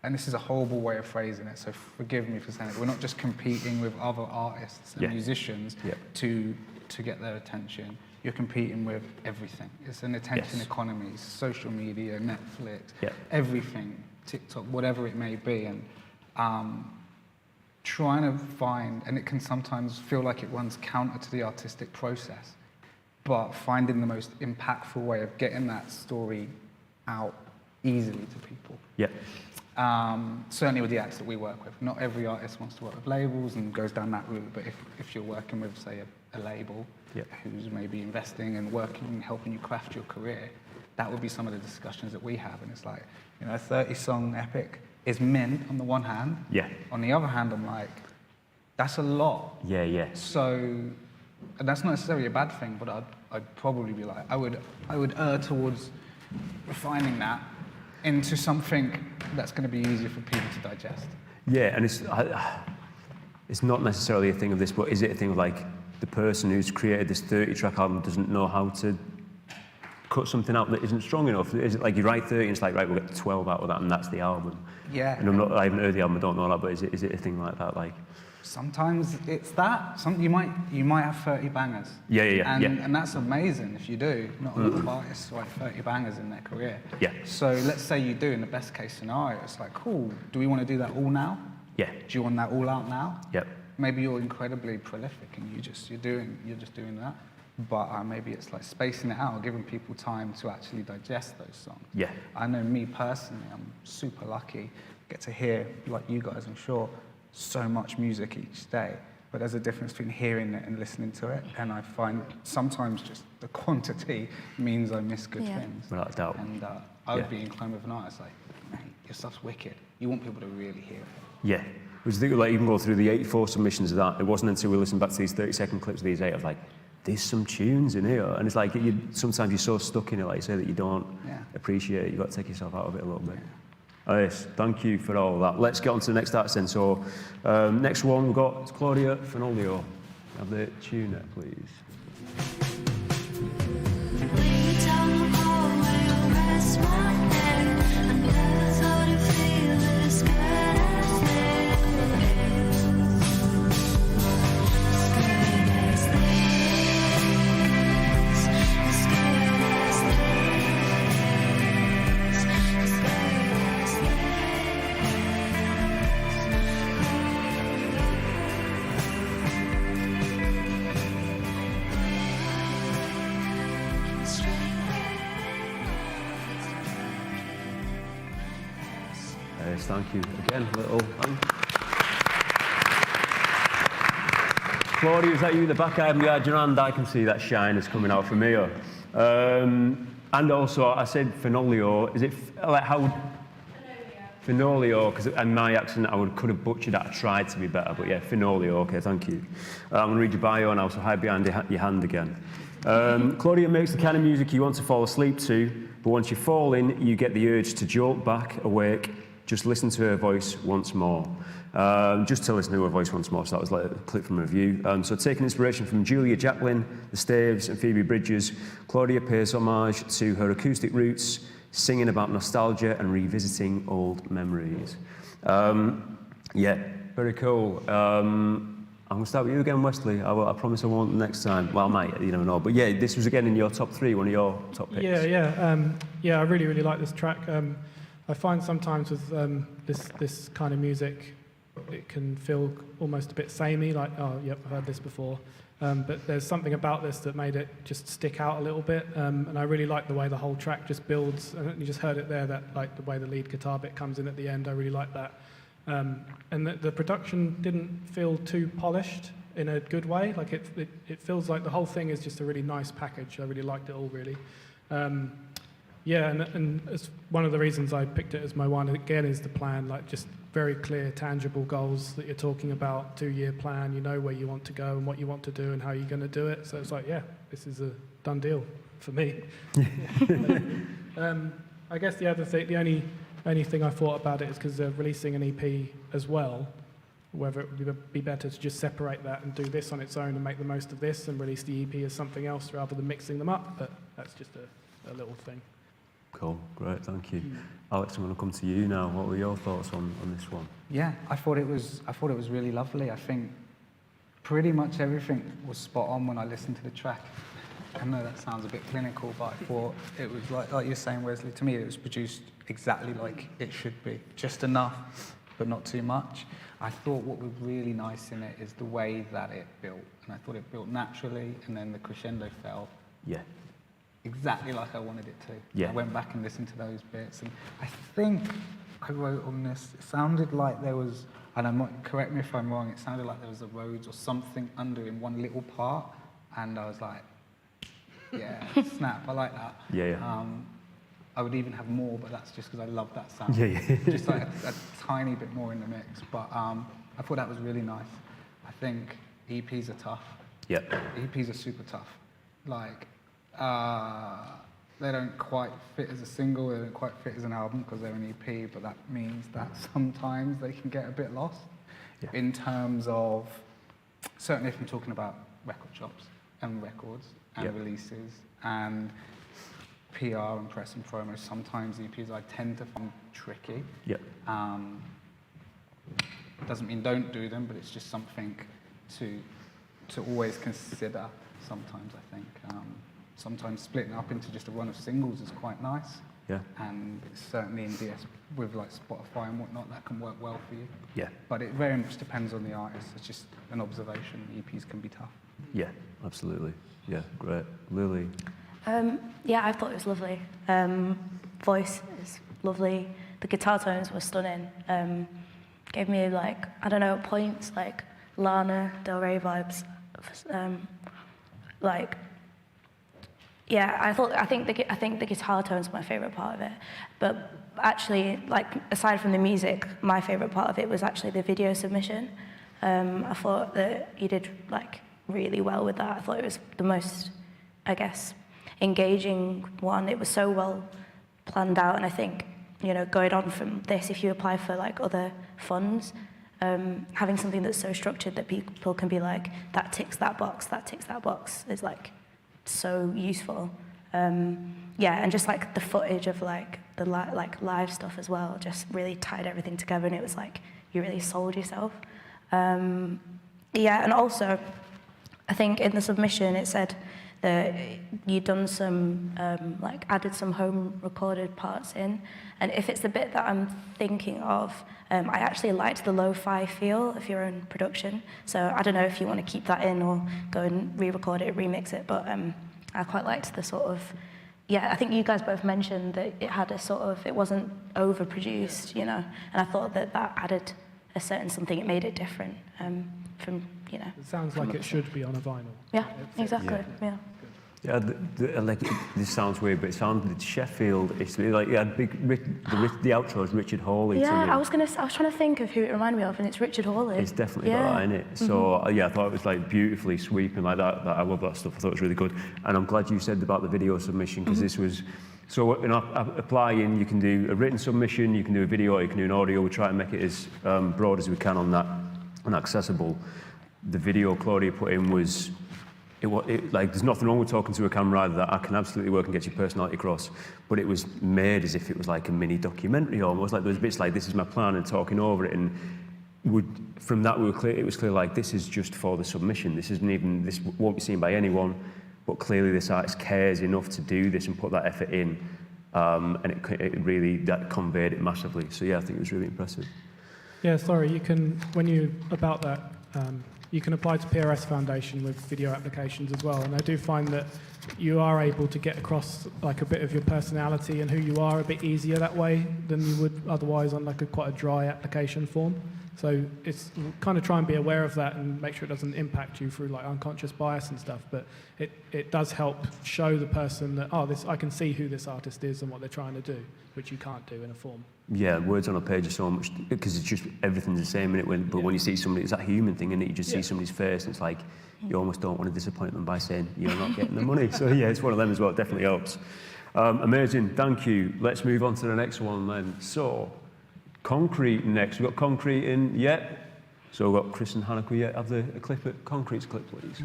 and this is a horrible way of phrasing it, so forgive me for saying it, we're not just competing with other artists and musicians to get their attention. You're competing with everything. It's an attention economy, social media, Netflix, everything, TikTok, whatever it may be. And trying to find, and it can sometimes feel like it runs counter to the artistic process, but finding the most impactful way of getting that story out easily to people. Yeah. Certainly with the acts that we work with. Not every artist wants to work with labels and goes down that route, but if you're working with, say, a label who's maybe investing and working and helping you craft your career, that would be some of the discussions that we have. And it's like, you know, a 30-song epic is mint on the one hand. Yeah. On the other hand, I'm like, that's a lot. Yeah, yeah. So, and that's not necessarily a bad thing, but I'd probably be like, I would err towards refining that into something that's going to be easier for people to digest. Yeah, and it's not necessarily a thing of this, but is it a thing of like the person who's created this 30-track album doesn't know how to cut something out that isn't strong enough? Is it like you write 30 and it's like, right, we'll get 12 out of that and that's the album? Yeah. And I haven't heard the album, I don't know that, but is it a thing like that? Like, sometimes it's that. You might have 30 bangers. Yeah. And that's amazing if you do. Not a lot of artists write 30 bangers in their career. Yeah. So let's say you do in the best case scenario. It's like, cool, do we want to do that all now? Yeah. Do you want that all out now? Yep. Maybe you're incredibly prolific and you're just doing that. But maybe it's like spacing it out, giving people time to actually digest those songs. Yeah. I know me personally, I'm super lucky, get to hear, like you guys, I'm sure, so much music each day. But there's a difference between hearing it and listening to it. And I find sometimes just the quantity means I miss good things. Without a doubt. And I would be inclined with an artist like, mate, your stuff's wicked. You want people to really hear it. Yeah. Which I think, like, even go through the 84 submissions of that, it wasn't until we listened back to these 30-second clips of these 8, I was like, there's some tunes in here. And it's like, sometimes you're so stuck in it, like you say, that you don't appreciate it. You've got to take yourself out of it a little bit. Yes, thank you for all that. Let's get on to the next artist then. So, next one we've got Claudia Fenoglio. Have the tune there, please. Thank you again, little. Claudia, is that you in the back? I haven't got your hand. I can see that shine is coming out from here. And also, I said Fenoglio. Is it like how? Fenoglio, because and my accent, could have butchered that. I tried to be better, but yeah, Fenoglio. Okay, thank you. I'm going to read your bio now, so hide behind your hand again. Claudia makes the kind of music you want to fall asleep to, but once you fall in, you get the urge to jolt back, awake. Just listen to her voice once more. Just to listen to her voice once more, so that was like a clip from a review. So taking inspiration from Julia Jacklin, The Staves and Phoebe Bridgers, Claudia pays homage to her acoustic roots, singing about nostalgia and revisiting old memories. Yeah, very cool. I'm going to start with you again, Wesley. I promise I won't next time. Well, I might, you never know. But yeah, this was again in your top 3, one of your top picks. Yeah, I really, really like this track. I find sometimes with this kind of music, it can feel almost a bit samey, like, oh, yep, I've heard this before. But there's something about this that made it just stick out a little bit. And I really like the way the whole track just builds. And you just heard it there, that like the way the lead guitar bit comes in at the end. I really like that. And the production didn't feel too polished in a good way. Like it feels like the whole thing is just a really nice package. I really liked it all, really. And it's one of the reasons I picked it as my one, again, is the plan, like just very clear, tangible goals that you're talking about, 2-year plan, you know where you want to go and what you want to do and how you're going to do it. So it's like, yeah, this is a done deal for me. I guess the other thing, the only thing I thought about it is because they're releasing an EP as well, whether it would be better to just separate that and do this on its own and make the most of this and release the EP as something else rather than mixing them up, but that's just a little thing. Cool, great, thank you. Alex, I'm going to come to you now. What were your thoughts on this one? Yeah, I thought it was really lovely. I think pretty much everything was spot on when I listened to the track. I know that sounds a bit clinical, but I thought it was like you're saying, Wesley. To me, it was produced exactly like it should be, just enough but not too much. I thought what was really nice in it is the way that it built, and I thought it built naturally, and then the crescendo fell exactly like I wanted it to. Yeah. I went back and listened to those bits, and I think I wrote on this, it sounded like there was, and correct me if I'm wrong, it sounded like there was a Rhodes or something under in one little part, and I was like, yeah, snap, I like that. Yeah. I would even have more, but that's just because I love that sound. Yeah. Just like a tiny bit more in the mix, but I thought that was really nice. I think EPs are tough. Yeah. EPs are super tough. Like, they don't quite fit as a single, they don't quite fit as an album because they're an EP, but that means that sometimes they can get a bit lost in terms of, certainly if I'm talking about record shops and records and releases and PR and press and promo, sometimes EPs I tend to find tricky. Doesn't mean don't do them, but it's just something to always consider sometimes, I think. Sometimes splitting up into just a run of singles is quite nice. Yeah. And certainly in DS with like Spotify and whatnot, that can work well for you. Yeah. But it very much depends on the artist. It's just an observation. EPs can be tough. Yeah, absolutely. Yeah, great. Lily? Yeah, I thought it was lovely. Voice is lovely. The guitar tones were stunning. Gave me like, I don't know, points like Lana Del Rey vibes. I think the guitar tones were my favorite part of it. But actually, like aside from the music, my favorite part of it was actually the video submission. I thought that you did like really well with that. I thought it was the most, I guess, engaging one. It was so well planned out, and I think, you know, going on from this, if you apply for like other funds, having something that's so structured that people can be like, that ticks that box is like so useful. And just like the footage of like the live stuff as well, just really tied everything together, and it was like you really sold yourself. And also, I think in the submission it said that you'd done some, added some home recorded parts in. And if it's the bit that I'm thinking of, I actually liked the lo-fi feel of your own production. So I don't know if you want to keep that in or go and re-record it, remix it, but I quite liked the sort of, I think you guys both mentioned that it had a sort of, it wasn't overproduced, you know, and I thought that added a certain something, it made it different from, you know. It sounds like it should be on a vinyl. Yeah, exactly, yeah. Yeah, this sounds weird, but it sounded Sheffield. It's like the outro is Richard Hawley. Yeah, to me. I was trying to think of who it reminded me of, and it's Richard Hawley. It's definitely got that in it. So I thought it was like beautifully sweeping like that. I love that stuff. I thought it was really good, and I'm glad you said about the video submission because this was. So in applying, you can do a written submission, you can do a video, or you can do an audio. We try to make it as broad as we can on that and accessible. The video Claudia put in was. There's nothing wrong with talking to a camera either, that I can absolutely work and get your personality across, but it was made as if it was like a mini documentary almost, like there was bits like this is my plan and talking over it, and from that it was clear like this is just for the submission, this won't be seen by anyone, but clearly this artist cares enough to do this and put that effort in, and it really, that conveyed it massively, so yeah, I think it was really impressive. Yeah, sorry, you can, about that, you can apply to PRS Foundation with video applications as well, and I do find that you are able to get across like a bit of your personality and who you are a bit easier that way than you would otherwise on like quite a dry application form. So it's kind of try and be aware of that and make sure it doesn't impact you through like unconscious bias and stuff, but it does help show the person that, I can see who this artist is and what they're trying to do, which you can't do in a form. Yeah, words on a page are so much, because it's just, everything's the same in it, but when you see somebody, it's that human thing, and you just see somebody's face, and it's like, you almost don't want to disappoint them by saying, you're not getting the money. So yeah, it's one of them as well, it definitely helps. Amazing, thank you. Let's move on to the next one then. So, Concrete next. We've got Concrete in yet. So we've got Chris and Hannah. Could we have a clip at Concrete's clip, please?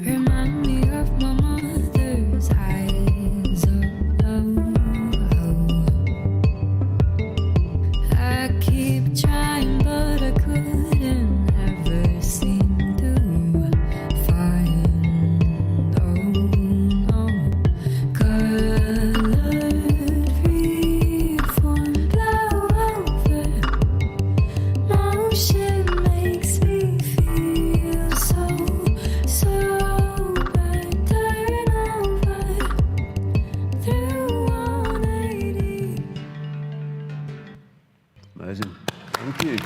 Remind me of my mother's eyes I keep trying, but I couldn't ever seem to find Amazing. Thank you.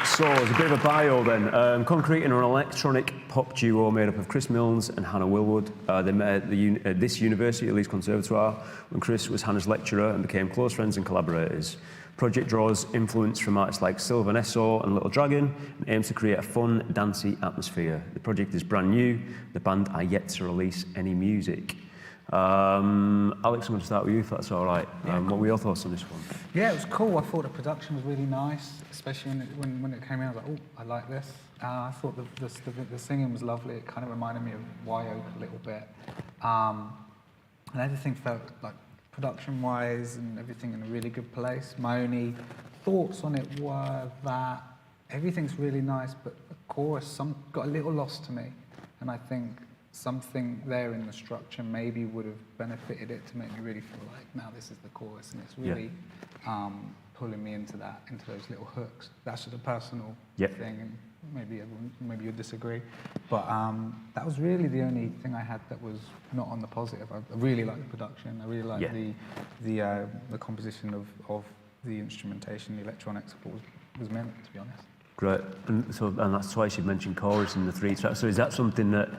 So, as a bit of a bio then, Concrete are an electronic pop duo made up of Chris Milnes and Hannah Willwood. They met at this university, at Leeds Conservatoire, when Chris was Hannah's lecturer and became close friends and collaborators. Project draws influence from artists like Sylvan Esso and Little Dragon and aims to create a fun, dancey atmosphere. The project is brand new. The band are yet to release any music. Alex, I'm going to start with you, if that's all right. What were your thoughts on this one? Yeah, it was cool. I thought the production was really nice, especially when it came out. I was like, oh, I like this. I thought the singing was lovely. It kind of reminded me of Wyoke a little bit. And everything felt like, production-wise and everything in a really good place. My only thoughts on it were that everything's really nice, but the chorus got a little lost to me. And I think something there in the structure maybe would have benefited it to make me really feel like, now this is the chorus, and it's really pulling me into those little hooks. That's just a personal thing, and maybe you'll disagree. But that was really the only thing I had that was not on the positive. I really like the production. I really like the composition of the instrumentation, the electronics, what was meant, to be honest. Great. And that's twice you've mentioned chorus in the 3 tracks. So is that something that,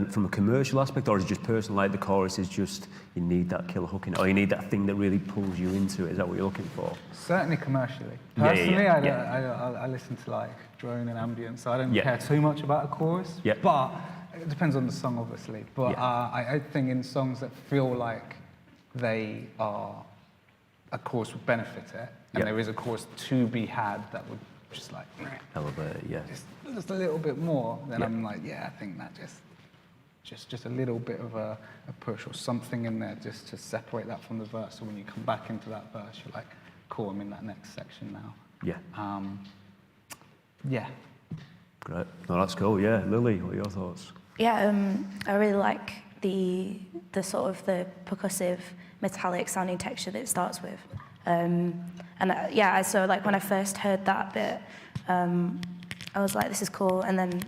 from a commercial aspect, or is it just personal, like the chorus is just, you need that killer hook in it, or you need that thing that really pulls you into it? Is that what you're looking for? Certainly commercially. Personally, I listen to like drone and ambient, so I don't care too much about a chorus. But it depends on the song, obviously. But I think in songs that feel like they are, a chorus would benefit it, and there is a chorus to be had that would just like elevate it, just a little bit more, then I'm like, I think that just a little bit of a push or something in there just to separate that from the verse. So when you come back into that verse, you're like, cool, I'm in that next section now. Great. No, that's cool. Yeah, Lily, what are your thoughts? Yeah, I really like the sort of the percussive, metallic sounding texture that it starts with. So like when I first heard that bit, I was like, this is cool, and then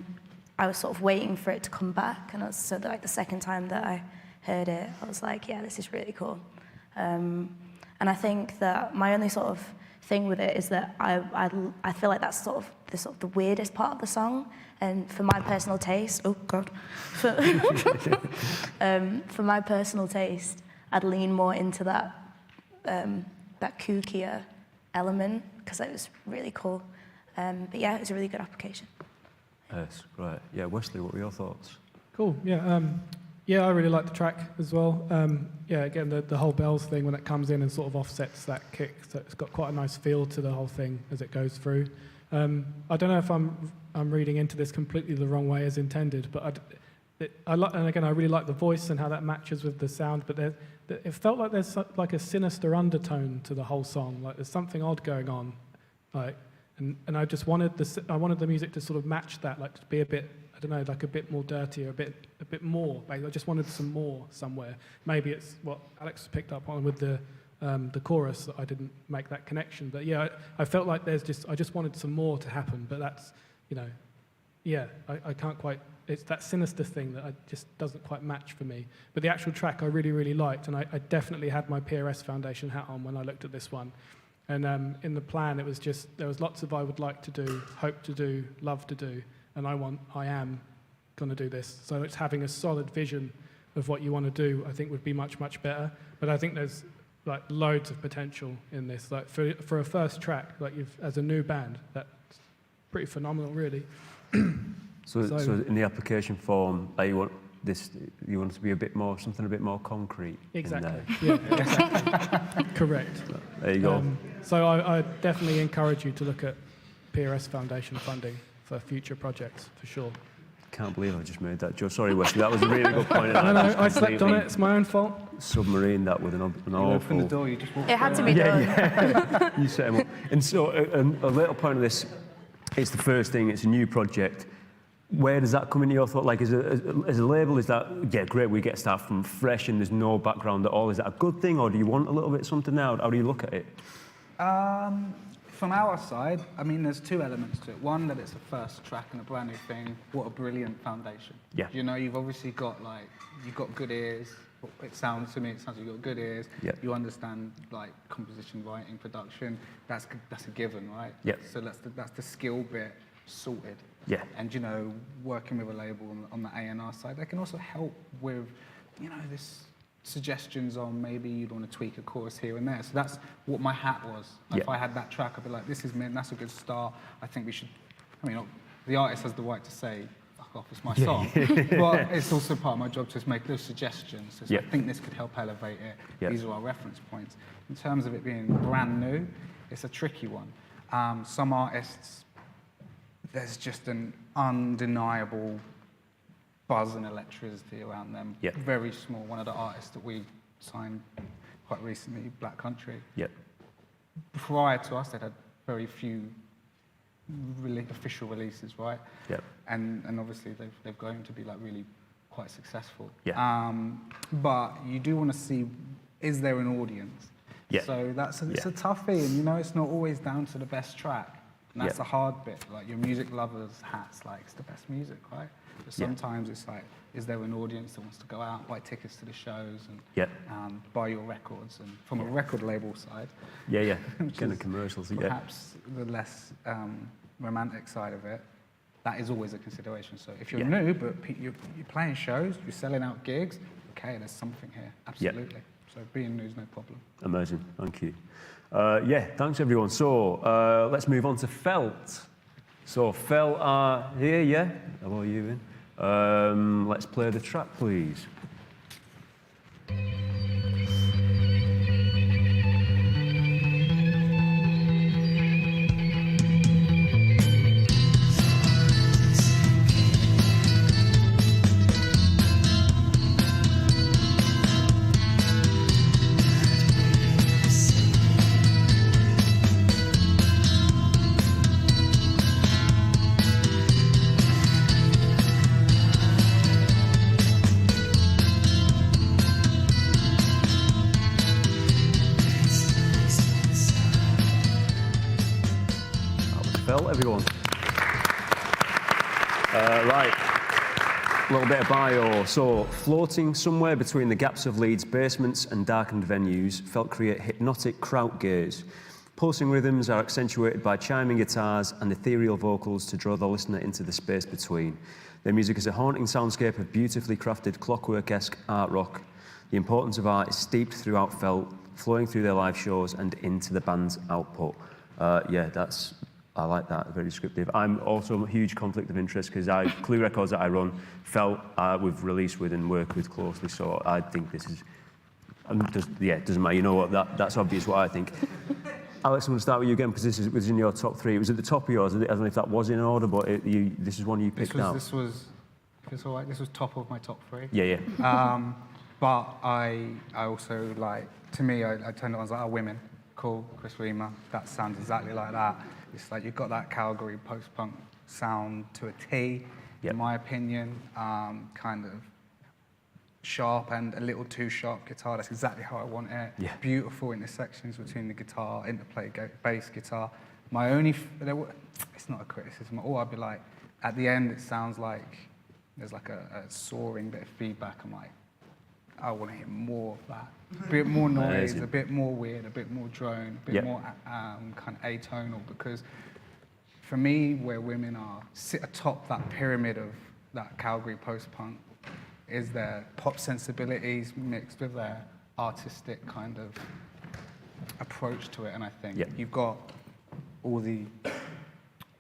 I was sort of waiting for it to come back, and the second time that I heard it, I was like, yeah, this is really cool. And I think that my only sort of thing with it is that I feel like that's sort of the weirdest part of the song, and for my personal taste, for my personal taste, I'd lean more into that kookier element, because it was really cool. But yeah, it was a really good application. Yes, right. Yeah, Wesley, what were your thoughts? Cool. Yeah, I really like the track as well. Again, the whole bells thing when it comes in and sort of offsets that kick, so it's got quite a nice feel to the whole thing as it goes through. I don't know if I'm reading into this completely the wrong way as intended, but I really like the voice and how that matches with the sound. But it felt like there's like a sinister undertone to the whole song. Like there's something odd going on, like. And I just wanted the music to sort of match that, like to be a bit, I don't know, like a bit more dirty or a bit more. I just wanted some more somewhere. Maybe it's what Alex picked up on with the chorus. I didn't make that connection, but yeah, I felt like I just wanted some more to happen. But that's, I can't quite. It's that sinister thing that just doesn't quite match for me. But the actual track I really, really liked, and I definitely had my PRS Foundation hat on when I looked at this one. And in the plan, it was just, there was lots of I would like to do, hope to do, love to do, and I am going to do this. So it's having a solid vision of what you want to do, I think would be much, much better. But I think there's like loads of potential in this. Like for a first track, like as a new band, that's pretty phenomenal, really. So in the application form, you want it to be something a bit more concrete. Exactly. Yeah, exactly. Correct. There you go. So I definitely encourage you to look at PRS Foundation funding for future projects, for sure. Can't believe I just made that joke. Sorry, Wesley, that was a really good point. I slept on it. It's my own fault. Submarine that with an awful... You opened the door, you just walked It had to be done. Yeah. You set him up. And so a little point of this, it's the first thing, it's a new project. Where does that come into your thought? Like, as a label, is that, great, we get staff from fresh and there's no background at all. Is that a good thing, or do you want a little bit something now? How do you look at it? From our side, I mean, there's two elements to it. One, that it's a first track and a brand new thing. What a brilliant foundation. Yeah. You've obviously got, you've got good ears, it sounds like you've got good ears. Yep. You understand like composition, writing, production. That's a given, right? Yep. So that's the skill bit sorted. Yeah. And working with a label on the A&R side, they can also help with, this suggestions on maybe you'd want to tweak a chorus here and there. So that's what my hat was. If I had that track, I'd be like, this is mint, that's a good start. I think we should. The artist has the right to say, fuck off, it's my song. But it's also part of my job to just make those suggestions. So I think this could help elevate it. These are our reference points. In terms of it being brand new, it's a tricky one. Some artists, there's just an undeniable buzz and electricity around them. Very small. One of the artists that we signed quite recently, Black Country. Prior to us, they'd had very few official releases, right? And obviously they've grown to be like really quite successful. But you do want to see, is there an audience? So it's a toughie, and it's not always down to the best track. And that's the hard bit. Like your music lovers' hats, like it's the best music, right? But sometimes it's like, is there an audience that wants to go out, buy tickets to the shows, and buy your records? And from a record label side, kind of commercials, perhaps the less romantic side of it, that is always a consideration. So if you're new, but you're playing shows, you're selling out gigs, okay, there's something here, absolutely. So being new is no problem. Amazing, thank you. Thanks everyone. So let's move on to Felt. So Felt are here, How are you, Ian? Let's play the track, please. Everyone. Right, a little bit of bio. So, floating somewhere between the gaps of Leeds' basements and darkened venues, Felt create hypnotic kraut gaze. Pulsing rhythms are accentuated by chiming guitars and ethereal vocals to draw the listener into the space between. Their music is a haunting soundscape of beautifully crafted clockwork-esque art rock. The importance of art is steeped throughout Felt, flowing through their live shows and into the band's output. I like that, very descriptive. I'm also a huge conflict of interest because Clue Records that I run, Felt we've released with and work with closely, so I think this is, it doesn't matter, you know what, that's obvious what I think. Alex, I'm going to start with you again because this was in your top three. It was at the top of yours, I don't know if that was in order, but this is one you picked out. This was top of my top three. But I also like, to me, I turned it on, I was like, oh, women, cool, Chris Riemer, that sounds exactly like that. It's like you've got that Calgary post-punk sound to a T, in my opinion, kind of sharp and a little too sharp guitar. That's exactly how I want it. Beautiful intersections between the guitar, interplay, bass guitar. My only, it's not a criticism at all. I'd be like, at the end, it sounds like there's like a soaring bit of feedback. I'm like, I want to hear more of that. A bit more noise, a bit more weird, a bit more drone, a bit more kind of atonal, because for me, where women sit atop that pyramid of that Calgary post-punk is their pop sensibilities mixed with their artistic kind of approach to it. And I think you've got all the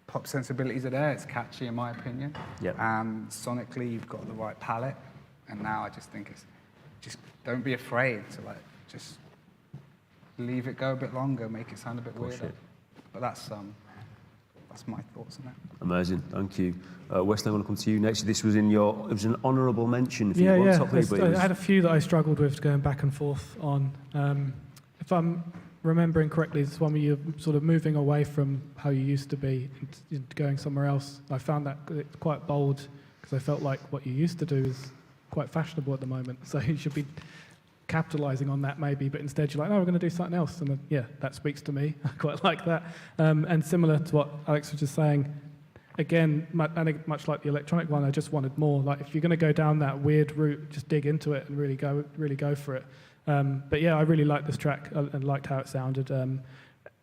pop sensibilities are there. It's catchy, in my opinion. And sonically, you've got the right palette. And now I just think it's just don't be afraid to just leave it go a bit longer, make it sound a bit weirder. But that's my thoughts on it. Amazing, thank you. Wesley, I want to come to you next. This was it was an honourable mention for you. I had a few that I struggled with going back and forth on. If I'm remembering correctly, it's one where you're sort of moving away from how you used to be and going somewhere else. I found that it's quite bold because I felt like what you used to do is quite fashionable at the moment, so you should be capitalising on that maybe, but instead you're like, no, we're going to do something else, and that speaks to me. I quite like that. And similar to what Alex was just saying, again, much like the electronic one, I just wanted more. Like, if you're going to go down that weird route, just dig into it and really go for it. But yeah, I really liked this track and liked how it sounded.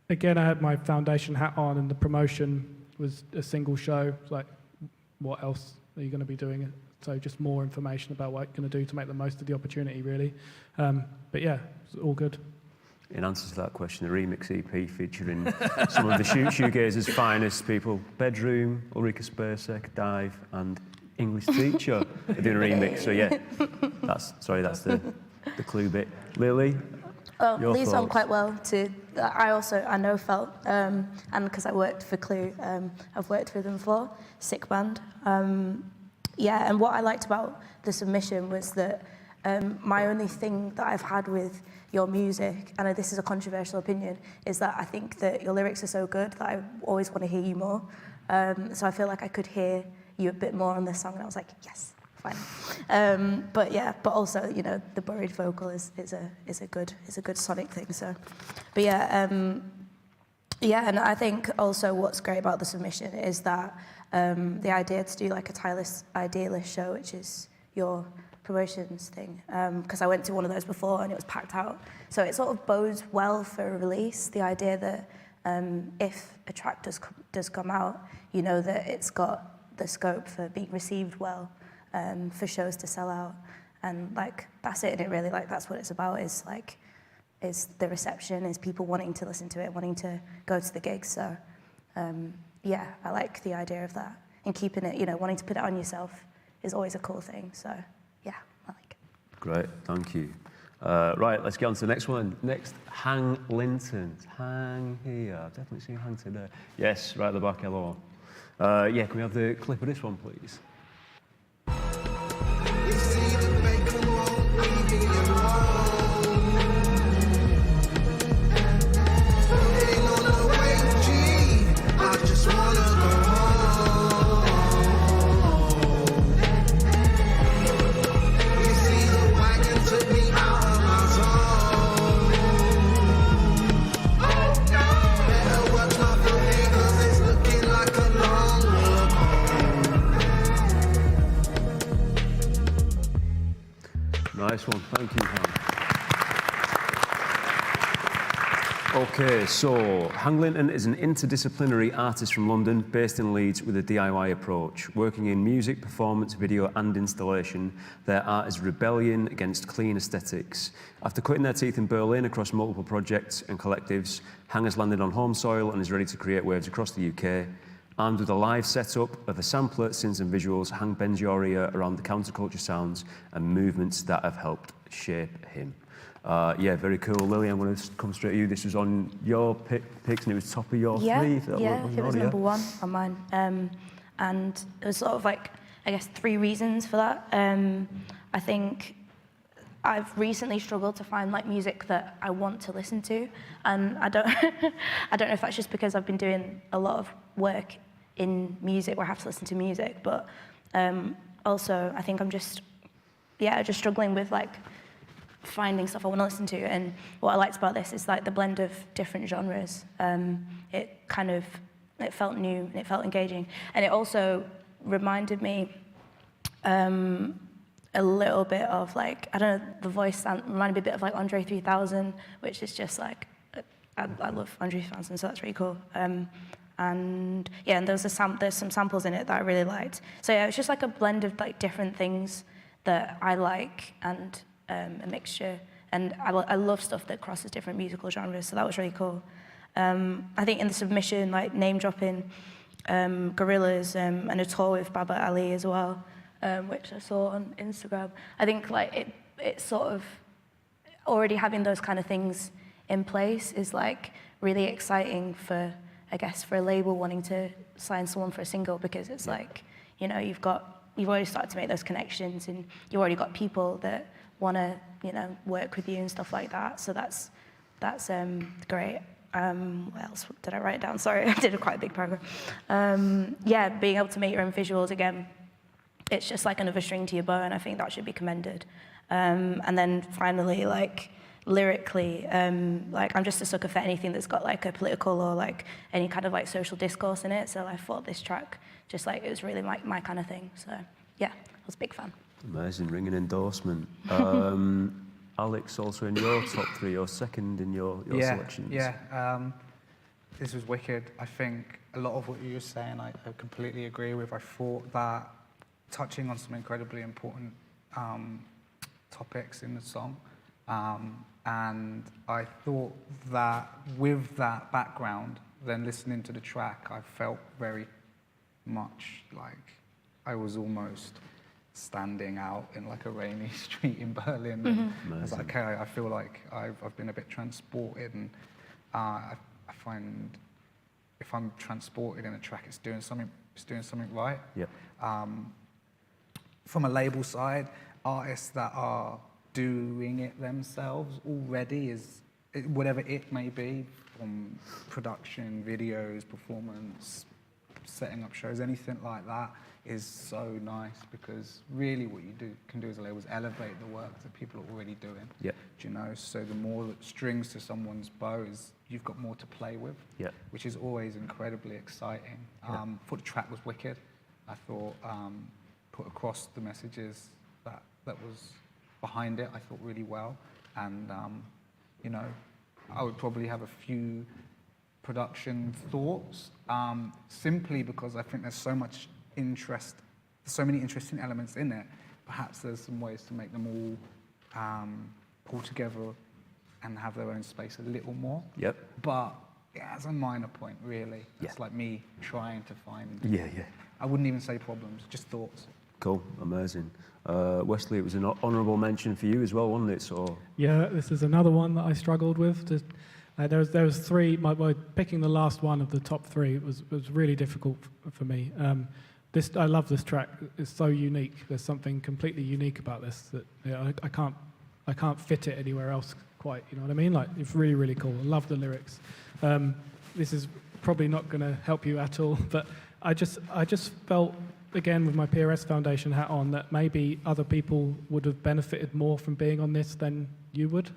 Again, I had my foundation hat on, and the promotion was a single show. Like, what else are you going to be doing? So just more information about what you're going to do to make the most of the opportunity, really. But yeah, it's all good. In answer to that question, a remix EP featuring some of the shoegazers' finest people: Bedroom, Ulrika Spursek, Dive, and English Teacher are doing a remix. So yeah, that's the clue bit. Lily, your Leeds on thoughts? quite well too. I know Felt, and because I worked for Clue, I've worked with them before. Sick band. Yeah, and what I liked about the submission was that my only thing that I've had with your music, and this is a controversial opinion, is that I think that your lyrics are so good that I always want to hear you more. So I feel like I could hear you a bit more on this song, and I was like, yes, fine. But also, you know, the buried vocal is a good sonic thing. So, but yeah, and I think also what's great about the submission is that the idea to do like a tireless idealist show, which is your promotions thing, because I went to one of those before and it was packed out. So it sort of bodes well for a release, the idea that if a track does come out, you know that it's got the scope for being received well, for shows to sell out. And like, that's it, and it really, like, that's what it's about, is the reception, is people wanting to listen to it, wanting to go to the gigs. So yeah, I like the idea of that, and keeping it, you know, wanting to put it on yourself is always a cool thing. So yeah, I like it. Great, thank you. Right, let's get on to the next one. Next, Hang Linton. Hang here. I've definitely seen Hang today. Yes, right at the back, hello. Yeah, can we have the clip of this one, please? Nice one, thank you, Hang. Okay, so Hang Linton is an interdisciplinary artist from London, based in Leeds with a DIY approach. Working in music, performance, video and installation, their art is rebellion against clean aesthetics. After cutting their teeth in Berlin across multiple projects and collectives, Hang has landed on home soil and is ready to create waves across the UK. Armed with a live setup of a sampler, synths and visuals, Hang bends your ear around the counterculture sounds and movements that have helped shape him. Yeah, very cool. Lily, I'm going to come straight to you. This was on your picks and it was top of your three. Yeah, it was number one on mine. And it was sort of like, I guess, 3 reasons for that. I think I've recently struggled to find like music that I want to listen to, and I don't I don't know if that's just because I've been doing a lot of work in music where I have to listen to music, but also I think I'm just struggling with like finding stuff I want to listen to. And what I liked about this is like the blend of different genres. It felt new and it felt engaging, and it also reminded me a little bit of like, I don't know, the voice reminded me a bit of like Andre 3000, which is just like, I love Andre 3000, so that's really cool. And yeah, and there's some samples in it that I really liked. So yeah, it's just like a blend of like different things that I like, and a mixture. And I love stuff that crosses different musical genres, so that was really cool. I think in the submission, like name dropping Gorillaz and a tour with Baba Ali as well, which I saw on Instagram. I think like it's sort of already having those kind of things in place is like really exciting for, I guess, for a label wanting to sign someone for a single, because it's like, you know, you've already started to make those connections, and you've already got people that want to, you know, work with you and stuff like that. So that's great. What else did I write down? Sorry, I did a quite big paragraph. Yeah, being able to make your own visuals again, it's just like another string to your bow, and I think that should be commended. And then finally, like, lyrically, like I'm just a sucker for anything that's got like a political or like any kind of like social discourse in it. So I thought this track, just like, it was really my kind of thing. So yeah, I was a big fan. Amazing, ringing endorsement. Alex, also in your top 3 or second in your selections? Yeah, this was wicked. I think a lot of what you were saying, I completely agree with. I thought that touching on some incredibly important topics in the song, and I thought that with that background, then listening to the track, I felt very much like I was almost standing out in like a rainy street in Berlin. And I was like, okay, I feel like I've been a bit transported, and I find if I'm transported in a track, it's doing something right. Yep. From a label side, artists that are doing it themselves already, whatever it may be, from production, videos, performance, setting up shows, anything like that, is so nice, because really what you can do as a label is elevate the work that people are already doing. Yep. Do you know? So the more strings to someone's bow, is you've got more to play with. Yep. Which is always incredibly exciting. I thought the track was wicked. I thought put across the messages that was behind it, I thought really well. And you know, I would probably have a few production thoughts, simply because I think there's so much interest, so many interesting elements in it. Perhaps there's some ways to make them all pull together and have their own space a little more. Yep. But yeah, as a minor point, really. It's like me trying to find. Yeah. I wouldn't even say problems, just thoughts. Cool, amazing. Wesley, it was an honourable mention for you as well, wasn't it? So. Yeah, this is another one that I struggled with. There was 3. My picking the last one of the top 3 was really difficult for me. I love this track. It's so unique. There's something completely unique about this that I can't fit it anywhere else quite. You know what I mean? Like, it's really, really cool. I love the lyrics. This is probably not going to help you at all, but I just felt, again, with my PRS Foundation hat on, that maybe other people would have benefited more from being on this than you would.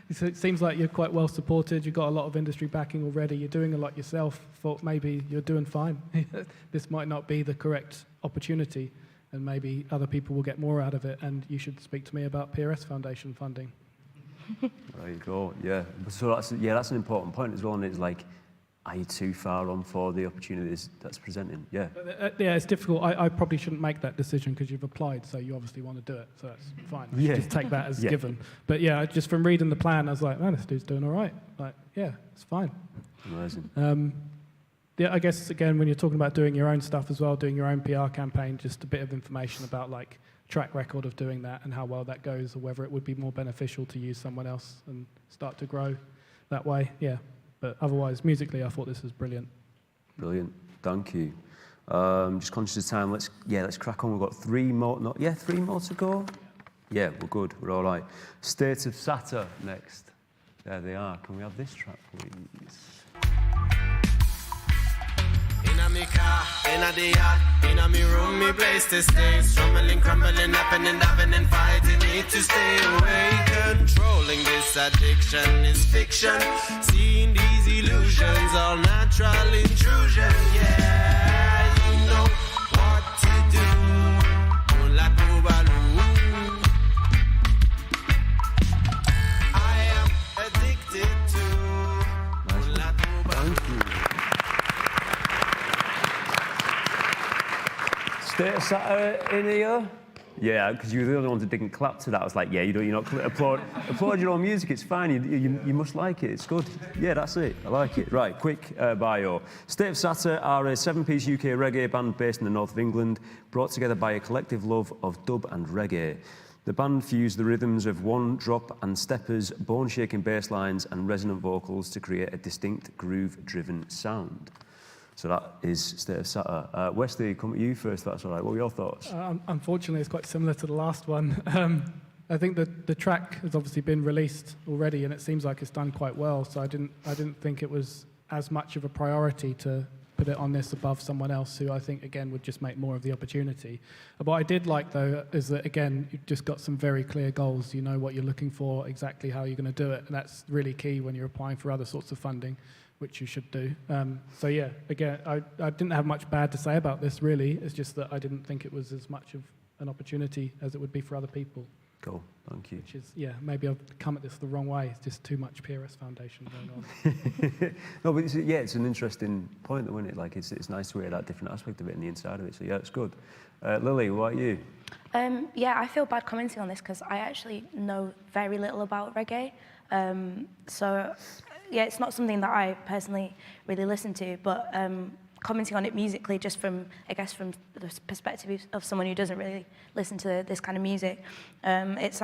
It seems like you're quite well supported. You've got a lot of industry backing already. You're doing a lot yourself. Thought maybe you're doing fine. This might not be the correct opportunity, and maybe other people will get more out of it, and you should speak to me about PRS Foundation funding. There you go, yeah. So that's an important point as well, and it's like, are you too far on for the opportunities that's presenting? Yeah. Yeah, it's difficult. I probably shouldn't make that decision because you've applied, so you obviously want to do it. So that's fine. You just take that as given. But yeah, just from reading the plan, I was like, man, this dude's doing all right. Like, yeah, it's fine. Amazing. Yeah, I guess, again, when you're talking about doing your own stuff as well, doing your own PR campaign, just a bit of information about, like, track record of doing that and how well that goes, or whether it would be more beneficial to use someone else and start to grow that way. Yeah. But otherwise, musically, I thought this was brilliant. Brilliant, thank you. Just conscious of time, let's crack on. We've got 3 more, 3 more to go? Yeah, we're good, we're all right. State of Satter next. There they are. Can we have this track, please? Inna me car, inna the yard, inna me room, me place to stay. Strumming, crumbling, happening, having and fighting, need to stay away. Controlling this addiction is fiction. Seeing these illusions, all natural intrusion. Yeah, you know what to do. Ola Bubalu. I am addicted to Ola Bubalu. Thank you. State of Satter in here? Yeah, because you were the only ones that didn't clap to that. I was like, yeah, you're not applaud your own music. It's fine. You must like it. It's good. Yeah, that's it. I like it. Right, quick bio. State of Satter are a 7-piece UK reggae band based in the north of England, brought together by a collective love of dub and reggae. The band fused the rhythms of one drop and steppers, bone-shaking bass lines, and resonant vocals to create a distinct groove-driven sound. So that is State of Satter. Wesley, come at you first, that's all right. What were your thoughts? Unfortunately, it's quite similar to the last one. I think that the track has obviously been released already, and it seems like it's done quite well. So I didn't think it was as much of a priority to put it on this above someone else who I think, again, would just make more of the opportunity. What I did like, though, is that, again, you've just got some very clear goals. You know what you're looking for, exactly how you're going to do it, and that's really key when you're applying for other sorts of funding, which you should do. So yeah, again, I didn't have much bad to say about this, really. It's just that I didn't think it was as much of an opportunity as it would be for other people. Cool, thank you. Which is, yeah, maybe I've come at this the wrong way. It's just too much PRS foundation going on. No, but it's an interesting point, though, isn't it? Like, it's nice to hear that different aspect of it and the inside of it. So yeah, it's good. Lily, what about you? Yeah, I feel bad commenting on this because I actually know very little about reggae. So yeah, it's not something that I personally really listen to, but commenting on it musically, just from, I guess, from the perspective of someone who doesn't really listen to this kind of music, it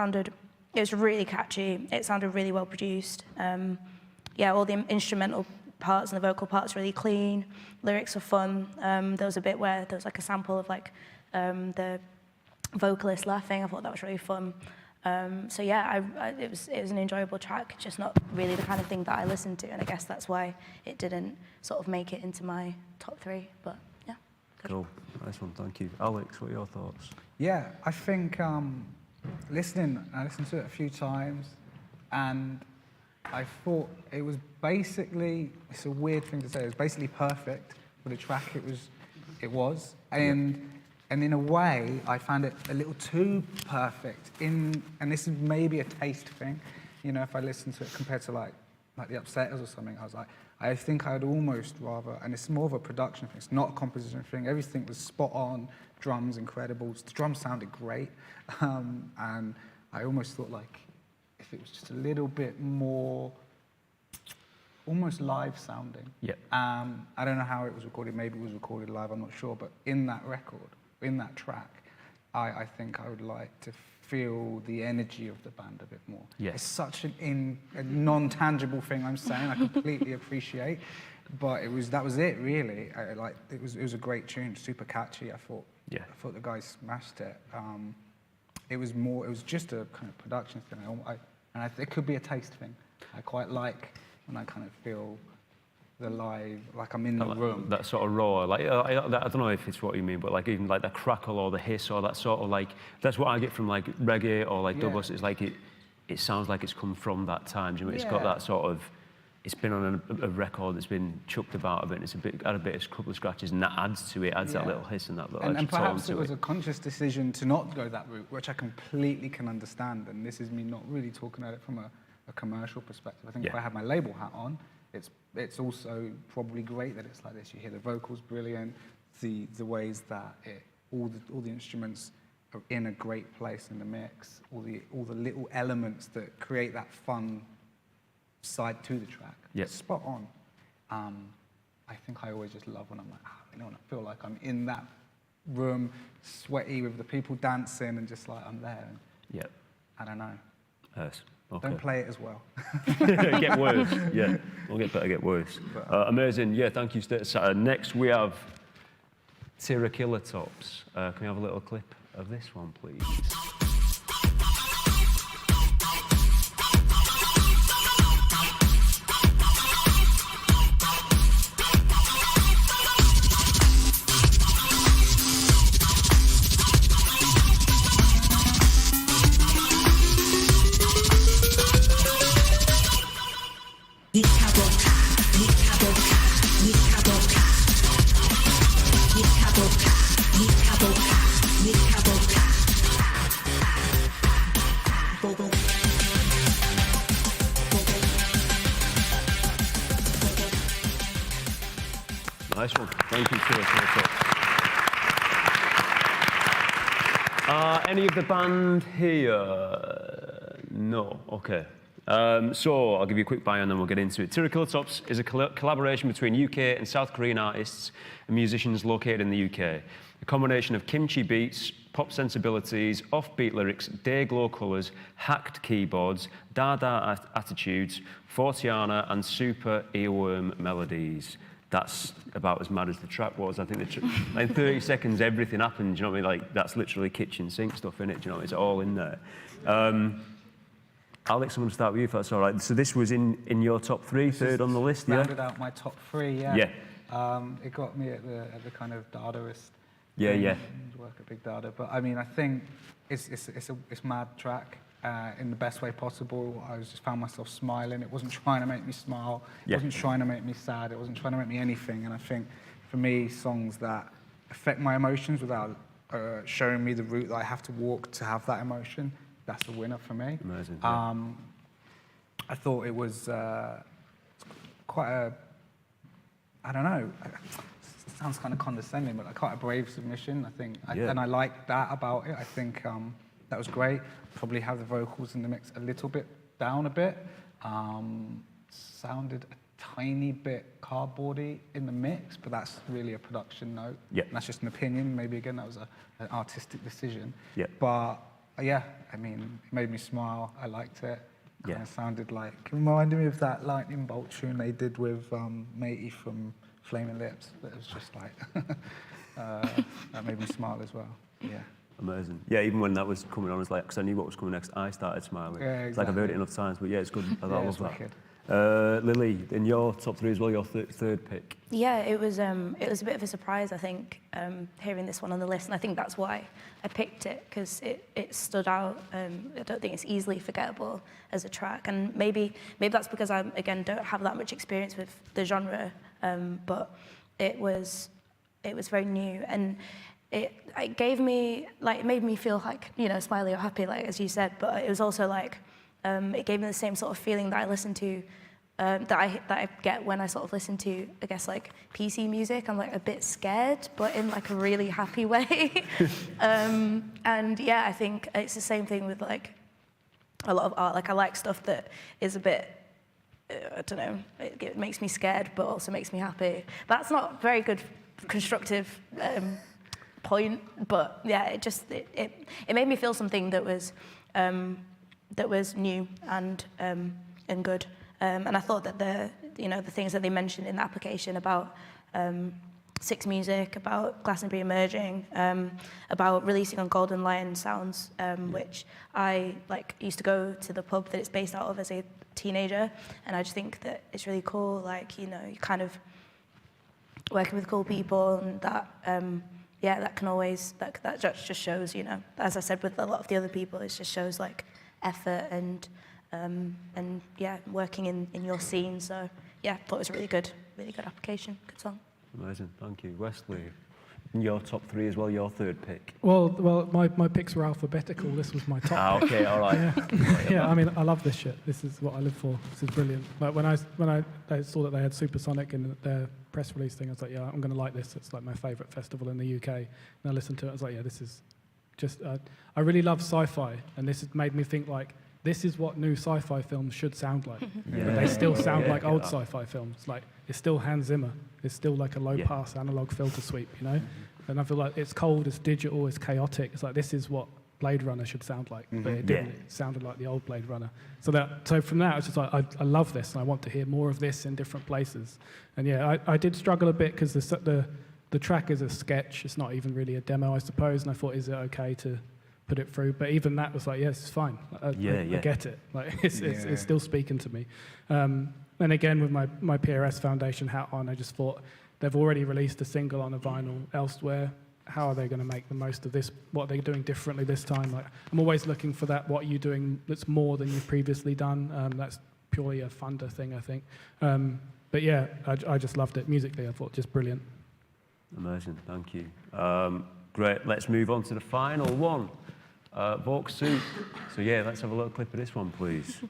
was really catchy. It sounded really well produced. Yeah, all the instrumental parts and the vocal parts really clean. Lyrics are fun. There was a bit where there was like a sample of like the vocalist laughing. I thought that was really fun. So yeah, it was an enjoyable track, just not really the kind of thing that I listened to, and I guess that's why it didn't sort of make it into my top 3. But yeah. Good. Cool, nice one, thank you. Alex, what are your thoughts? Yeah, I think I listened to it a few times, and I thought it was basically, it's a weird thing to say, it was basically perfect for the track it was. And in a way, I found it a little too perfect. And this is maybe a taste thing, you know. If I listen to it compared to like the Upsetters or something, I was like, I think I'd almost rather. And it's more of a production thing. It's not a composition thing. Everything was spot on. Drums incredible. The drums sounded great, and I almost thought like if it was just a little bit more, almost live sounding. Yeah. I don't know how it was recorded. Maybe it was recorded live. I'm not sure. But in that record, in that track, I think I would like to feel the energy of the band a bit more. Yes. It's such a non-tangible thing I'm saying. I completely appreciate, but that was it really. It was a great tune, super catchy. I thought the guys smashed it. It was just a kind of production thing, and it could be a taste thing. I quite like when I kind of feel the live, like I'm in the room. That sort of roar, like I don't know if it's what you mean, but like even like the crackle or the hiss or that sort of like, that's what I get from like reggae or like dubstep. It's like it sounds like it's come from that time. Do you know? It's got that sort of, it's been on a record that's been chucked about a bit, and it's had a couple of scratches, and that adds to it, adds that little hiss and that little and extra tone perhaps to it was a conscious decision to not go that route, which I completely can understand. And this is me not really talking about it from a commercial perspective. I think if I had my label hat on, it's also probably great that it's like this. You hear the vocals brilliant, the ways that all the instruments are in a great place in the mix, all the little elements that create that fun side to the track. Yep. Spot on. I think I always just love when I'm like, you know, when I feel like I'm in that room, sweaty with the people dancing, and just like I'm there. And I don't know. Yes. Okay. Don't play it as well. Get worse. Yeah, we'll get better, get worse. Amazing. Yeah, thank you. Next we have Tira Killer Tops. Can we have a little clip of this one, please? Nice one. Thank you, Tira. Any of the band here? No. Okay. So I'll give you a quick bio and then we'll get into it. Tira Killer Tops is a collaboration between UK and South Korean artists and musicians located in the UK. A combination of kimchi beats, pop sensibilities, offbeat lyrics, day-glow colours, hacked keyboards, da-da attitudes, Fortiana and super earworm melodies. That's about as mad as the track was. I think in 30 seconds everything happened, do you know what I mean? Like, that's literally kitchen sink stuff, innit? Do you know, it's all in there. Alex, I'm going to start with you if that's all right. So this was in your top 3, third on the list, yeah? Rounded out my top 3, yeah. Yeah. It got me at the kind of Dadaist. Yeah. Work at Big Dada, but I mean, I think it's mad track in the best way possible. I just found myself smiling. It wasn't trying to make me smile. It wasn't trying to make me sad. It wasn't trying to make me anything. And I think for me, songs that affect my emotions without showing me the route that I have to walk to have that emotion, that's the winner for me. Amazing. I thought it was quite a, I don't know, it sounds kind of condescending, but quite a brave submission, I think. And I like that about it. I think that was great. Probably have the vocals in the mix a little bit down a bit. Sounded a tiny bit cardboardy in the mix, but that's really a production note. Yeah. And that's just an opinion. Maybe, again, that was an artistic decision. Yeah. But, yeah, I mean, it made me smile. I liked it. Kind of sounded like, it reminded me of that lightning bolt tune they did with Matey from Flaming Lips. That was just like, that made me smile as well. Yeah. Amazing. Yeah, even when that was coming on, it's like, because I knew what was coming next, I started smiling. Yeah, exactly. It's like I've heard it enough times, but yeah, it's good. I love that. Wicked. Lily, in your top three as well, your third pick. Yeah, it was a bit of a surprise, I think, hearing this one on the list, and I think that's why I picked it, because it stood out. I don't think it's easily forgettable as a track, and maybe that's because I, again, don't have that much experience with the genre, but it was very new, and it gave me, like, it made me feel like, you know, smiley or happy, like, as you said, but it was also like, it gave me the same sort of feeling that I listen to, that I get when I sort of listen to, I guess, like, PC music. I'm, like, a bit scared, but in, like, a really happy way. And, yeah, I think it's the same thing with, like, a lot of art. Like, I like stuff that is a bit, I don't know, it makes me scared, but also makes me happy. That's not very good constructive point, but, yeah, it made me feel something that was new and good. And I thought that the things that they mentioned in the application about Six Music, about Glastonbury Emerging, about releasing on Golden Lion Sounds, which I used to go to the pub that it's based out of as a teenager, and I just think that it's really cool. Like, you know, you kind of working with cool people, and that that can always that just shows, you know, as I said with a lot of the other people, it just shows like effort and working in your scene. So yeah, thought it was a really good application, good song. Amazing, thank you. Wesley, in your top three as well, your third pick. Well, my picks were alphabetical. This was my top pick. Okay, all right. Yeah, I mean, I love this shit. This is what I live for. This is brilliant. Like when I saw that they had Supersonic in their press release thing, I was like, yeah, I'm going to like this. It's like my favourite festival in the UK. And I listened to it. I was like, yeah, this is just. I really love sci-fi, and this has made me think like, this is what new sci-fi films should sound like. But they still sound like old sci-fi films. Like, it's still Hans Zimmer. It's still like a low-pass analog filter sweep, you know? And I feel like it's cold, it's digital, it's chaotic. It's like, this is what Blade Runner should sound like. But it didn't. It sounded like the old Blade Runner. So from that, it's just like, I love this, and I want to hear more of this in different places. And yeah, I did struggle a bit because the track is a sketch. It's not even really a demo, I suppose. And I thought, is it okay to put it through? But even that was like, yes, it's fine. I get it. Like, it's still speaking to me. And again, with my PRS Foundation hat on, I just thought, they've already released a single on a vinyl elsewhere. How are they going to make the most of this? What are they doing differently this time? Like, I'm always looking for that. What are you doing that's more than you've previously done? That's purely a funder thing, I think. But yeah, I just loved it musically. I thought just brilliant. Amazing, thank you. Great. Let's move on to the final one. Vogue Soup. So yeah, let's have a little clip of this one, please.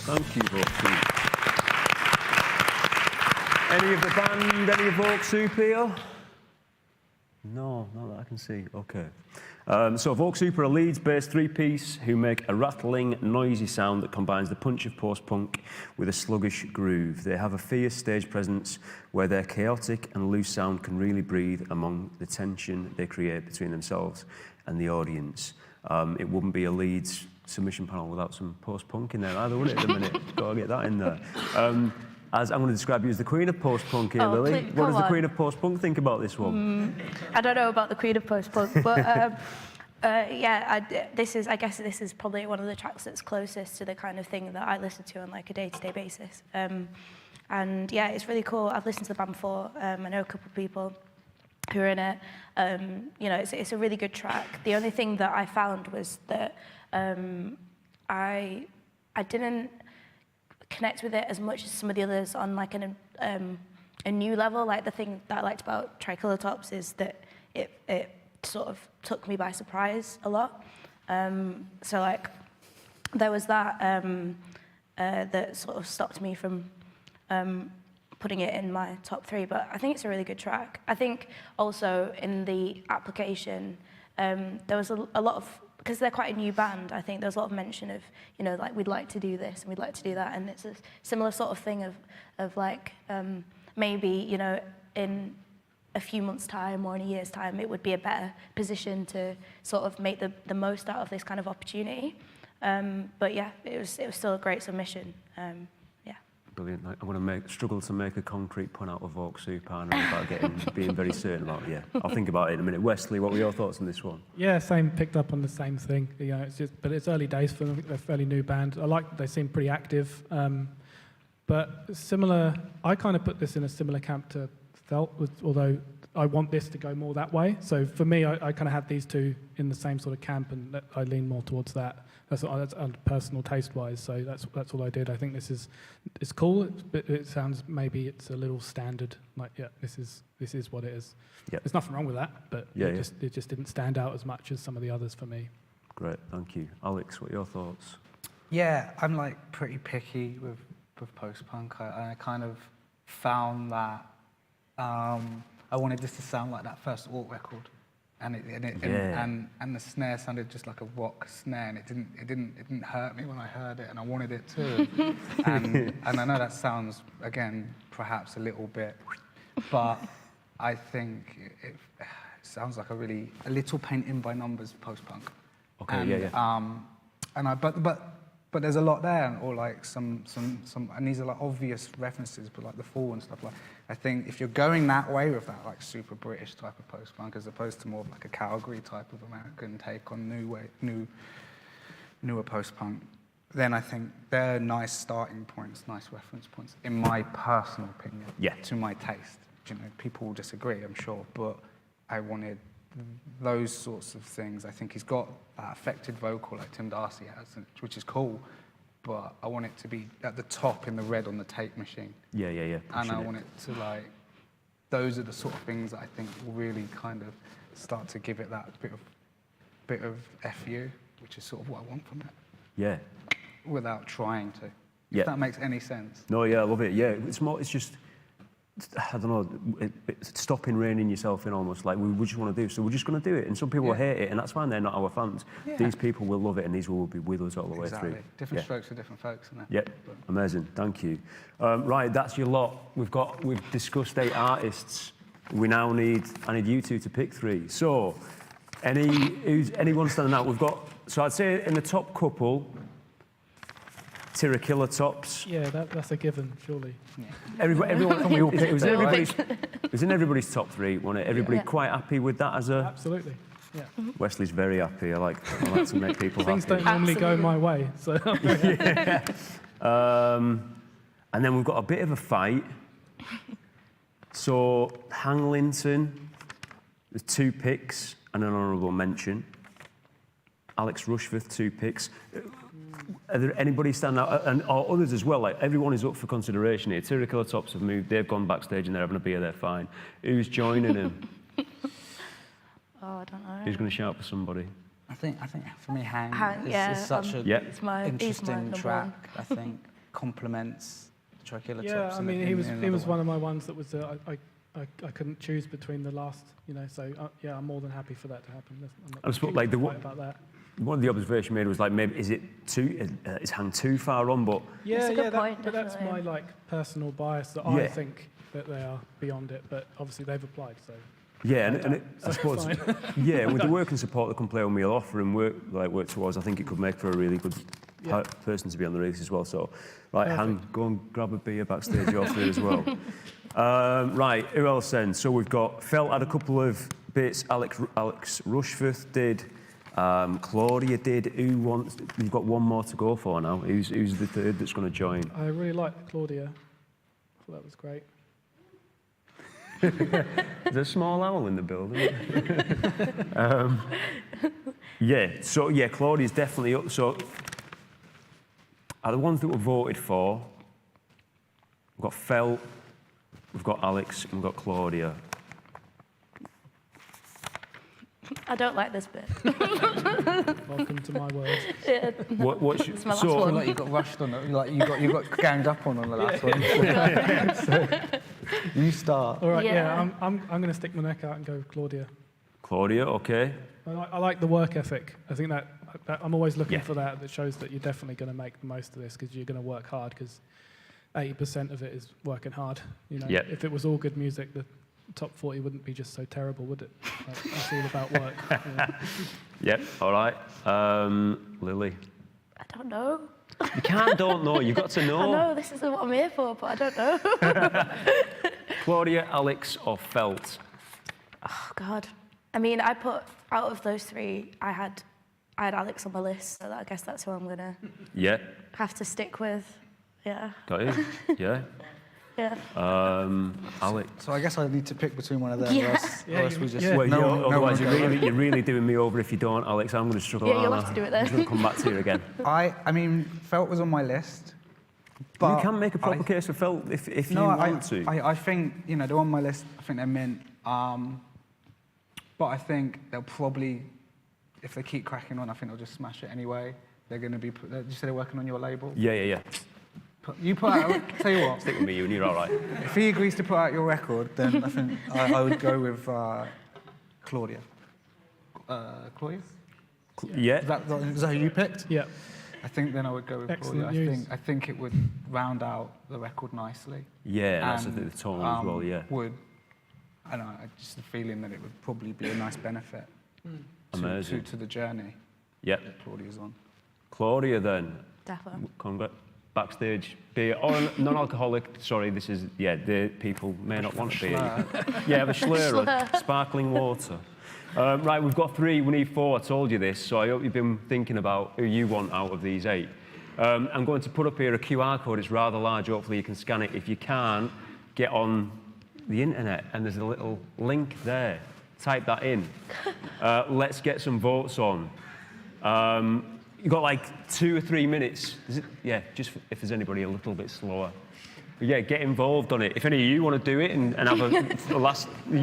Thank you, Vogue Soup. Any of the band, any of Vogue Soup here? No, not that I can see. Okay. So Vogue Super are a Leeds-based three-piece who make a rattling, noisy sound that combines the punch of post-punk with a sluggish groove. They have a fierce stage presence where their chaotic and loose sound can really breathe among the tension they create between themselves and the audience. It wouldn't be a Leeds submission panel without some post-punk in there either, would it, at the minute? Got to get that in there. As I'm going to describe you as the queen of post-punk here, Lily. Please, What does the come queen on. of post-punk think about this one? I don't know about the queen of post-punk, but I guess this is probably one of the tracks that's closest to the kind of thing that I listen to on like a day-to-day basis. And yeah, it's really cool. I've listened to the band before. I know a couple of people who are in it. You know, it's a really good track. The only thing that I found was that I didn't connect with it as much as some of the others on like a new level. Like the thing that I liked about Tricolour Tops is that it sort of took me by surprise a lot. So like there was that that sort of stopped me from putting it in my top 3, but I think it's a really good track. I think also in the application there was a lot of, because they're quite a new band, I think there was a lot of mention of, you know, like we'd like to do this and we'd like to do that, and it's a similar sort of thing of like maybe, you know, in a few months' time or in a year's time, it would be a better position to sort of make the most out of this kind of opportunity. But yeah, it was still a great submission. Brilliant. I'm going to struggle to make a concrete pun out of Vogue Super and about being very certain about it. Yeah, I'll think about it in a minute. Wesley, what were your thoughts on this one? Yeah, same. Picked up on the same thing. You know, but it's early days for them. They're a fairly new band. They seem pretty active. But similar, I kind of put this in a similar camp to Felt, although I want this to go more that way. So for me, I kind of had these two in the same sort of camp, and I lean more towards that. That's personal taste-wise. So that's all I did. I think it's cool. It sounds, maybe it's a little standard. Like, yeah, this is what it is. Yep. There's nothing wrong with that, but it just didn't stand out as much as some of the others for me. Great, thank you. Alex, what are your thoughts? Yeah, I'm like pretty picky with post-punk. I kind of found that I wanted this to sound like that first Alt record, and the snare sounded just like a rock snare, and it didn't hurt me when I heard it, and I wanted it to. and I know that sounds, again, perhaps a little bit, but I think it sounds like a little painting by numbers post-punk. Okay, But there's a lot there, or like some, and these are like obvious references, but like the Fall and stuff. Like, I think if you're going that way with that like super British type of post-punk, as opposed to more of like a Calgary type of American take on newer post-punk, then I think they're nice starting points, nice reference points, in my personal opinion. Yeah. To my taste. You know, people will disagree, I'm sure, but I wanted those sorts of things. I think he's got that affected vocal like Tim Darcy has, which is cool, but I want it to be at the top in the red on the tape machine. Yeah. And I want it to like, those are the sort of things that I think will really kind of start to give it that bit of FU, which is sort of what I want from it. Yeah. Without trying to. Yeah. If that makes any sense. No, yeah, I love it. Yeah, it's just, I don't know, it's stopping reining yourself in almost, like we just want to do, so we're just going to do it. And some people will hate it, and that's fine, they're not our fans. Yeah. These people will love it, and these will be with us all the way through. Different strokes for different folks, isn't it? Yeah, amazing, thank you. Right, that's your lot. We've discussed 8 artists. I need you two to pick 3. So, anyone standing out? So I'd say in the top couple, Killer Tops. Yeah, that's a given, surely. Yeah. Everyone, we all pick, it was in everybody's top 3, wasn't it? Everybody quite happy with that as a... Absolutely, yeah. Wesley's very happy. I like to make people Things happy. don't normally go my way, so... Yeah. And then we've got a bit of a fight. So, Hanglington, there's 2 picks and an honourable mention. Alex Rushforth, 2 picks. Are there anybody stand out, or others as well? Like, everyone is up for consideration here. Killer Tops have moved, they've gone backstage and they're having a beer, they're fine. Who's joining him? Oh, I don't know. Who's going to shout for somebody? I think for me, Hang is such an interesting track. I think complements Killer Tops. Yeah, I mean, he was one of my ones that was. I couldn't choose between the last, so yeah, I'm more than happy for that to happen. I'm not I suppose, like, fight about that. one of the observations made was like, maybe is hang too far on, but Yeah, good point, but that's my personal bias that I think that they are beyond it, but obviously they've applied, so. yeah, I suppose, fine. yeah, with the work and support that Come Play With Me will offer and work towards, I think it could make for a really good person to be on the release as well. So, right, Han, go and grab a beer backstage, you're free as well. Right, who else then? So we've got Felt had a couple of bits. Alex Rushforth did. Claudia did. You've got one more to go for now. Who's the third that's going to join? I really liked Claudia. I thought that was great. There's a small owl in the building. Yeah, Claudia's definitely up. So, are the ones that were voted for, we've got Felt, we've got Alex, and we've got Claudia. I don't like this bit. Welcome to my world. Yeah. It's my last I one. feel like you got rushed on it. Like you got ganged up on the last one. So, you start. All right. Yeah. I'm going to stick my neck out and go with Claudia. Claudia, okay. I like the work ethic. I think that I'm always looking for that. That shows that you're definitely going to make the most of this because you're going to work hard. Because 80% of it is working hard. If it was all good music, the top 40 wouldn't be just so terrible, would it? It's all about work. Yep. All right. Lily. I don't know. You don't know. You've got to know. I know, this isn't what I'm here for, but I don't know. Claudia, Alex, or Felt? Oh, God. I mean, I put, out of those three, I had Alex on my list, so I guess that's who I'm going to have to stick with. Yeah. Got you? Yeah. Yeah. Alex. So I guess I need to pick between one of them. Yeah. Or else we just. Otherwise, you're really doing me over if you don't, Alex. I'm going to struggle. Yeah, you'll have to do it then. I'm going to come back to you again. I mean, Felt was on my list. But you can make a proper case for Felt if you want to. I think, they're on my list. I think they're mint. But I think they'll probably, if they keep cracking on, I think they'll just smash it anyway. They're going to be, you say they're working on your label? Yeah. You put out, tell you what. Stick with me, you, and you're all right. If he agrees to put out your record, then I think I would go with Claudia. Claudia? Yeah. Is that who you picked? Yeah. I think then I would go with Excellent Claudia. news. I think it would round out the record nicely. Yeah, and that's the tone as well, yeah. I don't know, just the feeling that it would probably be a nice benefit to the journey that Claudia's on. Claudia then. Definitely. Backstage beer or non-alcoholic. Sorry, this is the people may not want beer. Have a slur. Sparkling water. Right, we've got 3. We need 4. I told you this, so I hope you've been thinking about who you want out of these 8. I'm going to put up here a QR code. It's rather large. Hopefully you can scan it. If you can't, get on the internet and there's a little link there. Type that in. Let's get some votes on. You've got like 2 or 3 minutes. Just if there's anybody a little bit slower. But get involved on it. If any of you want to do it and have a last. Go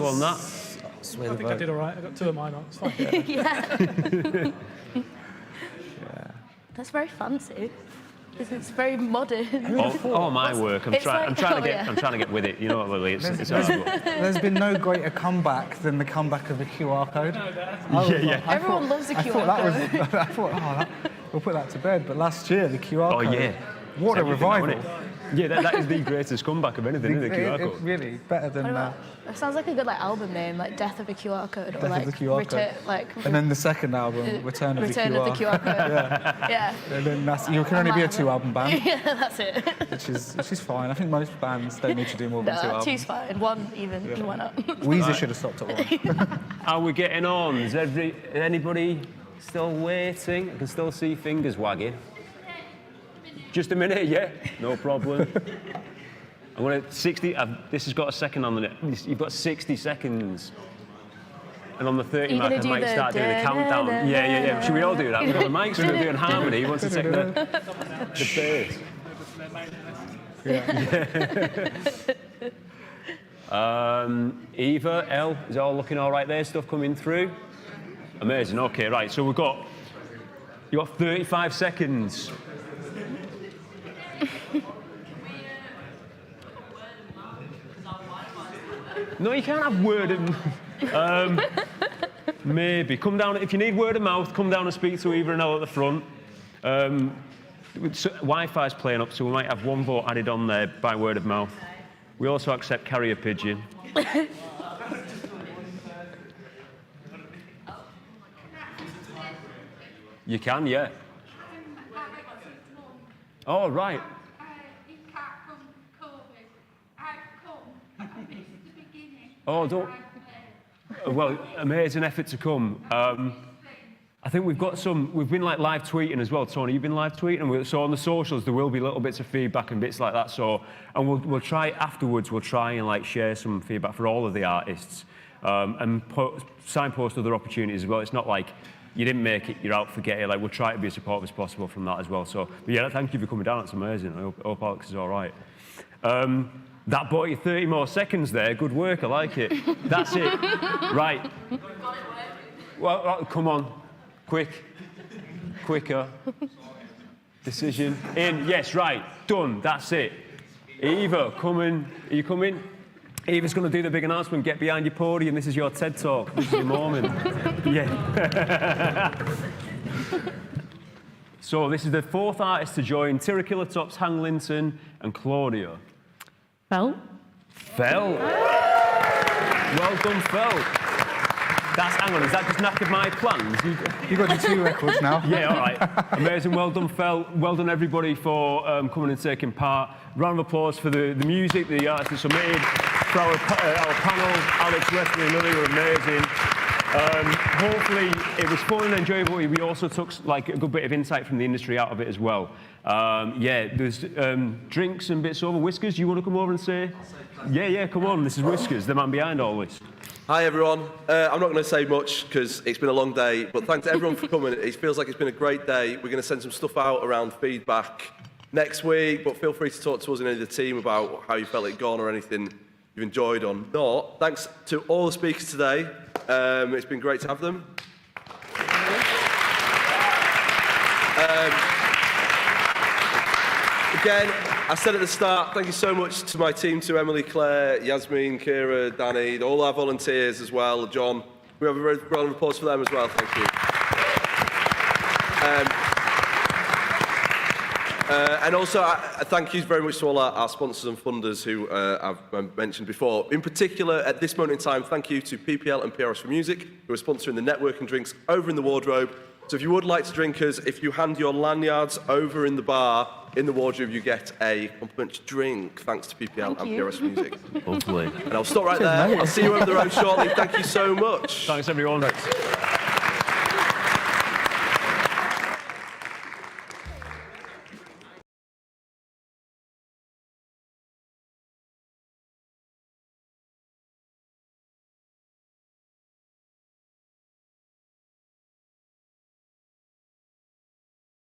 on that. I think I did all right. I got 2 of mine on. It's fine. That's very fancy. It's very modern. All my work. I'm trying to get with it. You know what, Lily? It's hard work. There's been no greater comeback than the comeback of the QR code. Everyone loves a QR code. We'll put that to bed. But last year, the QR code. Oh, yeah. What a revival. Yeah, that is the greatest comeback of anything, isn't it, QR code? It really, better than... It sounds like a good album name, like Death of a QR Code, or Death of the QR code. And then the second album, Return of the QR Code. Yeah. And then you can only be a 2-album band. Yeah, that's it. Which is fine. I think most bands don't need to do more than 2 albums. 2's fine. 1 even, why not? Weezer should have stopped at 1. How are we getting on? Is anybody still waiting? I can still see fingers wagging. Just a minute, yeah? No problem. I'm going to 60. This has got a second on it. You've got 60 seconds. And on the 30 mark, I might start doing the countdown. Yeah. Should we all do that? We've got the mics, we're doing harmony. He wants to take the bass. Eva, Elle, is it all looking all right there? Stuff coming through? Amazing. Okay, right. So you've got 35 seconds. No, you can't have word of... maybe. Come down, if you need word of mouth, come down and speak to Eva and Elle at the front. Wi-Fi's playing up, so we might have one vote added on there by word of mouth. We also accept carrier pigeon. You can, yeah. Oh, right. Oh, don't... Well, amazing effort to come. I think we've got some... We've been, like, live tweeting as well. Tony, you've been live tweeting? So on the socials, there will be little bits of feedback and bits like that. So, and we'll try afterwards, we'll try and, like, share some feedback for all of the artists. And signpost other opportunities as well. It's not like... You didn't make it, you're out, forget it. Like, we'll try to be as supportive as possible from that as well. So, but yeah, thank you for coming down. That's amazing. I hope Alex is all right. That bought you 30 more seconds there. Good work. I like it. That's it. Right. Well, come on. Quick. Quicker. Decision. In. Yes, right. Done. That's it. Eva, coming. Are you coming? Eva's going to do the big announcement. Get behind your podium. This is your TED Talk. This is your moment. Yeah. So this is the fourth artist to join. Tira Killer Tops, Hang Linton and Claudia. Fel. Fel. Well done, Fel. Hang on, is that just knackered my plans? You've got your 2 records now. Yeah, all right. Amazing. Well done, Fel. Well done, everybody, for coming and taking part. Round of applause for the music, the artists that submitted, for our panel. Alex, Wesley, and Lily were amazing. Hopefully, it was fun and enjoyable. We also took like a good bit of insight from the industry out of it as well. Yeah, there's drinks and bits over. Whiskers, you want to come over and say? Yeah, come on. This is Whiskers, the man behind all this. Hi everyone. I'm not going to say much because it's been a long day, but thanks to everyone for coming. It feels like it's been a great day. We're going to send some stuff out around feedback next week, but feel free to talk to us and any of the team about how you felt it gone or anything you've enjoyed or not. Thanks to all the speakers today. It's been great to have them. Again, I said at the start, thank you so much to my team, to Emily, Claire, Yasmin, Kira, Danny, all our volunteers as well, John. We have a round of applause for them as well, thank you. And also, thank you very much to all our sponsors and funders who I've mentioned before. In particular, at this moment in time, thank you to PPL and PRS for Music, who are sponsoring the networking drinks over in the wardrobe. So if you would like to drink us, if you hand your lanyards over in the bar, in the wardrobe, you get a complimentary drink, thanks to PPL and PRS Music. Hopefully. And I'll stop right there. I'll see you over the road shortly. Thank you so much. Thanks, everyone. Thanks.